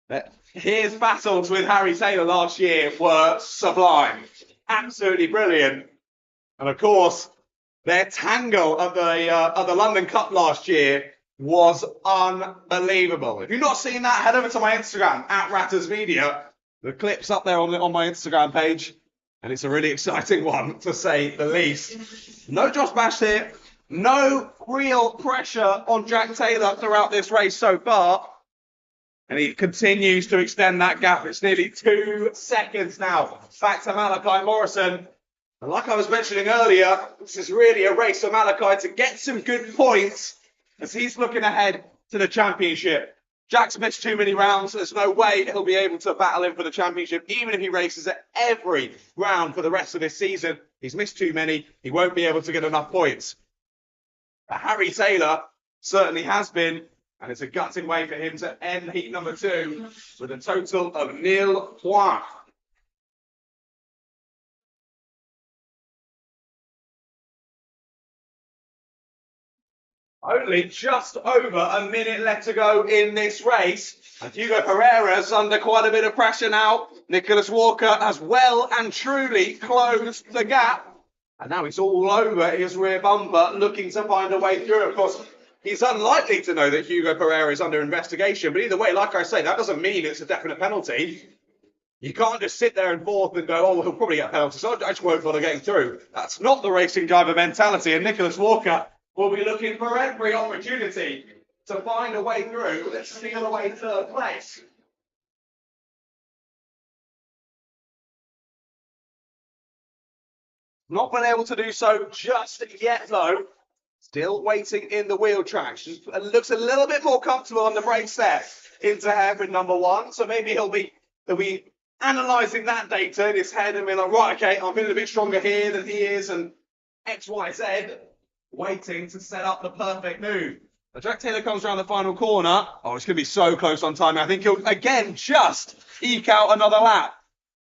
Speaker 2: But his battles with Harry Taylor last year were sublime. Absolutely brilliant. And of course, their tangle at the London Cup last year was unbelievable. If you've not seen that, head over to my Instagram, @RattersMedia. The clip's up there on my Instagram page. And it's a really exciting one, to say the least. No Josh Bash here. No real pressure on Jack Taylor throughout this race so far. And he continues to extend that gap. It's nearly 2 seconds now. Back to Malachi Morrison. And like I was mentioning earlier, this is really a race for Malachi to get some good points as he's looking ahead to the championship. Jack's missed too many rounds. There's no way he'll be able to battle in for the championship, even if he races at every round for the rest of this season. He's missed too many. He won't be able to get enough points. But Harry Taylor certainly has been, and it's a gutting way for him to end heat number 2 with a total of 0 points. Only just over a minute left to go in this race. And Hugo Pereira's under quite a bit of pressure now. Nicholas Walker has well and truly closed the gap. And now he's all over his rear bumper, looking to find a way through. Of course, he's unlikely to know that Hugo Pereira is under investigation. But either way, like I say, that doesn't mean it's a definite penalty. You can't just sit there and forth and go, oh, well, he'll probably get a penalty, so I just won't bother getting through. That's not the racing driver mentality. And Nicholas Walker will be looking for every opportunity to find a way through. Let's steal away 3rd place. Not been able to do so just yet, though. Still waiting in the wheel tracks. Looks a little bit more comfortable on the brakes there into hairpin number 1. So maybe he'll be analysing that data in his head and be like, right, okay, I'm feeling a bit stronger here than he is, and X, Y, Z. Waiting to set up the perfect move. But Jack Taylor comes around the final corner. Oh, it's going to be so close on time. I think he'll, again, just eke out another lap.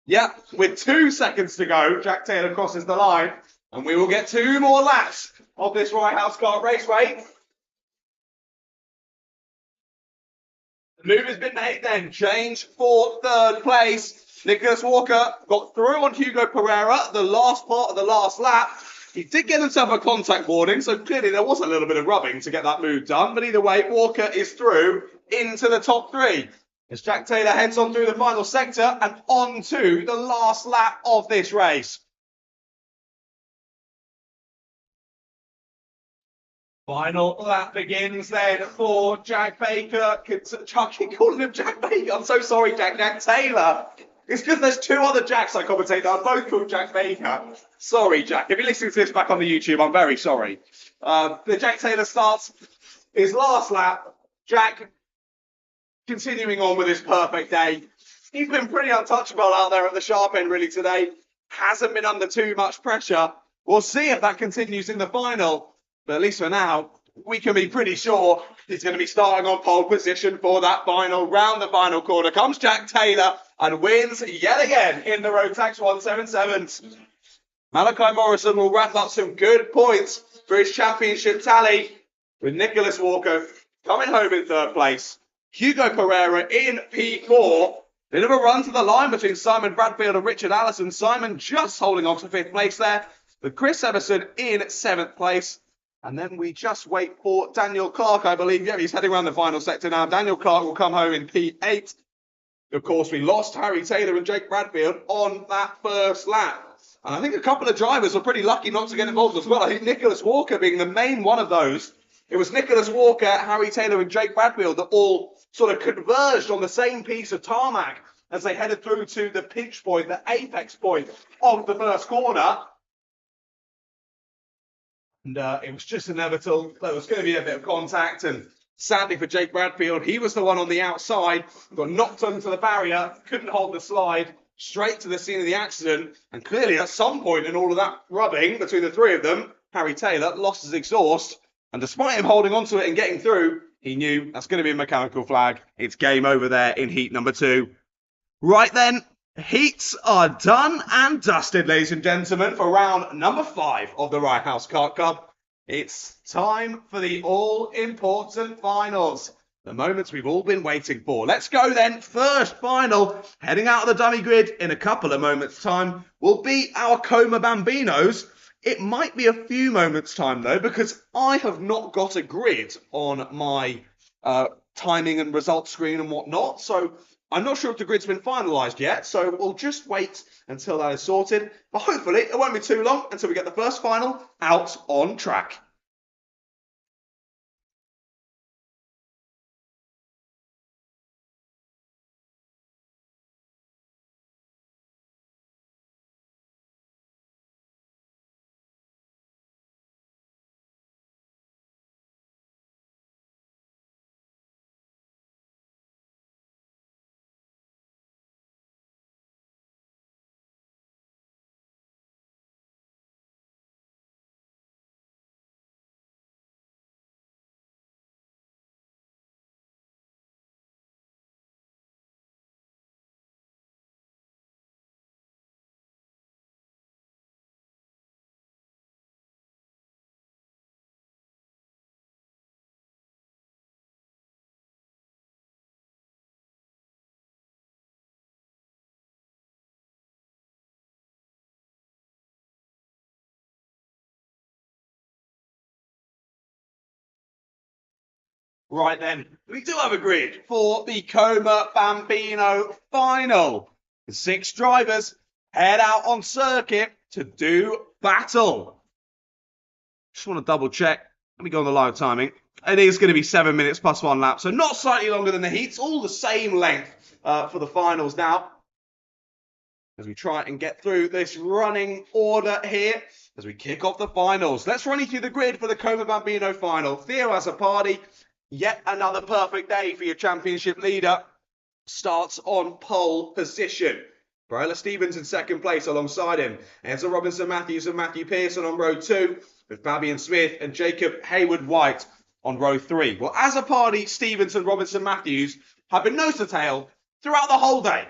Speaker 2: Yep, with 2 seconds to go, Jack Taylor crosses the line. And we will get 2 more laps of this Rye House Kart Raceway. The move has been made then. Change for 3rd place. Nicholas Walker got through on Hugo Pereira, the last part of the last lap. He did get himself a contact warning, so clearly there was a little bit of rubbing to get that move done. But either way, Walker is through into the top 3. As Jack Taylor heads on through the final sector and on to the last lap of this race. Final lap begins then for Jack Baker. Chucky calling him Jack Baker. I'm so sorry, Jack Taylor. It's because there's 2 other Jacks I commentate that are both called Jack Baker. Sorry, Jack. If you're listening to this back on the YouTube, I'm very sorry. The Jack Taylor starts his last lap. Jack continuing on with his perfect day. He's been pretty untouchable out there at the sharp end really today. Hasn't been under too much pressure. We'll see if that continues in the final. But at least for now, we can be pretty sure he's going to be starting on pole position for that final round. The final corner comes Jack Taylor and wins yet again in the Rotax 177s. Malachi Morrison will wrap up some good points for his championship tally, with Nicholas Walker coming home in 3rd place. Hugo Pereira in P4. Bit of a run to the line between Simon Bradfield and Richard Allison. Simon just holding on to 5th place there, with Chris Everson in 7th place. And then we just wait for Daniel Clark, I believe. Yeah, he's heading around the final sector now. Daniel Clark will come home in P8. Of course, we lost Harry Taylor and Jake Bradfield on that 1st lap. And I think a couple of drivers were pretty lucky not to get involved as well. I think Nicholas Walker being the main one of those. It was Nicholas Walker, Harry Taylor and Jake Bradfield that all sort of converged on the same piece of tarmac as they headed through to the pinch point, the apex point of the 1st corner. And it was just inevitable. There was going to be a bit of contact, and Sadly for Jake Bradfield, he was the one on the outside, got knocked onto the barrier, couldn't hold the slide, straight to the scene of the accident, and clearly at some point in all of that rubbing between the three of them, Harry Taylor lost his exhaust, and despite him holding onto it and getting through, he knew that's going to be a mechanical flag. It's game over there in heat number 2. Right then, heats are done and dusted, ladies and gentlemen, for round number 5 of the Rye House Kart Club. It's time for the all-important finals. The moments we've all been waiting for. Let's go then. First final, heading out of the dummy grid in a couple of moments' time, will be our Coma Bambinos. It might be a few moments' time, though, because I have not got a grid on my timing and results screen and whatnot. So I'm not sure if the grid's been finalised yet. So we'll just wait until that is sorted. But hopefully it won't be too long until we get the first final out on track. Right then, we do have a grid for the Coma Bambino final. The 6 drivers head out on circuit to do battle. Just want to double check. Let me go on the live timing. It is going to be 7 minutes plus 1 lap, so not slightly longer than the heats, all the same length for the finals now. As we try and get through this running order here, as we kick off the finals. Let's run you through the grid for the Coma Bambino final. Theo Azzopardi, yet another perfect day for your championship leader. Starts on pole position. Briella Stevens in second place alongside him. Ezra Robinson Matthews and Matthew Pearson on row 2, with Fabian Smith and Jacob Hayward-White on row 3. Well, Azzopardi, Stevens and Robinson Matthews have been nose to tail throughout the whole day.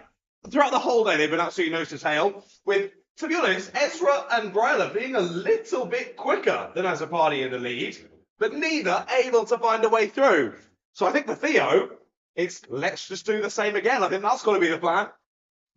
Speaker 2: Throughout the whole day, they've been absolutely nose to tail, with, to be honest, Ezra and Briella being a little bit quicker than Azzopardi in the lead, but neither able to find a way through. So I think for Theo, it's let's just do the same again. I think that's got to be the plan.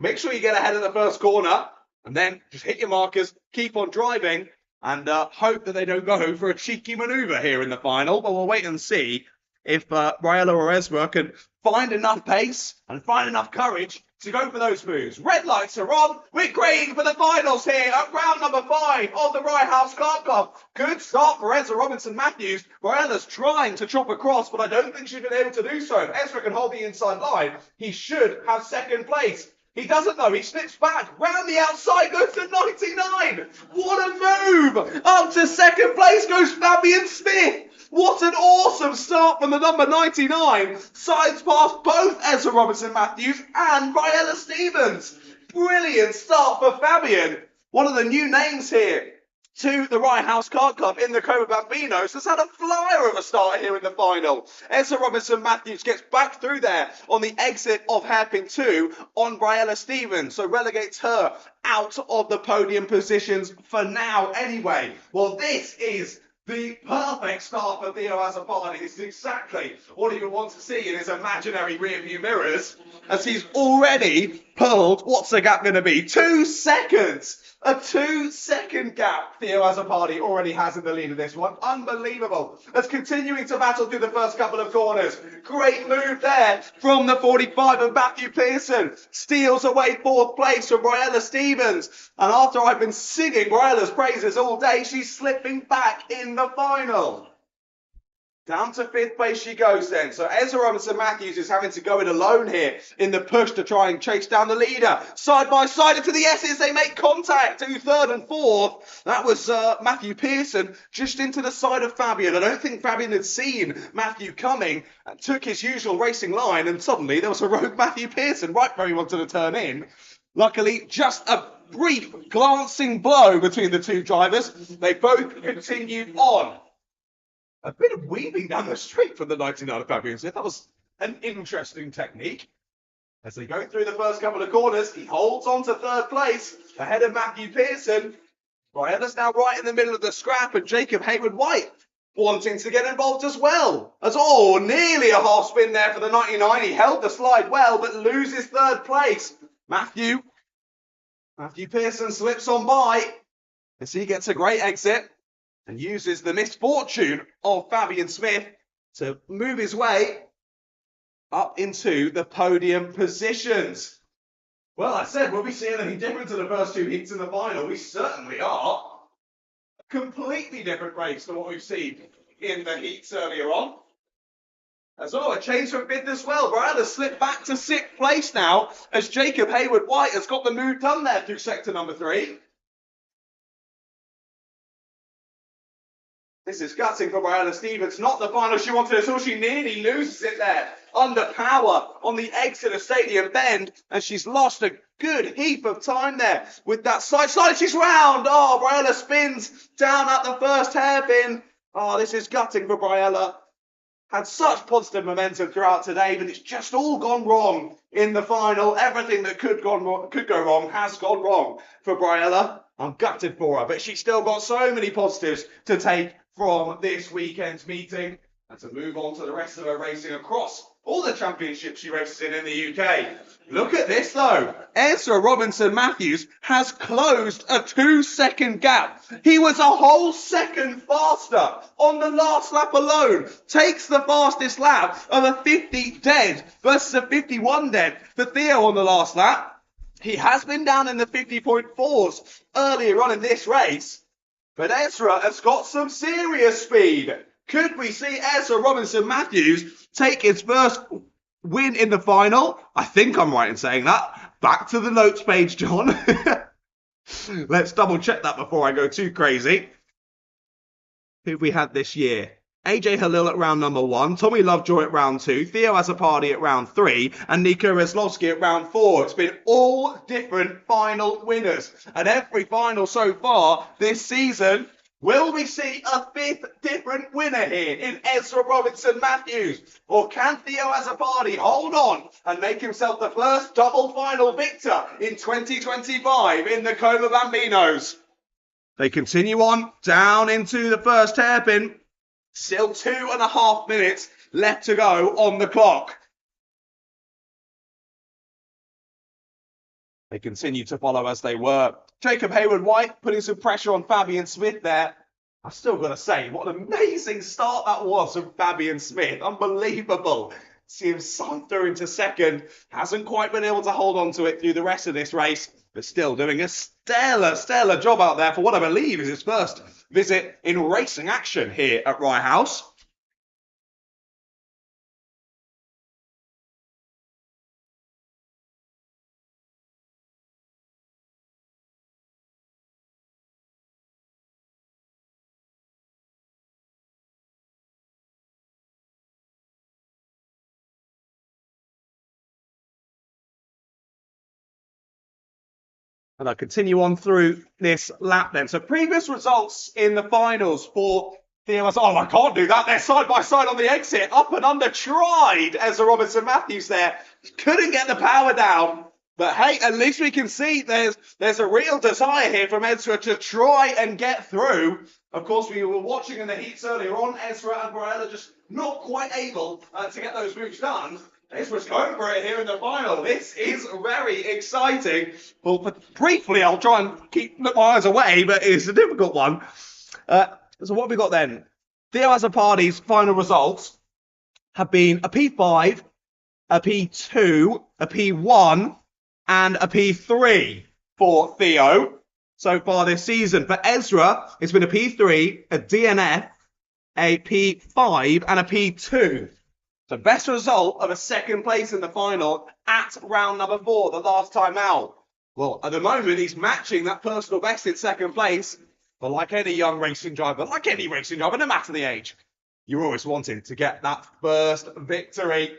Speaker 2: Make sure you get ahead in the first corner, and then just hit your markers, keep on driving, and hope that they don't go for a cheeky manoeuvre here in the final. But we'll wait and see if Briella or Ezra can find enough pace and find enough courage to go for those moves. Red lights are on. We're green for the finals here at round number 5 of the Rye House Kart Club. Good start for Ezra Robinson Matthews. Briella's trying to chop across, but I don't think she's been able to do so. If Ezra can hold the inside line, he should have second place. He doesn't though, he slips back, round the outside, goes to 99. What a move! Up to second place goes Fabian Smith. What an awesome start from the number 99. Sides past both Ezra Robinson Matthews and Briella Stevens. Brilliant start for Fabian. One of the new names here to the Rye House Kart Club in the Coma Bambinos has had a flyer of a start here in the final. Ezra Robinson Matthews gets back through there on the exit of hairpin 2 on Briella Stevens, so relegates her out of the podium positions for now anyway. Well, this is the perfect start for Theo Azzopardi. This is exactly what he would want to see in his imaginary rearview mirrors, as he's already pulled, what's the gap going to be? 2 seconds! A 2-second gap Theo Azzopardi already has in the lead of this one. Unbelievable. As continuing to battle through the first couple of corners. Great move there from the 45 of Matthew Pearson. Steals away 4th place from Briella Stevens. And after I've been singing Briella's praises all day, she's slipping back in the final. Down to 5th place she goes then. So Ezra Robinson-Matthews is having to go it alone here in the push to try and chase down the leader. Side by side into the S's, they make contact to 3rd and 4th. That was Matthew Pearson just into the side of Fabian. I don't think Fabian had seen Matthew coming and took his usual racing line, and suddenly there was a rogue Matthew Pearson right where he wanted to turn in. Luckily, just a brief glancing blow between the two drivers. They both continued on. A bit of weaving down the street from the 99 of Fabian Smith. That was an interesting technique. As they go through the first couple of corners, he holds on to 3rd place ahead of Matthew Pearson. Ryella's now right in the middle of the scrap, and Jacob Hayward-White wanting to get involved as well. As nearly a half spin there for the 99. He held the slide well, but loses 3rd place. Matthew Pearson slips on by as he gets a great exit and uses the misfortune of Fabian Smith to move his way up into the podium positions. Well, I said, will we see anything different to the first 2 heats in the final? We certainly are. A completely different race to what we've seen in the heats earlier on. As a change from 5th as well. Brad has slipped back to 6th place now as Jacob Hayward-White has got the move done there through sector number 3. This is gutting for Brianna Stevens. Not the final she wanted at all. She nearly loses it there. Under power on the exit of Stadium Bend. And she's lost a good heap of time there with that side slide. She's round. Briella spins down at the first hairpin. This is gutting for Briella. Had such positive momentum throughout today, but it's just all gone wrong in the final. Everything that could go wrong has gone wrong for Briella. I'm gutted for her, but she's still got so many positives to take from this weekend's meeting and to move on to the rest of her racing across all the championships she races in the UK. Look at this though. Ezra Robinson-Matthews has closed a 2-second gap. He was a whole second faster on the last lap alone. Takes the fastest lap of a 50 dead versus a 51 dead for Theo on the last lap. He has been down in the 50.4s earlier on in this race, but Ezra has got some serious speed. Could we see Ezra Robinson-Matthews take his first win in the final? I think I'm right in saying that. Back to the notes page, John. Let's double check that before I go too crazy. Who have we had this year? AJ Halil at round number 1, Tommy Lovejoy at round 2, Theo Azzopardi at round 3, and Nico Reslovsky at round 4. It's been all different final winners. And every final so far this season, will we see a 5th different winner here in Ezra Robinson-Matthews? Or can Theo Azzopardi hold on and make himself the first double final victor in 2025 in the Como Bambinos? They continue on down into the first hairpin. Still 2.5 minutes left to go on the clock. They continue to follow as they were. Jacob Hayward-White putting some pressure on Fabian Smith there. I've still got to say, what an amazing start that was from Fabian Smith. Unbelievable. See him saunter into second. Hasn't quite been able to hold on to it through the rest of this race, but still doing a stellar job out there for what I believe is his first visit in racing action here at Rye House. And I continue on through this lap then. So previous results in the finals for Theo. I can't do that. They're side by side on the exit. Up and under. Tried Ezra Robinson-Matthews there. Couldn't get the power down. But hey, at least we can see there's a real desire here from Ezra to try and get through. Of course, we were watching in the heats earlier on. Ezra and Briella just not quite able to get those moves done. Ezra's going for it here in the final. This is very exciting. Well, briefly, I'll try and look my eyes away, but it's a difficult one. So what have we got then? Theo Azzopardi's final results have been a P5, a P2, a P1, and a P3 for Theo so far this season. For Ezra, it's been a P3, a DNF, a P5 and a P2. The best result of a second place in the final at round number 4, the last time out. Well, at the moment, he's matching that personal best in second place. But like any young racing driver, like any racing driver, no matter the age, you're always wanting to get that first victory.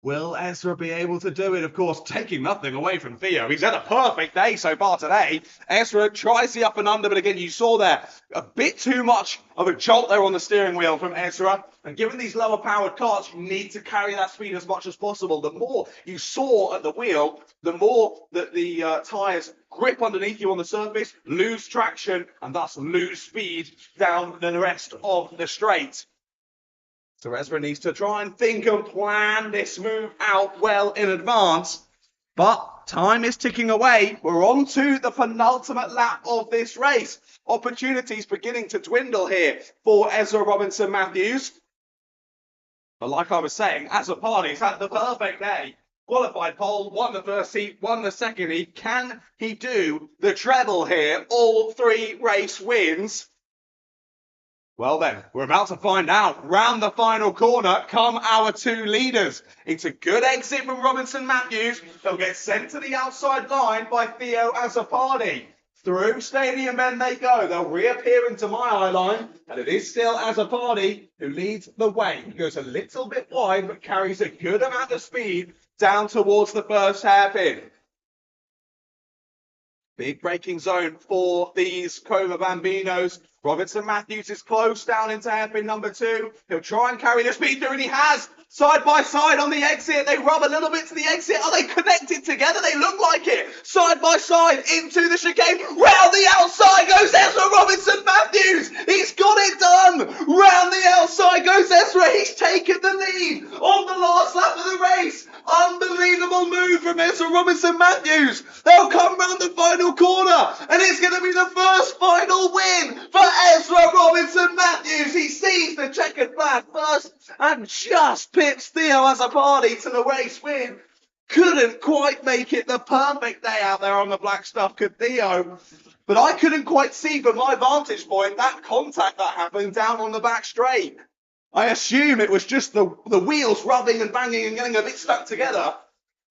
Speaker 2: Will Ezra be able to do it? Of course, taking nothing away from Theo. He's had a perfect day so far today. Ezra tries the up and under, but again, you saw there a bit too much of a jolt there on the steering wheel from Ezra. And given these lower powered karts, you need to carry that speed as much as possible. The more you saw at the wheel, the more that the tyres grip underneath you on the surface, lose traction, and thus lose speed down the rest of the straight. So Ezra needs to try and think and plan this move out well in advance. But time is ticking away. We're on to the penultimate lap of this race. Opportunities beginning to dwindle here for Ezra Robinson Matthews. But like I was saying, as a party, he's had the perfect day. Qualified pole, won the first heat, won the second heat. Can he do the treble here? All 3 race wins. Well then, we're about to find out. Round the final corner come our 2 leaders. It's a good exit from Robinson Matthews. They'll get sent to the outside line by Theo Azzopardi. Through Stadium Bend they go. They'll reappear into my eye line. And it is still Azzopardi who leads the way. He goes a little bit wide, but carries a good amount of speed down towards the first hairpin. Big braking zone for these Coma Bambinos. Robinson Matthews is close down into hairpin number 2. He'll try and carry the speed through, and he has. Side by side on the exit. They rub a little bit to the exit. Are they connected together? They look like it. Side by side into the chicane. Round the outside goes Ezra Robinson Matthews. He's got it done. Round the outside goes Ezra. He's taken the lead on the last lap of the race. Unbelievable move from Ezra Robinson Matthews. They'll come round the final corner, and it's going to be the first final win for Ezra Robinson Matthews. He sees the checkered flag first and just pips Theo Azzopardi to the race win. Couldn't quite make it the perfect day out there on the black stuff, could Theo? But I couldn't quite see from my vantage point that contact that happened down on the back straight. I assume it was just the wheels rubbing and banging and getting a bit stuck together.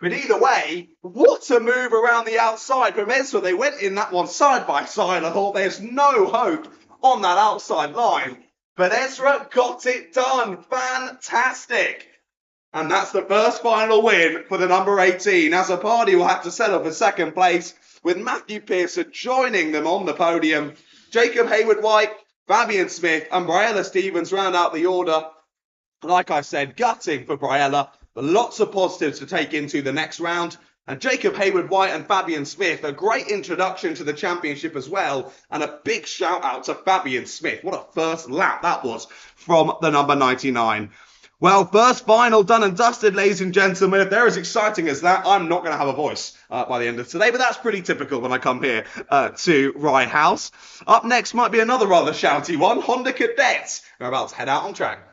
Speaker 2: But either way, what a move around the outside from Ezra. They went in that one side by side. I thought there's no hope on that outside line. But Ezra got it done. Fantastic. And that's the first final win for the number 18. Azzopardi will have to settle for second place, with Matthew Pearson joining them on the podium. Jacob Hayward-White, Fabian Smith and Briella Stevens round out the order. Like I said, gutting for Briella, but lots of positives to take into the next round. And Jacob Hayward-White and Fabian Smith, a great introduction to the championship as well. And a big shout out to Fabian Smith. What a first lap that was from the number 99. Well, first final done and dusted, ladies and gentlemen. If they're as exciting as that, I'm not going to have a voice by the end of today, but that's pretty typical when I come here to Rye House. Up next might be another rather shouty one, Honda Cadets. We're about to head out on track.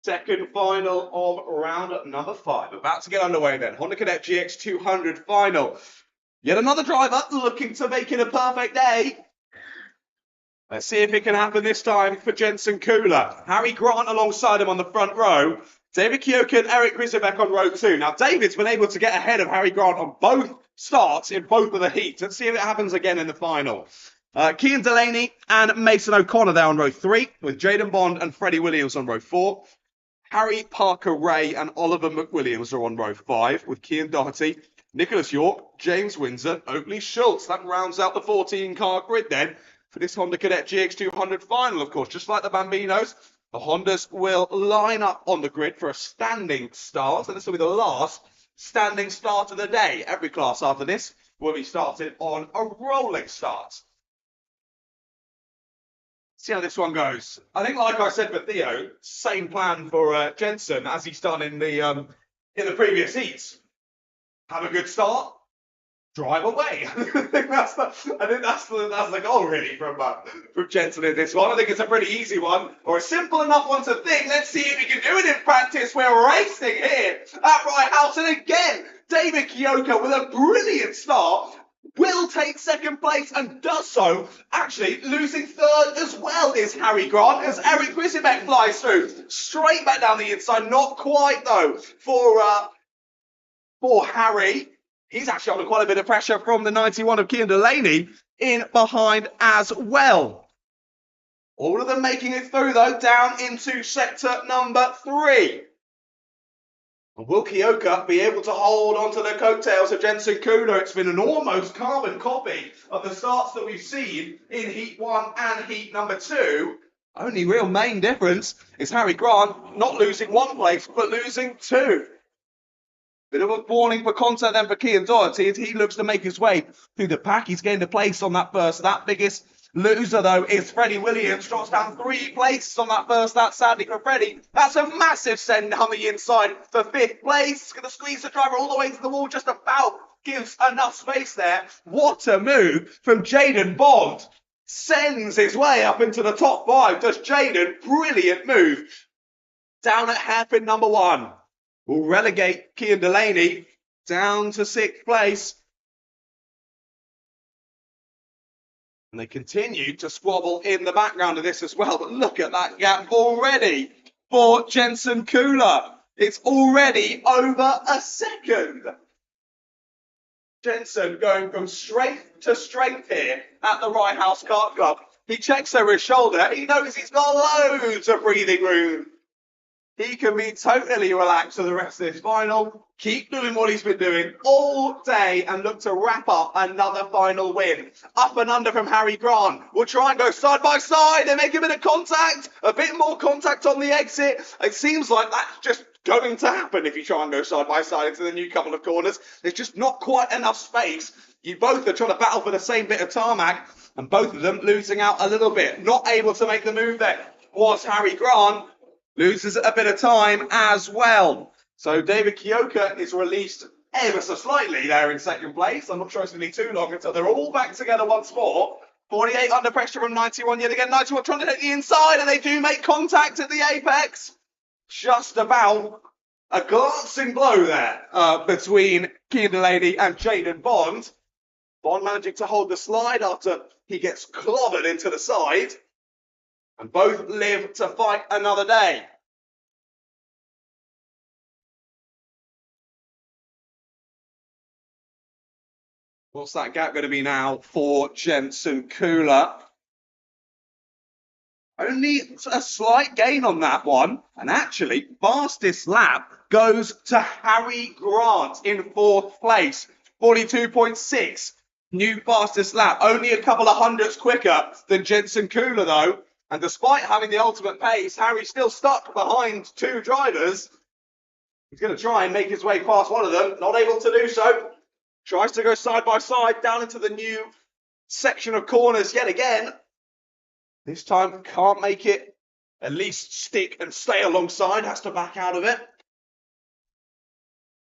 Speaker 2: Second final of round number 5. About to get underway then. Honda Cadet GX 200 final. Yet another driver looking to make it a perfect day. Let's see if it can happen this time for Jensen Kula. Harry Grant alongside him on the front row. David Kyoka and Eric Grisebek on row 2. Now, David's been able to get ahead of Harry Grant on both starts in both of the heats. Let's see if it happens again in the final. Cian Delaney and Mason O'Connor there on row 3, with Jaden Bond and Freddie Williams on row 4. Harry Parker Ray and Oliver McWilliams are on row 5, with Cian Doherty, Nicholas York, James Windsor, Oakley Schultz. That rounds out the 14-car grid then for this Honda Cadet GX200 final, of course. Just like the Bambinos, the Hondas will line up on the grid for a standing start, and this will be the last standing start of the day. Every class after this will be started on a rolling start. See how this one goes. I think, like I said for Theo, same plan for Jensen as he's done in the previous heats. Have a good start, drive away. I think that's the goal really from Jensen in this one. I think it's a pretty easy one, or a simple enough one to think. Let's see if he can do it in practice. We're racing here at Rye House, and again, David Kyoka with a brilliant start. Will take second place and does so. Actually, losing third as well is Harry Grant as Eric Grisebek flies through. Straight back down the inside. Not quite, though, for Harry. He's actually under quite a bit of pressure from the 91 of Cian Delaney in behind as well. All of them making it through, though, down into sector number 3. Will Kyoka be able to hold on to the coattails of Jensen Kula? It's been an almost carbon copy of the starts that we've seen in Heat 1 and Heat number 2. Only real main difference is Harry Grant not losing 1 place, but losing 2. Bit of a warning for contact then for Cian Doherty as he looks to make his way through the pack. He's gained a place on that first. That biggest loser, though, is Freddie Williams. Drops down 3 places on that first. That's sadly for Freddie. That's a massive send down the inside for 5th place. Going to squeeze the driver all the way to the wall. Just about gives enough space there. What a move from Jaden Bond. Sends his way up into the top 5. Does Jaden. Brilliant move. Down at hairpin number 1. Will relegate Cian Delaney down to 6th place. And they continue to squabble in the background of this as well. But look at that gap already for Jensen Kula. It's already over a second. Jensen going from strength to strength here at the Rye House Kart Club. He checks over his shoulder. He knows he's got loads of breathing room. He can be totally relaxed for the rest of this final. Keep doing what he's been doing all day and look to wrap up another final win. Up and under from Harry Grant. We'll try and go side by side. They make a bit of contact. A bit more contact on the exit. It seems like that's just going to happen if you try and go side by side into the new couple of corners. There's just not quite enough space. You both are trying to battle for the same bit of tarmac, and both of them losing out a little bit. Not able to make the move there was Harry Grant. Loses a bit of time as well. So David Kyoka is released ever so slightly there in 2nd place. I'm not sure it's going to be too long until they're all back together once more. 48 under pressure from 91 yet again. 91 trying to hit the inside, and they do make contact at the apex. Just about a glancing blow there between Cian Delaney and Jaden Bond. Bond managing to hold the slide after he gets clobbered into the side. And both live to fight another day. What's that gap going to be now for Jensen Kula? Only a slight gain on that one. And actually, fastest lap goes to Harry Grant in 4th place. 42.6. New fastest lap. Only a couple of hundredths quicker than Jensen Kula, though. And despite having the ultimate pace, Harry's still stuck behind 2 drivers. He's going to try and make his way past one of them. Not able to do so. Tries to go side by side down into the new section of corners yet again. This time can't make it. At least stick and stay alongside. Has to back out of it.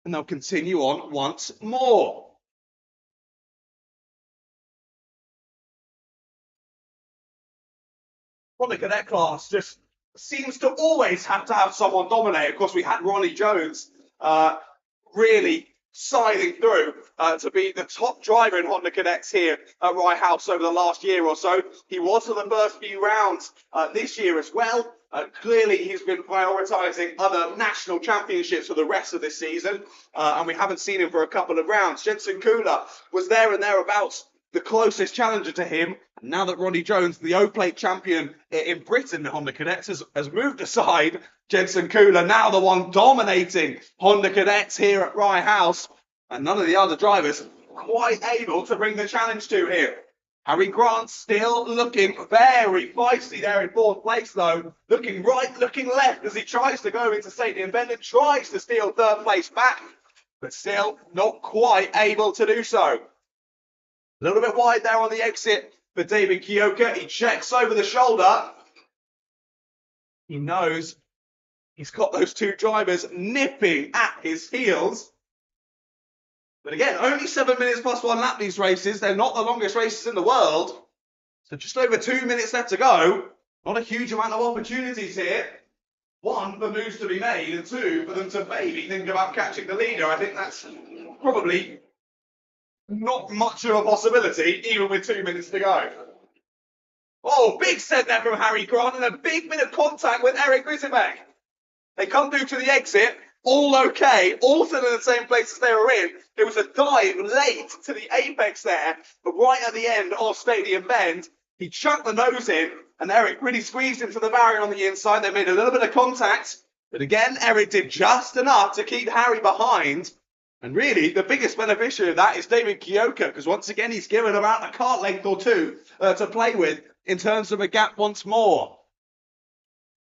Speaker 2: And they'll continue on once more. From the cadet class, just seems to always have to have someone dominate. Of course, we had Ronnie Jones really siding through to be the top driver in Honda Cadets here at Rye House over the last year or so. He was for the first few rounds this year as well. Clearly, he's been prioritising other national championships for the rest of this season, and we haven't seen him for a couple of rounds. Jensen Kula was there and thereabouts, the closest challenger to him. And now that Ronnie Jones, the O-Plate champion in Britain, Honda Cadets, has moved aside, Jensen Kula now the one dominating Honda Cadets here at Rye House, and none of the other drivers quite able to bring the challenge to him. Harry Grant still looking very feisty there in fourth place, though. Looking right, looking left as he tries to go into Stadium Bend and tries to steal third place back, but still not quite able to do so. A little bit wide there on the exit for David Kioka. He checks over the shoulder. He knows he's got those two drivers nipping at his heels. But again, only 7 minutes plus 1 lap these races. They're not the longest races in the world. So just over 2 minutes left to go. Not a huge amount of opportunities here. One, for moves to be made, and two, for them to maybe think about catching the leader. I think that's probably not much of a possibility, even with 2 minutes to go. Oh, big set there from Harry Grant, and a big bit of contact with Eric Grisebek. They come through to the exit. All okay, all still in the same place as they were in. It was a dive late to the apex there, but right at the end of Stadium Bend, he chucked the nose in, and Eric really squeezed into the barrier on the inside. They made a little bit of contact, but again, Eric did just enough to keep Harry behind. And really, the biggest beneficiary of that is David Kioka, because once again, he's given about a kart length or two to play with in terms of a gap once more.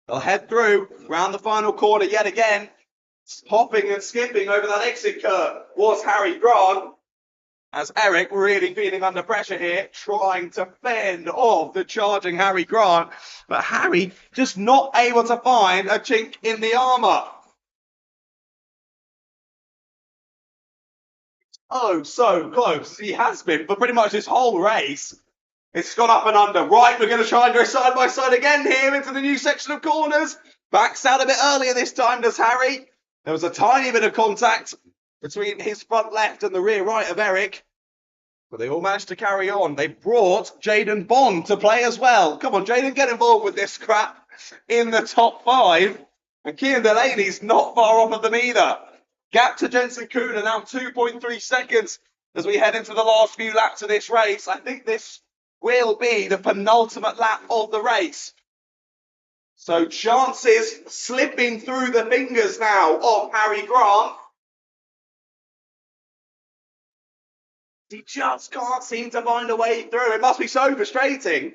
Speaker 2: They'll head through, round the final corner yet again. Hopping and skipping over that exit curve was Harry Grant, as Eric really feeling under pressure here, trying to fend off the charging Harry Grant, but Harry just not able to find a chink in the armour. Oh, so close. He has been for pretty much this whole race. It's gone up and under. Right, we're going to try and go side by side again here into the new section of corners. Backs out a bit earlier this time, does Harry. There was a tiny bit of contact between his front left and the rear right of Eric, but they all managed to carry on. They brought Jaden Bond to play as well. Come on, Jaden, get involved with this crap in the top 5. And Cian Delaney's not far off of them either. Gap to Jensen Kula now 2.3 seconds as we head into the last few laps of this race. I think this will be the penultimate lap of the race. So chances slipping through the fingers now of Harry Grant. He just can't seem to find a way through. It must be so frustrating.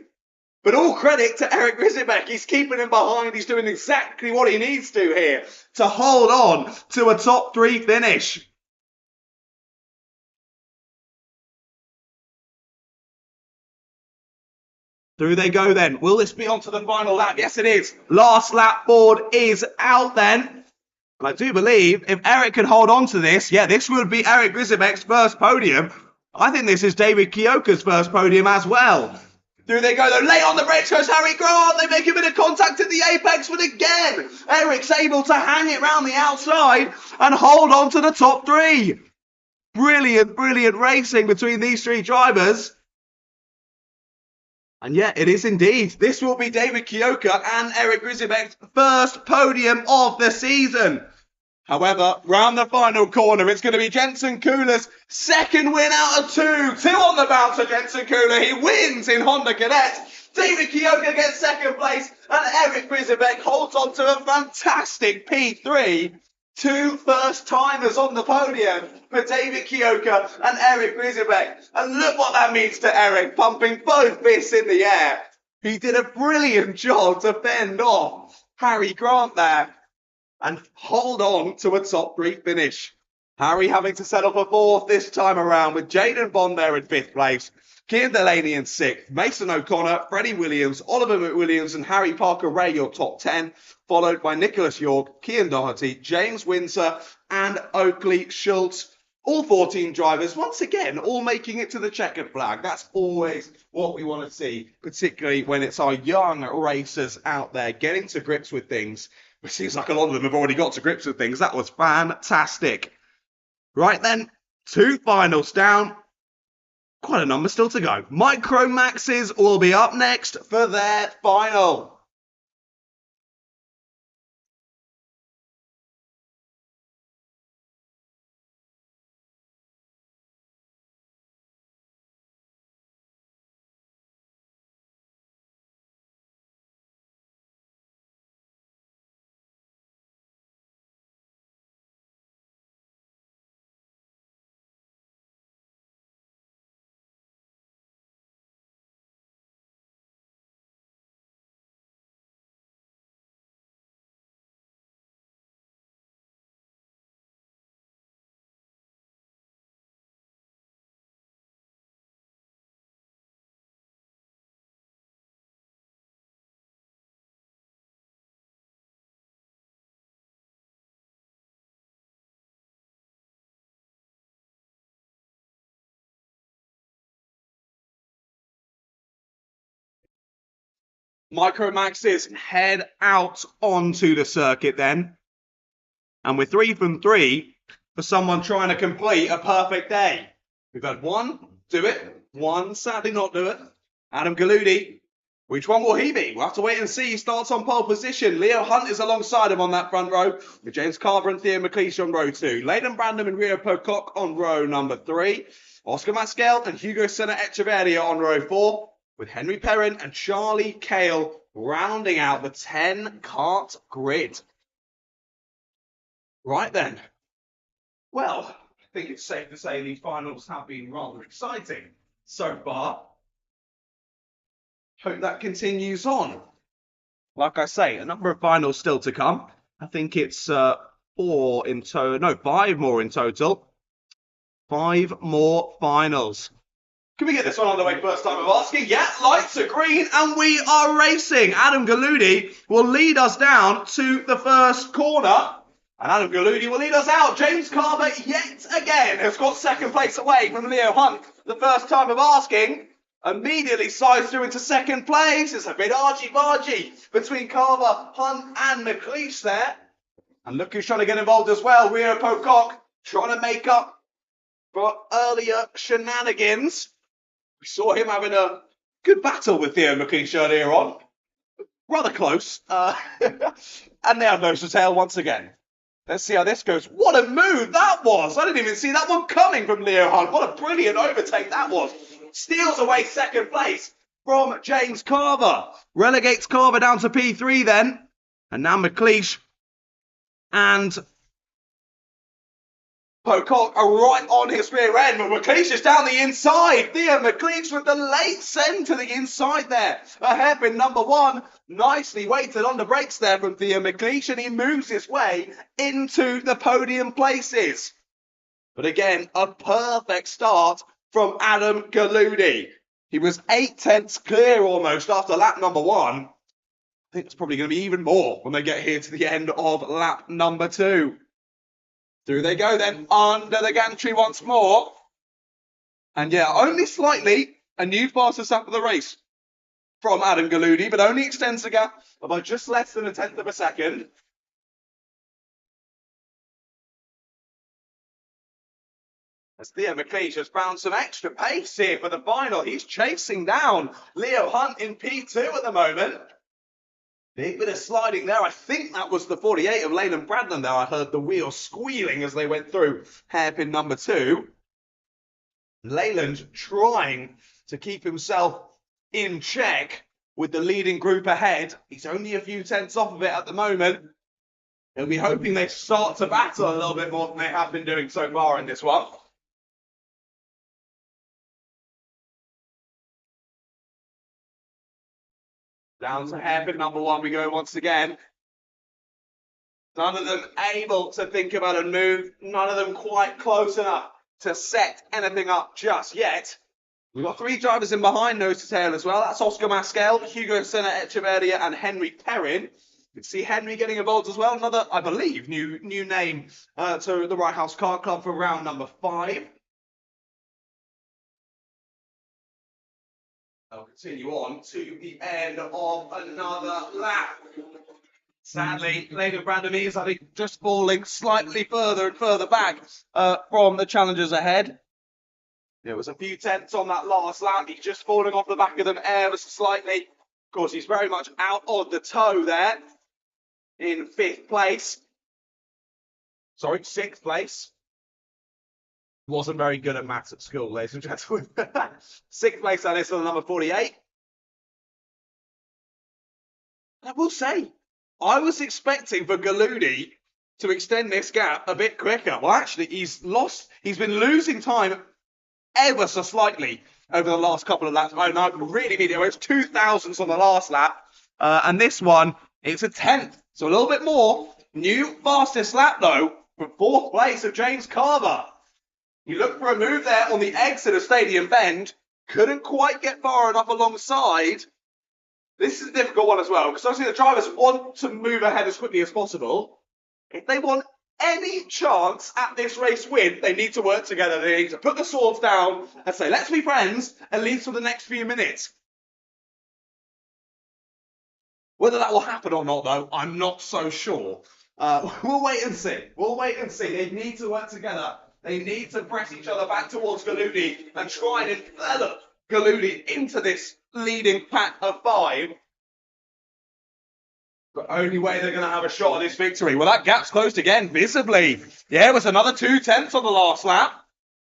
Speaker 2: But all credit to Eric Grisebek. He's keeping him behind. He's doing exactly what he needs to here to hold on to a top 3 finish. Through they go then. Will this be on to the final lap? Yes, it is. Last lap board is out then. And I do believe if Eric could hold on to this, yeah, this would be Eric Grisebek's first podium. I think this is David Kioka's first podium as well. Through they go though. Late on the brakes goes Harry Grant. They make a bit of contact at the apex, but again, Eric's able to hang it round the outside and hold on to the top 3. Brilliant, brilliant racing between these 3 drivers. And yeah, it is indeed. This will be David Kioka and Eric Grisebek's first podium of the season. However, round the final corner, it's going to be Jensen Kula's second win out of 2. 2 on the bounce for Jensen Kula. He wins in Honda Cadets. David Kioka gets second place, and Eric Grisebek holds on to a fantastic P3. 2 first-timers on the podium for David Kioka and Eric Grisebek. And look what that means to Eric, pumping both fists in the air. He did a brilliant job to fend off Harry Grant there and hold on to a top 3 finish. Harry having to settle for 4th this time around, with Jaden Bond there in 5th place, Cian Delaney in 6th, Mason O'Connor, Freddie Williams, Oliver McWilliams and Harry Parker Ray your top 10, followed by Nicholas York, Cian Doherty, James Windsor and Oakley Schultz. all 14 drivers, once again, all making it to the checkered flag. That's always what we want to see, particularly when it's our young racers out there getting to grips with things. It seems like a lot of them have already got to grips with things. That was fantastic. Right then, 2 finals down. Quite a number still to go. Micro Maxes will be up next for their final. Micro Maxes head out onto the circuit then. And we're 3 from 3 for someone trying to complete a perfect day. We've had 1 do it, 1 sadly not do it. Adam Galudi. Which one will he be? We'll have to wait and see. He starts on pole position. Leo Hunt is alongside him on that front row, with James Carver and Theo McLeish on row 2. Leighton Brandon and Rio Pocock on row number 3. Oscar Masquel and Hugo Senna Echeverria on row 4, with Henry Perrin and Charlie Cale rounding out the 10-kart grid. Right then. Well, I think it's safe to say these finals have been rather exciting so far. Hope that continues on. Like I say, a number of finals still to come. I think it's 5 more in total. 5 more finals. Can we get this one on the way first time of asking? Yeah, lights are green and we are racing. Adam Galudi will lead us down to the first corner. And Adam Galudi will lead us out. James Carver, yet again, has got second place away from Leo Hunt. The first time of asking. Immediately slides through into second place. It's a bit argy-bargy between Carver, Hunt and McLeish there. And look who's trying to get involved as well. Rio Pocock trying to make up for earlier shenanigans. We saw him having a good battle with Theo McLeish earlier on. Rather close. And now nose to tail once again. Let's see how this goes. What a move that was. I didn't even see that one coming from Leo Hunt. What a brilliant overtake that was. Steals away second place from James Carver. Relegates Carver down to P3 then. And now McLeish and Pocock are right on his rear end, but McLeish is down the inside. Theo McLeish with the late send to the inside there. A hairpin number 1. Nicely weighted on the brakes there from Theo McLeish, and he moves his way into the podium places. But again, a perfect start from Adam Galudi. He was 8/10 clear almost after lap number 1. I think it's probably going to be even more when they get here to the end of lap number 2. Through they go then, under the gantry once more. And yeah, only slightly a new fastest lap of the race from Adam Galudi, but only extends the gap by just less than 1/10 of a second. As Theo McLeish has found some extra pace here for the final. He's chasing down Leo Hunt in P2 at the moment. Big bit of sliding there. I think that was the 48 of Leighton Bradland there. I heard the wheels squealing as they went through hairpin number 2. Leyland trying to keep himself in check with the leading group ahead. He's only a few tenths off of it at the moment. He'll be hoping they start to battle a little bit more than they have been doing so far in this one. Down to hairpin number 1 we go once again. None of them able to think about a move. None of them quite close enough to set anything up just yet. We've got 3 drivers in behind nose to tail as well. That's Oscar Masquel, Hugo Senna Echeverria and Henry Perrin. You can see Henry getting involved as well. Another, I believe, new name to the Rye House Kart Club for round number 5. I'll continue on to the end of another lap. Sadly, Lady Brandomees, I think, just falling slightly further and further back from the challengers ahead. There was a few tenths on that last lap. He's just falling off the back of them ever so slightly. Of course, he's very much out on the toe there in 5th place. Sorry, 6th place. Wasn't very good at maths at school, ladies and gentlemen. 6th place, that is, for the number 48. I will say, I was expecting for Galudi to extend this gap a bit quicker. Well, actually, he's been losing time ever so slightly over the last couple of laps. I really mean it. It's 2,000s on the last lap. And this one, it's a 10th. So a little bit more. New fastest lap, though, from 4th place of James Carver. He looked for a move there on the exit of Stadium Bend. Couldn't quite get far enough alongside. This is a difficult one as well, because obviously the drivers want to move ahead as quickly as possible. If they want any chance at this race win, they need to work together. They need to put the swords down and say, let's be friends, at least for the next few minutes. Whether that will happen or not, though, I'm not so sure. We'll wait and see. We'll wait and see. They need to work together. They need to press each other back towards Galudi and try and envelop Galudi into this leading pack of 5. The only way they're going to have a shot at this victory. Well, that gap's closed again, visibly. Yeah, it was another 2 tenths on the last lap.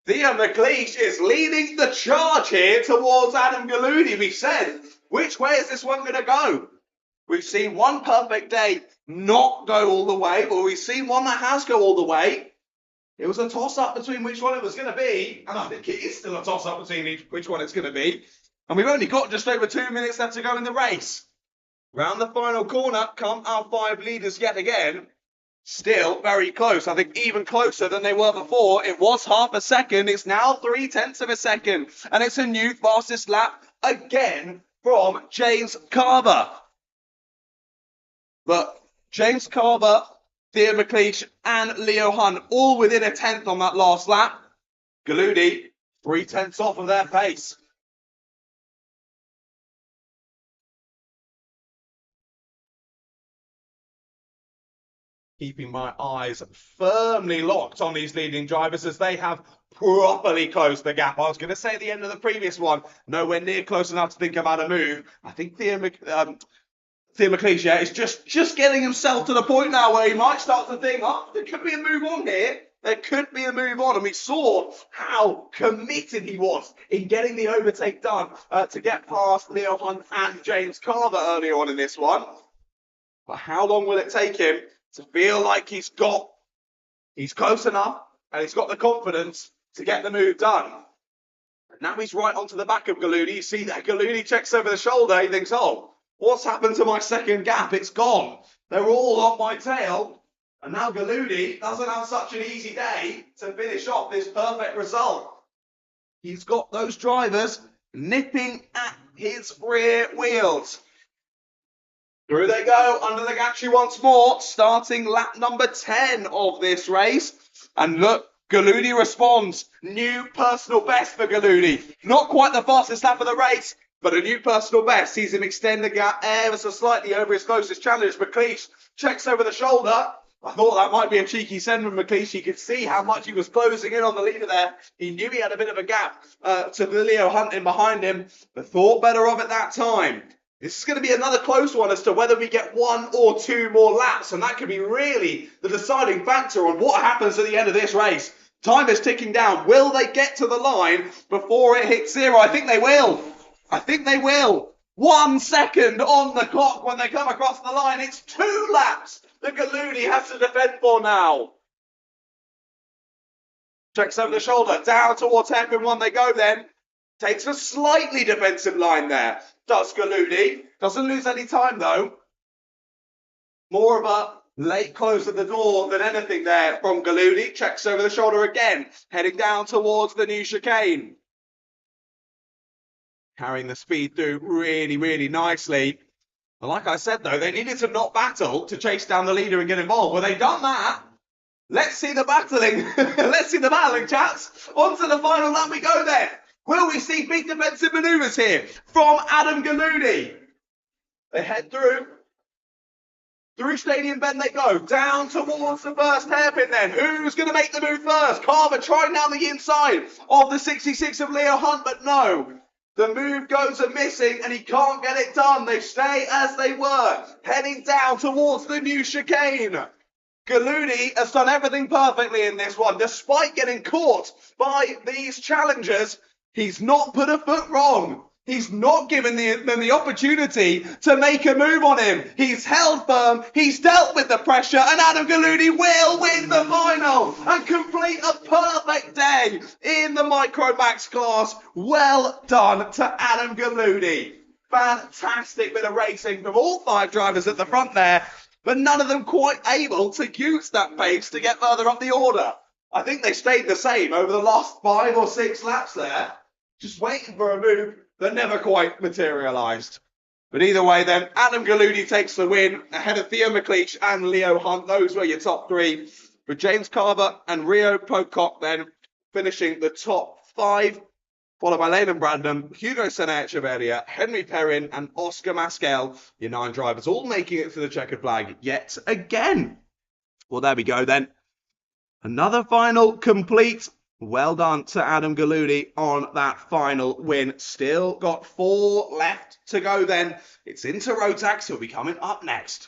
Speaker 2: Theo McLeish is leading the charge here towards Adam Galudi. We said, which way is this one going to go? We've seen one perfect day not go all the way, but we've seen one that has go all the way. It was a toss-up between which one it was going to be, and I think it is still a toss-up between which one it's going to be. And we've only got just over 2 minutes left to go in the race. Round the final corner come our 5 leaders yet again. Still very close. I think even closer than they were before. It was half a second. It's now 3/10 of a second. And it's a new fastest lap again from James Carver. But James Carver, Theo McLeish and Leo Hunt all within a 10th on that last lap. Galudi 3/10 off of their pace. Keeping my eyes firmly locked on these leading drivers as they have properly closed the gap. I was going to say at the end of the previous one, nowhere near close enough to think about a move. I think Theo McLeish, yeah, is just getting himself to the point now where he might start to think, oh, there could be a move on here. There could be a move on. And we saw how committed he was in getting the overtake done to get past Leo Hunt and James Carver earlier on in this one. But how long will it take him to feel like he's close enough and he's got the confidence to get the move done? And now he's right onto the back of Galudi. You see that Galudi checks over the shoulder. He thinks, oh, what's happened to my second gap? It's gone. They're all on my tail. And now Galudi doesn't have such an easy day to finish off this perfect result. He's got those drivers nipping at his rear wheels. Through they go under the gantry once more, starting lap number 10 of this race. And look, Galudi responds. New personal best for Galudi. Not quite the fastest lap of the race, but a new personal best sees him extend the gap ever so slightly over his closest challenger. McLeish checks over the shoulder. I thought that might be a cheeky send from McLeish. You could see how much he was closing in on the leader there. He knew he had a bit of a gap to Leo Hunt in behind him, but thought better of it that time. This is going to be another close one as to whether we get 1 or 2 more laps, and that could be really the deciding factor on what happens at the end of this race. Time is ticking down. Will they get to the line before it hits 0? I think they will. I think they will. 1 second on the clock when they come across the line. It's 2 laps that Galudi has to defend for now. Checks over the shoulder. Down towards hairpin 1 they go then. Takes a slightly defensive line there. Does Galudi. Doesn't lose any time though. More of a late close at the door than anything there from Galudi. Checks over the shoulder again. Heading down towards the new chicane. Carrying the speed through really, really nicely. But like I said, though, they needed to not battle to chase down the leader and get involved. Well, they've done that. Let's see the battling. Let's see the battling, chaps. On to the final lap we go then. Will we see big defensive manoeuvres here from Adam Galloudi? They head through. Through Stadium Bend they go, down towards the first hairpin then. Who's going to make the move first? Carver trying down the inside of the 66 of Leo Hunt, but no. The move goes a-missing and he can't get it done. They stay as they were, heading down towards the new chicane. Galloudi has done everything perfectly in this one. Despite getting caught by these challengers, he's not put a foot wrong. He's not given them the opportunity to make a move on him. He's held firm, he's dealt with the pressure, and Adam Galloudi will win the final and complete a perfect day in the Micro Max class. Well done to Adam Galloudi. Fantastic bit of racing from all 5 drivers at the front there, but none of them quite able to use that pace to get further up the order. I think they stayed the same over the last 5 or 6 laps there, just waiting for a move that never quite materialised. But either way then, Adam Galloudi takes the win ahead of Theo McLeish and Leo Hunt. Those were your top 3. With James Carver and Rio Pocock then finishing the top 5, followed by Leyland Brandon, Hugo Senna-Echeverria, Henry Perrin and Oscar Masquel, your 9 drivers, all making it to the checkered flag yet again. Well, there we go then. Another final complete. Well done to Adam Galloudi on that final win. Still got 4 left to go then. It's into Rotax, who'll be coming up next.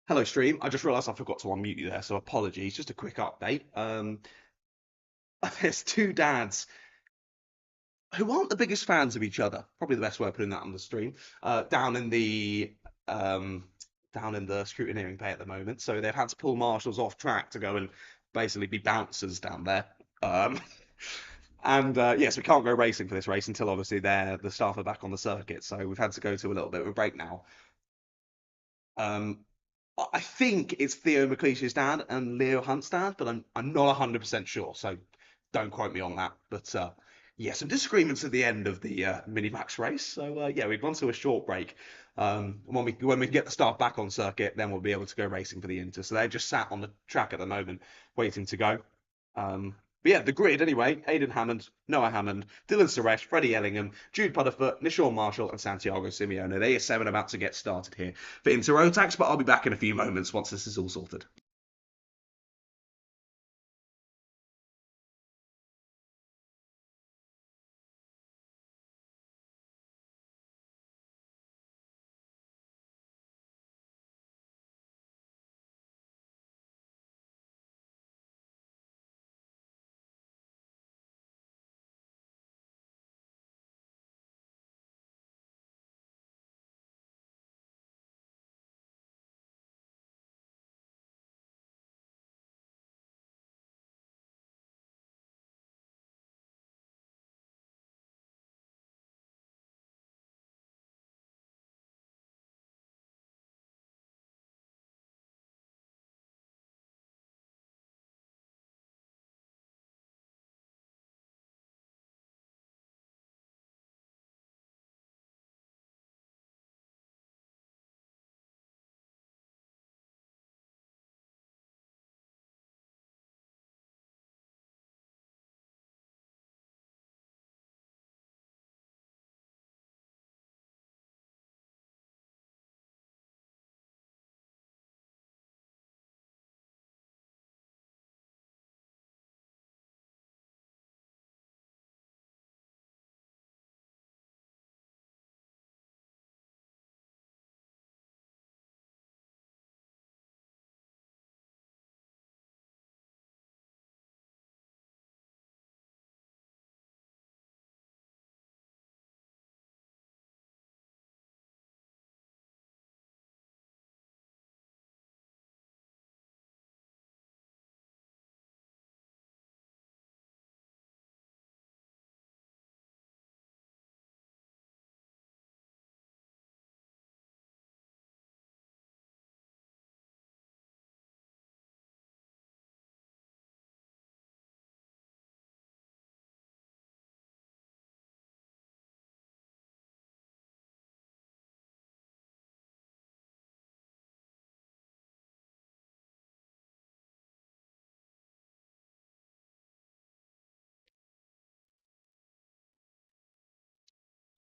Speaker 2: Hello, stream. I just realised I forgot to unmute you there, so apologies. Just a quick update. There's 2 dads who aren't the biggest fans of each other. Probably the best way of putting that on the stream. Down in the scrutineering bay at the moment, so they've had to pull marshals off track to go and basically be bouncers down there. Yes, we can't go racing for this race until obviously the staff are back on the circuit. So we've had to go to a little bit of a break now. I think it's Theo McLeish's dad and Leo Hunt's dad, but I'm not 100% sure, so don't quote me on that. But yeah, some disagreements at the end of the mini max race. So yeah, we've gone to a short break. When we get the staff back on circuit, then we'll be able to go racing for the Inter. So they're just sat on the track at the moment, waiting to go. But yeah, the grid anyway. Aidan Hammond, Noah Hammond, Dylan Suresh, Freddie Ellingham, Jude Pudderfoot, Nishawn Marshall, and Santiago Simeone. They are 7 about to get started here for Inter-Rotax, but I'll be back in a few moments once this is all sorted.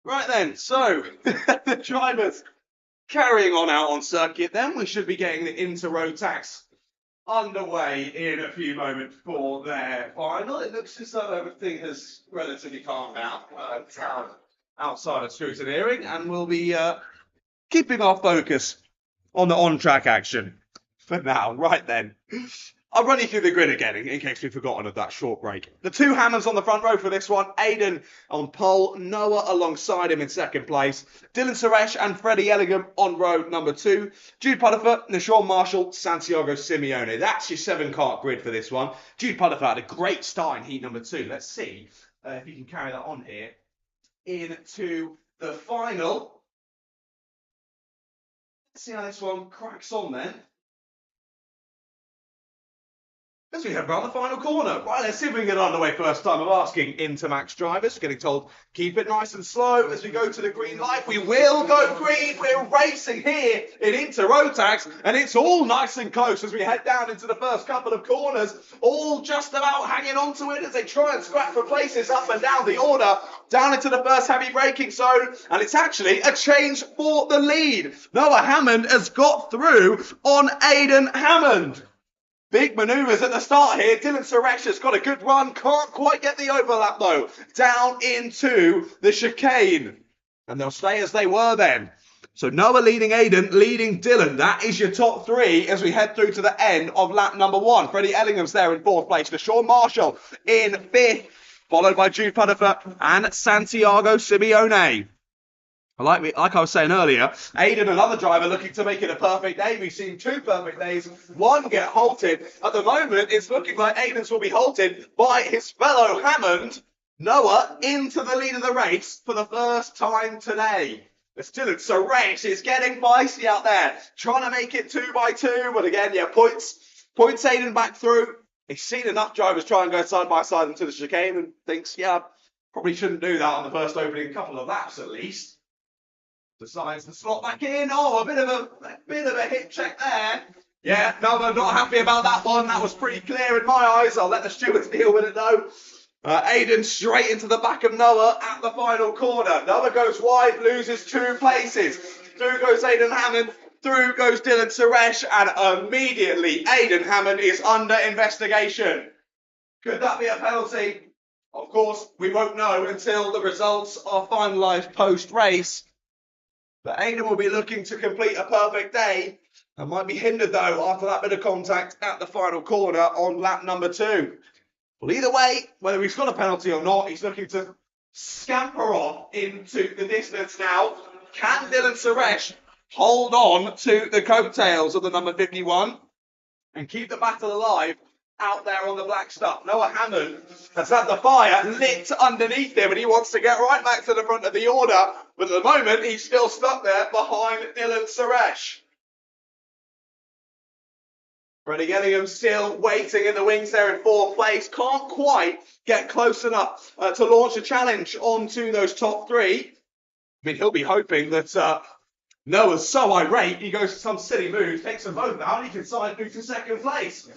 Speaker 2: Right then, so the drivers carrying on out on circuit, then we should be getting the Inter-Rotax underway in a few moments for their final. It looks as though everything has relatively calmed down outside of scrutineering, and we'll be keeping our focus on the on-track action for now. Right then. I'll run you through the grid again in case we've forgotten of that short break. The 2 Hammonds on the front row for this one. Aidan on pole, Noah alongside him in second place. Dylan Suresh and Freddie Ellingham on row number 2. Jude Pudderfoot, Nishawn Marshall, Santiago Simeone. That's your 7-kart grid for this one. Jude Pudderfoot had a great start in heat number 2. Let's see if he can carry that on here into the final. Let's see how this one cracks on then. As we head around the final corner. Right, let's see if we can get underway first time of asking Intermax drivers. Getting told, keep it nice and slow as we go to the green light. We will go green. We're racing here in Inter-Rotax, and it's all nice and close as we head down into the first couple of corners. All just about hanging on to it as they try and scrap for places up and down the order. Down into the first heavy braking zone, and it's actually a change for the lead. Noah Hammond has got through on Aidan Hammond. Big manoeuvres at the start here. Dylan Suresh has got a good run. Can't quite get the overlap though. Down into the chicane. And they'll stay as they were then. So Noah leading Aidan, leading Dylan. That is your top 3 as we head through to the end of lap number 1. Freddie Ellingham's there in 4th place. Nishawn Marshall in 5th. Followed by Jude Pudderfoot and Santiago Simeone. Like I was saying earlier, Aidan, another driver looking to make it a perfect day. We've seen 2 perfect days, 1 get halted. At the moment, it's looking like Aidan's will be halted by his fellow Hammond, Noah, into the lead of the race for the first time today. It's Dylan Suresh is getting feisty out there, trying to make it 2 by 2. But again, yeah, points Aidan back through. He's seen enough drivers try and go side by side into the chicane and thinks, yeah, probably shouldn't do that on the first opening couple of laps at least. Decides to slot back in. Oh, a bit of a hip check there. Yeah, no, I'm not happy about that one. That was pretty clear in my eyes. I'll let the stewards deal with it though. Aiden straight into the back of Noah at the final corner. Noah goes wide, loses 2 places. Through goes Aiden Hammond. Through goes Dylan Suresh. And immediately Aiden Hammond is under investigation. Could that be a penalty? Of course, we won't know until the results are finalised post-race. But Aiden will be looking to complete a perfect day and might be hindered, though, after that bit of contact at the final corner on lap number 2. Well, either way, whether he's got a penalty or not, he's looking to scamper off into the distance now. Can Dylan Suresh hold on to the coattails of the number 51 and keep the battle alive out there on the black stuff? Noah Hammond has had the fire lit underneath him and he wants to get right back to the front of the order. But at the moment, he's still stuck there behind Dylan Suresh. Freddie Gillingham still waiting in the wings there in 4th place. Can't quite get close enough to launch a challenge onto those top 3. I mean, he'll be hoping that Noah's so irate, he goes for some silly move, takes them both out, and he can side move to 2nd place.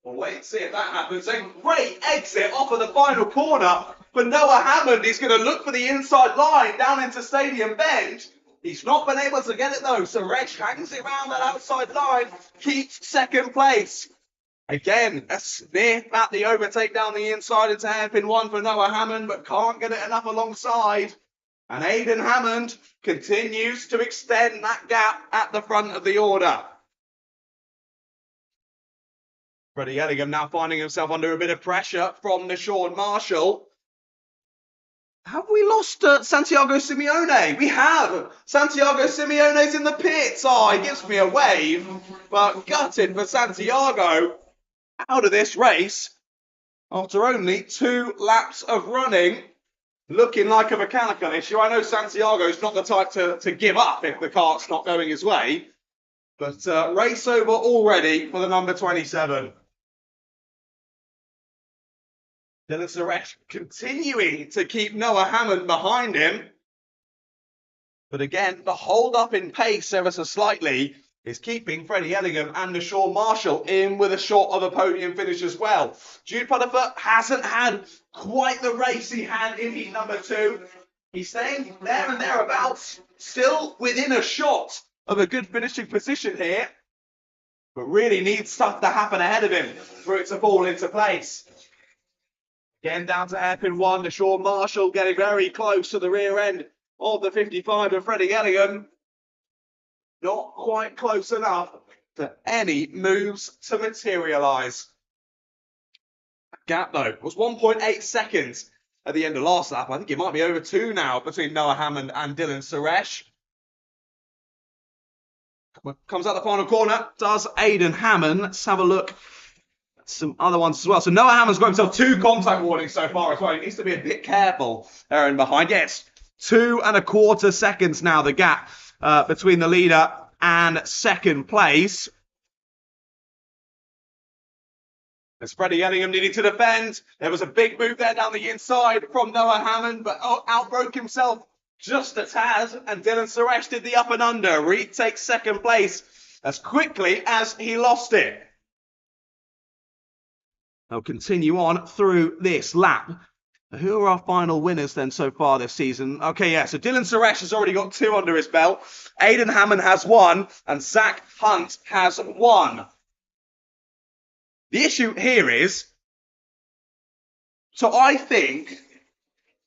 Speaker 2: We'll wait and see if that happens. A great exit off of the final corner for Noah Hammond. He's going to look for the inside line down into Stadium Bend. He's not been able to get it though. Suresh hangs around that outside line, keeps 2nd place. Again, a sniff at the overtake down the inside into hairpin 1 for Noah Hammond, but can't get it enough alongside. And Aiden Hammond continues to extend that gap at the front of the order. Freddie Gillingham now finding himself under a bit of pressure from Sean Marshall. Have we lost Santiago Simeone? We have. Santiago Simeone's in the pits. Oh, he gives me a wave. But gutted for Santiago out of this race after only 2 laps of running. Looking like a mechanical issue. I know Santiago's not the type to give up if the kart's not going his way. But race over already for the number 27. Dylan Suresh continuing to keep Noah Hammond behind him. But again, the hold up in pace ever so slightly is keeping Freddie Gillingham and Sean Marshall in with a shot of a podium finish as well. Jude Putterfoot hasn't had quite the race he had in heat number 2. He's staying there and thereabouts, still within a shot of a good finishing position here. But really needs stuff to happen ahead of him for it to fall into place. Again, down to hairpin 1, Sean Marshall getting very close to the rear end of the 55 of Freddie Gillingham. Not quite close enough for any moves to materialise. Gap, though, was 1.8 seconds at the end of last lap. I think it might be over 2 now between Noah Hammond and Dylan Suresh. Comes out the final corner, does Aiden Hammond. Let's have a look. Some other ones as well. So Noah Hammond's got himself 2 contact warnings so far as well. He needs to be a bit careful there in behind. Yes, 2.25 seconds now, the gap between the leader and 2nd place. As Freddie Gillingham needing to defend. There was a big move there down the inside from Noah Hammond, but outbroke himself just a tad. And Dylan Suresh did the up and under. Retakes 2nd place as quickly as he lost it. They'll continue on through this lap. Who are our final winners then so far this season? Okay, yeah, so Dylan Suresh has already got 2 under his belt. Aiden Hammond has 1 and Zach Hunt has 1. The issue here is, so I think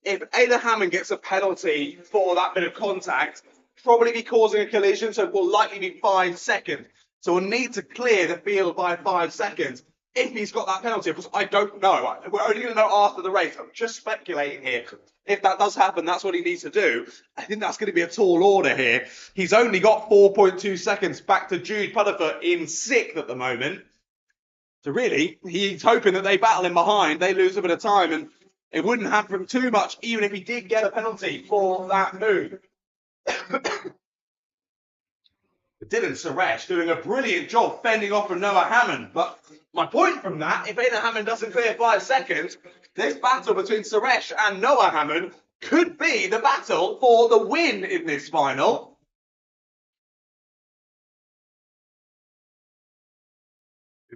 Speaker 2: if Aiden Hammond gets a penalty for that bit of contact, probably be causing a collision, so will likely be 5 seconds. So we'll need to clear the field by 5 seconds. If he's got that penalty, because I don't know. We're only going to know after the race. I'm just speculating here. If that does happen, that's what he needs to do. I think that's going to be a tall order here. He's only got 4.2 seconds back to Jude Putterfoot in 6th at the moment. So really, he's hoping that they battle him behind. They lose a bit of time, and it wouldn't happen too much, even if he did get a penalty for that move. Dylan Suresh doing a brilliant job fending off from Noah Hammond. But my point from that, if Aiden Hammond doesn't clear 5 seconds, this battle between Suresh and Noah Hammond could be the battle for the win in this final.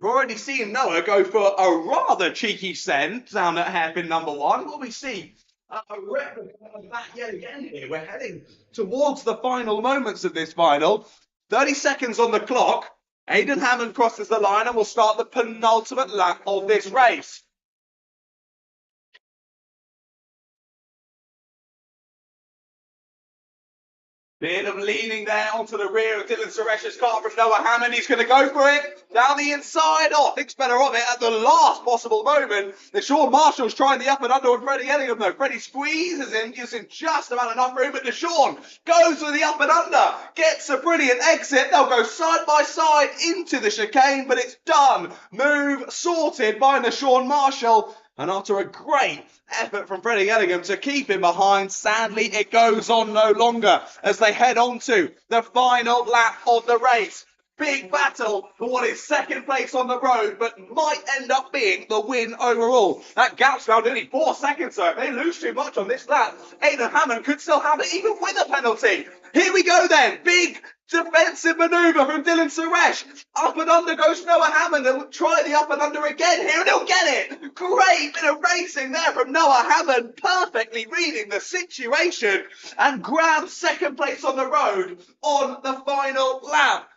Speaker 2: We've already seen Noah go for a rather cheeky send down at hairpin number 1. Will we see a replica of that yet again here? We're heading towards the final moments of this final. 30 seconds on the clock. Aidan Hammond crosses the line and will start the penultimate lap of this race. Bit of leaning there onto the rear of Dylan Suresh's car from Noah Hammond. He's going to go for it down the inside. Oh, thinks better of it at the last possible moment. The Sean Marshall's trying the up and under with Freddie Ellingham though. Freddie squeezes in, gives him just about enough room, but Deshaun goes for the up and under, gets a brilliant exit. They'll go side by side into the chicane, but it's done. Move sorted by Deshaun Marshall. And after a great effort from Freddie Ellingham to keep him behind, sadly it goes on no longer as they head on to the final lap of the race. Big battle for what is second place on the road, but might end up being the win overall. That gap's now nearly 4 seconds, so if they lose too much on this lap, Aidan Hammond could still have it even with a penalty. Here we go then. Big defensive manoeuvre from Dylan Suresh. Up and under goes Noah Hammond. He'll try the up and under again here and he'll get it. Great bit of racing there from Noah Hammond. Perfectly reading the situation and grabs second place on the road on the final lap.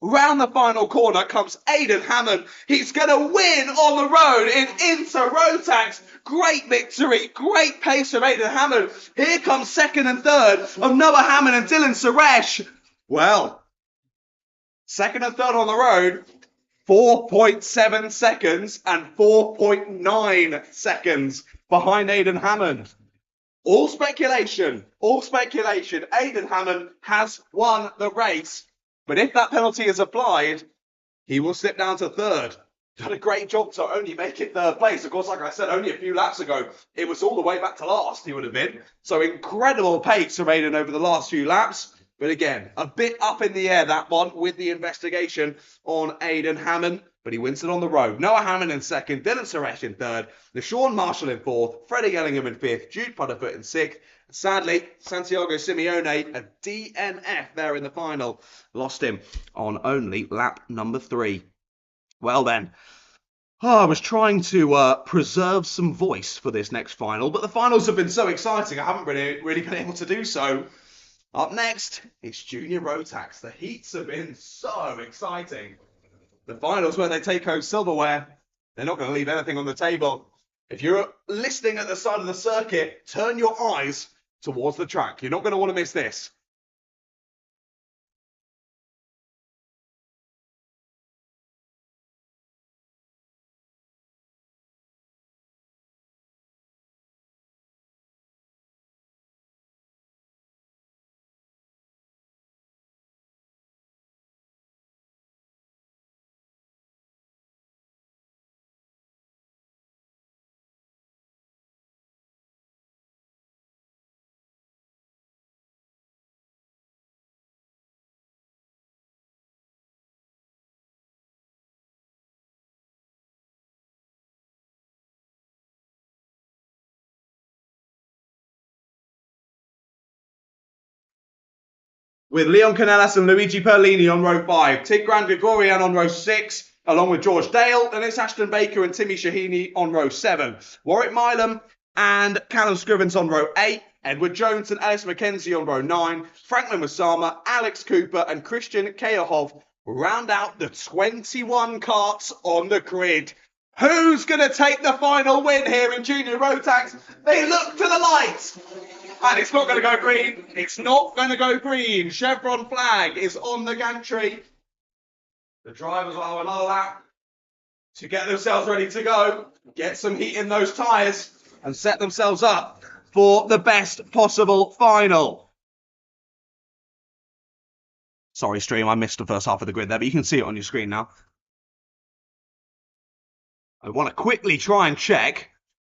Speaker 2: Round the final corner comes Aidan Hammond. He's going to win on the road in Inter Rotax. Great victory, great pace from Aidan Hammond. Here comes second and third of Noah Hammond and Dylan Suresh. Well, second and third on the road, 4.7 seconds and 4.9 seconds behind Aidan Hammond. All speculation, all speculation. Aidan Hammond has won the race. But if that penalty is applied, he will slip down to third. Done a great job to only make it third place. Of course, like I said, only a few laps ago, it was all the way back to last, he would have been. So incredible pace from Aidan over the last few laps. But again, a bit up in the air, that one, with the investigation on Aidan Hammond. But he wins it on the road. Noah Hammond in second, Dylan Suresh in third, Sean Marshall in fourth, Freddie Ellingham in fifth, Jude Pudderfoot in sixth. Sadly, Santiago Simeone, a DNF there in the final, lost him on only lap number 3. Well then, I was trying to preserve some voice for this next final, but the finals have been so exciting, I haven't really been able to do so. Up next, it's Junior Rotax. The heats have been so exciting. The finals where they take home silverware, they're not going to leave anything on the table. If you're listening at the side of the circuit, turn your eyes towards the track. You're not going to want to miss this. With Leon Canellas and Luigi Perlini on row 5, Tig Grand Gregorian on row 6, along with George Dale, and it's Ashton Baker and Timmy Shahini on row 7. Warwick Milam and Callum Scrivens on row 8, Edward Jones and Alice McKenzie on row 9, Franklin Masama, Alex Cooper and Christian Keohov round out the 21 karts on the grid. Who's going to take the final win here in Junior Rotax? They look to the lights. And it's not going to go green. It's not going to go green. Chevron flag is on the gantry. The drivers will have another lap to get themselves ready to go, get some heat in those tyres, and set themselves up for the best possible final. Sorry, stream, I missed the first half of the grid there, but you can see it on your screen now. I want to quickly try and check.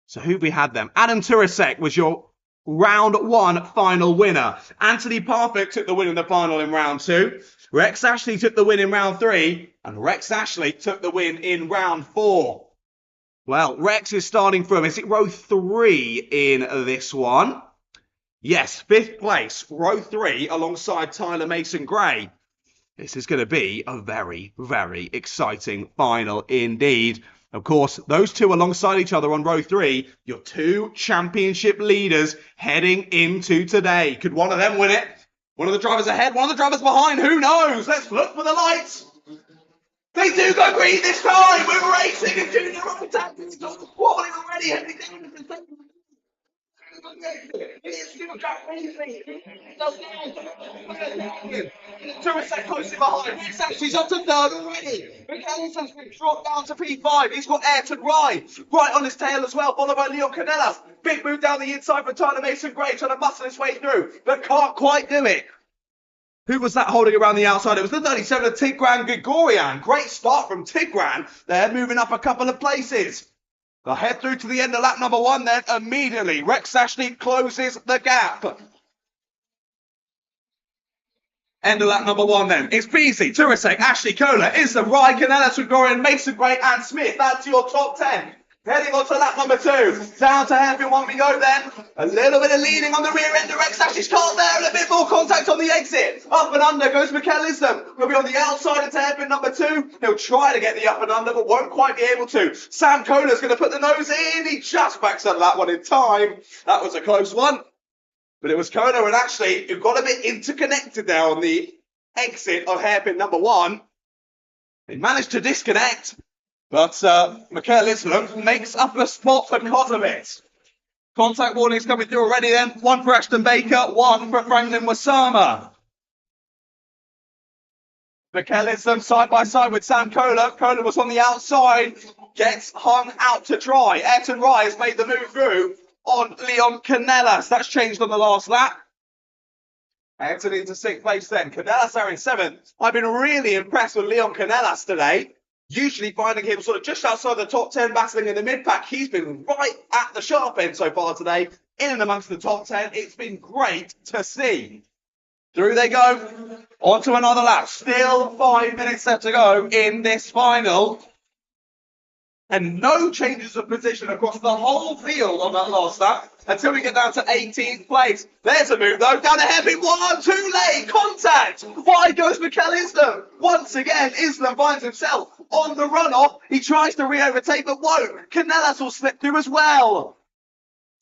Speaker 2: So who we had them? Adam Turasek was your round 1 final winner. Anthony Parfitt took the win in the final in round 2. Rex Ashley took the win in round 3. And Rex Ashley took the win in round 4. Well, Rex is starting from, is it row 3 in this one? Yes, 5th place, row 3, alongside Tyler Mason Gray. This is going to be a very, very exciting final indeed. Of course, those two alongside each other on row 3, your 2 championship leaders heading into today. Could one of them win it? One of the drivers ahead, one of the drivers behind, who knows? Let's look for the lights. They do go green this time. We're racing in junior road tactics. It's quality already. Heading down to the Turicek closely behind. He's up to 3rd already. McAllister's been dropped down to P5. He's got Ayrton Rye right on his tail as well, followed by Leon Canellas. Big move down the inside for Tyler Mason Gray, trying to muscle his way through, but can't quite do it. Who was that holding around the outside? It was the 37 of Tigran Grigorian. Great start from Tigran. They're moving up a couple of places. They'll head through to the end of lap number 1 then immediately. Rex Ashley closes the gap. End of lap number 1 then. It's Beasley, Turicek, Ashley Kohler, Islam, Rye, Canellas, Gregorian, Mason Gray and Smith. That's your top 10. Heading on to lap number 2. Down to hairpin 1 we go then. A little bit of leading on the rear end of Rex Ashley's car there and a bit more contact on the exit. Up and under goes Mikel Islam. He'll be on the outside into hairpin number 2. He'll try to get the up and under but won't quite be able to. Sam Kohler's going to put the nose in. He just backs up that one in time. That was a close one. But it was Kohler and Ashley who got a bit interconnected there on the exit of hairpin number 1. They managed to disconnect. But Mikel Islam makes up a spot because of it. Contact warnings coming through already then. 1 for Ashton Baker, 1 for Franklin Wasama. Mikel Islam side by side with Sam Kohler. Kohler was on the outside, gets hung out to dry. Ayrton Rye has made the move through on Leon Canellas. That's changed on the last lap. Ayrton into 6th place then. Canellas there in 7th. I've been really impressed with Leon Canellas today. Usually finding him sort of just outside the top 10, battling in the mid-pack. He's been right at the sharp end so far today, in and amongst the top 10. It's been great to see. Through they go, on to another lap. Still 5 minutes left to go in this final. And no changes of position across the whole field on that last lap until we get down to 18th place. There's a move though, down to hairpin 1, too late, contact. Wide goes Mikel Islam. Once again, Islam finds himself on the runoff. He tries to re-overtake but won't. Canellas will slip through as well.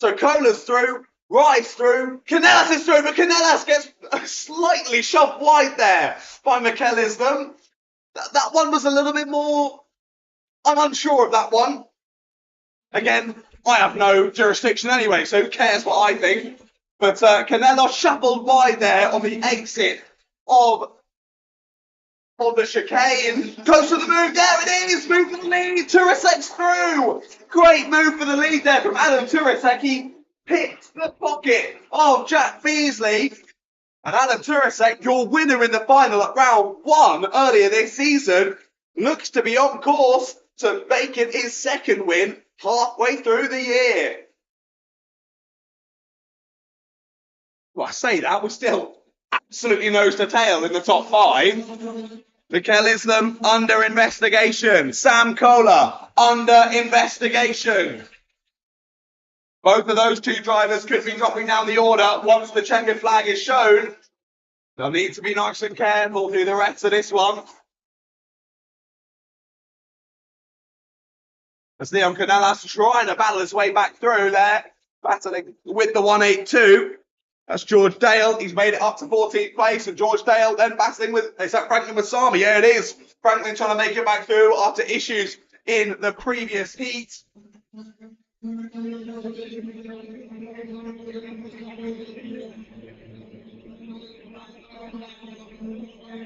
Speaker 2: So Kohler's through, Rye's through, Canellas is through, but Canellas gets slightly shoved wide there by Mikel Islam. That one was a little bit more... I'm unsure of that one. Again, I have no jurisdiction anyway, so who cares what I think? But Canellas shuffled wide there on the exit of the chicane. Goes to the move. There it is. Move for the lead. Turisek's through. Great move for the lead there from Adam Turisek. He picked the pocket of Jack Beasley. And Adam Turisek, your winner in the final at round 1 earlier this season, looks to be on course to making his 2nd win halfway through the year. Well, I say that, we're still absolutely nose to tail in the top 5. Mikel Islam under investigation. Sam Kohler under investigation. Both of those 2 drivers could be dropping down the order once the checkered flag is shown. They'll need to be nice and careful through the rest of this one. As Leon Canellas trying to battle his way back through there, battling with the 182. That's George Dale. He's made it up to 14th place, and George Dale then battling with, is that Franklin Wasami? Yeah, it is. Franklin trying to make it back through after issues in the previous heat.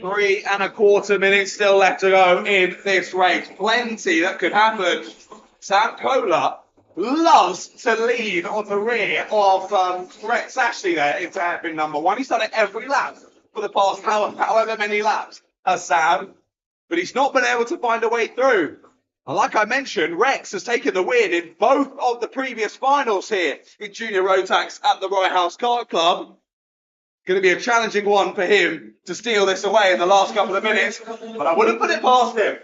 Speaker 2: 3¼ minutes still left to go in this race. Plenty that could happen. Sam Kohler loves to lead on the rear of Rex Ashley there into hairpin number 1. He's done it every lap for the past however many laps as Sam, but he's not been able to find a way through. And like I mentioned, Rex has taken the win in both of the previous finals here in Junior Road Tax at the Rye House Kart Club. Going to be a challenging one for him to steal this away in the last couple of minutes, but I wouldn't put it past him.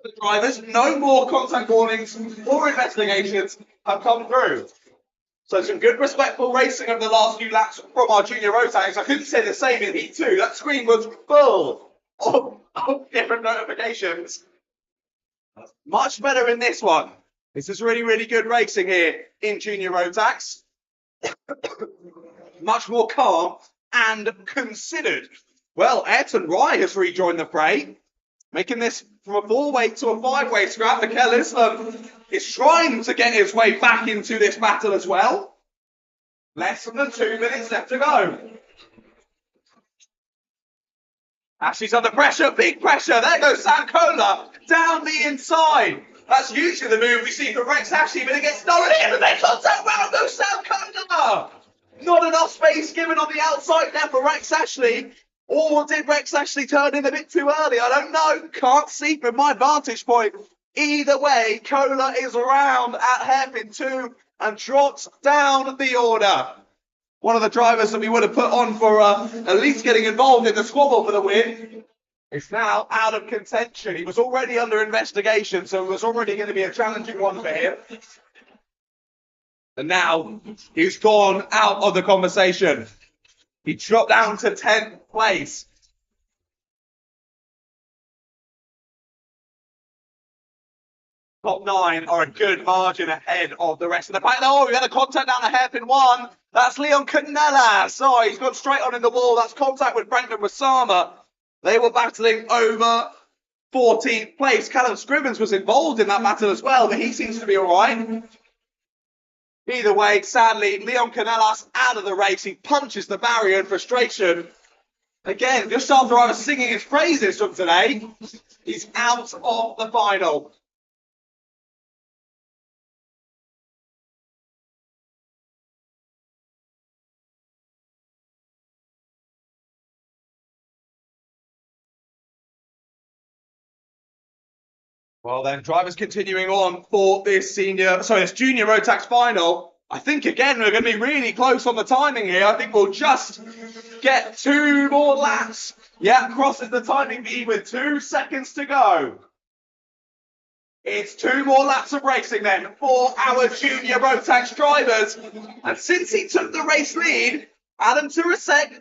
Speaker 2: The drivers, no more contact warnings or investigations have come through. So some good respectful racing over the last few laps from our junior road tags. I couldn't say the same in Heat 2. That screen was full of different notifications. Much better in this one. This is really, really good racing here in junior road tax. Much more calm and considered. Well, Ayrton Rye has rejoined the fray, making this from a 4-way to a 5-way scrap. Mikel Islam is trying to get his way back into this battle as well. Less than 2 minutes left to go. Ashley's under pressure, big pressure. There goes Sam Kohler down the inside. That's usually the move we see from Rex Ashley, but it gets stolen in, and then contact round goes Sam Kohler. Not enough space given on the outside there for Rex Ashley. Or did Rex Ashley turn in a bit too early? I don't know. Can't see from my vantage point. Either way, Kohler is around at hairpin 2 and trots down the order. One of the drivers that we would have put on for at least getting involved in the squabble for the win is now out of contention. He was already under investigation, so it was already going to be a challenging one for him. And now he's gone out of the conversation. He dropped down to 10th place. Top 9 are a good margin ahead of the rest of the pack. Oh, we had a contact down the hairpin 1. That's Leon Canellas. Oh, he's gone straight on in the wall. That's contact with Franklin Wasama. They were battling over 14th place. Callum Scrivens was involved in that battle as well, but he seems to be all right. Either way, sadly, Leon Canellas out of the race. He punches the barrier in frustration. Again, just after I was singing his praises from today, he's out of the final. Well then, drivers continuing on for this junior road tax final. I think again we're going to be really close on the timing here. I think we'll just get 2 more laps. Yeah, crosses the timing beam with 2 seconds to go. It's 2 more laps of racing then for our junior road tax drivers. And since he took the race lead, Adam Turasek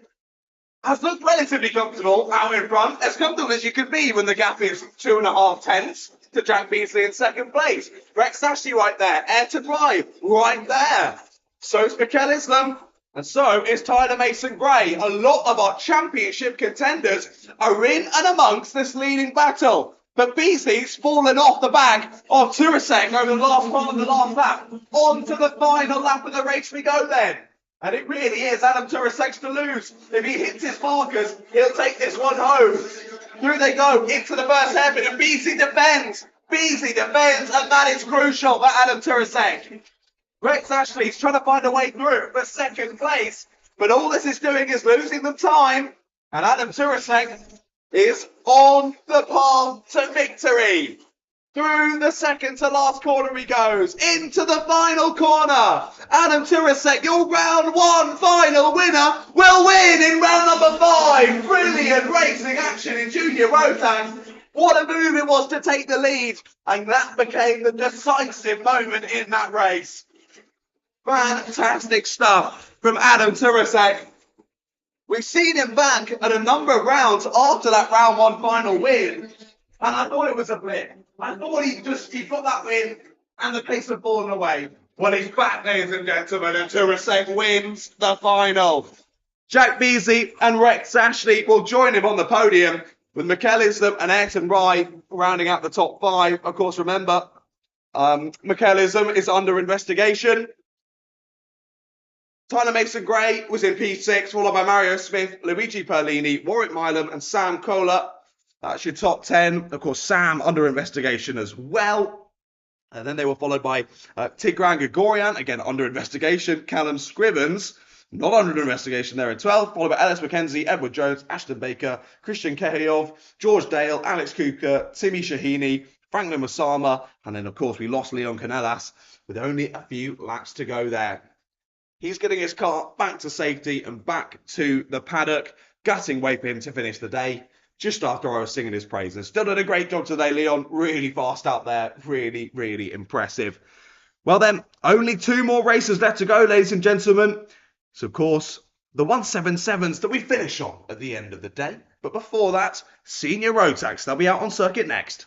Speaker 2: has looked relatively comfortable out in front, as comfortable as you can be when the gap is 2.5 tenths to Jack Beasley in 2nd place. Rex Ashley right there, Ayrton Rye right there. So's Mikel Islam, and so is Tyler Mason-Gray. A lot of our championship contenders are in and amongst this leading battle. But Beasley's fallen off the back of Turasek over the last part of the last lap. On to the final lap of the race we go then. And it really is Adam Turasek's to lose. If he hits his markers, he'll take this one home. Through they go into the first hairpin, and Beasley defends. Beasley defends, and that is crucial for Adam Turasek. Rex Ashley's trying to find a way through for 2nd place, but all this is doing is losing them time. And Adam Turasek is on the path to victory. Through the second to last corner he goes, into the final corner. Adam Turasek, your round 1 final winner, will win in round number 5. Brilliant racing action in junior road tax. What a move it was to take the lead, and that became the decisive moment in that race. Fantastic stuff from Adam Turasek. We've seen him back at a number of rounds after that round 1 final win, and I thought it was a blip. I thought he got that win and the pace had fallen away. Well, he's back, ladies and gentlemen, and Turasek wins the final. Jack Beasley and Rex Ashley will join him on the podium, with Mikel Islam and Ayrton Rye rounding out the top 5. Of course, remember, Mikel Islam is under investigation. Tyler Mason-Gray was in P6, followed by Mario Smith, Luigi Perlini, Warwick Milam, and Sam Kohler. That's your top 10. Of course, Sam under investigation as well. And then they were followed by Tigran Gregorian, again under investigation. Callum Scrivens, not under investigation there in 12th. Followed by Ellis McKenzie, Edward Jones, Ashton Baker, Christian Kehiov, George Dale, Alex Kuka, Timmy Shahini, Franklin Masama. And then, of course, we lost Leon Canellas with only a few laps to go there. He's getting his car back to safety and back to the paddock. Gutting Waypin to finish the day. Just after I was singing his praises. Still did a great job today, Leon. Really fast out there. Really, really impressive. Well then, only 2 more races left to go, ladies and gentlemen. So of course, the 177s that we finish on at the end of the day. But before that, senior road tax. They'll be out on circuit next.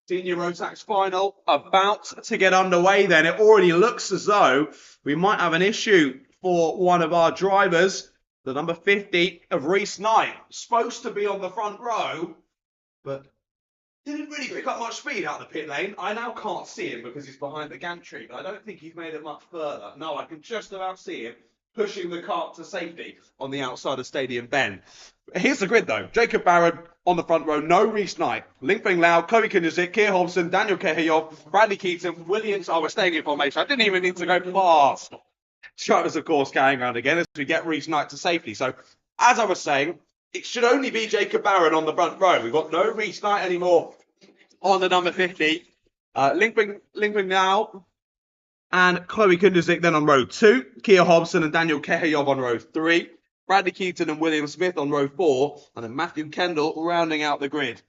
Speaker 2: Senior road tax final about to get underway then. It already looks as though we might have an issue for one of our drivers. The number 50 of Reese Knight. Supposed to be on the front row, but didn't really pick up much speed out of the pit lane. I now can't see him because he's behind the gantry, but I don't think he's made it much further. No, I can just about see him pushing the kart to safety on the outside of Stadium Bend. Here's the grid though. Jacob Barron on the front row, no Reese Knight. Link Lau, Chloe Kinderzik, Keir Hobson, Daniel Kehayov, Bradley Keaton, Williams. Oh, we're staying in formation. I didn't even need to go past. Drivers, of course, carrying around again as we get Reese Knight to safety. So, as I was saying, it should only be Jacob Barron on the front row. We've got no Reese Knight anymore on the number 50. Link Lau and Chloe Kinderzik then on row 2. Keir Hobson and Daniel Kehayov on row 3. Bradley Keaton and William Smith on row 4. And then Matthew Kendall rounding out the grid.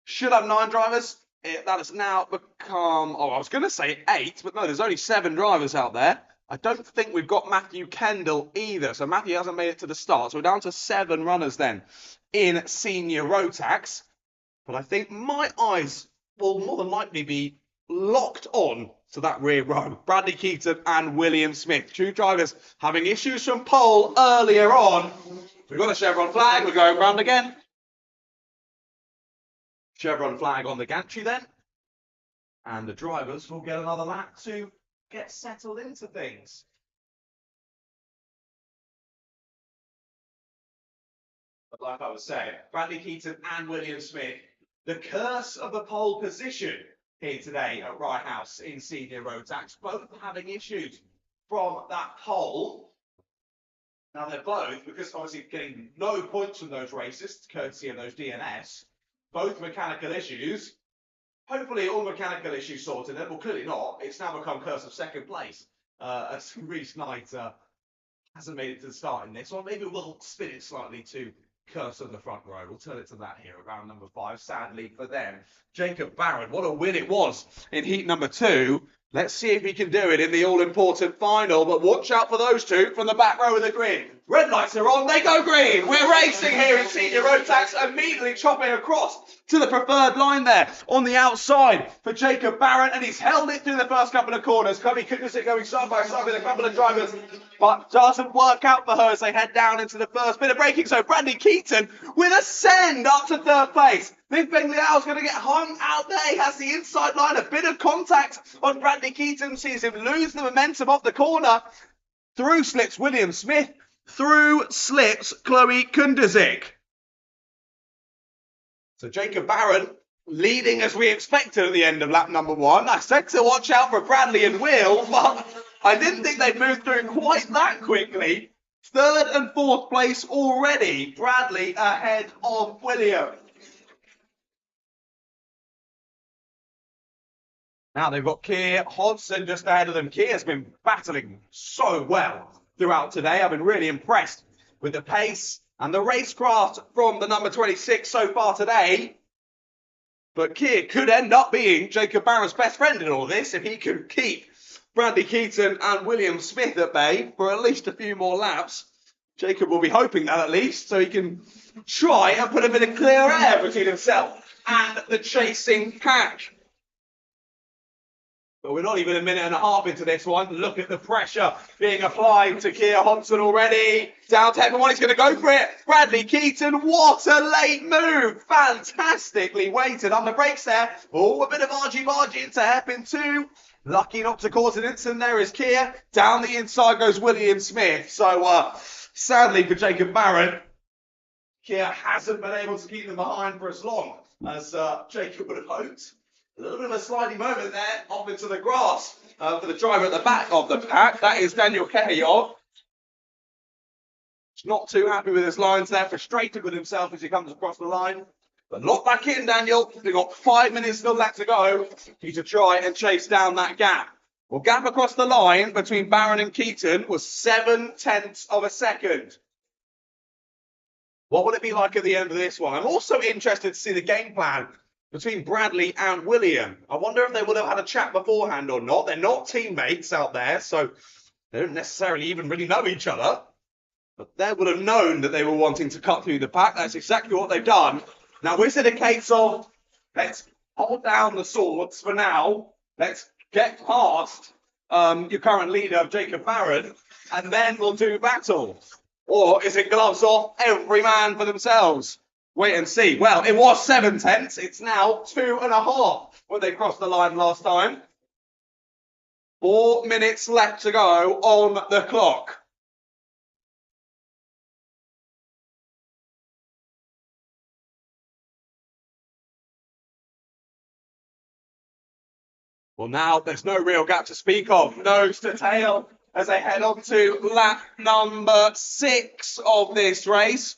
Speaker 2: Should have 9 drivers. That has now become, I was going to say 8, but no, there's only 7 drivers out there. I don't think we've got Matthew Kendall either. So Matthew hasn't made it to the start. So we're down to 7 runners then in senior Rotax. But I think my eyes will more than likely be locked on to that rear row. Bradley Keaton and William Smith. 2 drivers having issues from pole earlier on. We've got a chevron flag. We're going round again. Chevron flag on the gantry then. And the drivers will get another lap to get settled into things. But like I was saying, Bradley Keaton and William Smith, the curse of the pole position here today at Rye House in senior Rotax, both having issues from that pole. Now they're both, because obviously getting no points from those races, courtesy of those DNS, both mechanical issues. Hopefully all mechanical issues sorted. Well, clearly not. It's now become curse of second place. As Reece Knight hasn't made it to the start in this one. Maybe we'll spin it slightly to curse of the front row. We'll turn it to that here around number 5. Sadly for them. Jacob Barron, what a win it was in heat number 2. Let's see if he can do it in the all-important final. But watch out for those 2 from the back row of the grid. Red lights are on, they go green. We're racing here in senior Rotax, immediately chopping across to the preferred line there on the outside for Jacob Barron, and he's held it through the first couple of corners. Cubby Kukusic going side by side with a couple of drivers, but doesn't work out for her as they head down into the first bit of braking. So Bradley Keaton with a send up to 3rd place. Vic Bengliao's going to get hung out there. He has the inside line, a bit of contact on Bradley Keaton, sees him lose the momentum off the corner. Through slips William Smith, through slips Chloe Kunderzik. So Jacob Barron leading as we expected at the end of lap number 1. I said to watch out for Bradley and Will, but I didn't think they'd move through quite that quickly. 3rd and 4th place already. Bradley ahead of William. Now they've got Keir Hodgson just ahead of them. Keir's been battling so well throughout today. I've been really impressed with the pace and the racecraft from the number 26 so far today. But Keir could end up being Jacob Barron's best friend in all this if he could keep Bradley Keaton and William Smith at bay for at least a few more laps. Jacob will be hoping that at least, so he can try and put a bit of clear air between himself and the chasing pack. But we're not even a minute and a half into this one. Look at the pressure being applied to Keir Hodgson already. Down to everyone, he's going to go for it. Bradley Keaton, what a late move. Fantastically weighted on the brakes there. Oh, a bit of argy-bargy into hairpin 2. Lucky not to cause an incident there is Keir. Down the inside goes William Smith. So, sadly for Jacob Barron, Keir hasn't been able to keep them behind for as long as Jacob would have hoped. A little bit of a sliding moment there, off into the grass for the driver at the back of the pack. That is Daniel Kehayov. He's not too happy with his lines there, frustrated with himself as he comes across the line. But lock back in, Daniel. We've got 5 minutes still left to go. Need to try and chase down that gap. Well, gap across the line between Barron and Keaton was 0.7 of a second. What will it be like at the end of this one? I'm also interested to see the game plan between Bradley and William. I wonder if they would have had a chat beforehand or not. They're not teammates out there, so they don't necessarily even really know each other. But they would have known that they were wanting to cut through the pack. That's exactly what they've done. Now, is it a case of, let's hold down the swords for now, let's get past your current leader, Jacob Barron, and then we'll do battle? Or is it gloves off, every man for themselves? Wait and see. Well, it was 0.7. It's now 2.5 when they crossed the line last time. 4 minutes left to go on the clock. Well, now there's no real gap to speak of. Nose to tail as they head on to lap number 6 of this race.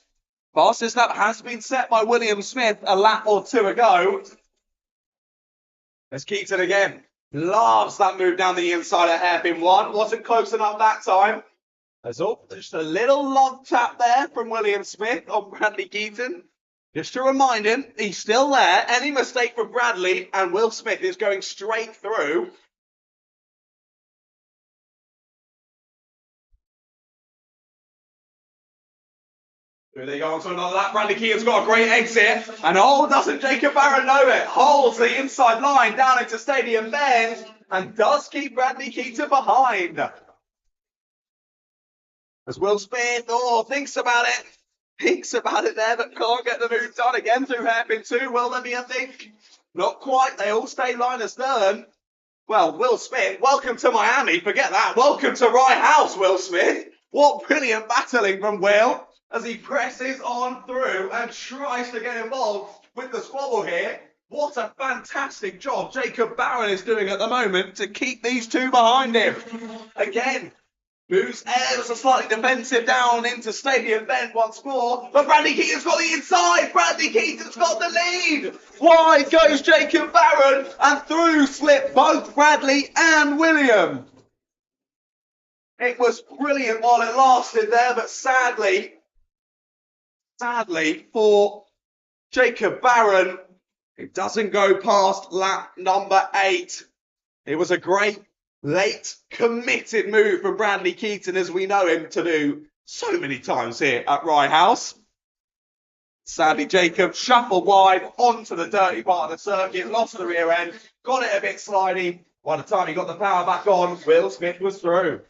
Speaker 2: Fastest lap has been set by William Smith a lap or 2 ago. There's Keaton again. Loves that move down the inside of hairpin 1. Wasn't close enough that time. There's just a little love tap there from William Smith on Bradley Keaton. Just to remind him, he's still there. Any mistake from Bradley and Will Smith is going straight through. Here they go on to another lap. Bradley Keaton's got a great exit. And oh, doesn't Jacob Barron know it? Holds the inside line down into Stadium Bend and does keep Bradley Keaton behind. As Will Smith, thinks about it. Thinks about it there, but can't get the move done again through hairpin 2. Will there be a think? Not quite. They all stay line astern. Well, Will Smith, welcome to Miami. Forget that. Welcome to Rye House, Will Smith. What brilliant battling from Will as he presses on through and tries to get involved with the squabble here. What a fantastic job Jacob Barron is doing at the moment to keep these two behind him. Again, moves ever so slightly defensive down into Stadium Bend once more. But Bradley Keaton's got the inside. Bradley Keaton's got the lead. Wide goes Jacob Barron, and through slip both Bradley and William. It was brilliant while it lasted there, but sadly for Jacob Barron, it doesn't go past lap number 8. It was a great, late, committed move from Bradley Keaton, as we know him to do so many times here at Rye House. Sadly, Jacob shuffled wide onto the dirty part of the circuit, lost the rear end, got it a bit slidey. By the time he got the power back on, Will Smith was through.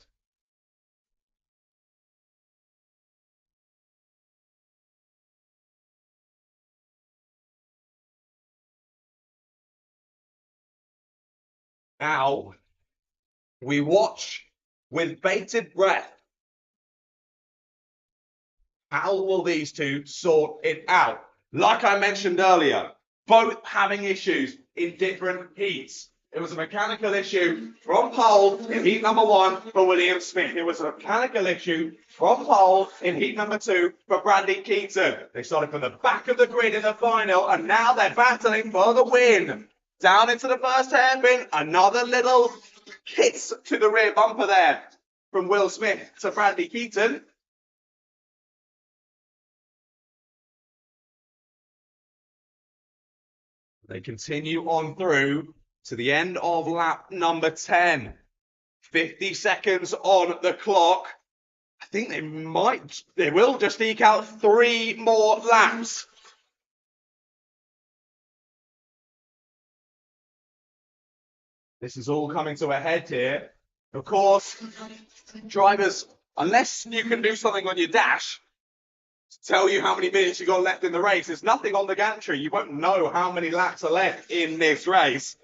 Speaker 2: Now, we watch with bated breath. How will these two sort it out? Like I mentioned earlier, both having issues in different heats. It was a mechanical issue from pole in heat number 1 for William Smith. It was a mechanical issue from pole in heat number 2 for Bradley Keaton. They started from the back of the grid in the final, and now they're battling for the win. Down into the first hairpin, another little kiss to the rear bumper there from Will Smith to Bradley Keaton. They continue on through to the end of lap number 10. 50 seconds on the clock. I think they will just eke out 3 more laps. This is all coming to a head here. Of course, drivers, unless you can do something on your dash to tell you how many minutes you've got left in the race, there's nothing on the gantry. You won't know how many laps are left in this race.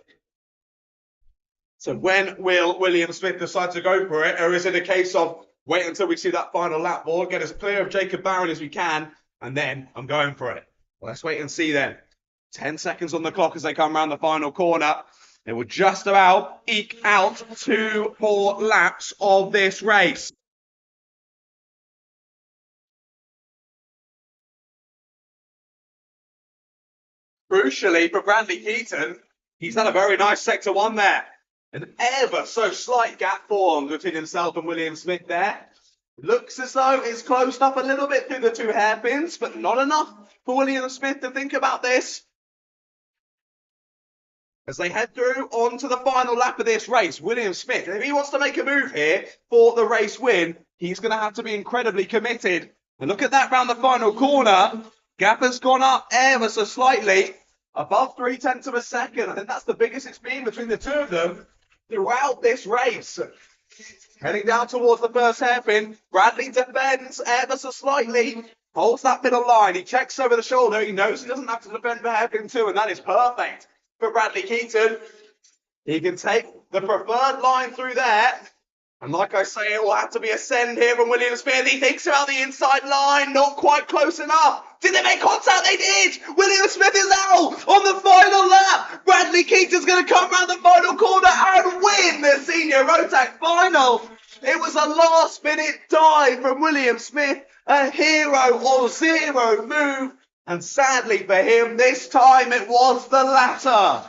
Speaker 2: So when will William Smith decide to go for it? Or is it a case of wait until we see that final lap board, get as clear of Jacob Barron as we can, and then I'm going for it? Well, let's wait and see then. 10 seconds on the clock as they come around the final corner. They will just about eke out 2 more laps of this race. Crucially for Bradley Keaton, he's had a very nice sector 1 there. An ever so slight gap formed between himself and William Smith there. Looks as though it's closed up a little bit through the 2 hairpins, but not enough for William Smith to think about this. As they head through onto the final lap of this race, William Smith, if he wants to make a move here for the race win, he's going to have to be incredibly committed. And look at that round the final corner. Gap has gone up ever so slightly, above 0.3 of a second. I think that's the biggest it's been between the two of them throughout this race. Heading down towards the first hairpin, Bradley defends ever so slightly, holds that middle line. He checks over the shoulder. He knows he doesn't have to defend for hairpin 2, and that is perfect for Bradley Keaton. He can take the preferred line through there. And like I say, it will have to be a send here from William Smith. He thinks about the inside line, not quite close enough. Did they make contact? They did! William Smith is out on the final lap. Bradley Keaton's going to come round the final corner and win the Senior Rotax final. It was a last-minute dive from William Smith, a hero or zero move. And sadly for him, this time it was the latter.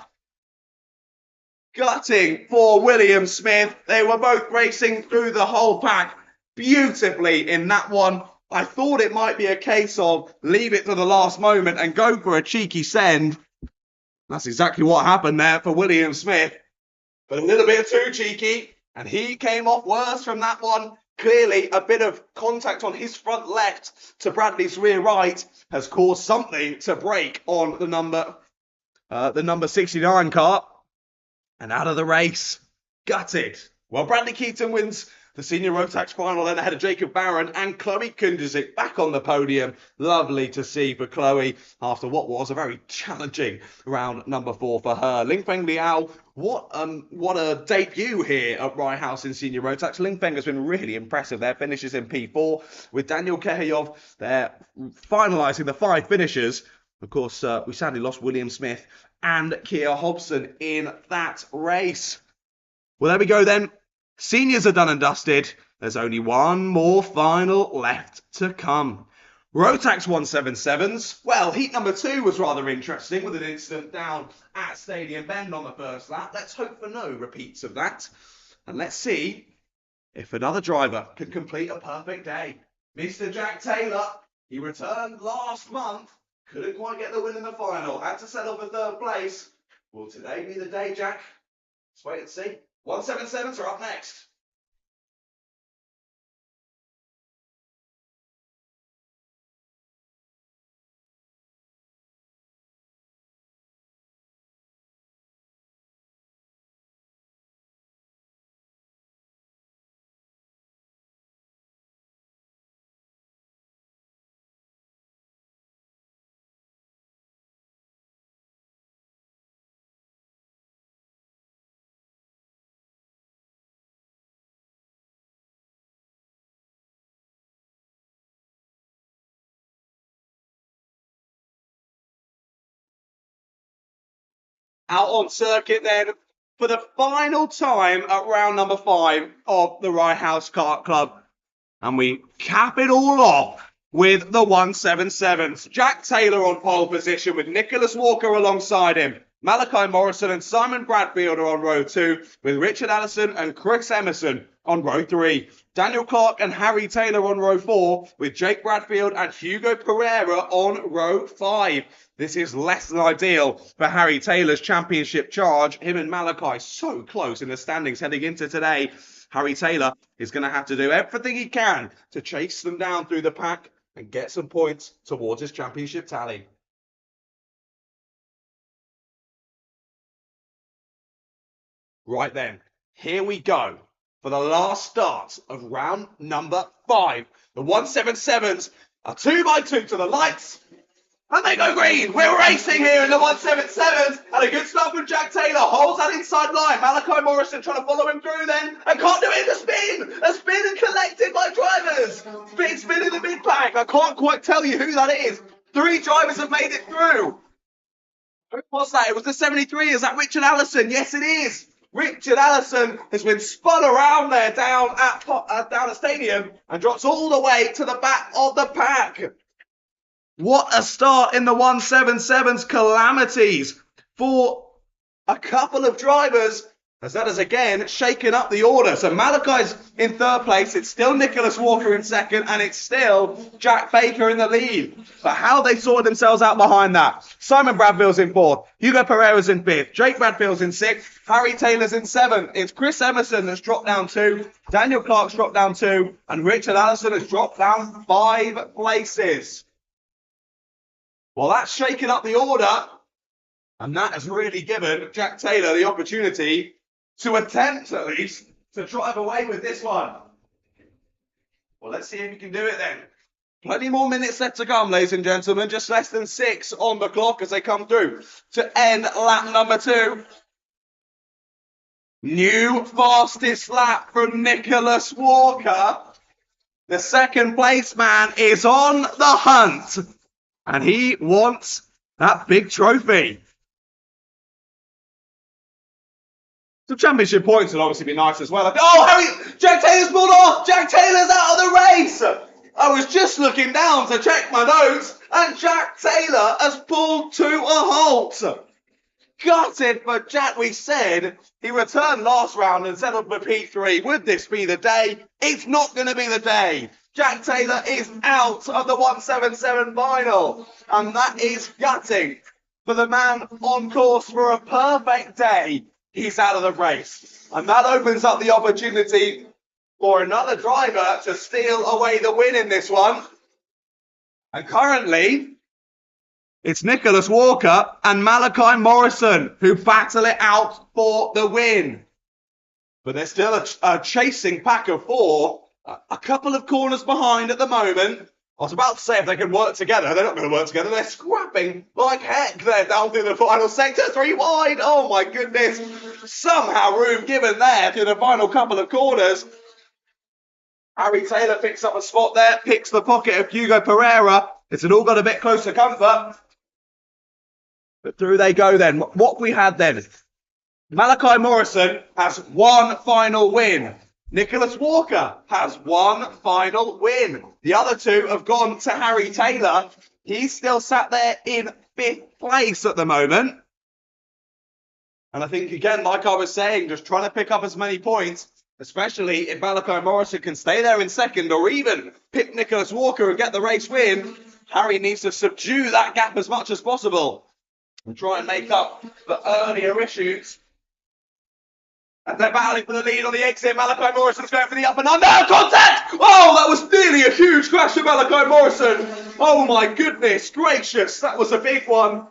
Speaker 2: Gutting for William Smith. They were both racing through the whole pack beautifully in that one. I thought it might be a case of leave it to the last moment and go for a cheeky send. That's exactly what happened there for William Smith. But a little bit too cheeky. And he came off worse from that one. Clearly, a bit of contact on his front left to Bradley's rear right has caused something to break on the number 69 car. And out of the race, gutted. Well, Bradley Keaton wins the senior Rotax final, then ahead of Jacob Barron and Chloe Kunderzik back on the podium. Lovely to see for Chloe after what was a very challenging round number 4 for her. Lingfeng Liao, what a debut here at Rye House in senior Rotax. Lingfeng has been really impressive. Their finishes in P4 with Daniel Kehayov. They're finalising the 5 finishers. Of course, we sadly lost William Smith and Kia Hobson in that race. Well, there we go then. Seniors are done and dusted. There's only one more final left to come. Rotax 177s. Well, heat number 2 was rather interesting with an incident down at Stadium Bend on the first lap. Let's hope for no repeats of that. And let's see if another driver can complete a perfect day. Mr. Jack Taylor, he returned last month. Couldn't quite get the win in the final. Had to settle for 3rd place. Will today be the day, Jack? Let's wait and see. 177s are up next. Out on circuit then for the final time at round number 5 of the Rye House Kart Club. And we cap it all off with the 177s. Jack Taylor on pole position with Nicholas Walker alongside him. Malachi Morrison and Simon Bradfield are on row 2 with Richard Allison and Chris Emerson on row 3. Daniel Clark and Harry Taylor on row 4 with Jake Bradfield and Hugo Pereira on row 5. This is less than ideal for Harry Taylor's championship charge. Him and Malachi so close in the standings heading into today. Harry Taylor is going to have to do everything he can to chase them down through the pack and get some points towards his championship tally. Right then, here we go for the last start of round number 5. The 177s are 2x2 to the lights. And they go green. We're racing here in the 177s. And a good start from Jack Taylor. Holds that inside line. Malachi Morrison trying to follow him through then. And can't do it. A spin. A spin and collected by drivers. Big spin in the mid pack. I can't quite tell you who that is. 3 drivers have made it through. Who was that? It was the 73. Is that Richard Allison? Yes, it is. Richard Allison has been spun around there down at Stadium and drops all the way to the back of the pack. What a start in the 177's calamities for a couple of drivers, as that has again shaken up the order. So Malachi's in 3rd place, it's still Nicholas Walker in 2nd, and it's still Jack Baker in the lead. But how they sorted themselves out behind that. Simon Bradfield's in 4th, Hugo Pereira's in 5th, Jake Bradfield's in 6th, Harry Taylor's in 7th. It's Chris Emerson that's dropped down 2, Daniel Clark's dropped down 2, and Richard Allison has dropped down 5 places. Well, that's shaken up the order, and that has really given Jack Taylor the opportunity to attempt, at least, to drive away with this one. Well, let's see if he can do it then. Plenty more minutes left to come, ladies and gentlemen. Just less than 6 on the clock as they come through to end lap number 2. New fastest lap from Nicholas Walker. The 2nd place man is on the hunt. And he wants that big trophy. Some championship points would obviously be nice as well. Oh, Harry! Jack Taylor's pulled off! Jack Taylor's out of the race! I was just looking down to check my notes, and Jack Taylor has pulled to a halt. Gutted for Jack. We said he returned last round and settled for P3. Would this be the day? It's not going to be the day. Jack Taylor is out of the 177 final. And that is gutting for the man on course for a perfect day he's out of the race. And that opens up the opportunity for another driver to steal away the win in this one. And currently, it's Nicholas Walker and Malachi Morrison who battle it out for the win. But there's still a chasing pack of 4, a couple of corners behind at the moment. I was about to say if they can work together. They're not going to work together. They're scrapping like heck. They're down through the final sector. 3 wide. Oh, my goodness. Somehow room given there through the final couple of corners. Harry Taylor picks up a spot there, picks the pocket of Hugo Pereira. It's all got a bit closer comfort. But through they go then. What we had then. Malachi Morrison has 1 final win. Nicholas Walker has 1 final win. The other 2 have gone to Harry Taylor. He's still sat there in 5th place at the moment. And I think, again, like I was saying, just trying to pick up as many points, especially if Malachi Morrison can stay there in 2nd or even pick Nicholas Walker and get the race win. Harry needs to subdue that gap as much as possible and try and make up for earlier issues. And they're battling for the lead on the exit. Malachi Morrison's going for the up and under. Contact! Oh, that was nearly a huge crash of Malachi Morrison. Oh, my goodness gracious. That was a big one.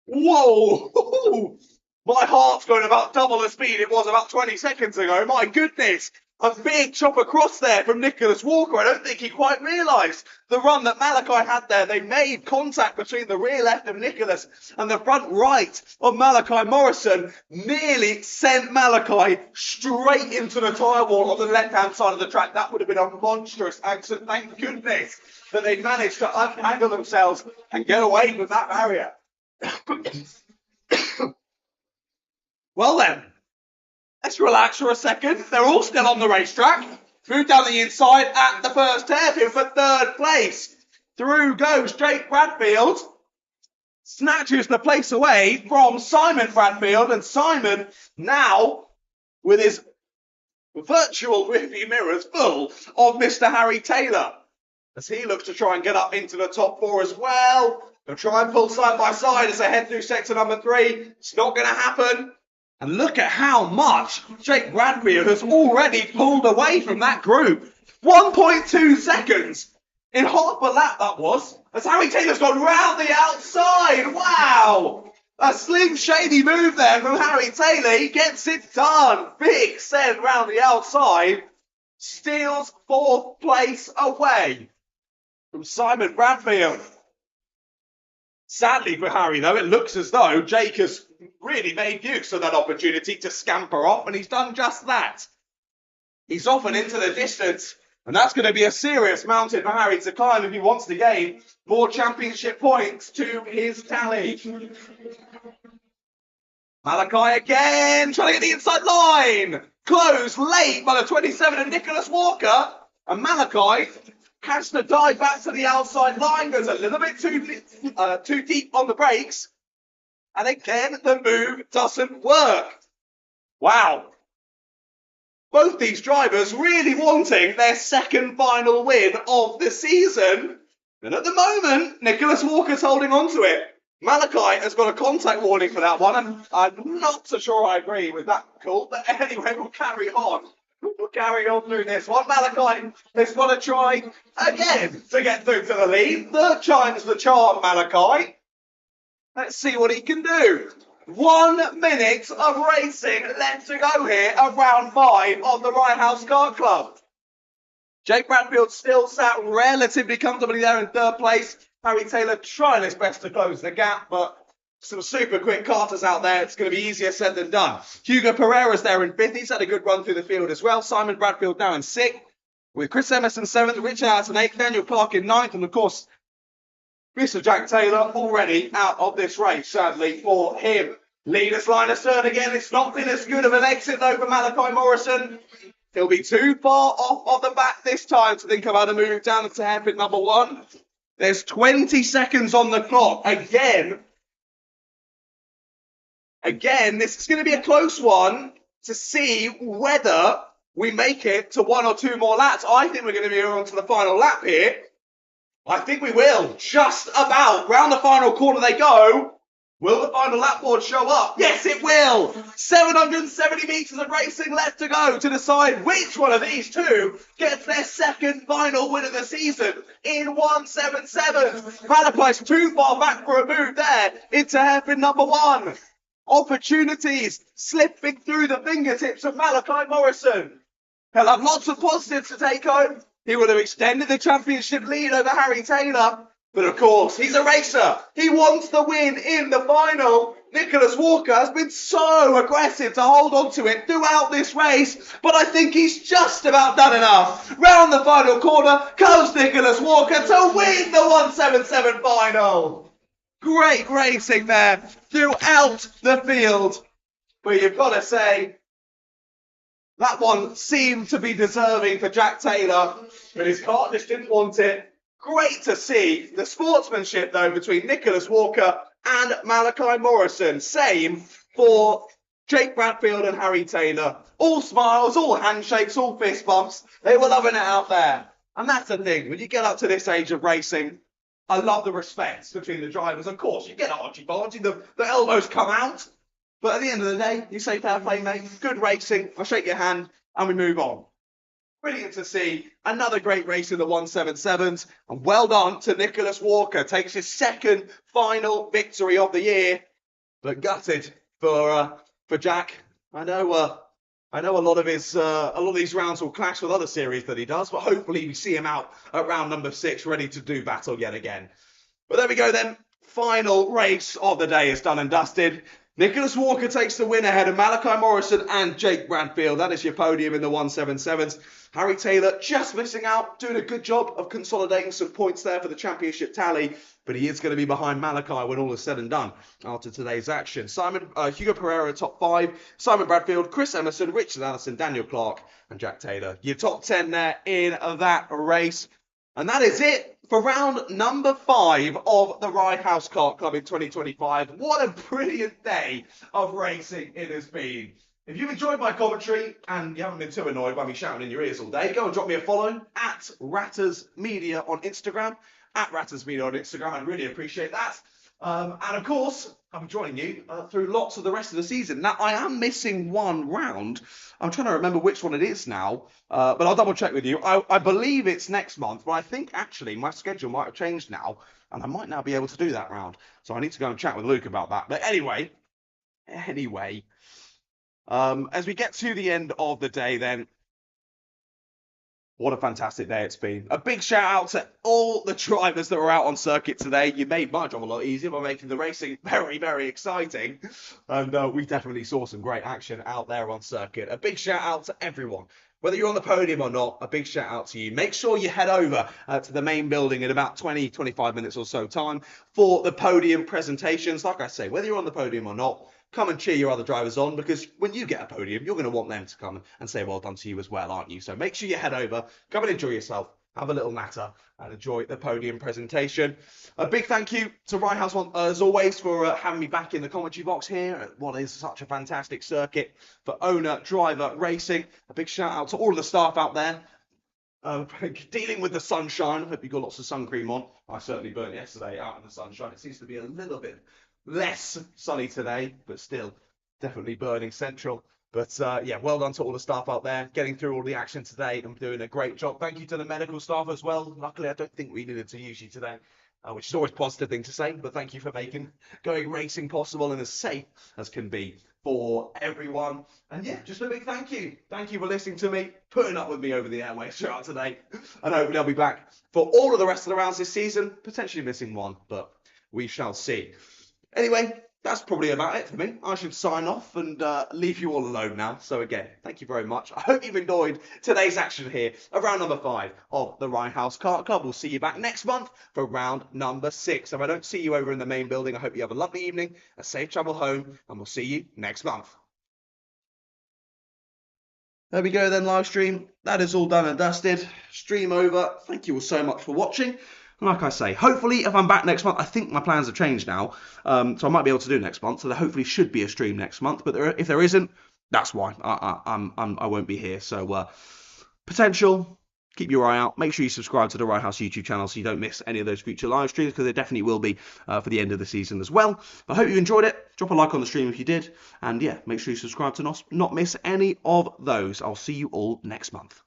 Speaker 2: Whoa. My heart's going about double the speed it was about 20 seconds ago. My goodness. A big chop across there from Nicholas Walker. I don't think he quite realised the run that Malachi had there. They made contact between the rear left of Nicholas and the front right of Malachi Morrison. Nearly sent Malachi straight into the tyre wall on the left-hand side of the track. That would have been a monstrous accident. Thank goodness that they managed to untangle themselves and get away with that barrier. Well then. Let's relax for a second. They're all still on the racetrack. Through down the inside at the first hairpin for 3rd place. Through goes Jake Bradfield. Snatches the place away from Simon Bradfield. And Simon now with his virtual rearview mirrors full of Mr. Harry Taylor. As he looks to try and get up into the top 4 as well. They'll try and pull side by side as they head through sector number 3. It's not going to happen. And look at how much Jake Bradfield has already pulled away from that group. 1.2 seconds in half a lap that was. As Harry Taylor's gone round the outside. Wow. A slim shady move there from Harry Taylor. He gets it done. Big send round the outside. Steals 4th place away from Simon Bradfield. Sadly for Harry, though, it looks as though Jake has really made use of that opportunity to scamper off, and he's done just that. He's off and into the distance, and that's going to be a serious mountain for Harry to climb if he wants to gain more championship points to his tally. Malachi again, trying to get the inside line. Closed late by the 27 of Nicholas Walker, and Malachi has to dive back to the outside line, goes a little bit too deep on the brakes. And again, the move doesn't work. Wow. Both these drivers really wanting their 2nd final win of the season. And at the moment, Nicholas Walker's holding on to it. Malachi has got a contact warning for that one, and I'm not so sure I agree with that call. But anyway, we'll carry on. We'll carry on through this one. Malachi has got to try again to get through to the lead. 3rd time's the charm, Malachi. Let's see what he can do. 1 minute of racing left to go here of round 5 of the Rye House Kart Club. Jake Bradfield still sat relatively comfortably there in 3rd place. Harry Taylor trying his best to close the gap, but some super quick karters out there. It's going to be easier said than done. Hugo Pereira's there in 5th. He's had a good run through the field as well. Simon Bradfield now in 6th. With Chris Emerson 7th, Richard Allison 8th, Daniel Clark in 9th, and of course, Mr. Jack Taylor already out of this race, sadly, for him. Leaders line astern again. It's not been as good of an exit, though, for Malachi Morrison. He'll be too far off of the back this time to think about a move down to hairpin number 1. There's 20 seconds on the clock. Again, this is going to be a close one to see whether we make it to 1 or 2 more laps. I think we're going to be on to the final lap here. I think we will. Just about. Round the final corner they go. Will the final lap board show up? Yes, it will! 770 metres of racing left to go to decide which one of these two gets their second final win of the season in 177. Malachi's too far back for a move there into hairpin number 1. Opportunities slipping through the fingertips of Malachi Morrison. He'll have lots of positives to take home. He would have extended the championship lead over Harry Taylor. But of course, he's a racer. He wants the win in the final. Nicholas Walker has been so aggressive to hold on to it throughout this race, but I think he's just about done enough. Round the final corner comes Nicholas Walker to win the 177 final. Great racing there throughout the field. But you've got to say, that one seemed to be deserving for Jack Taylor, but his car just didn't want it. Great to see the sportsmanship, though, between Nicholas Walker and Malachi Morrison. Same for Jake Bradfield and Harry Taylor. All smiles, all handshakes, all fist bumps. They were loving it out there. And that's the thing. When you get up to this age of racing, I love the respect between the drivers. Of course, you get argy-bargy, the elbows come out. But at the end of the day, you say fair play, mate. Good racing. I'll shake your hand and we move on. Brilliant to see another great race in the 177s, and well done to Nicholas Walker. Takes his second final victory of the year, but gutted for Jack. I know a lot of these rounds will clash with other series that he does, but hopefully we see him out at round number 6, ready to do battle yet again. But there we go then. Final race of the day is done and dusted. Nicholas Walker takes the win ahead of Malachi Morrison and Jake Bradfield. That is your podium in the 177s. Harry Taylor just missing out, doing a good job of consolidating some points there for the championship tally, but he is going to be behind Malachi when all is said and done after today's action. Hugo Pereira top 5, Simon Bradfield, Chris Emerson, Richard Allison, Daniel Clark and Jack Taylor. Your top 10 there in that race. And that is it for round number 5 of the Rye House Kart Club in 2025. What a brilliant day of racing it has been. If you've enjoyed my commentary and you haven't been too annoyed by me shouting in your ears all day, go and drop me a follow at Ratters Media on Instagram. I'd really appreciate that. And of course, I'm joining you through lots of the rest of the season. Now, I am missing one round. I'm trying to remember which one it is now, but I'll double check with you. I believe it's next month, but I think actually my schedule might have changed now, and I might now be able to do that round. So I need to go and chat with Luke about that. But anyway, as we get to the end of the day then, what a fantastic day it's been. A big shout out to all the drivers that were out on circuit today. You made my job a lot easier by making the racing very, very exciting. And we definitely saw some great action out there on circuit. A big shout out to everyone. Whether you're on the podium or not, a big shout out to you. Make sure you head over to the main building in about 20-25 minutes or so time for the podium presentations. Like I say, whether you're on the podium or not, come and cheer your other drivers on, because when you get a podium, you're going to want them to come and say well done to you as well, aren't you? So make sure you head over, come and enjoy yourself, have a little natter and enjoy the podium presentation. A big thank you to Rye House, as always, for having me back in the commentary box here at what is such a fantastic circuit for owner driver racing. A big shout out to all of the staff out there. Dealing with the sunshine. I hope you got lots of sun cream on. I certainly burnt yesterday out in the sunshine. It seems to be a little bit less sunny today, but still definitely burning central. But yeah, well done to all the staff out there getting through all the action today and doing a great job. Thank you to the medical staff as well. Luckily, I don't think we needed to use you today, which is always a positive thing to say, but thank you for making going racing possible and as safe as can be for everyone. And yeah, just a big thank you. Thank you for listening to me, putting up with me over the airwaves throughout today. And hopefully I'll be back for all of the rest of the rounds this season, potentially missing one, but we shall see. Anyway, that's probably about it for me. I should sign off and leave you all alone now. So again, thank you very much. I hope you've enjoyed today's action here at round number 5 of the Rye House Kart Club. We'll see you back next month for round number 6. If I don't see you over in the main building, I hope you have a lovely evening, a safe travel home, and we'll see you next month. There we go then, live stream. That is all done and dusted. Stream over. Thank you all so much for watching. Like I say, hopefully if I'm back next month, I think my plans have changed now, so I might be able to do next month. So there hopefully should be a stream next month, but if there isn't, that's why I won't be here. So potential keep your eye out. Make sure you subscribe to the Rye House YouTube channel so you don't miss any of those future live streams, because there definitely will be for the end of the season as well. I hope you enjoyed it. Drop a like on the stream if you did. And yeah, make sure you subscribe to not miss any of those. I'll see you all next month.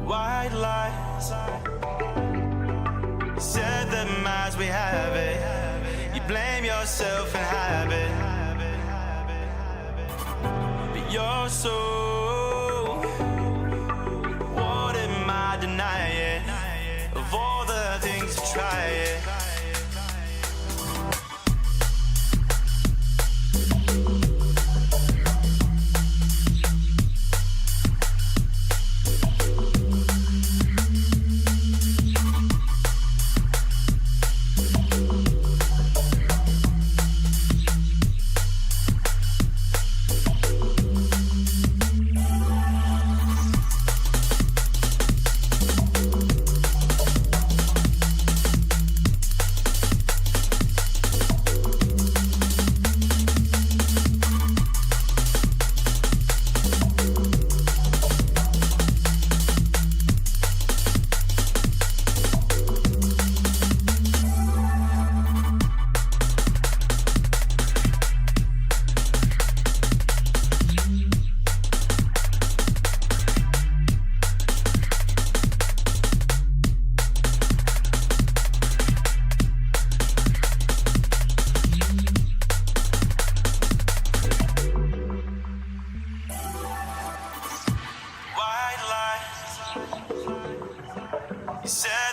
Speaker 1: White lies, you said them as we have it. You blame yourself and habit, but you're so. What am I denying? Of all the things to try it. White lies, you said